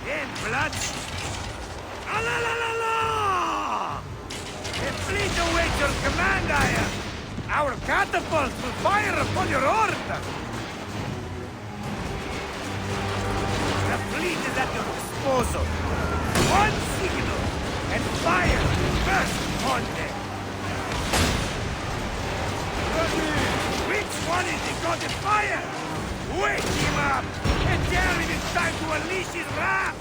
And blood. Ah la la la la! A fleet awaits your command, Aya. Our catapults will fire upon your order. The fleet is at your disposal. One signal and fire burst upon them. Which one is the god of fire? Wake him up and tell him it's time to unleash his wrath.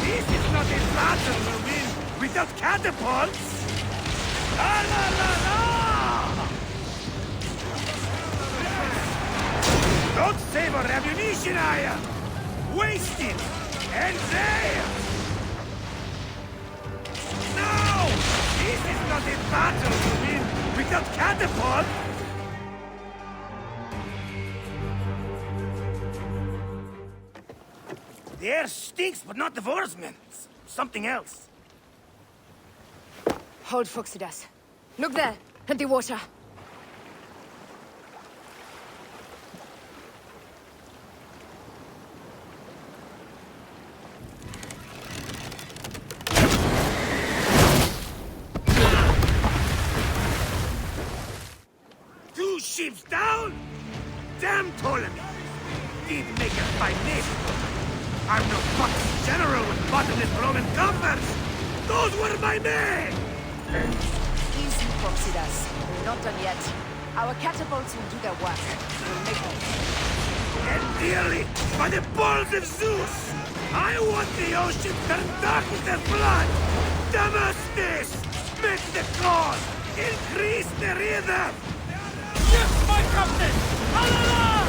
This is not a battle we'll win without catapults. La la la la! Don't save our ammunition, Aya! Waste it! And there! No! This is not a battle to win without catapult! The air stinks, but not the horsemen. Something else. Hold, Phoxidas. Look there, at the water. Two ships down? Damn Ptolemy! Didn't make a fine name. I'm no fucking general with bottomless Roman coffers! Those were my men! Easy, Phoxidas. We're not done yet. Our catapults will do their work. We'll make it. And dearly, by the balls of Zeus, I want the ocean turned dark with their blood! Damastes! Make the cause! Increase the rhythm! Yes, my captain! Alala!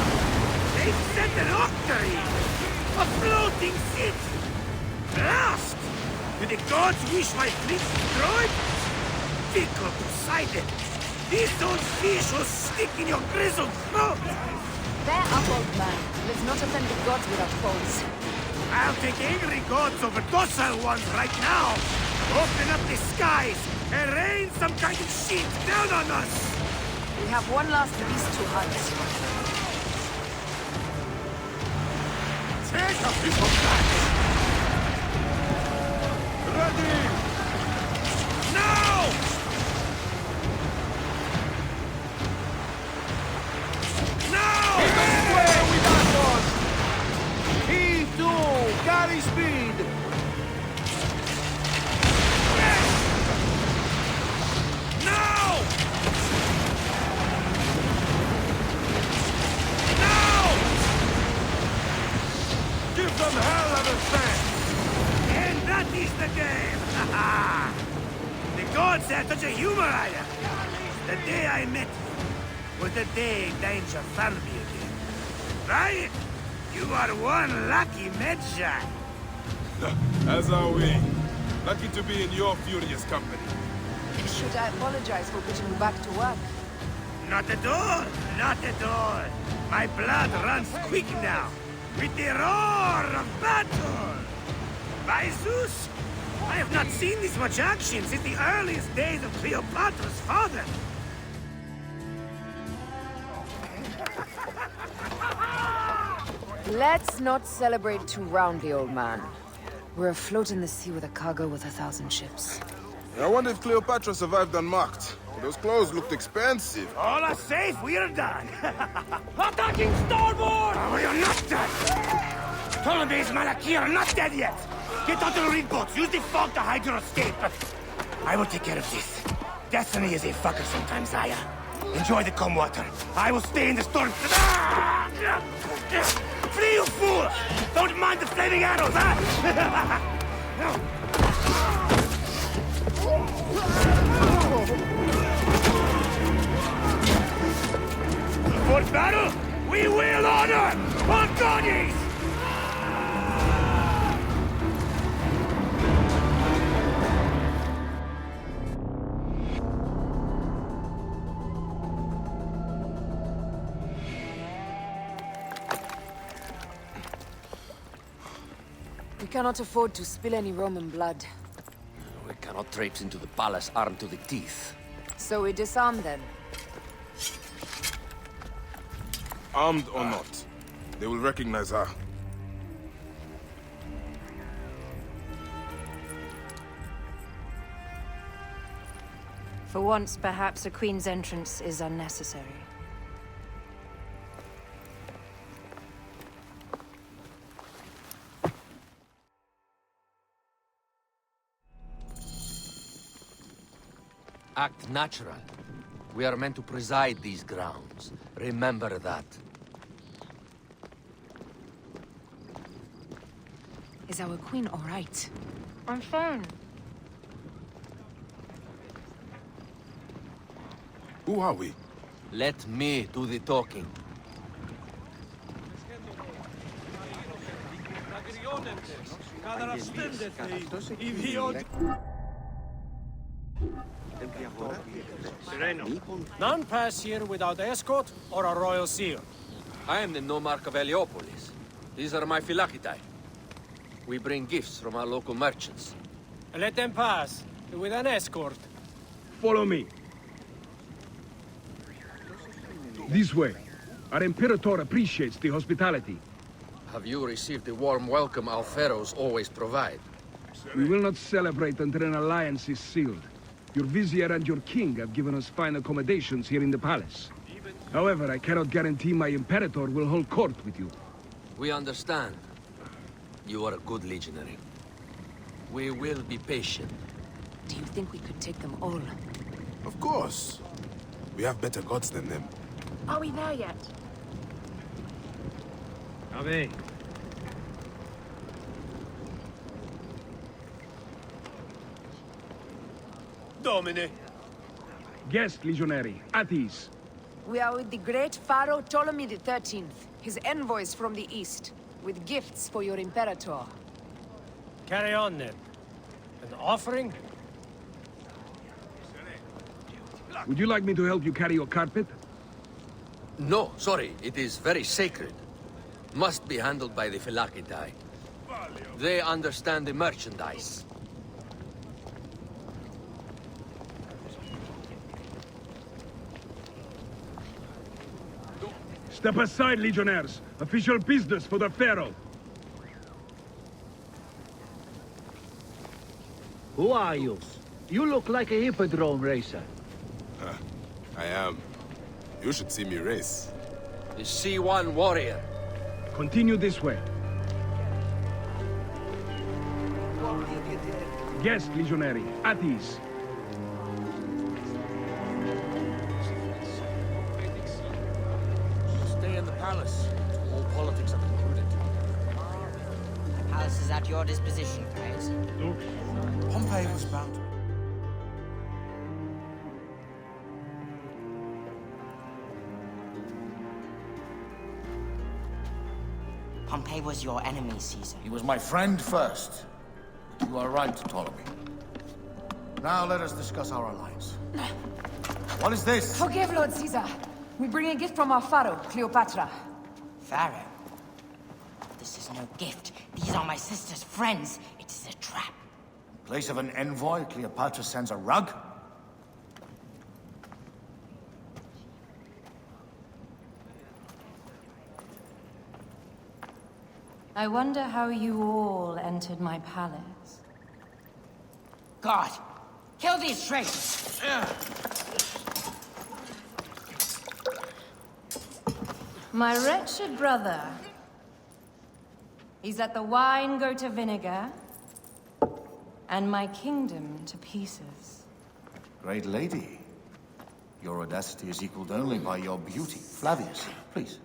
They've set an octarine! A floating city! Blast! Do the gods wish my fleet destroyed? Fickle Poseidon! These old fish will stick in your grizzled throat! They're up, old man. Let's not offend the gods with our foes. I'll take angry gods over docile ones right now! Open up the skies and rain some kind of shit down on us! We have one last beast to hunt. Take a piece of that! Ready! Now! Now! Square with us! Heave to! Carry speed! Now! Now! Give them hell of a chance! And that is the game! The gods had such a humor, Aya! The day I met you was the day danger found me again. Right? You are one lucky Medjay. As are we. Lucky to be in your furious company. Should I apologize for putting you back to work? Not at all! Not at all! My blood runs quick now, with the roar of battle! By Zeus! I have not seen this much action since the earliest days of Cleopatra's father! Let's not celebrate too roundly, old man. We're afloat in the sea with a cargo worth 1,000 ships. I wonder if Cleopatra survived unmarked. Those clothes looked expensive. All are safe, we're done. Attacking starboard! Oh, you're not dead! Ptolemy's Malaki are not dead yet! Get onto the reed boats, use the fog to hide your escape. I will take care of this. Destiny is a fucker sometimes, Aya. Enjoy the calm water. I will stay in the storm. Flee, you fool! Don't mind the flaming arrows, huh? For battle, we will honor our bodies! We cannot afford to spill any Roman blood. We cannot traipse into the palace armed to the teeth. So we disarm them. Armed or not, they will recognize her. For once, perhaps a queen's entrance is unnecessary. Act natural. We are meant to preside these grounds. Remember that. Is our queen all right? I'm fine. Who are we? Let me do the talking. None pass here without escort or a royal seal. I am the nomarch of Heliopolis. These are my Phylakitai. We bring gifts from our local merchants. Let them pass, with an escort. Follow me. This way. Our Imperator appreciates the hospitality. Have you received the warm welcome our pharaohs always provide? We will not celebrate until an alliance is sealed. Your vizier and your king have given us fine accommodations here in the palace. However, I cannot guarantee my Imperator will hold court with you. We understand. You are a good legionary. We will be patient. Do you think we could take them all? Of course. We have better gods than them. Are we there yet? Ave. Domine. Guest, legionary. At ease. We are with the great Pharaoh Ptolemy XIII, his envoys from the east, with gifts for your Imperator. Carry on, then. An offering? Would you like me to help you carry your carpet? No, sorry. It is very sacred. Must be handled by the Phylakitai. They understand the merchandise. Step aside, legionnaires. Official business for the Pharaoh. Who are you? You look like a hippodrome racer. I am. You should see me race. The C1 warrior. Continue this way. Guest, legionary. At ease. Stay in the palace. All politics are concluded. The palace is at your disposition, guys. Pompey was bound. Pompey was your enemy, Caesar. He was my friend first. But you are right, Ptolemy. Now let us discuss our alliance. What is this? Forgive, Lord Caesar. We bring a gift from our Pharaoh, Cleopatra. Pharaoh? This is no gift. These are my sister's friends. It is a trap. In place of an envoy, Cleopatra sends a rug? I wonder how you all entered my palace. God! Kill these traitors! My wretched brother. He's let the wine go to vinegar, and my kingdom to pieces. Great lady. Your audacity is equaled only by your beauty. Flavius, please.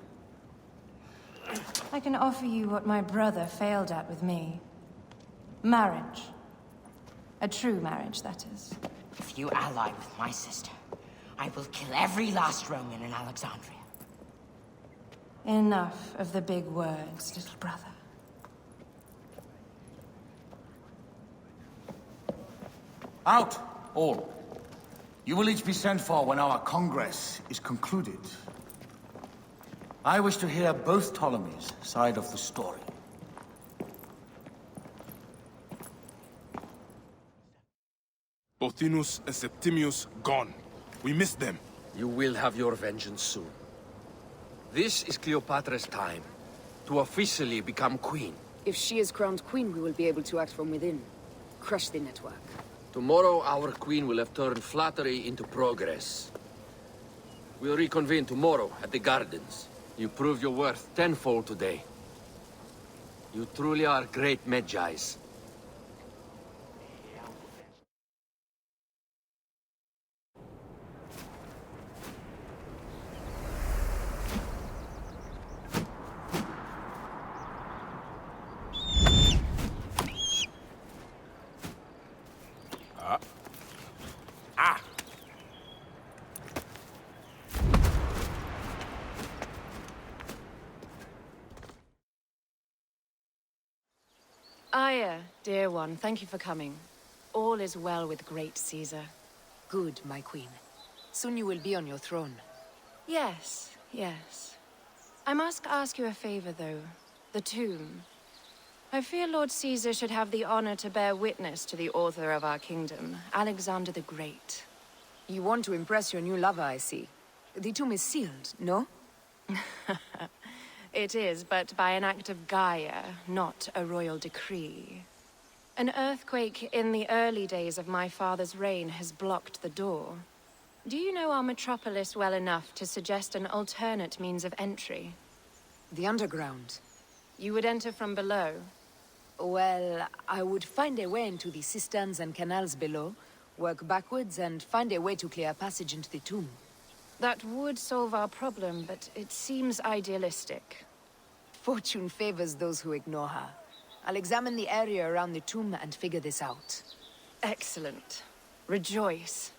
I can offer you what my brother failed at with me. Marriage. A true marriage, that is. If you ally with my sister, I will kill every last Roman in Alexandria. Enough of the big words, little brother. Out, all. You will each be sent for when our congress is concluded. I wish to hear both Ptolemies' side of the story. Pothinus and Septimius gone. We missed them. You will have your vengeance soon. This is Cleopatra's time to officially become queen. If she is crowned queen, we will be able to act from within. Crush the network. Tomorrow, our queen will have turned flattery into progress. We'll reconvene tomorrow at the gardens. You proved your worth tenfold today. You truly are great Medjays. Aya, dear one, thank you for coming. All is well with great Caesar. Good, my queen. Soon you will be on your throne. Yes, yes. I must ask you a favor, though. The tomb. I fear Lord Caesar should have the honor to bear witness to the author of our kingdom, Alexander the Great. You want to impress your new lover, I see. The tomb is sealed, no? It is, but by an act of Gaia, not a royal decree. An earthquake in the early days of my father's reign has blocked the door. Do you know our metropolis well enough to suggest an alternate means of entry? The underground. You would enter from below? Well, I would find a way into the cisterns and canals below, work backwards, and find a way to clear a passage into the tomb. That would solve our problem, but it seems idealistic. Fortune favors those who ignore her. I'll examine the area around the tomb and figure this out. Excellent. Rejoice.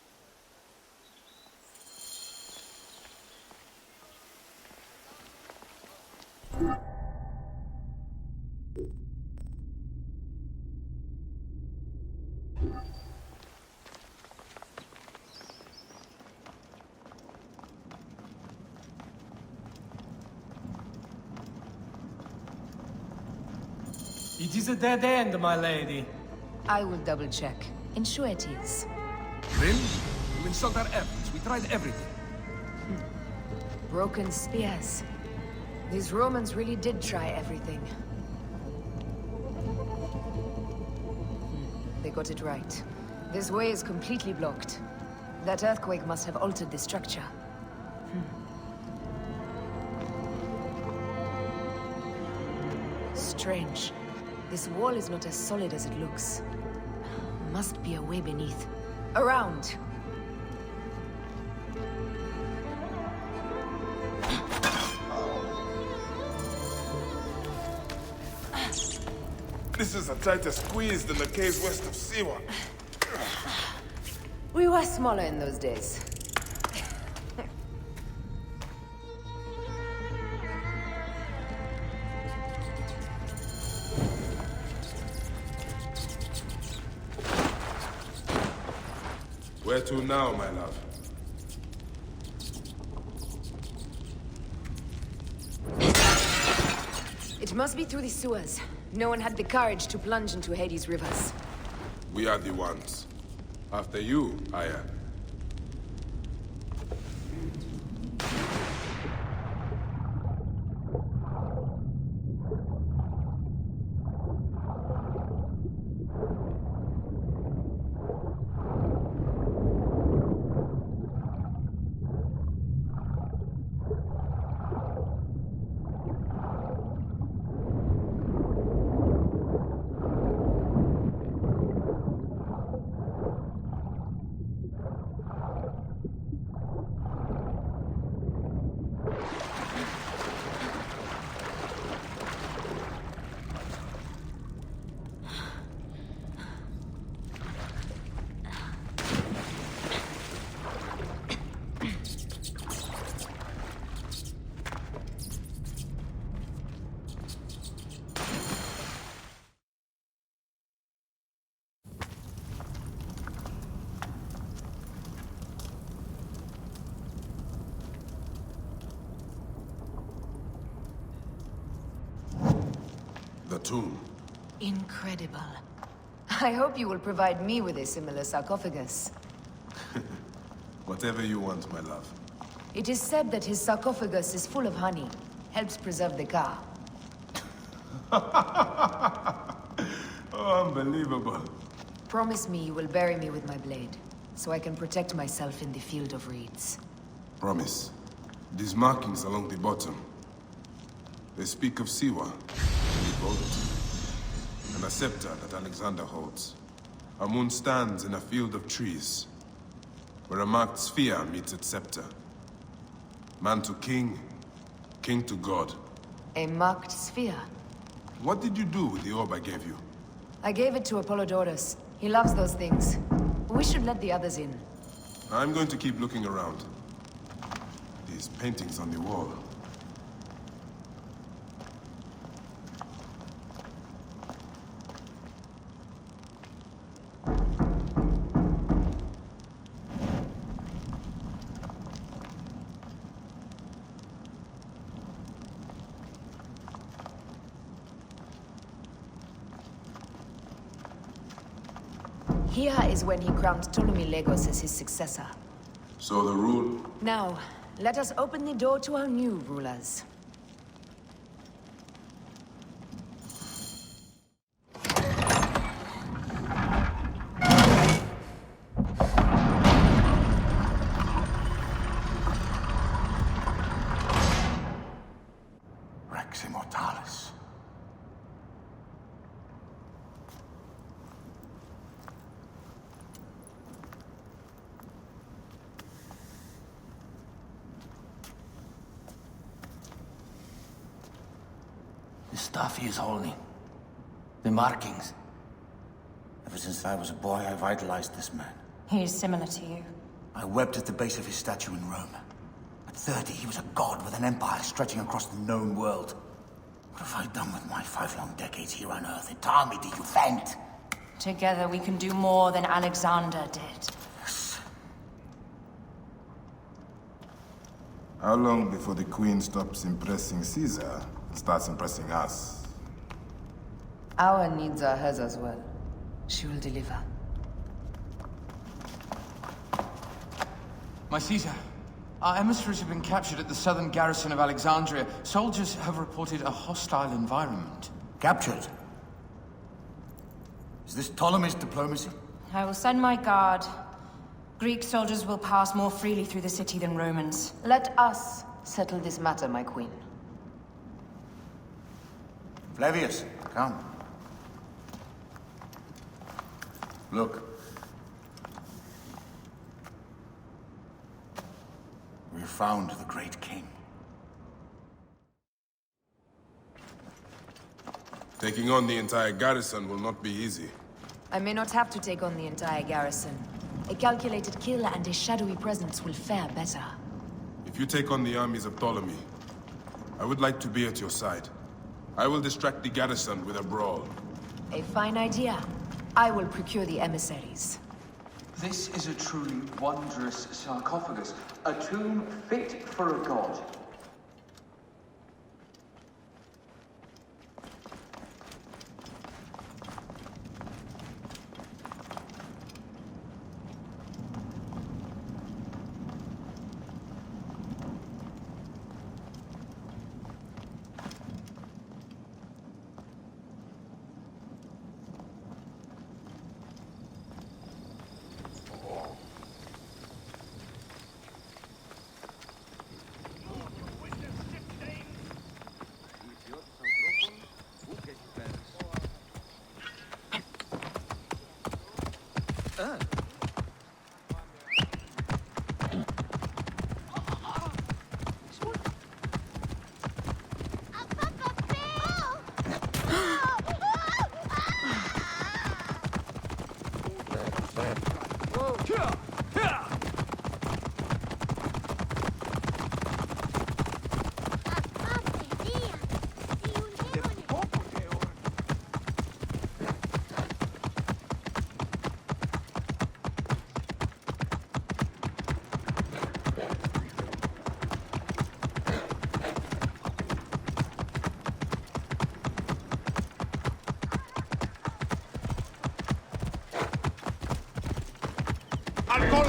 It is a dead end, my lady. I will double-check. Ensure it is. Then, you insult our efforts. We tried everything. Broken spears. These Romans really did try everything. They got it right. This way is completely blocked. That earthquake must have altered the structure. Strange. This wall is not as solid as it looks. Must be a way beneath. Around! This is a tighter squeeze than the caves west of Siwa. We were smaller in those days. Where to now, my love? It must be through the sewers. No one had the courage to plunge into Hades' rivers. We are the ones. After you, Aya. tomb. Incredible. I hope you will provide me with a similar sarcophagus. Whatever you want, my love. It is said that his sarcophagus is full of honey. Helps preserve the Ka. Oh, unbelievable. Promise me you will bury me with my blade, so I can protect myself in the field of reeds. Promise. These markings along the bottom, they speak of Siwa, the boat, and a scepter that Alexander holds. Our moon stands in a field of trees, where a marked sphere meets its scepter. Man to king, king to god. A marked sphere? What did you do with the orb I gave you? I gave it to Apollodorus. He loves those things. We should let the others in. I'm going to keep looking around. These paintings on the wall. Here is when he crowned Ptolemy Legos as his successor. So the rule? Now, let us open the door to our new rulers. Rex Immortalis. The stuff he is holding. The markings. Ever since I was a boy, I've idolized this man. He is similar to you. I wept at the base of his statue in Rome. At 30, he was a god with an empire stretching across the known world. What have I done with my 5 long decades here on Earth? An army to defend! Together we can do more than Alexander did. Yes. How long before the Queen stops impressing Caesar and starts impressing us? Our needs are hers as well. She will deliver. My Caesar, our emissaries have been captured at the southern garrison of Alexandria. Soldiers have reported a hostile environment. Captured? Is this Ptolemy's diplomacy? I will send my guard. Greek soldiers will pass more freely through the city than Romans. Let us settle this matter, my queen. Flavius, come. Look. We have found the great king. Taking on the entire garrison will not be easy. I may not have to take on the entire garrison. A calculated kill and a shadowy presence will fare better. If you take on the armies of Ptolemy, I would like to be at your side. I will distract the garrison with a brawl. A fine idea. I will procure the emissaries. This is a truly wondrous sarcophagus, a tomb fit for a god.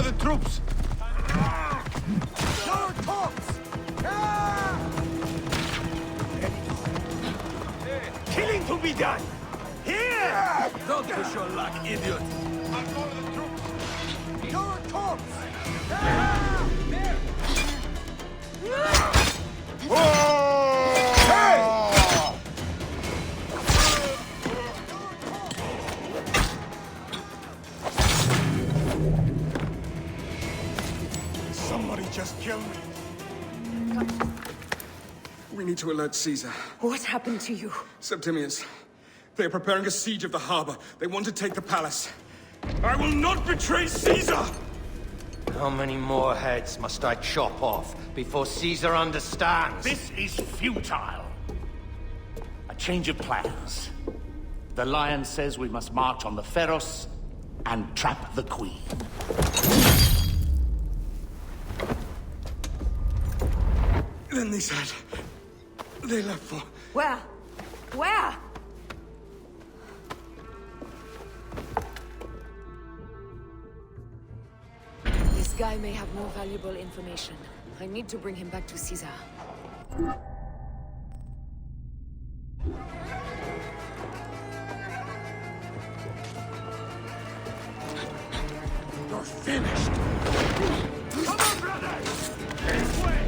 the troops! Your corpse! Killing to be done! Here! Don't push your luck, idiot! Your corpse! Somebody just killed me. We need to alert Caesar. What happened to you? Septimius. They are preparing a siege of the harbor. They want to take the palace. I will not betray Caesar! How many more heads must I chop off before Caesar understands? This is futile. A change of plans. The Lion says we must march on the Pharos and trap the Queen. Then they said... they left for... Where? Where? This guy may have more valuable information. I need to bring him back to Caesar. You're finished! Come on, brothers! This way!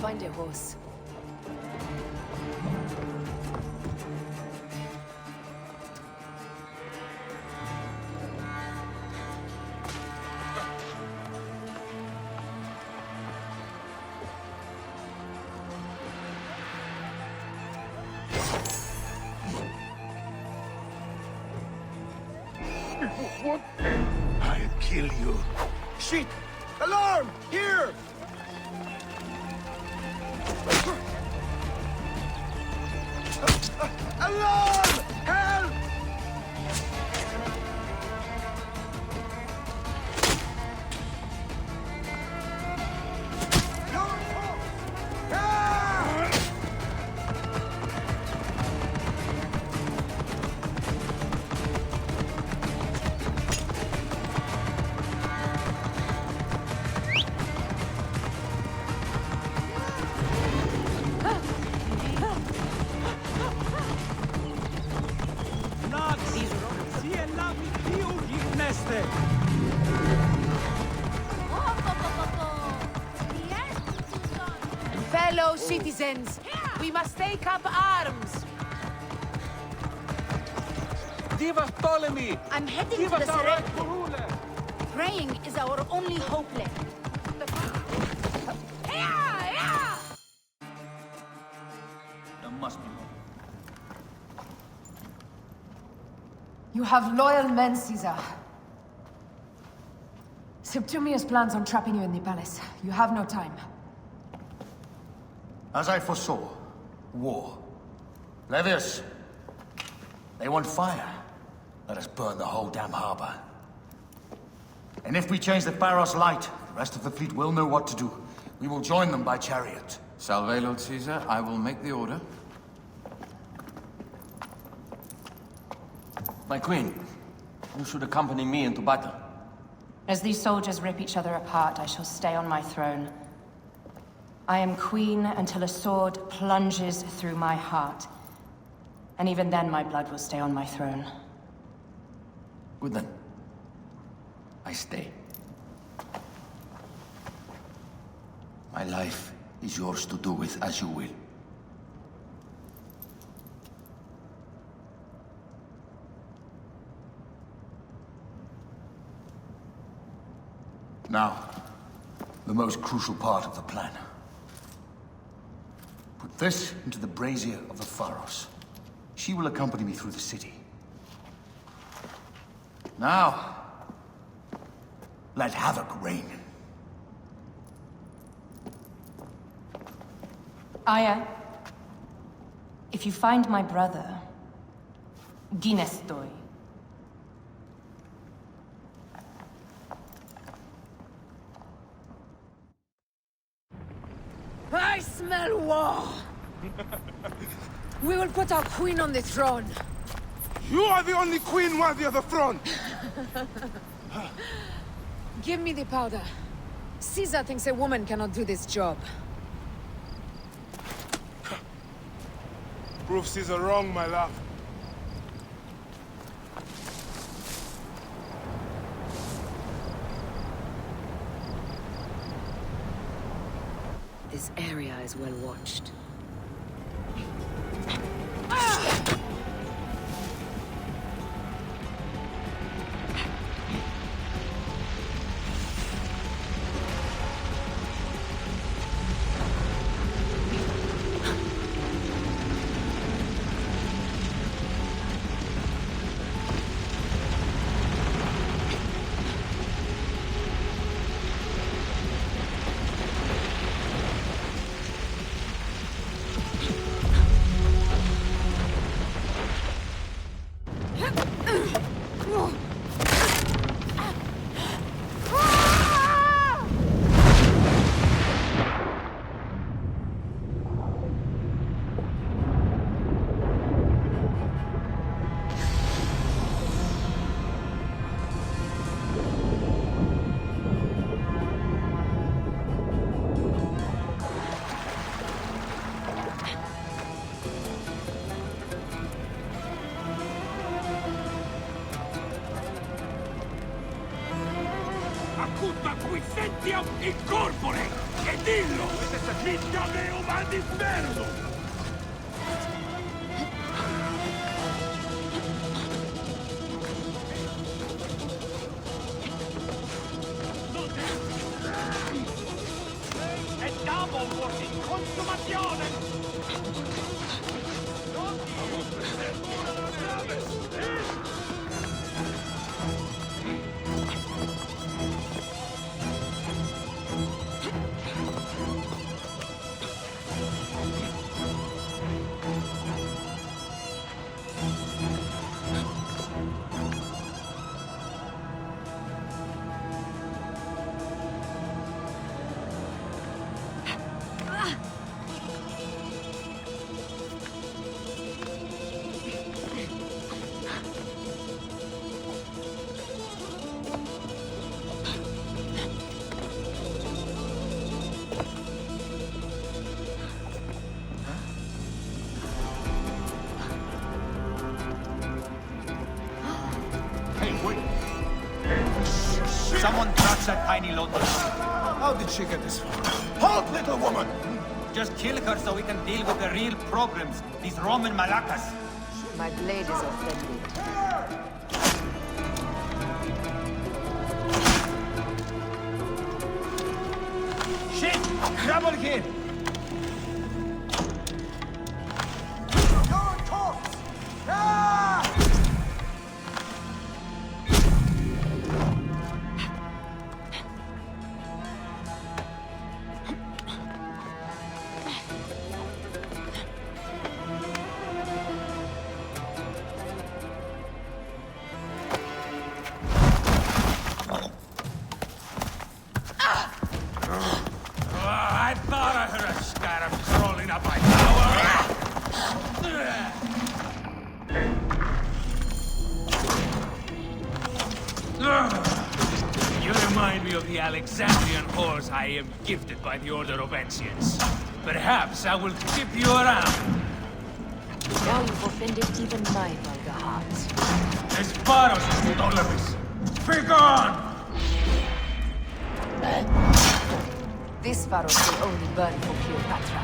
Find a horse. What? I'll kill you. Shit! Alarm! Here! Alarm! Help! Fellow citizens, we must take up arms. Diva Ptolemy! I'm heading to the Serene. Praying is our only hope left. There must be more. You have loyal men, Caesar. Septimius plans on trapping you in the palace. You have no time. As I foresaw, war. Levius, they want fire. Let us burn the whole damn harbor. And if we change the Pharos light, the rest of the fleet will know what to do. We will join them by chariot. Salve, Lord Caesar. I will make the order. My queen, you should accompany me into battle. As these soldiers rip each other apart, I shall stay on my throne. I am queen until a sword plunges through my heart. And even then, my blood will stay on my throne. Good then. I stay. My life is yours to do with as you will. Now, the most crucial part of the plan. Put this into the brazier of the Pharos. She will accompany me through the city. Now, Let havoc reign. Aya, if you find my brother, Ginestoy. I smell war! We will put our queen on the throne. You are the only queen worthy of the throne! Give me the powder. Caesar thinks a woman cannot do this job. Prove Caesar wrong, my love. This area is well watched. Acuta quisentiam incorpore! E dillo! Mica meo mal d'inferno! E double working consumazione! Someone touch that tiny lotus. How did she get this far? Halt, little woman! Just kill her so we can deal with the real problems. These Roman malacas. My blade is offended. Shit! Trouble here! Your corpse! Ah! I thought I heard a scarab crawling up my tower! You remind me of the Alexandrian whores I am gifted by the Order of Ancients. Perhaps I will tip you around. Now you've offended even my vulgar heart. Disparos, Ptolemy! Begone! This Pharos will only burn for Cleopatra.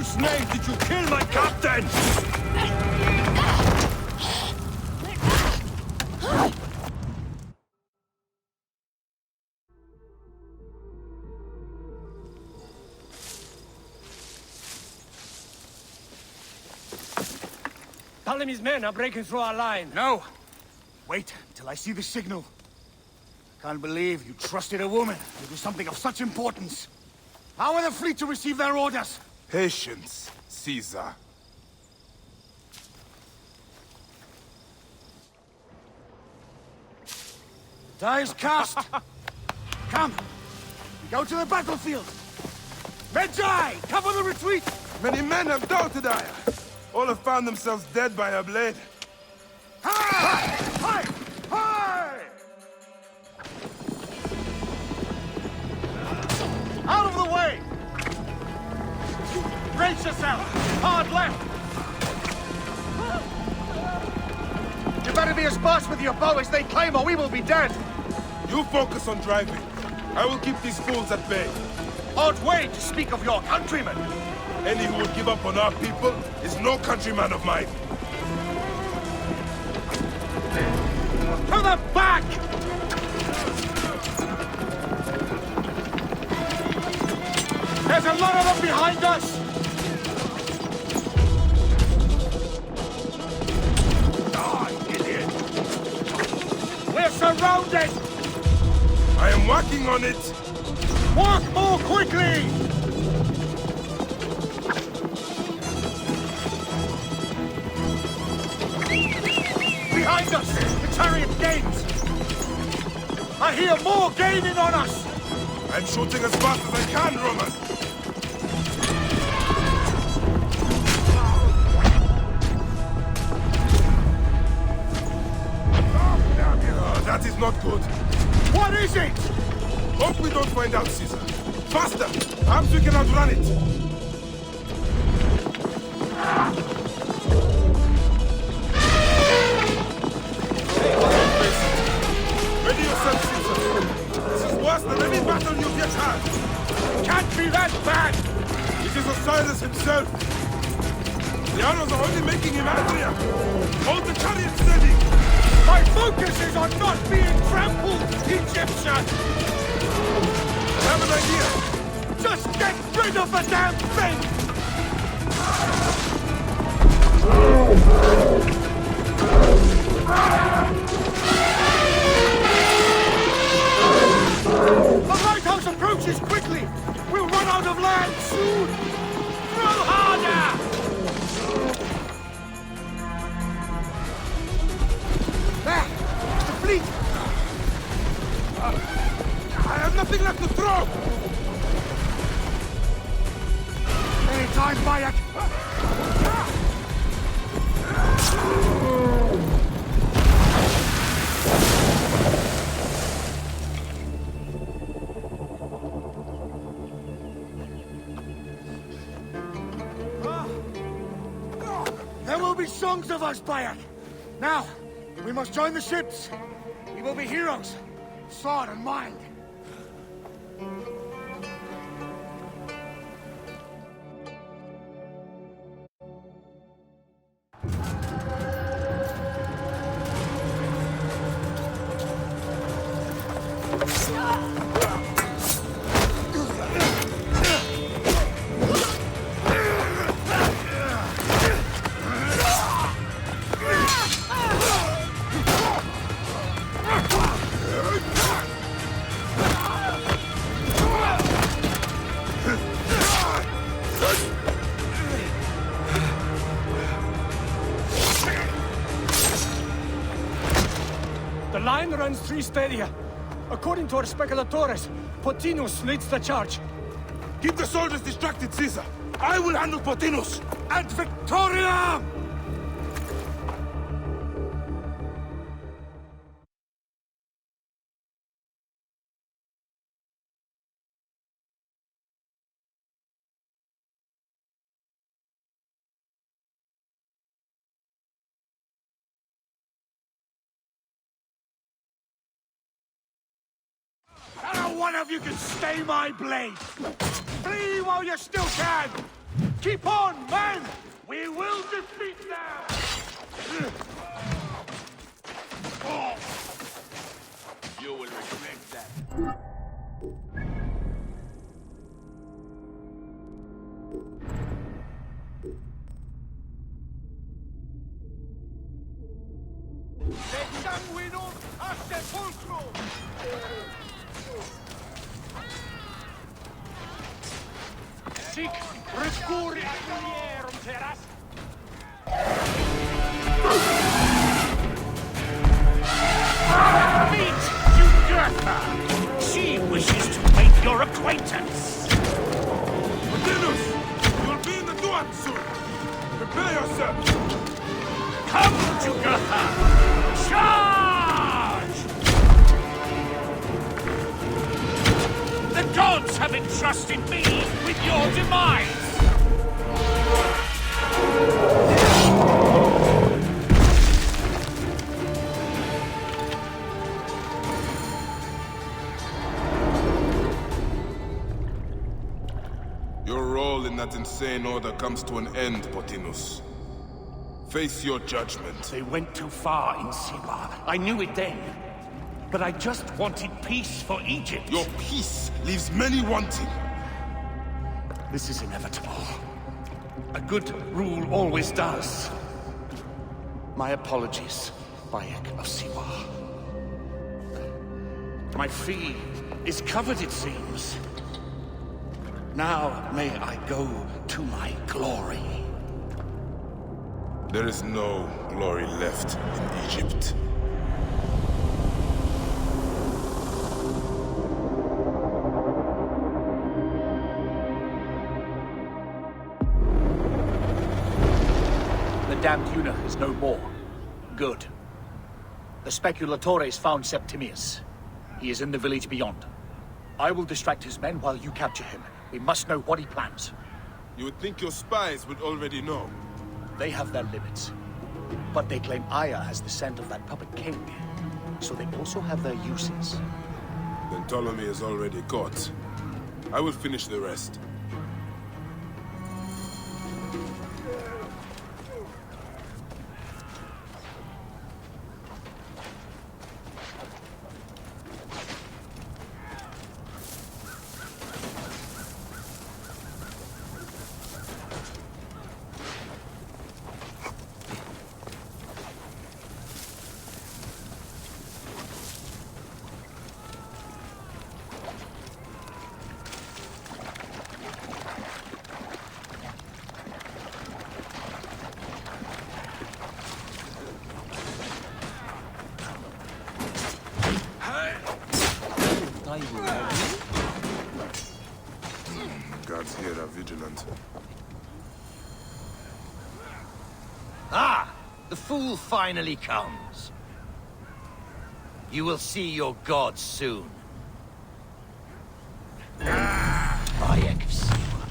whose name did you kill my captain? Ptolemy's men are breaking through our line. No! Wait till I see the signal. Can't believe you trusted a woman to do something of such importance. How are the fleet to receive their orders? Patience, Caesar. Die is cast. Come, we go to the battlefield. Medjay, cover the retreat. Many men have doubted Aya. All have found themselves dead by her blade. Hi! Hi! Hi! Out of the way! Brace yourself! Hard left! You better be as fast with your bow as they claim, or we will be dead! You focus on driving. I will keep these fools at bay. Odd way to speak of your countrymen! Any who would give up on our people is no countryman of mine. To the back! There's a lot of them behind us! Die, idiot! We're surrounded! I am working on it! Work more quickly! Behind us! The chariot gains! I hear more gaining on us! I'm shooting as fast as I can, Roman! Oh, that is not good. What is it? Hope we don't find out, Caesar. Faster! Perhaps we can outrun it! Ready yourself, Caesar. This is worse than any battle you've yet had. It can't be that bad! It is Osiris himself. The arrows are only making him angrier. Hold the chariot steady! My focus is on not being trampled, Egyptian! I have an idea. Just get rid of the damn thing! The lighthouse approaches quickly! We'll run out of land soon! Throw harder! There! The fleet! I have nothing left to throw! Anytime, Bayek! There will be songs of us, Bayek! Now, we must join the ships! We will be heroes! Sword and mind! The line runs 3 stadia. According to our speculatores, Pothinus leads the charge. Keep the soldiers distracted, Caesar. I will handle Pothinus. And Victoria! Not one of you can stay my blade! Flee while you still can! Keep on, man! We will defeat them! You will regret that. Le sanguinum a sepulcro! Sic rescuri aculierum teras! Meet Jugurtha! She wishes to make your acquaintance! Martinus! You'll be in the Duat soon! Prepare yourself! Come, Jugurtha! Charge! The gods have entrusted me with your demise! Your role in that insane order comes to an end, Martinus. Face your judgment. They went too far in Siwa. I knew it then. But I just wanted peace for Egypt. Your peace leaves many wanting. This is inevitable. A good rule always does. My apologies, Bayek of Siwa. My fee is covered, it seems. Now may I go to my glory. There is no glory left in Egypt. The damned eunuch is no more. Good. The speculatores found Septimius. He is in the village beyond. I will distract his men while you capture him. We must know what he plans. You would think your spies would already know. They have their limits. But they claim Aya has the scent of that puppet king. So they also have their uses. Then Ptolemy is already caught. I will finish the rest. Gods here are vigilant. Ah! The fool finally comes. You will see your gods soon. Bayek of Siwa.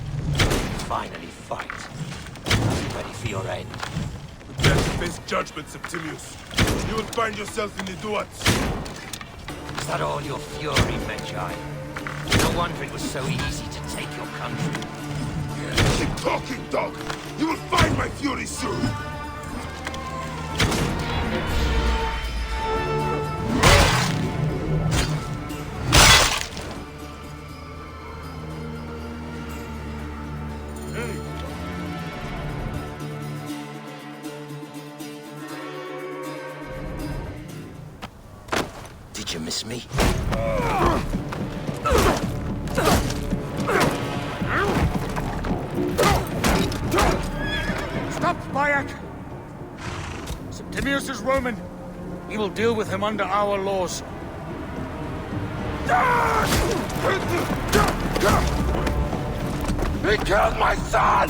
Finally fight. Are you ready for your end? Prepare to face judgment, Septimius. You will find yourself in the Duats. Is that all your fury, Medjay? No wonder it was so easy to take your country. Keep talking, dog! You will find my fury soon! Did you miss me? Stop, Bayek! Septimius is Roman. We will deal with him under our laws. He killed my son!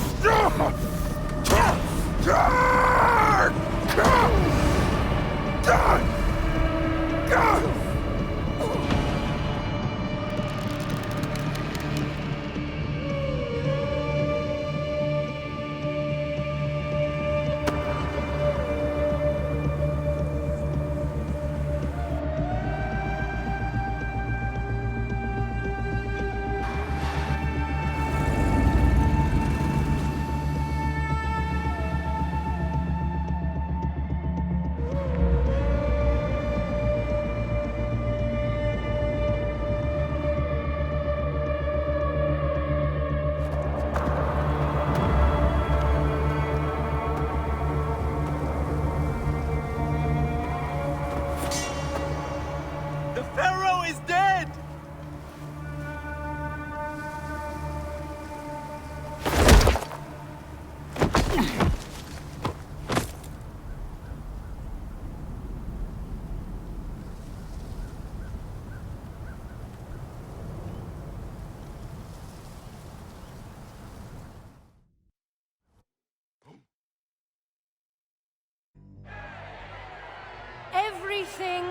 Everything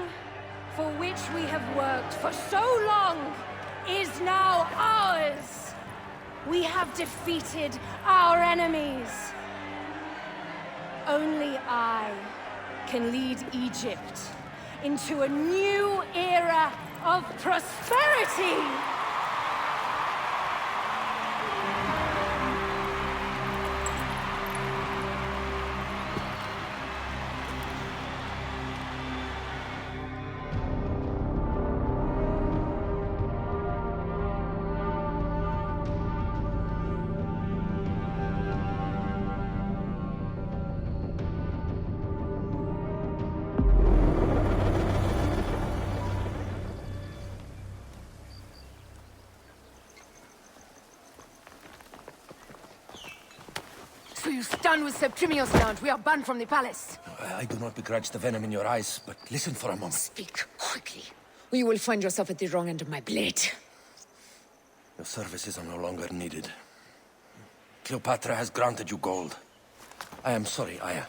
for which we have worked for so long is now ours. We have defeated our enemies. Only I can lead Egypt into a new era of prosperity. So you stand with Septimius now, and we are banned from the palace. I do not begrudge the venom in your eyes, but listen for a moment. Speak quickly, or you will find yourself at the wrong end of my blade. Your services are no longer needed. Cleopatra has granted you gold. I am sorry, Aya.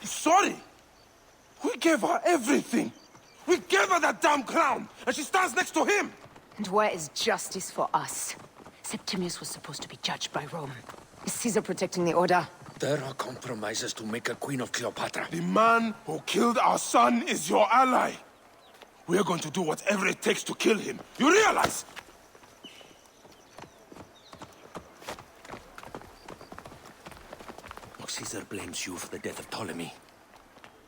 Sorry? We gave her everything. We gave her that damn crown, and she stands next to him. And where is justice for us? Septimius was supposed to be judged by Rome. Is Caesar protecting the order? There are compromises to make a queen of Cleopatra. The man who killed our son is your ally. We are going to do whatever it takes to kill him. You realize? Caesar blames you for the death of Ptolemy.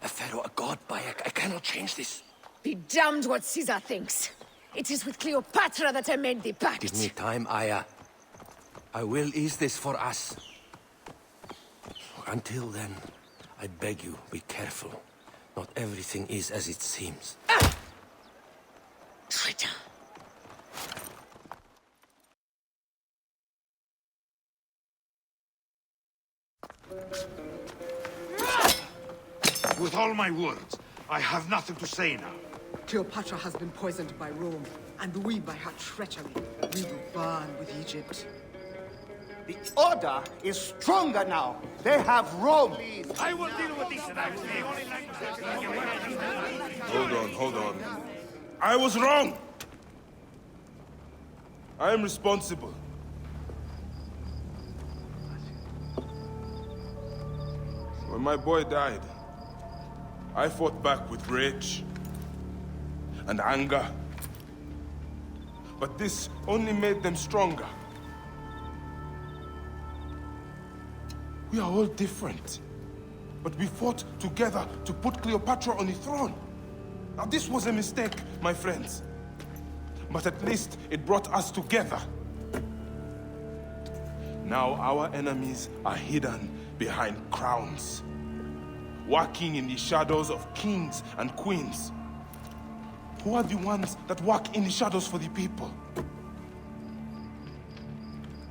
A pharaoh, a god, Bayek. I cannot change this. Be damned what Caesar thinks. It is with Cleopatra that I made the pact. Give me time, Aya. I will ease this for us. Until then, I beg you, be careful. Not everything is as it seems. Ah! Traitor. With all my words, I have nothing to say now. Cleopatra has been poisoned by Rome, and we by her treachery. We will burn with Egypt. The order is stronger now. They have Rome. I will deal with this tonight. Hold on. I was wrong. I am responsible. When my boy died, I fought back with rage and anger. But this only made them stronger. We are all different. But we fought together to put Cleopatra on the throne. Now this was a mistake, my friends. But at least it brought us together. Now our enemies are hidden behind crowns, working in the shadows of kings and queens. Who are the ones that work in the shadows for the people?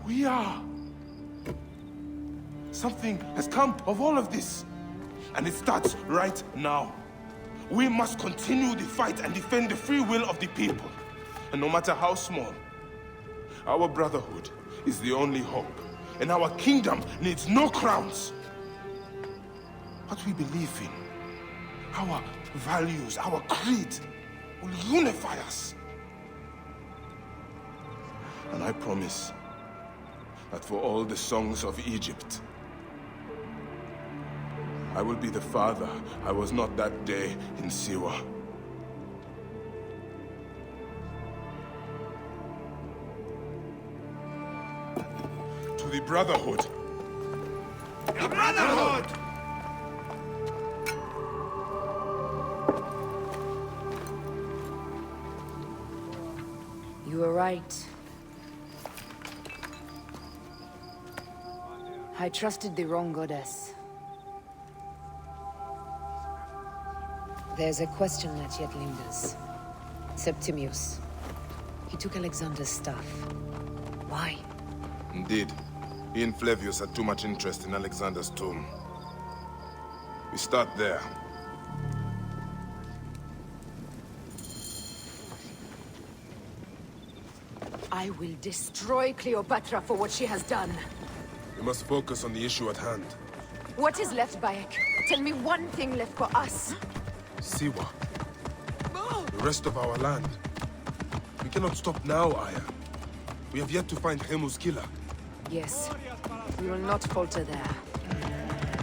We are. Something has come of all of this, and it starts right now. We must continue the fight and defend the free will of the people. And no matter how small, our brotherhood is the only hope, and our kingdom needs no crowns. What we believe in, our values, our creed, will unify us. And I promise that for all the songs of Egypt, I will be the father I was not that day in Siwa. To the Brotherhood. The Brotherhood! You were right. I trusted the wrong goddess. There's a question that yet lingers. Septimius. He took Alexander's staff. Why? Indeed. He and Flavius had too much interest in Alexander's tomb. We start there. I will destroy Cleopatra for what she has done. We must focus on the issue at hand. What is left, Bayek? Tell me one thing left for us. Siwa. The rest of our land. We cannot stop now, Aya. We have yet to find Hemu's killer. Yes. We will not falter there.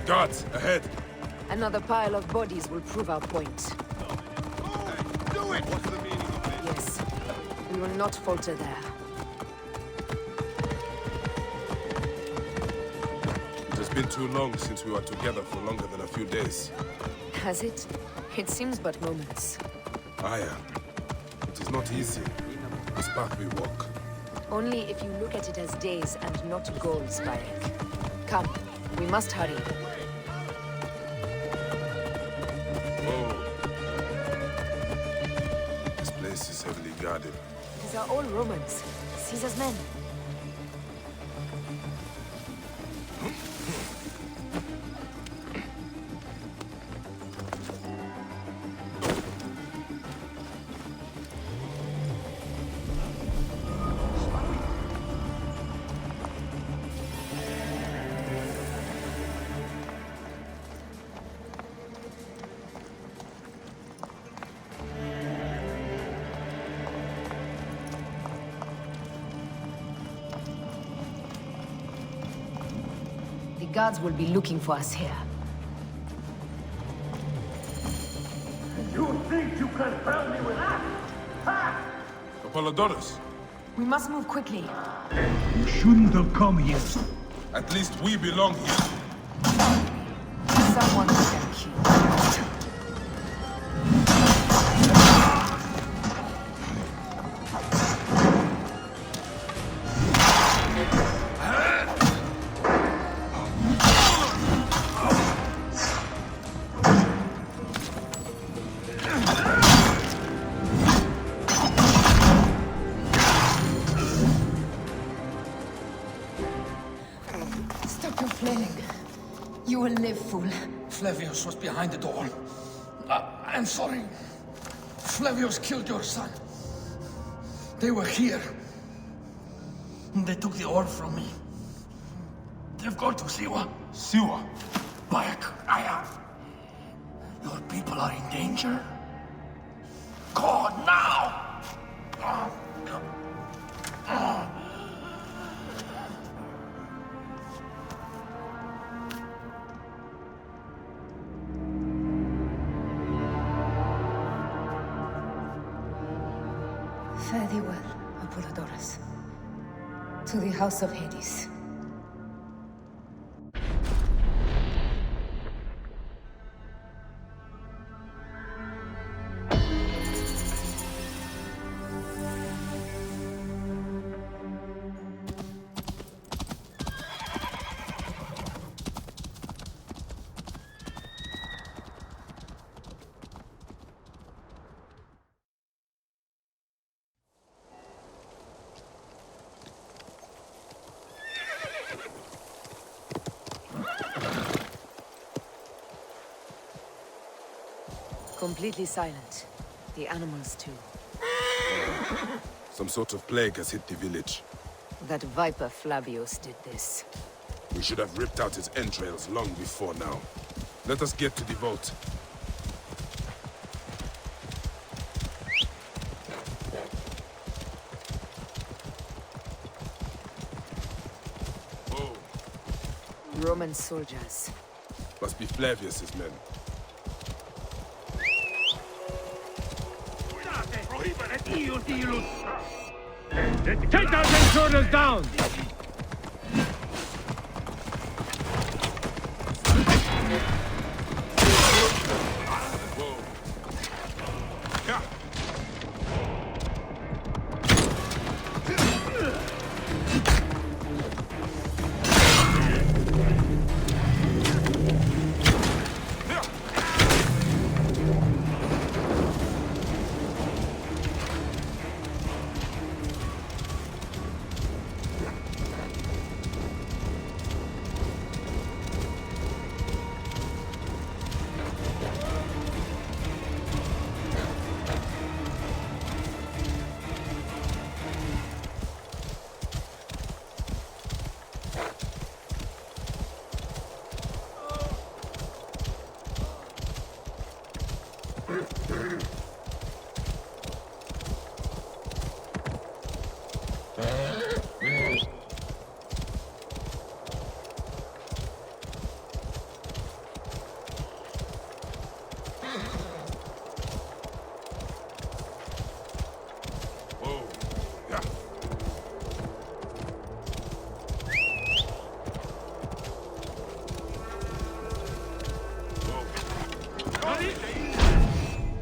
Guards, ahead! Another pile of bodies will prove our point. Do it! What's the meaning of this? Yes. We will not falter there. It has been too long since we were together for longer than a few days. Has it? It seems but moments. Aya, it is not easy, this path we walk. Only if you look at it as days and not goals, Bayek. Come, we must hurry. This place is heavily guarded. These are all Romans. Caesar's men. The guards will be looking for us here. You think you can help me with that? Ha! Apollodorus! We must move quickly. You shouldn't have come here. At least we belong here. Someone can kill. Stop your flailing. You will live, fool. Flavius was behind the door. I'm sorry. Flavius killed your son. They were here. They took the orb from me. They've gone to Siwa. Siwa? Bayek, Aya. Your people are in danger? Go now! Fare thee well, Apollodorus. To the House of Hades. Completely silent. The animals too. Some sort of plague has hit the village. That viper Flavius did this. We should have ripped out his entrails long before now. Let us get to the vault. Whoa. Roman soldiers. Must be Flavius's men. Take those intruders down!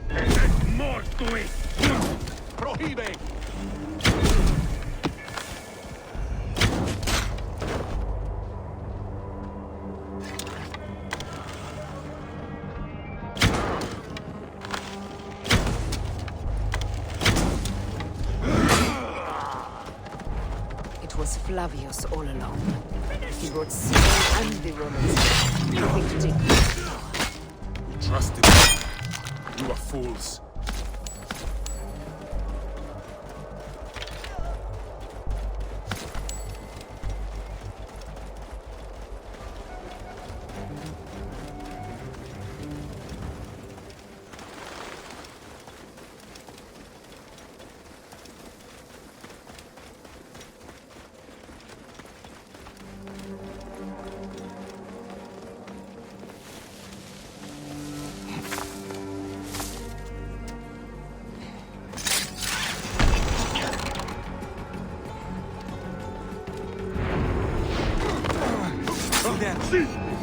There's more to it! Prohíbe! It was Flavius all along. He brought Caesar and the Romans. Nothing to take his power. We trusted him. You are fools.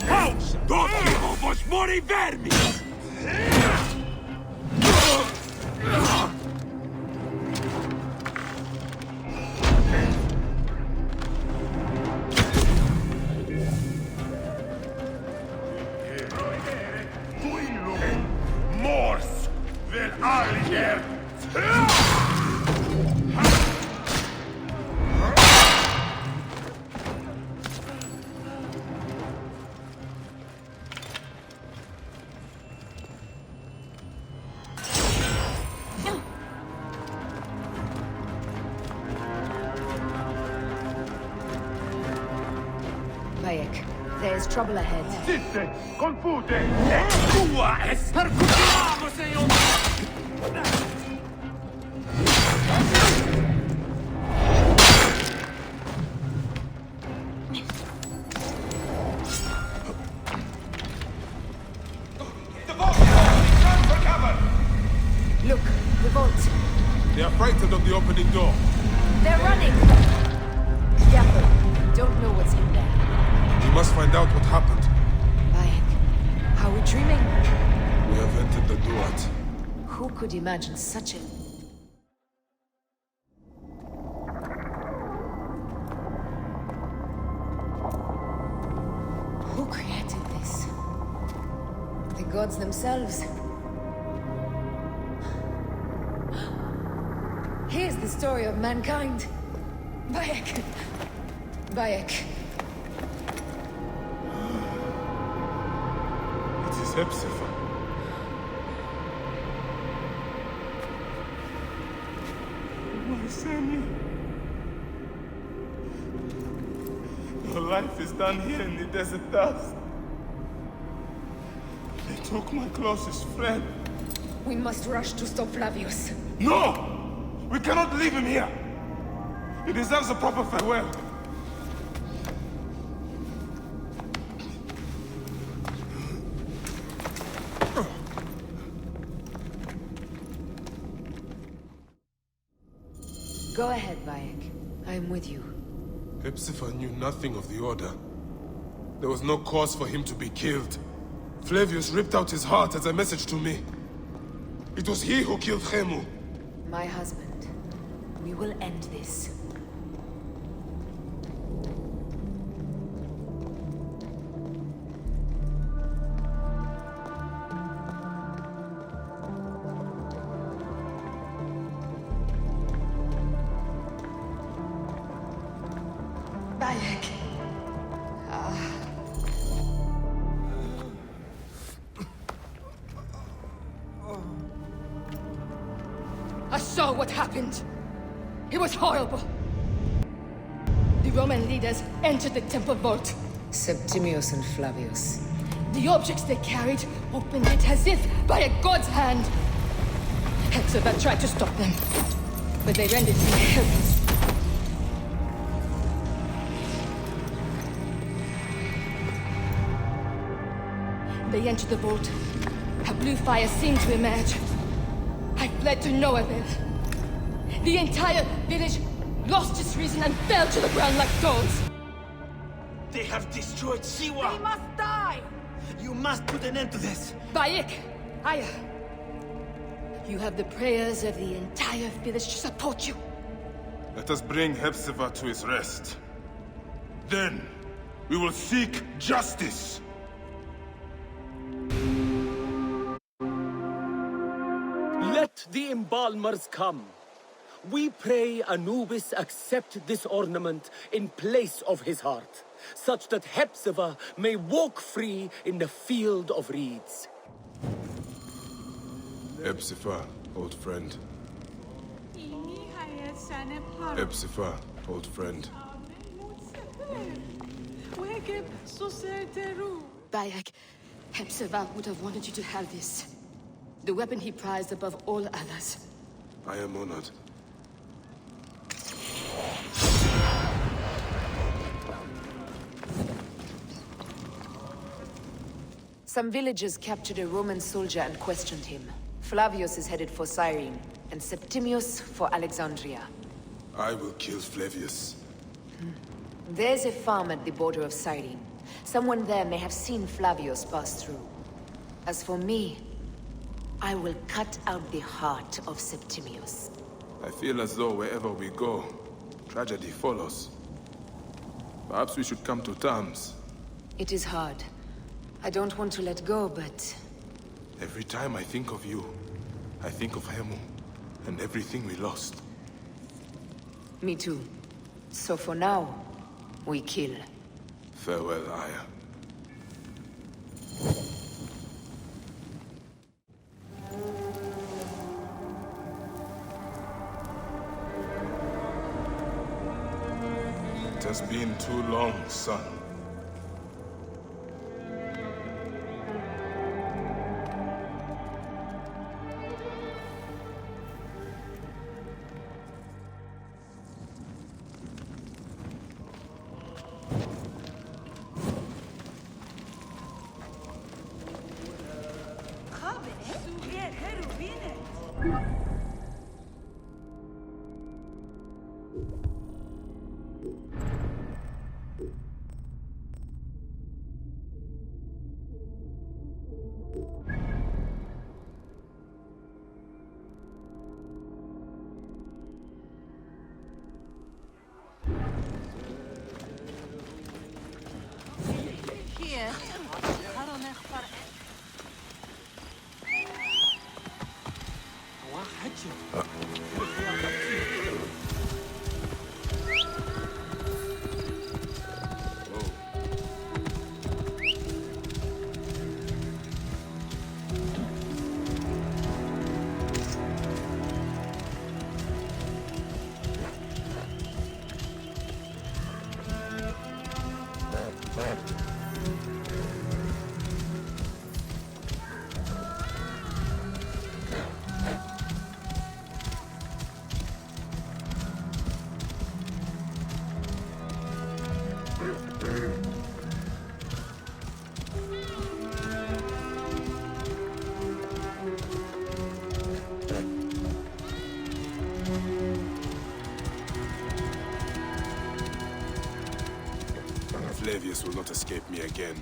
Paus! Dotti ovos mori vermi! Mors vel allier! Bayek, there is trouble ahead. Sitte! Confute! Tua es percutiamo, signor! Look, the vault. They are frightened of the opening door. They're running! Careful. We don't know what's in there. We must find out what happened. Bayek, are we dreaming? We have entered the Duat. Who could imagine such a... Who created this? The gods themselves. Here's the story of mankind. Bayek. Bayek. It is Hepzibah. My Sammy. Your life is done here in the desert dust. They took my closest friend. We must rush to stop Flavius. No! We cannot leave him here! He deserves a proper farewell. Go ahead, Bayek. I am with you. Hepzibah knew nothing of the order. There was no cause for him to be killed. Flavius ripped out his heart as a message to me. It was he who killed Khemu. My husband. We will end this. Bayek. I saw what happened. It was horrible. The Roman leaders entered the temple vault. Septimius and Flavius. The objects they carried opened it as if by a god's hand. Hepzibah tried to stop them, but they rendered him helpless. They entered the vault. A blue fire seemed to emerge. I fled to no avail. The entire village lost its reason and fell to the ground like dogs. They have destroyed Siwa! They must die! You must put an end to this! Bayek, Aya! You have the prayers of the entire village to support you. Let us bring Hepzibah to his rest. Then, we will seek justice! Let the embalmers come. We pray Anubis accept this ornament in place of his heart, such that Hepzibah may walk free in the field of reeds. Hepzibah, old friend. Hepzibah, old friend. Bayek, Hepzibah would have wanted you to have this. The weapon he prized above all others. I am honored. Some villagers captured a Roman soldier and questioned him. Flavius is headed for Cyrene, and Septimius for Alexandria. I will kill Flavius. There's a farm at the border of Cyrene. Someone there may have seen Flavius pass through. As for me, I will cut out the heart of Septimius. I feel as though wherever we go, tragedy follows. Perhaps we should come to terms. It is hard. I don't want to let go, but... Every time I think of you, I think of Hemu, and everything we lost. Me too. So for now, we kill. Farewell, Aya. It has been too long, son. Flavius will not escape me again.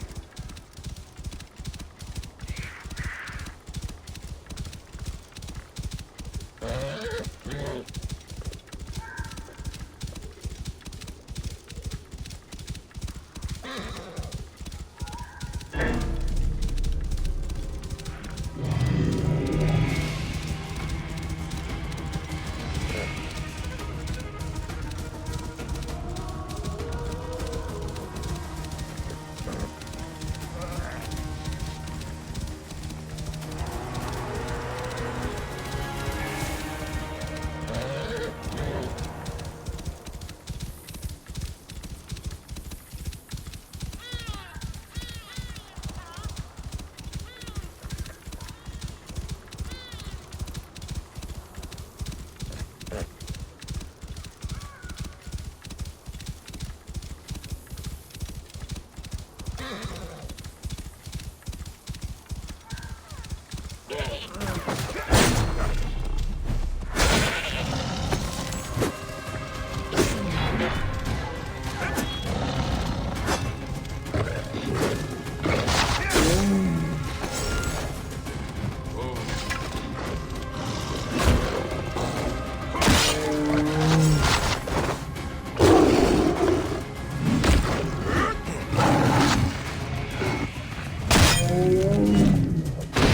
Flavius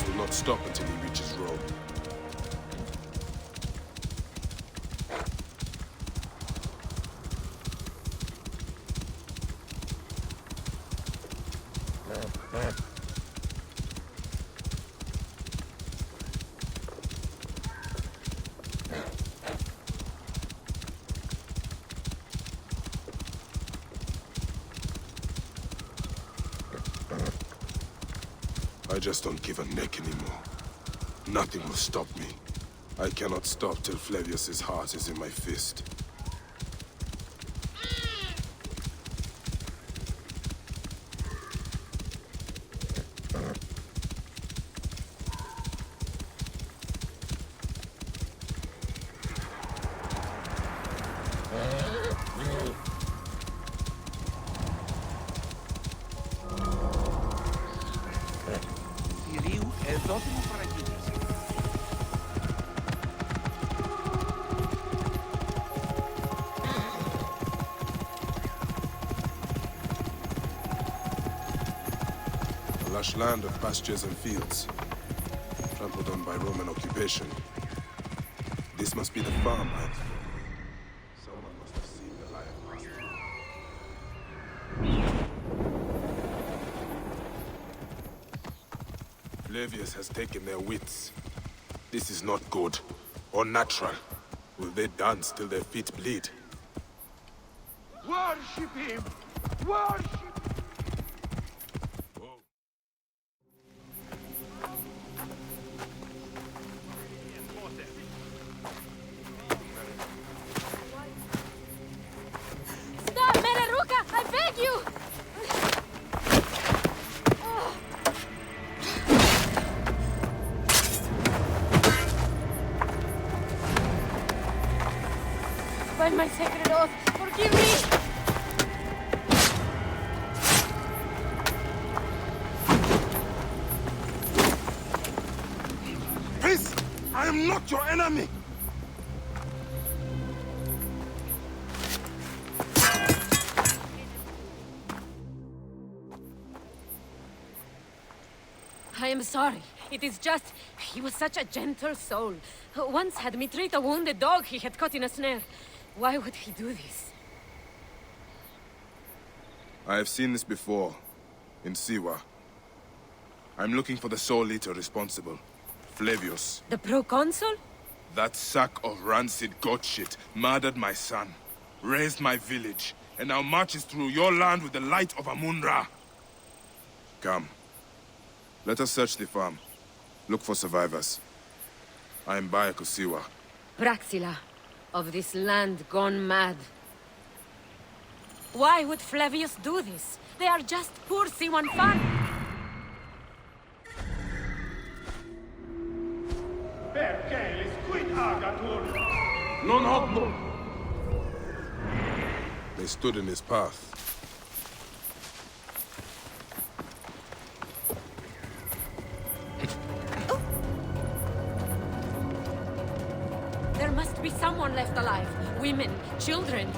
will not stop until he reaches Rome. I just don't give a neck anymore. Nothing will stop me. I cannot stop till Flavius's heart is in my fist. Lush land of pastures and fields, trampled on by Roman occupation. This must be the farm, right? Someone must have seen the lion pass. Flavius has taken their wits. This is not good, or natural. Will they dance till their feet bleed? Worship him! Worship! By my sacred oath, forgive me! Peace! I am not your enemy! I am sorry. It is just... he was such a gentle soul. Once had me treat a wounded dog he had caught in a snare. Why would he do this? I have seen this before, in Siwa. I'm looking for the sole leader responsible, Flavius. The proconsul? That sack of rancid goat shit murdered my son, raised my village, and now marches through your land with the light of Amun-Ra. Come. Let us search the farm. Look for survivors. I am Bayek of Siwa. Praxila, of this land gone mad. Why would Flavius do this? They are just poor Siwan fun. Perché li squid agatur? Non hobno! They stood in his path. There must be someone left alive. Women, children.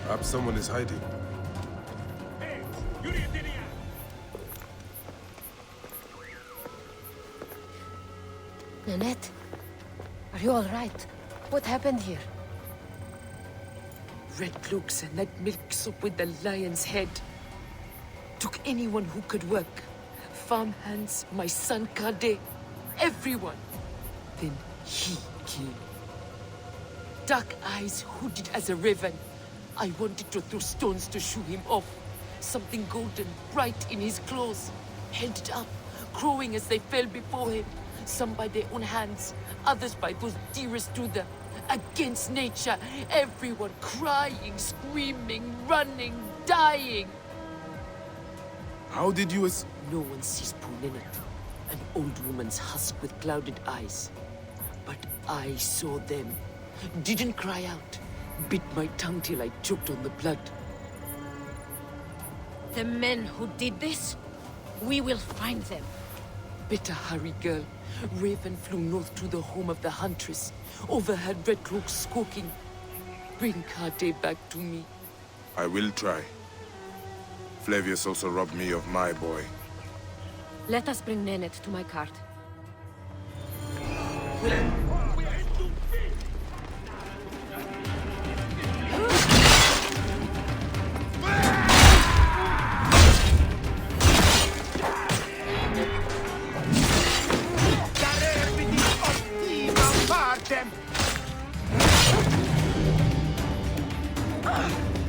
Perhaps someone is hiding. Nanette, are you all right? What happened here? Red cloaks and that milk soup with the lion's head. Took anyone who could work. Farmhands, my son Kade, everyone. Then he came. Dark eyes hooded as a raven. I wanted to throw stones to shoo him off. Something golden, bright in his claws. Held it up, crowing as they fell before him. Some by their own hands, others by those dearest to them. Against nature, everyone crying, screaming, running, dying. How did you No one sees poor Ninette, an old woman's husk with clouded eyes. But I saw them. Didn't cry out. Bit my tongue till I choked on the blood. The men who did this, we will find them. Better hurry, girl. Raven flew north to the home of the Huntress. Overheard Red Cloak squawking. Bring Kade back to me. I will try. Flavius also robbed me of my boy. Let us bring Nenet to my cart.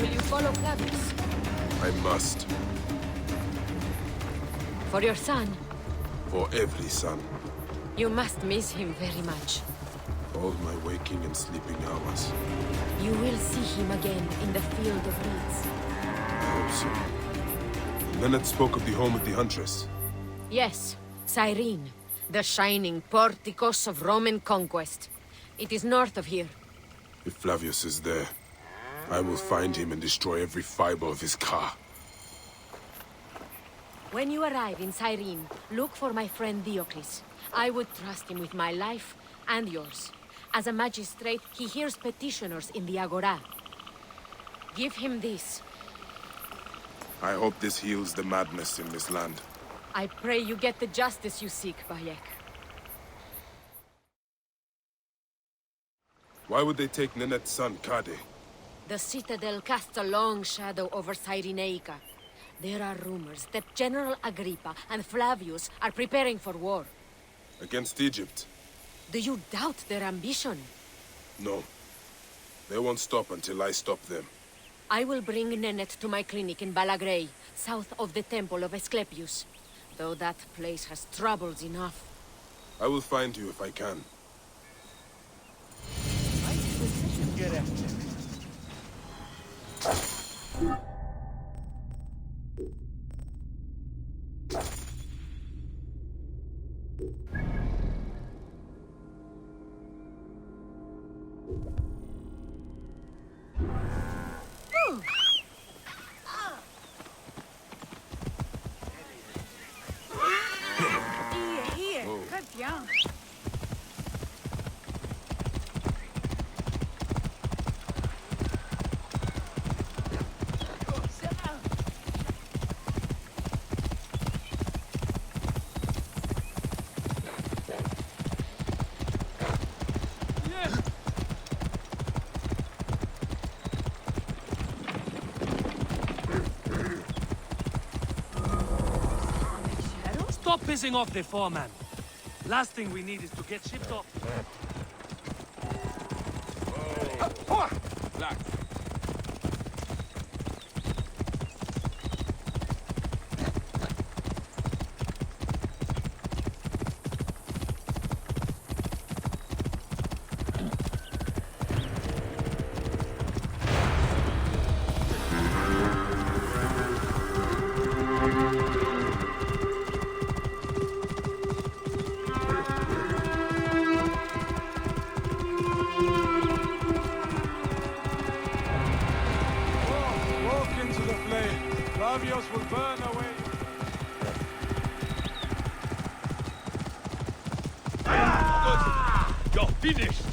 Will you follow Flavius? I must. For your son, For every son. you must miss him very much. All my waking and sleeping hours. You will see him again in the field of reeds. I hope so. Leonard spoke of the home of the Huntress. Yes, Cyrene, the shining porticos of Roman conquest. It is north of here. If Flavius is there, I will find him and destroy every fiber of his car. When you arrive in Cyrene, look for my friend Diocles. I would trust him with my life and yours. As a magistrate, he hears petitioners in the Agora. Give him this. I hope this heals the madness in this land. I pray you get the justice you seek, Bayek. Why would they take Nenet's son, Kade? The Citadel casts a long shadow over Cyrenaica. There are rumors that General Agrippa and Flavius are preparing for war. Against Egypt? Do you doubt their ambition? No. They won't stop until I stop them. I will bring Nenet to my clinic in Balagrey, south of the Temple of Asclepius. Though that place has troubles enough. I will find you if I can. Get after it. Here, très bien. Stop pissing off the foreman. Last thing we need is to get shipped off. Black. Flavius will burn away. You're finished!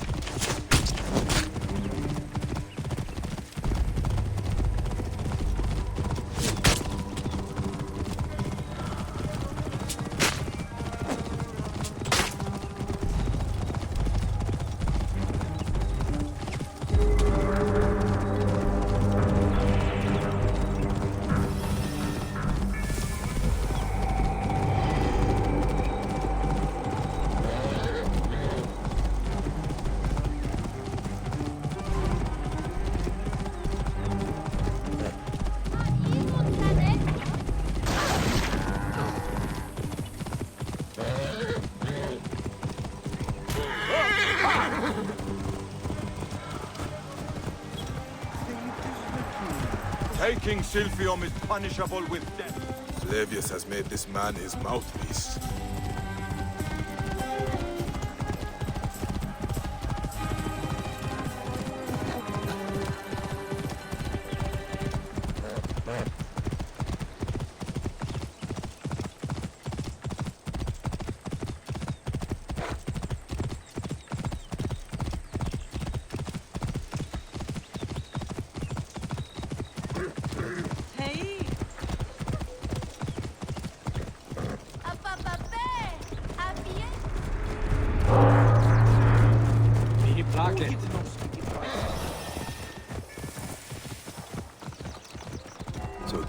Taking Silphium is punishable with death. Flavius has made this man his mouthpiece.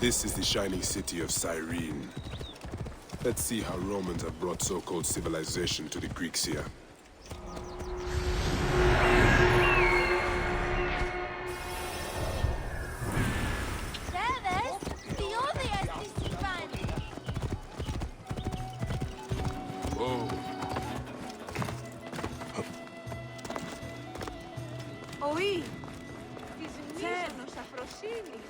This is the shining city of Cyrene. Let's see how Romans have brought so-called civilization to the Greeks here. Whoa. Oui. Της μίσονος αφροσύνης.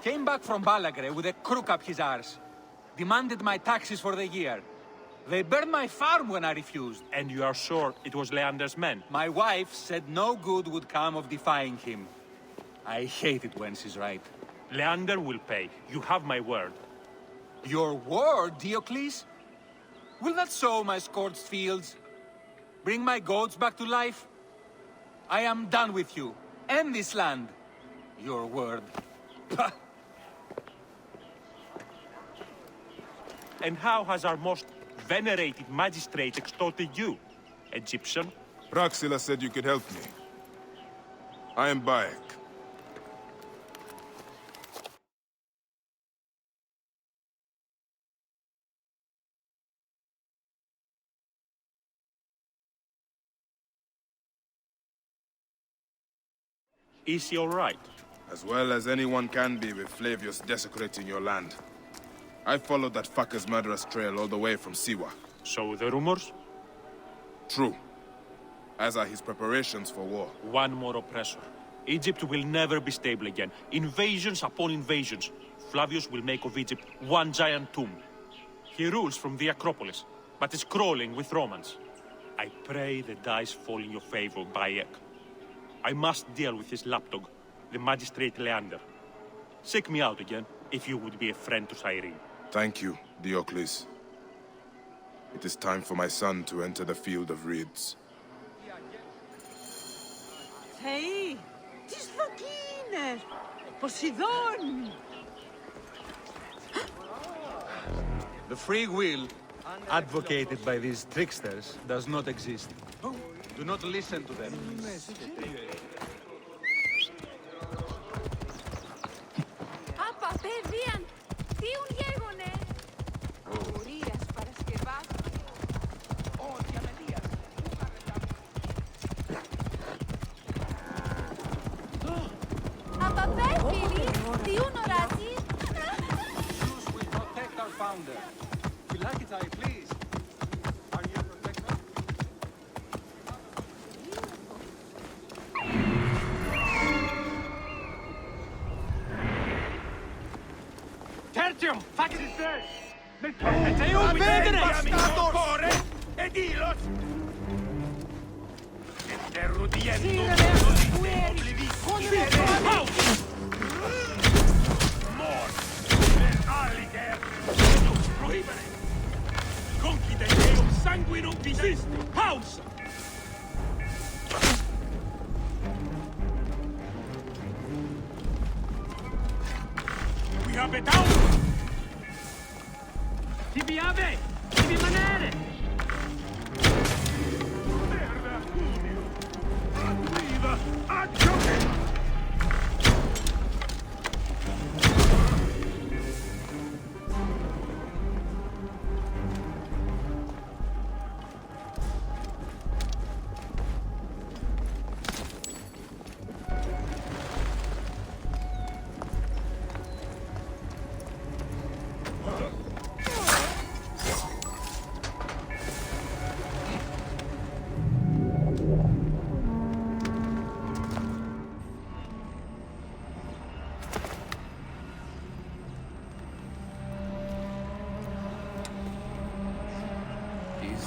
Came back from Balagre with a crook up his arse. Demanded my taxes for the year. They burned my farm when I refused. And you are sure it was Leander's men? My wife said no good would come of defying him. I hate it when she's right. Leander will pay. You have my word. Your word, Diocles? Will that sow my scorched fields? Bring my goats back to life? I am done with you. End this land. Your word. Pah! And how has our most venerated magistrate extorted you, Egyptian? Praxila said you could help me. I am Bayek. Is he all right? As well as anyone can be with Flavius desecrating your land. I followed that fucker's murderous trail all the way from Siwa. So the rumors? True. As are his preparations for war. One more oppressor. Egypt will never be stable again. Invasions upon invasions. Flavius will make of Egypt one giant tomb. He rules from the Acropolis, but is crawling with Romans. I pray the dice fall in your favor, Bayek. I must deal with his lapdog, the magistrate Leander. Seek me out again, if you would be a friend to Cyrene. Thank you, Diocles. It is time for my son to enter the field of reeds. Θεοί, τι σφακίνες, Ποσειδών. The free will, advocated by these tricksters, does not exist. Do not listen to them. Απα, παιδίαν, τίουν γέγονε. Ουρίας παρασκευάσου. Ό,τι αμελίας. Απα, παιδίρι, τίουν οράζεις. Zeus will protect our founder. Philakitai, please. Are you a protector? Tertium, facit est! Avete bastardos! Ed ilos! Interrudiendum oblivis Mort! Per alliger! Genus prohibere! Concide Deum sanguinum visisti! Haus! We have it down! Tibi ave! Tibi manere! Merda! Viva! Aggiove!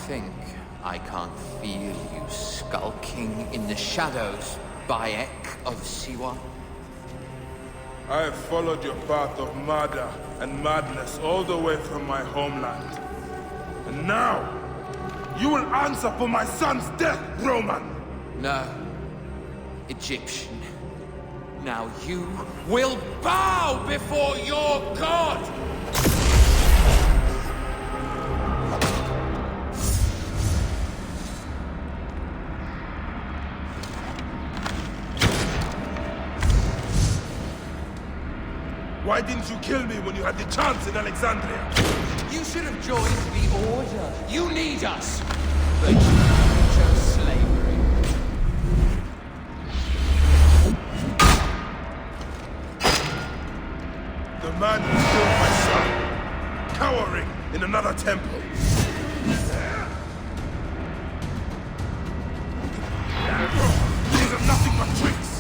Think I can't feel you skulking in the shadows, Bayek of Siwa? I have followed your path of murder and madness all the way from my homeland. And now, you will answer for my son's death, Roman! No, Egyptian. Now you will bow before your god! Why didn't you kill me when you had the chance in Alexandria? You should have joined the Order. You need us. But you chose slavery. The man who killed my son, cowering in another temple. These are nothing but tricks.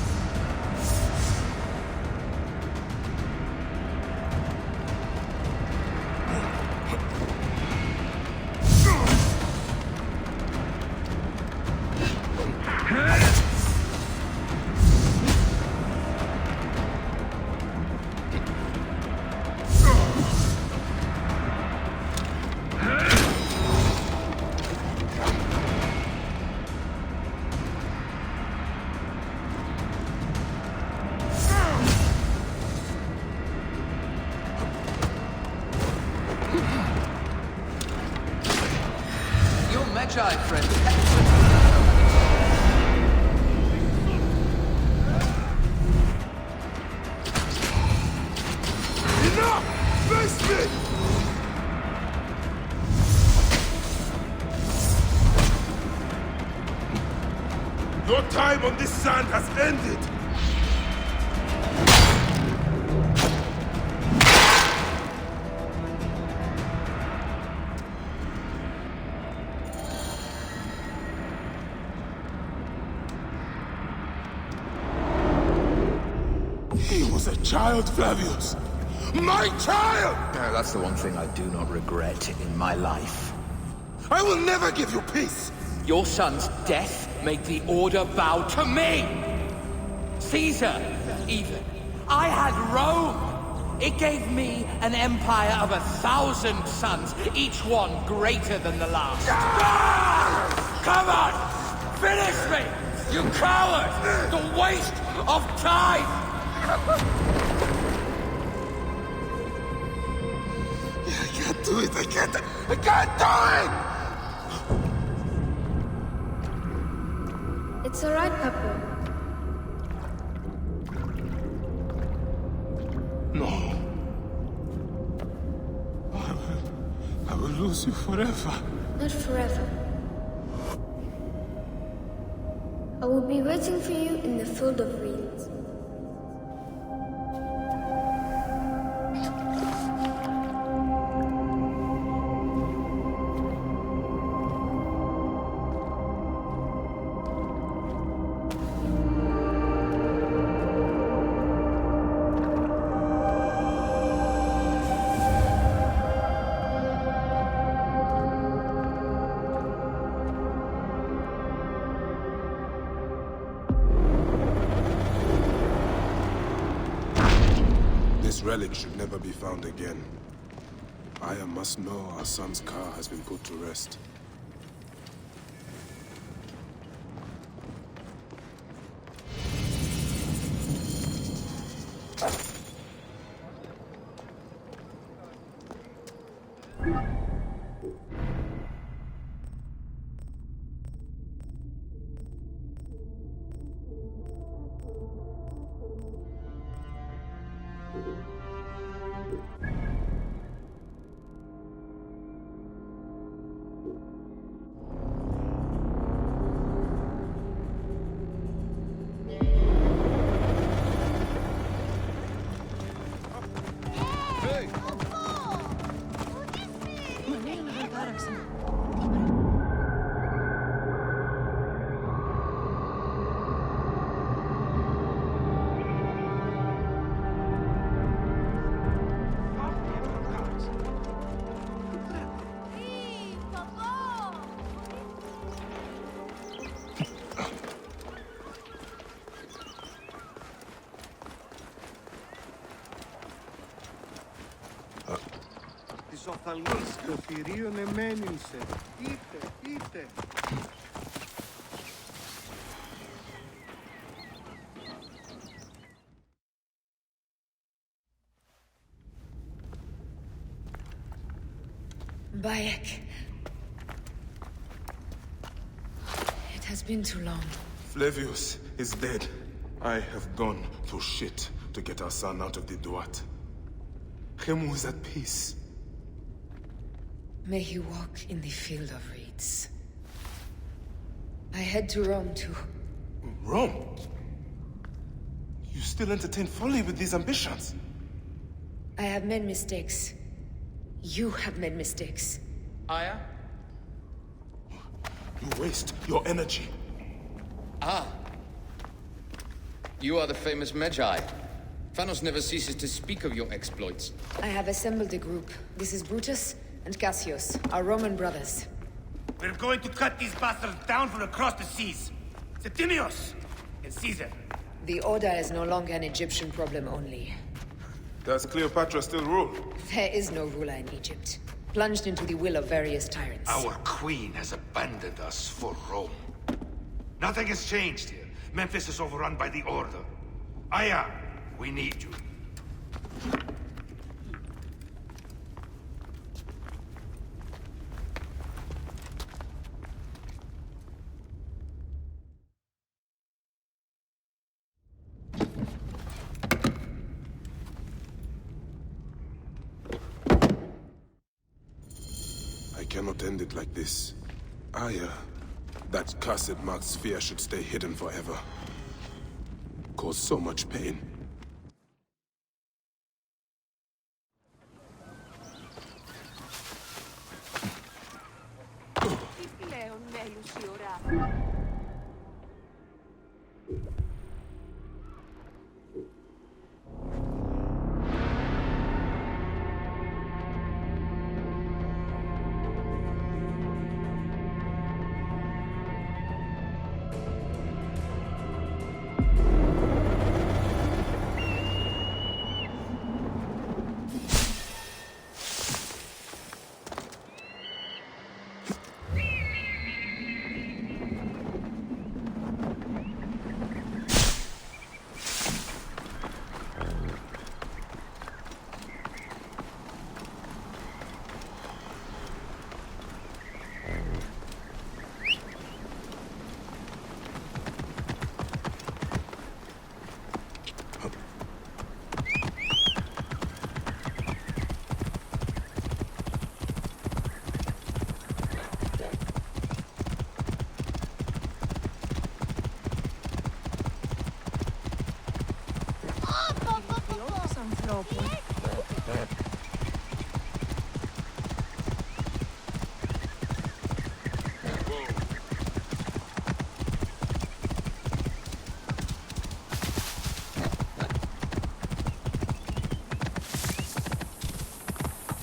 Medjay, friend. Enough! Face me! Your time on this sand has ended! He was a child, Flavius! My child! That's the one thing I do not regret in my life. I will never give you peace! Your son's death made the Order bow to me! Caesar, even. I had Rome! It gave me an empire of 1,000 sons, each one greater than the last. Come on! Finish me! You coward! The waste of time! I can't do it! I can't do it! It's alright, Papa. No. I will lose you forever. Not forever. I will be waiting for you in the field of reeds. This relic should never be found again. Aya must know our son's car has been put to rest. Της οφθαλμής και ο θηρίων εμένυνσε. Είτε. Bayek. It has been too long. Flavius is dead. I have gone through shit to get our son out of the Duat. Khemu is at peace. May he walk in the field of reeds. I head to Rome to... Rome? You still entertain folly with these ambitions? I have made mistakes. You have made mistakes. Aya? You waste your energy. Ah. You are the famous Medjay. Thanos never ceases to speak of your exploits. I have assembled a group. This is Brutus and Cassius, our Roman brothers. We're going to cut these bastards down from across the seas. Septimius and Caesar. The Order is no longer an Egyptian problem only. Does Cleopatra still rule? There is no ruler in Egypt. Plunged into the will of various tyrants. Our queen has abandoned us for Rome. Nothing has changed here. Memphis is overrun by the Order. Aya, we need you. I cannot end it like this. Aya, that cursed marked sphere should stay hidden forever. Caused so much pain.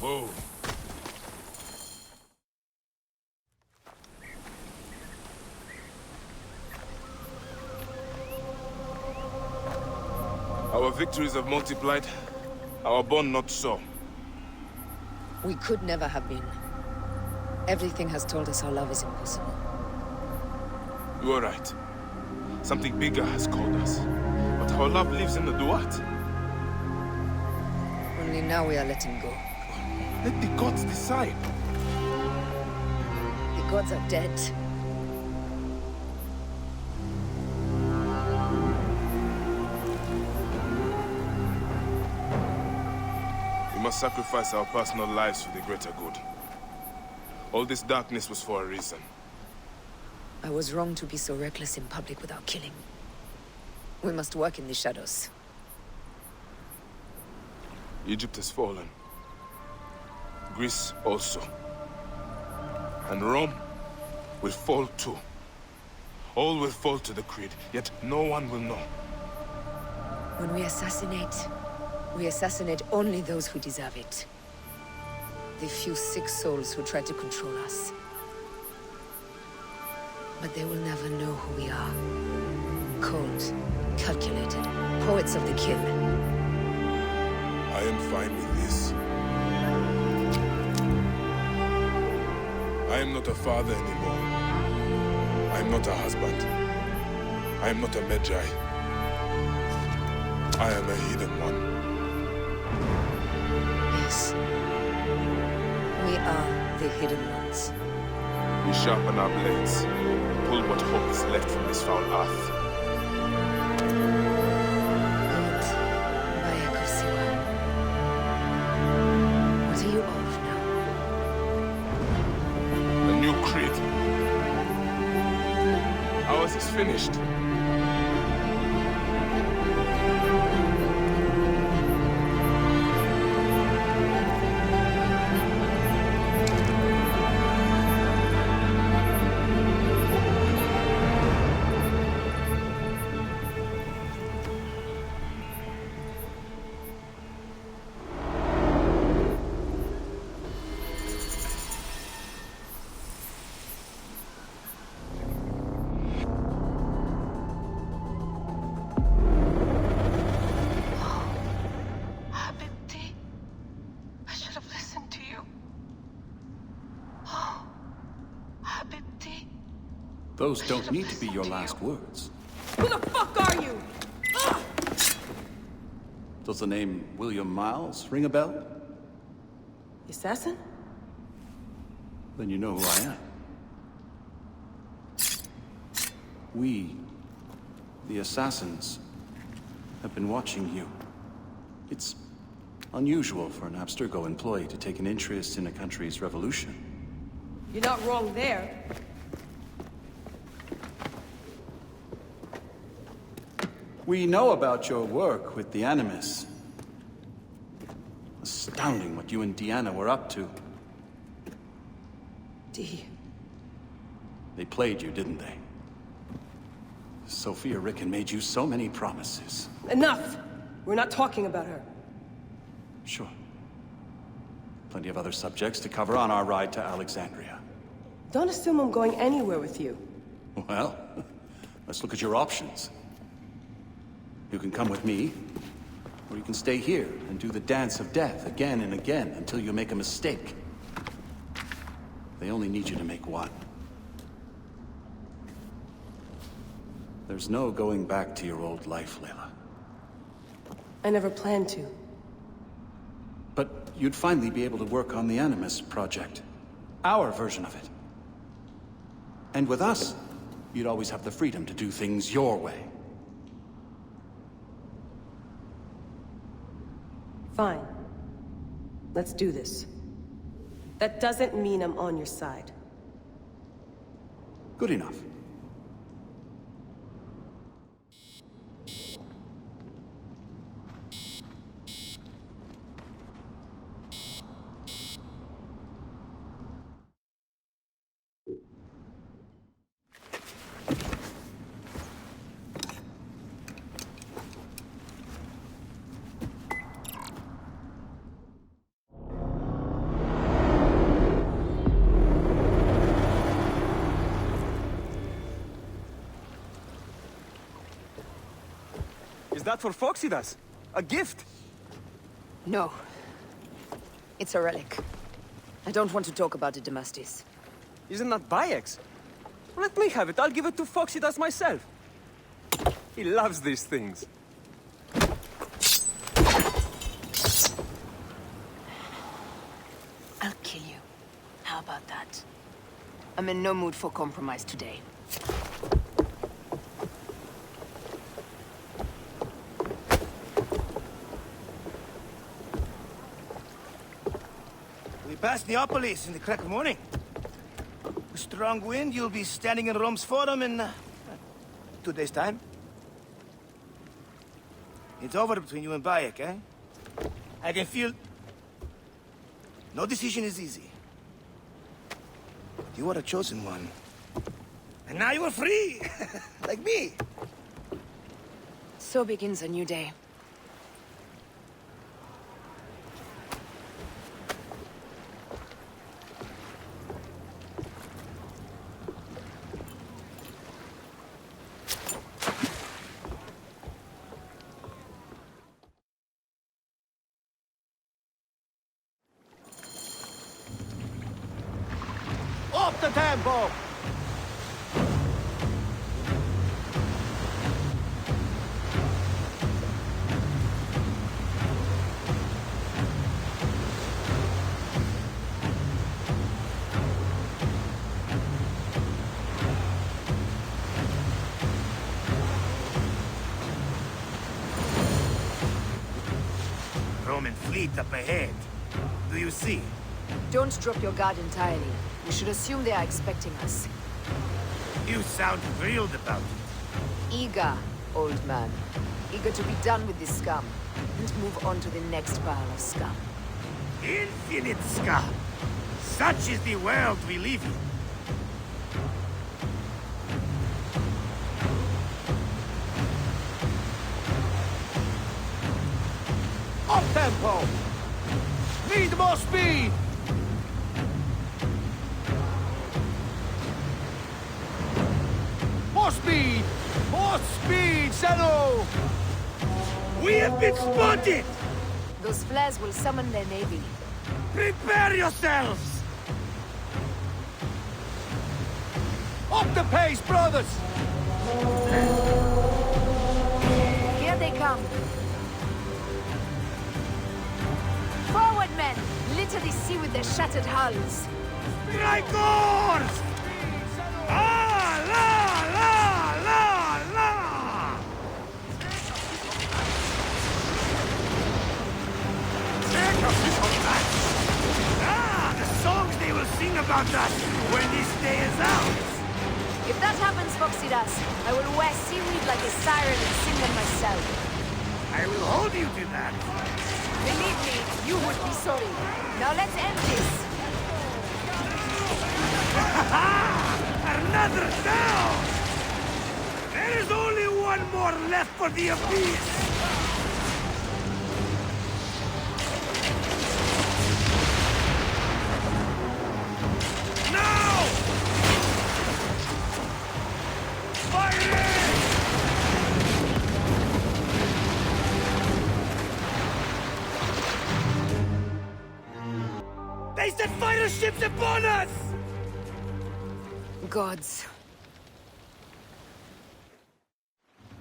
Whoa. Our victories have multiplied, our bond not so. We could never have been. Everything has told us our love is impossible. You are right. Something bigger has called us. But our love lives in the Duat. Only now we are letting go. Let the gods decide. The gods are dead. We must sacrifice our personal lives for the greater good. All this darkness was for a reason. I was wrong to be so reckless in public without killing. We must work in the shadows. Egypt has fallen. Greece also. And Rome will fall too. All will fall to the creed, yet no one will know. When we assassinate only those who deserve it. The few sick souls who try to control us. But they will never know who we are. Cold, calculated, poets of the kill. I am fine with this. I am not a father anymore. I am not a husband. I am not a Medjay. I am a hidden one. Yes. We are the hidden ones. We sharpen our blades, pull what hope is left from this foul earth. Bayek of Siwa. finished. Those don't need to be your last words. Who the fuck are you? Does the name William Miles ring a bell? Assassin? Then you know who I am. We, the Assassins, have been watching you. It's unusual for an Abstergo employee to take an interest in a country's revolution. You're not wrong there. We know about your work with the Animus. Astounding what you and Deanna were up to. D. They played you, didn't they? Sophia Ricken made you so many promises. Enough! We're not talking about her. Sure. Plenty of other subjects to cover on our ride to Alexandria. Don't assume I'm going anywhere with you. Well, let's look at your options. You can come with me, or you can stay here and do the dance of death again and again until you make a mistake. They only need you to make one. There's no going back to your old life, Layla. I never planned to. But you'd finally be able to work on the Animus project. Our version of it. And with us, you'd always have the freedom to do things your way. Fine. Let's do this. That doesn't mean I'm on your side. Good enough. Is that for Foxidas? A gift? No. It's a relic. I don't want to talk about it, Damastis. Isn't that Bayek's? Let me have it. I'll give it to Foxidas myself. He loves these things. I'll kill you. How about that? I'm in no mood for compromise today. Past Neapolis in the crack of morning. With strong wind, you'll be standing in Rome's Forum in 2 days' time. It's over between you and Bayek, eh? I can feel... No decision is easy. But you are a chosen one. And now you are free! Like me! So begins a new day. Off the tempo! Roman fleet up ahead. Do you see? Don't drop your guard entirely. We should assume they are expecting us. You sound thrilled about it. Eager, old man. Eager to be done with this scum, and move on to the next pile of scum. Infinite scum! Such is the world we live in. Up tempo! Need more speed! More speed! More speed, Zeno! We have been spotted! Those flares will summon their navy. Prepare yourselves! Up the pace, brothers! Here they come. Forward, men! Litter the sea with their shattered hulls. Strike oars! Ah, la, la, la, la! Take a little back! Ah, the songs they will sing about us when this day is out! If that happens, Foxidas, I will wear seaweed like a siren and sing them myself. I will hold you to that. Believe me, you would be sorry. Now let's end this. Another down! There is only one more left for the abyss! Now! Firing! They set fighter ships upon us! Gods.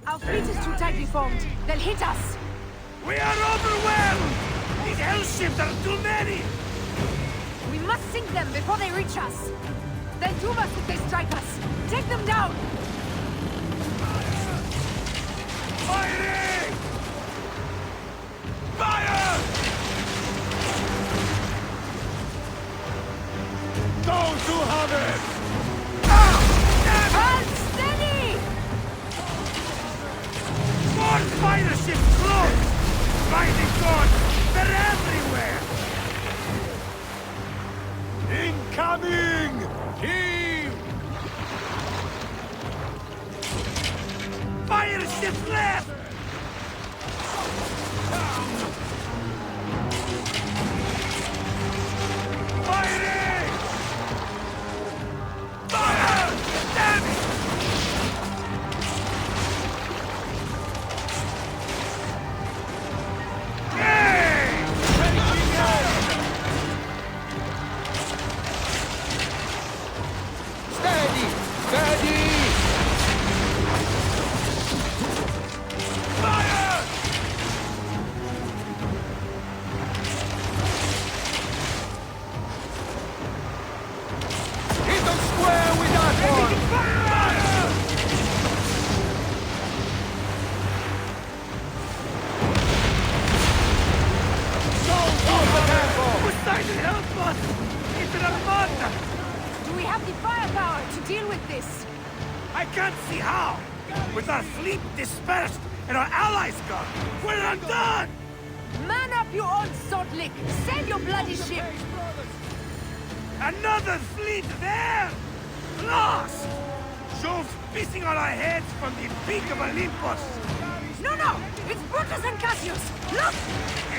Our fleet is too tightly formed. They'll hit us. We are overwhelmed! These hell ships are too many! We must sink them before they reach us. They'll doom us if they strike us. Take them down! Firing! Fire! Those who have it! Hold steady! More fighter ships close! By the gods, they're everywhere! Incoming! Heave! Fire ships left! Firing! Fire! Damn it! Hey! Taking out! Steady! Steady! Fire! Hit them square with that one! Fire! Up the tempo! Poseidon, help us! It's an armada! Do we have the firepower to deal with this? I can't see how! With our fleet dispersed and our allies gone, we're undone! Man up, you old salt lick! Save your bloody ship! Another fleet there! Lost! Jove's pissing on our heads from the peak of Olympus! No, no! It's Brutus and Cassius! Look!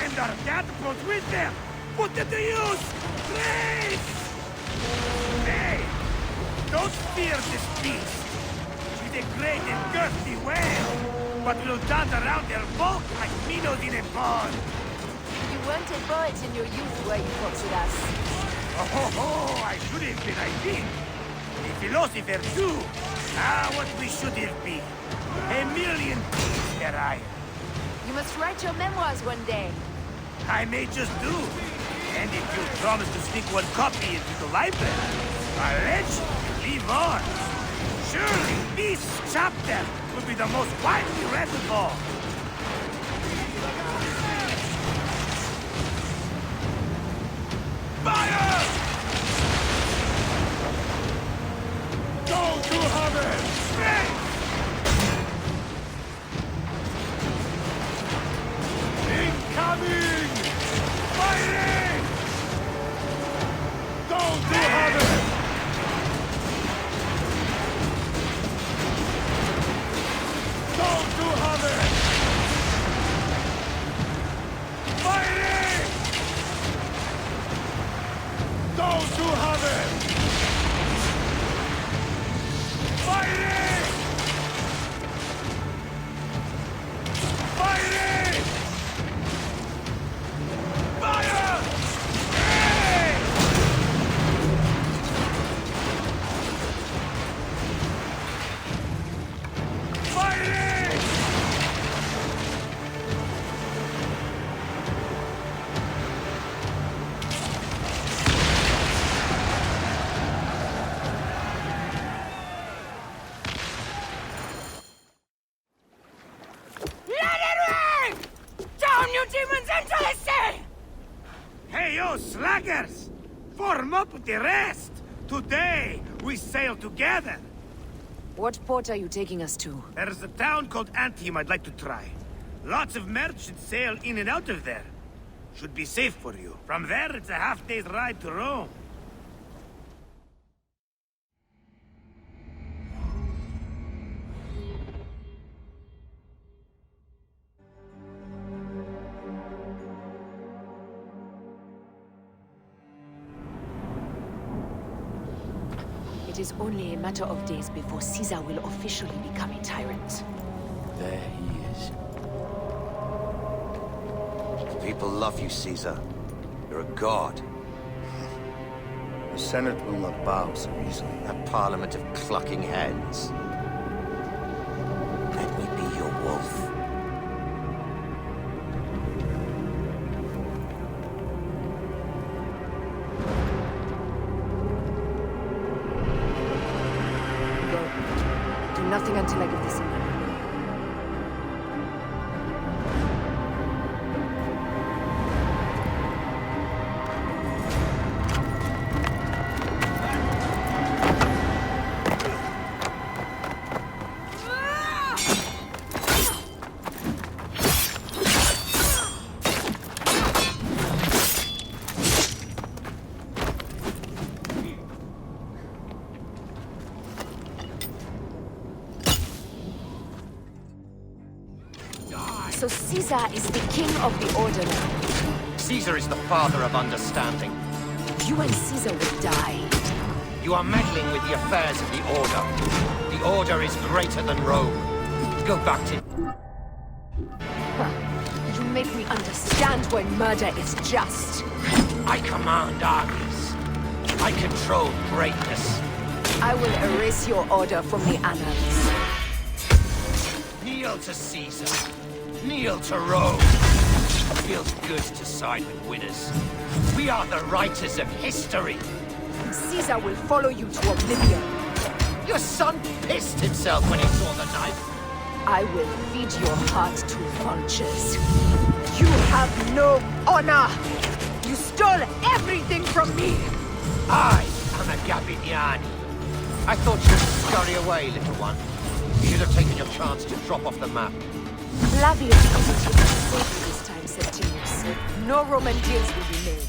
And our catapults with them! Put them to use! Grace! Hey! Don't fear this beast! She's a great and girthy whale, but will dance around their bulk like minnows in a pond! You weren't a poet in your youth, were you, Foxidas? Oh, I should have been, I think. A philosopher too. Ah, what we should have been. A million things, Mariah. You must write your memoirs one day. I may just do. And if you promise to sneak one copy into the library, I'll let you live on. Surely this chapter will be the most widely read of all. Fire! Go to heaven! Strength! So, slackers! Form up with the rest! Today, we sail together! What port are you taking us to? There's a town called Antium I'd like to try. Lots of merchants sail in and out of there. Should be safe for you. From there, it's a half-day's ride to Rome. It is only a matter of days before Caesar will officially become a tyrant. There he is. People love you, Caesar. You're a god. The Senate will not bow so easily. A parliament of clucking hens. Let me be your wolf. Do nothing until I give the signal. So Caesar is the king of the Order now. Caesar is the father of understanding. You and Caesar will die. You are meddling with the affairs of the Order. The Order is greater than Rome. Go back to... You make me understand why murder is just. I command armies. I control greatness. I will erase your order from the annals. Kneel to Caesar. Kneel to Rome. Feels good to side with winners. We are the writers of history. Caesar will follow you to oblivion. Your son pissed himself when he saw the knife. I will feed your heart to vultures. You have no honor! You stole everything from me! I am a Gabiniani. I thought you'd scurry away, little one. You should have taken your chance to drop off the map. Flavius isn't even safe this time, Septimius. No Roman deals will be made.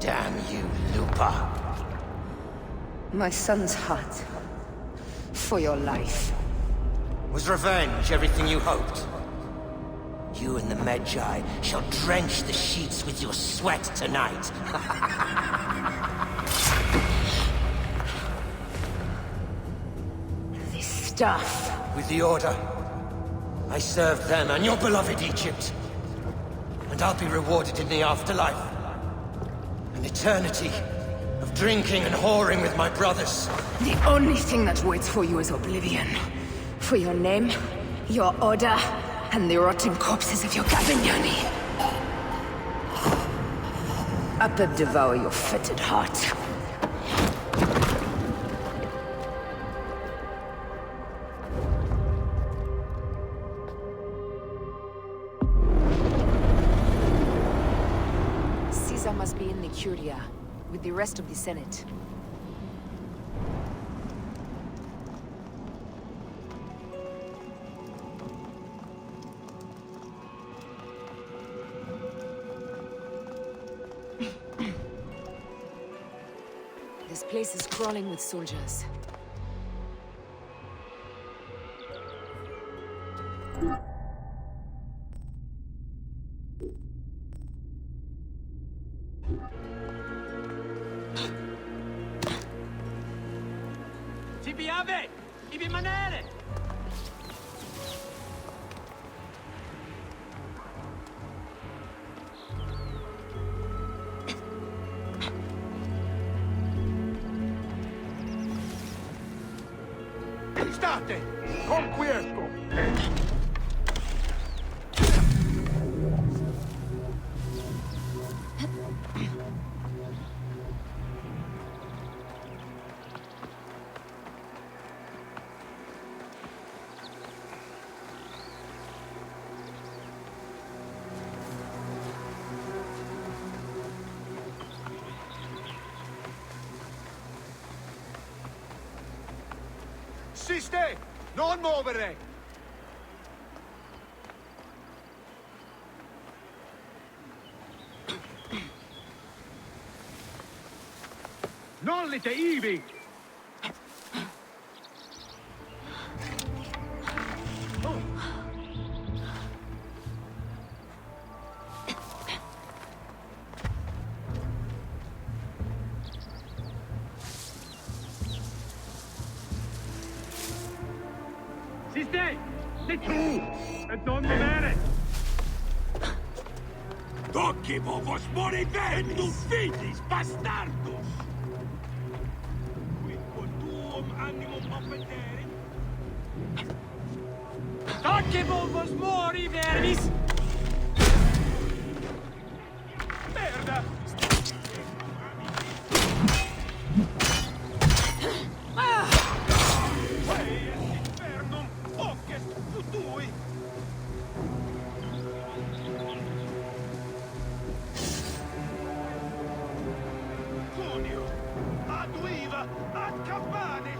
Damn you, Lupa. My son's heart. For your life. Was revenge everything you hoped? You and the Medjay shall drench the sheets with your sweat tonight. This stuff. With the Order, I served them and your beloved Egypt. And I'll be rewarded in the afterlife. An eternity of drinking and whoring with my brothers. The only thing that waits for you is oblivion. For your name, your order, and the rotting corpses of your Gavignani. Up and devour your fetid heart. Caesar must be in the Curia, with the rest of the Senate. This place is crawling with soldiers. Tibiave! Ibi manere! State! Conquierto! Siste! Non muovere! Non lite ivi! Siste! Sei tu! E non bene! Tocchi vos morivenis! Tu filis, bastardos! Quid tuum animum offendere? Tocchi vos morivenis! Merda! Cunio! Ad uiva! Ad campane!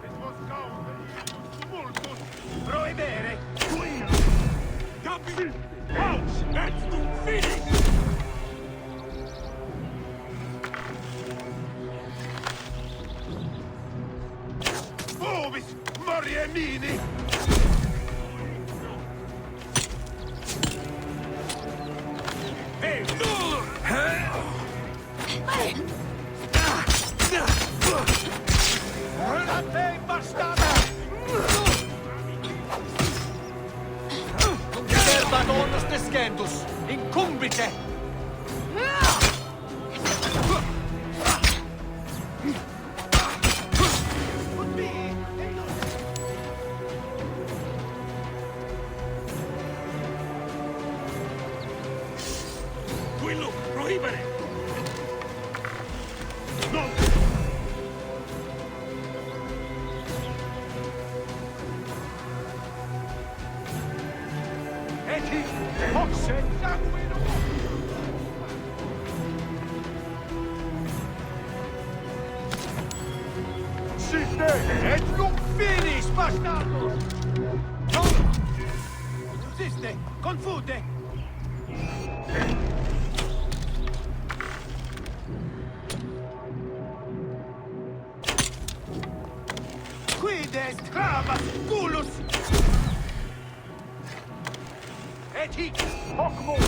Et vos causa ilius tumultus! Proebere! Quid! Capi! Paus! Et tum finis! Ovis! Mariemini! Hey! A te, bastardo! Non serva donus descendus! Incumbite! Quello! Proibere! No! Eti! Foxe! Sanguino! Siste! Et non finis, bastardo! No! Siste! Confute! Quid est cravas culus! Et hic hoc mos!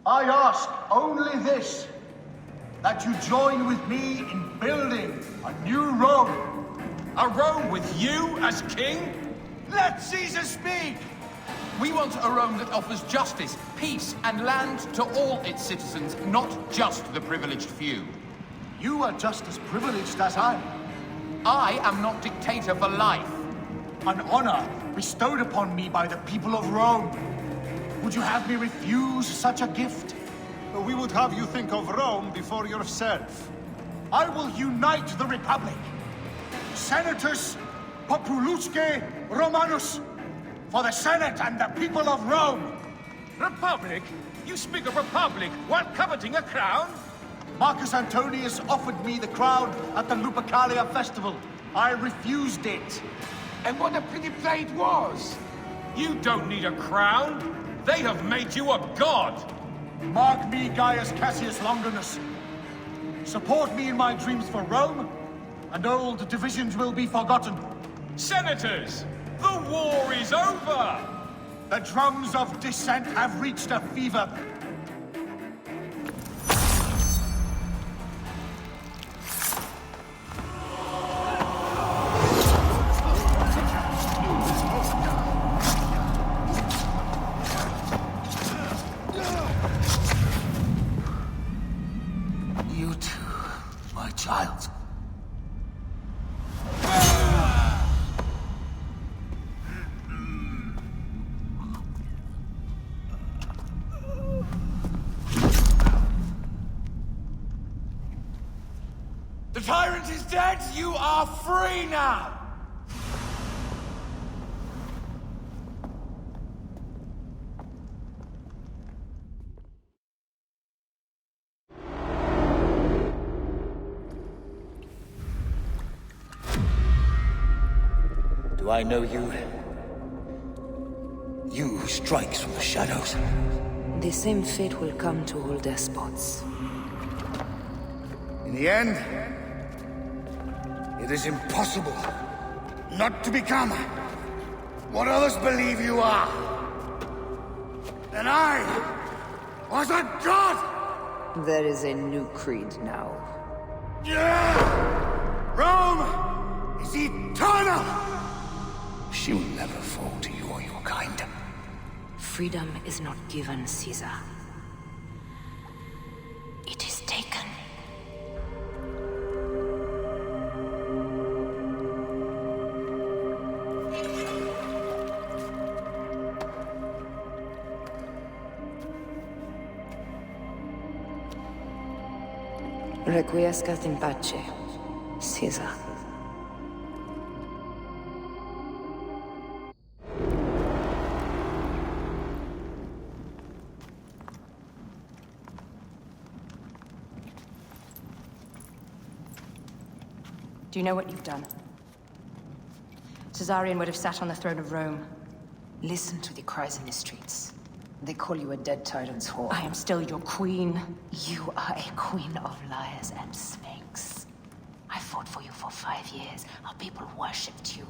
I ask only this, that you join with me in building a new Rome. A Rome with you as king? Let Caesar speak! We want a Rome that offers justice, peace, and land to all its citizens, not just the privileged few. You are just as privileged as I. I am not dictator for life. An honor bestowed upon me by the people of Rome. Would you have me refuse such a gift? We would have you think of Rome before yourself. I will unite the Republic. Senators, Populusque Romanus, for the Senate and the people of Rome. Republic? You speak of republic while coveting a crown? Marcus Antonius offered me the crown at the Lupercalia festival. I refused it. And what a pretty play it was! You don't need a crown! They have made you a god! Mark me, Gaius Cassius Longinus. Support me in my dreams for Rome, and old divisions will be forgotten. Senators, the war is over! The drums of dissent have reached a fever. You too, my child. The tyrant is dead! You are free now! Do I know you? You who strikes from the shadows. The same fate will come to all despots. In the end, it is impossible not to become what others believe you are. And I was a god! There is a new creed now. Rome is eternal! She will never fall to you or your kind. Freedom is not given, Caesar. It is taken. Requiescat in pace, Caesar. Do you know what you've done? Caesarion would have sat on the throne of Rome. Listen to the cries in the streets. They call you a dead tyrant's whore. I am still your queen. You are a queen of liars and snakes. I fought for you for 5 years. Our people worshipped you.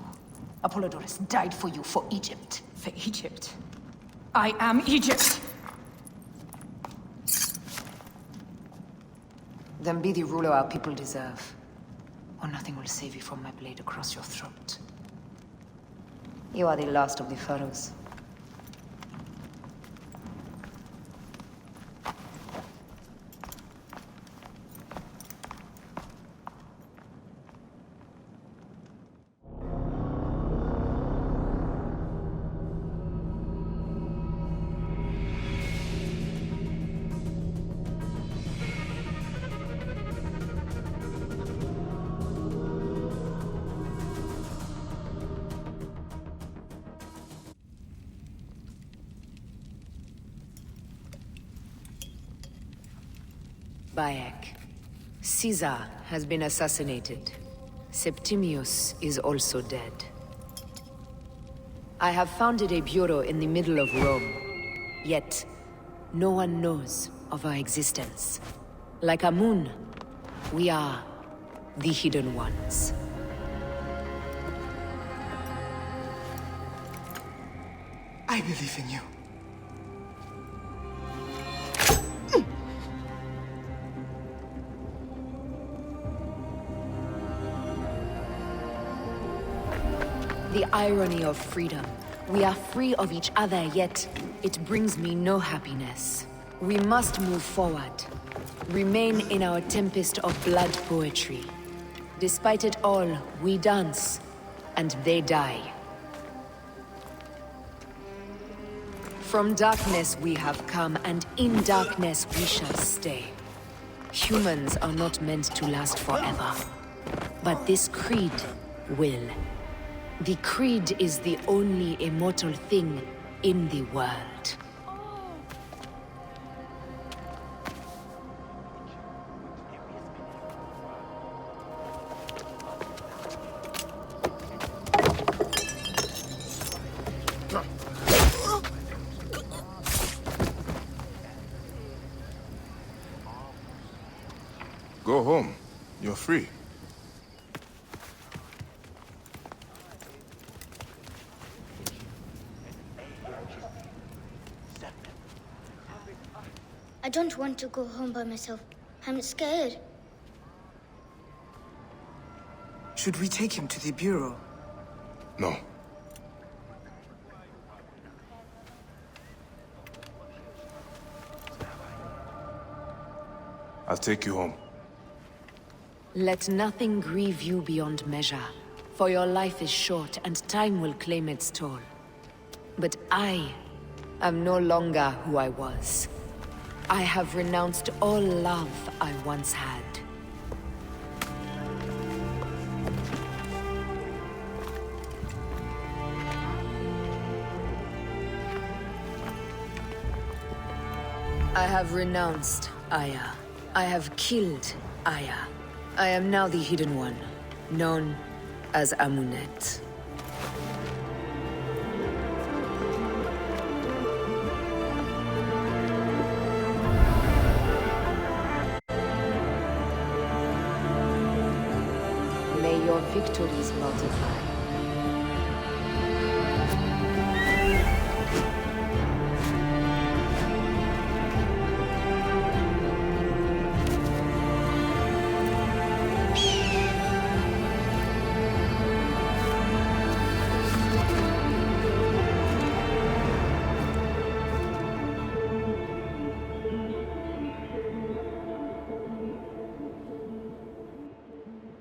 Apollodorus died for you, for Egypt. For Egypt? I am Egypt! Then be the ruler our people deserve. Or nothing will save you from my blade across your throat. You are the last of the pharaohs. Bayek. Caesar has been assassinated. Septimius is also dead. I have founded a bureau in the middle of Rome. Yet, no one knows of our existence. Like a moon, we are the hidden ones. I believe in you. The irony of freedom. We are free of each other, yet it brings me no happiness. We must move forward. Remain in our tempest of blood poetry. Despite it all, we dance, and they die. From darkness we have come, and in darkness we shall stay. Humans are not meant to last forever. But this creed will. The creed is the only immortal thing in the world. Go home. You're free. I don't want to go home by myself. I'm scared. Should we take him to the Bureau? No. I'll take you home. Let nothing grieve you beyond measure, for your life is short and time will claim its toll. But I am no longer who I was. I have renounced all love I once had. I have renounced Aya. I have killed Aya. I am now the Hidden One, known as Amunet. May your victories multiply.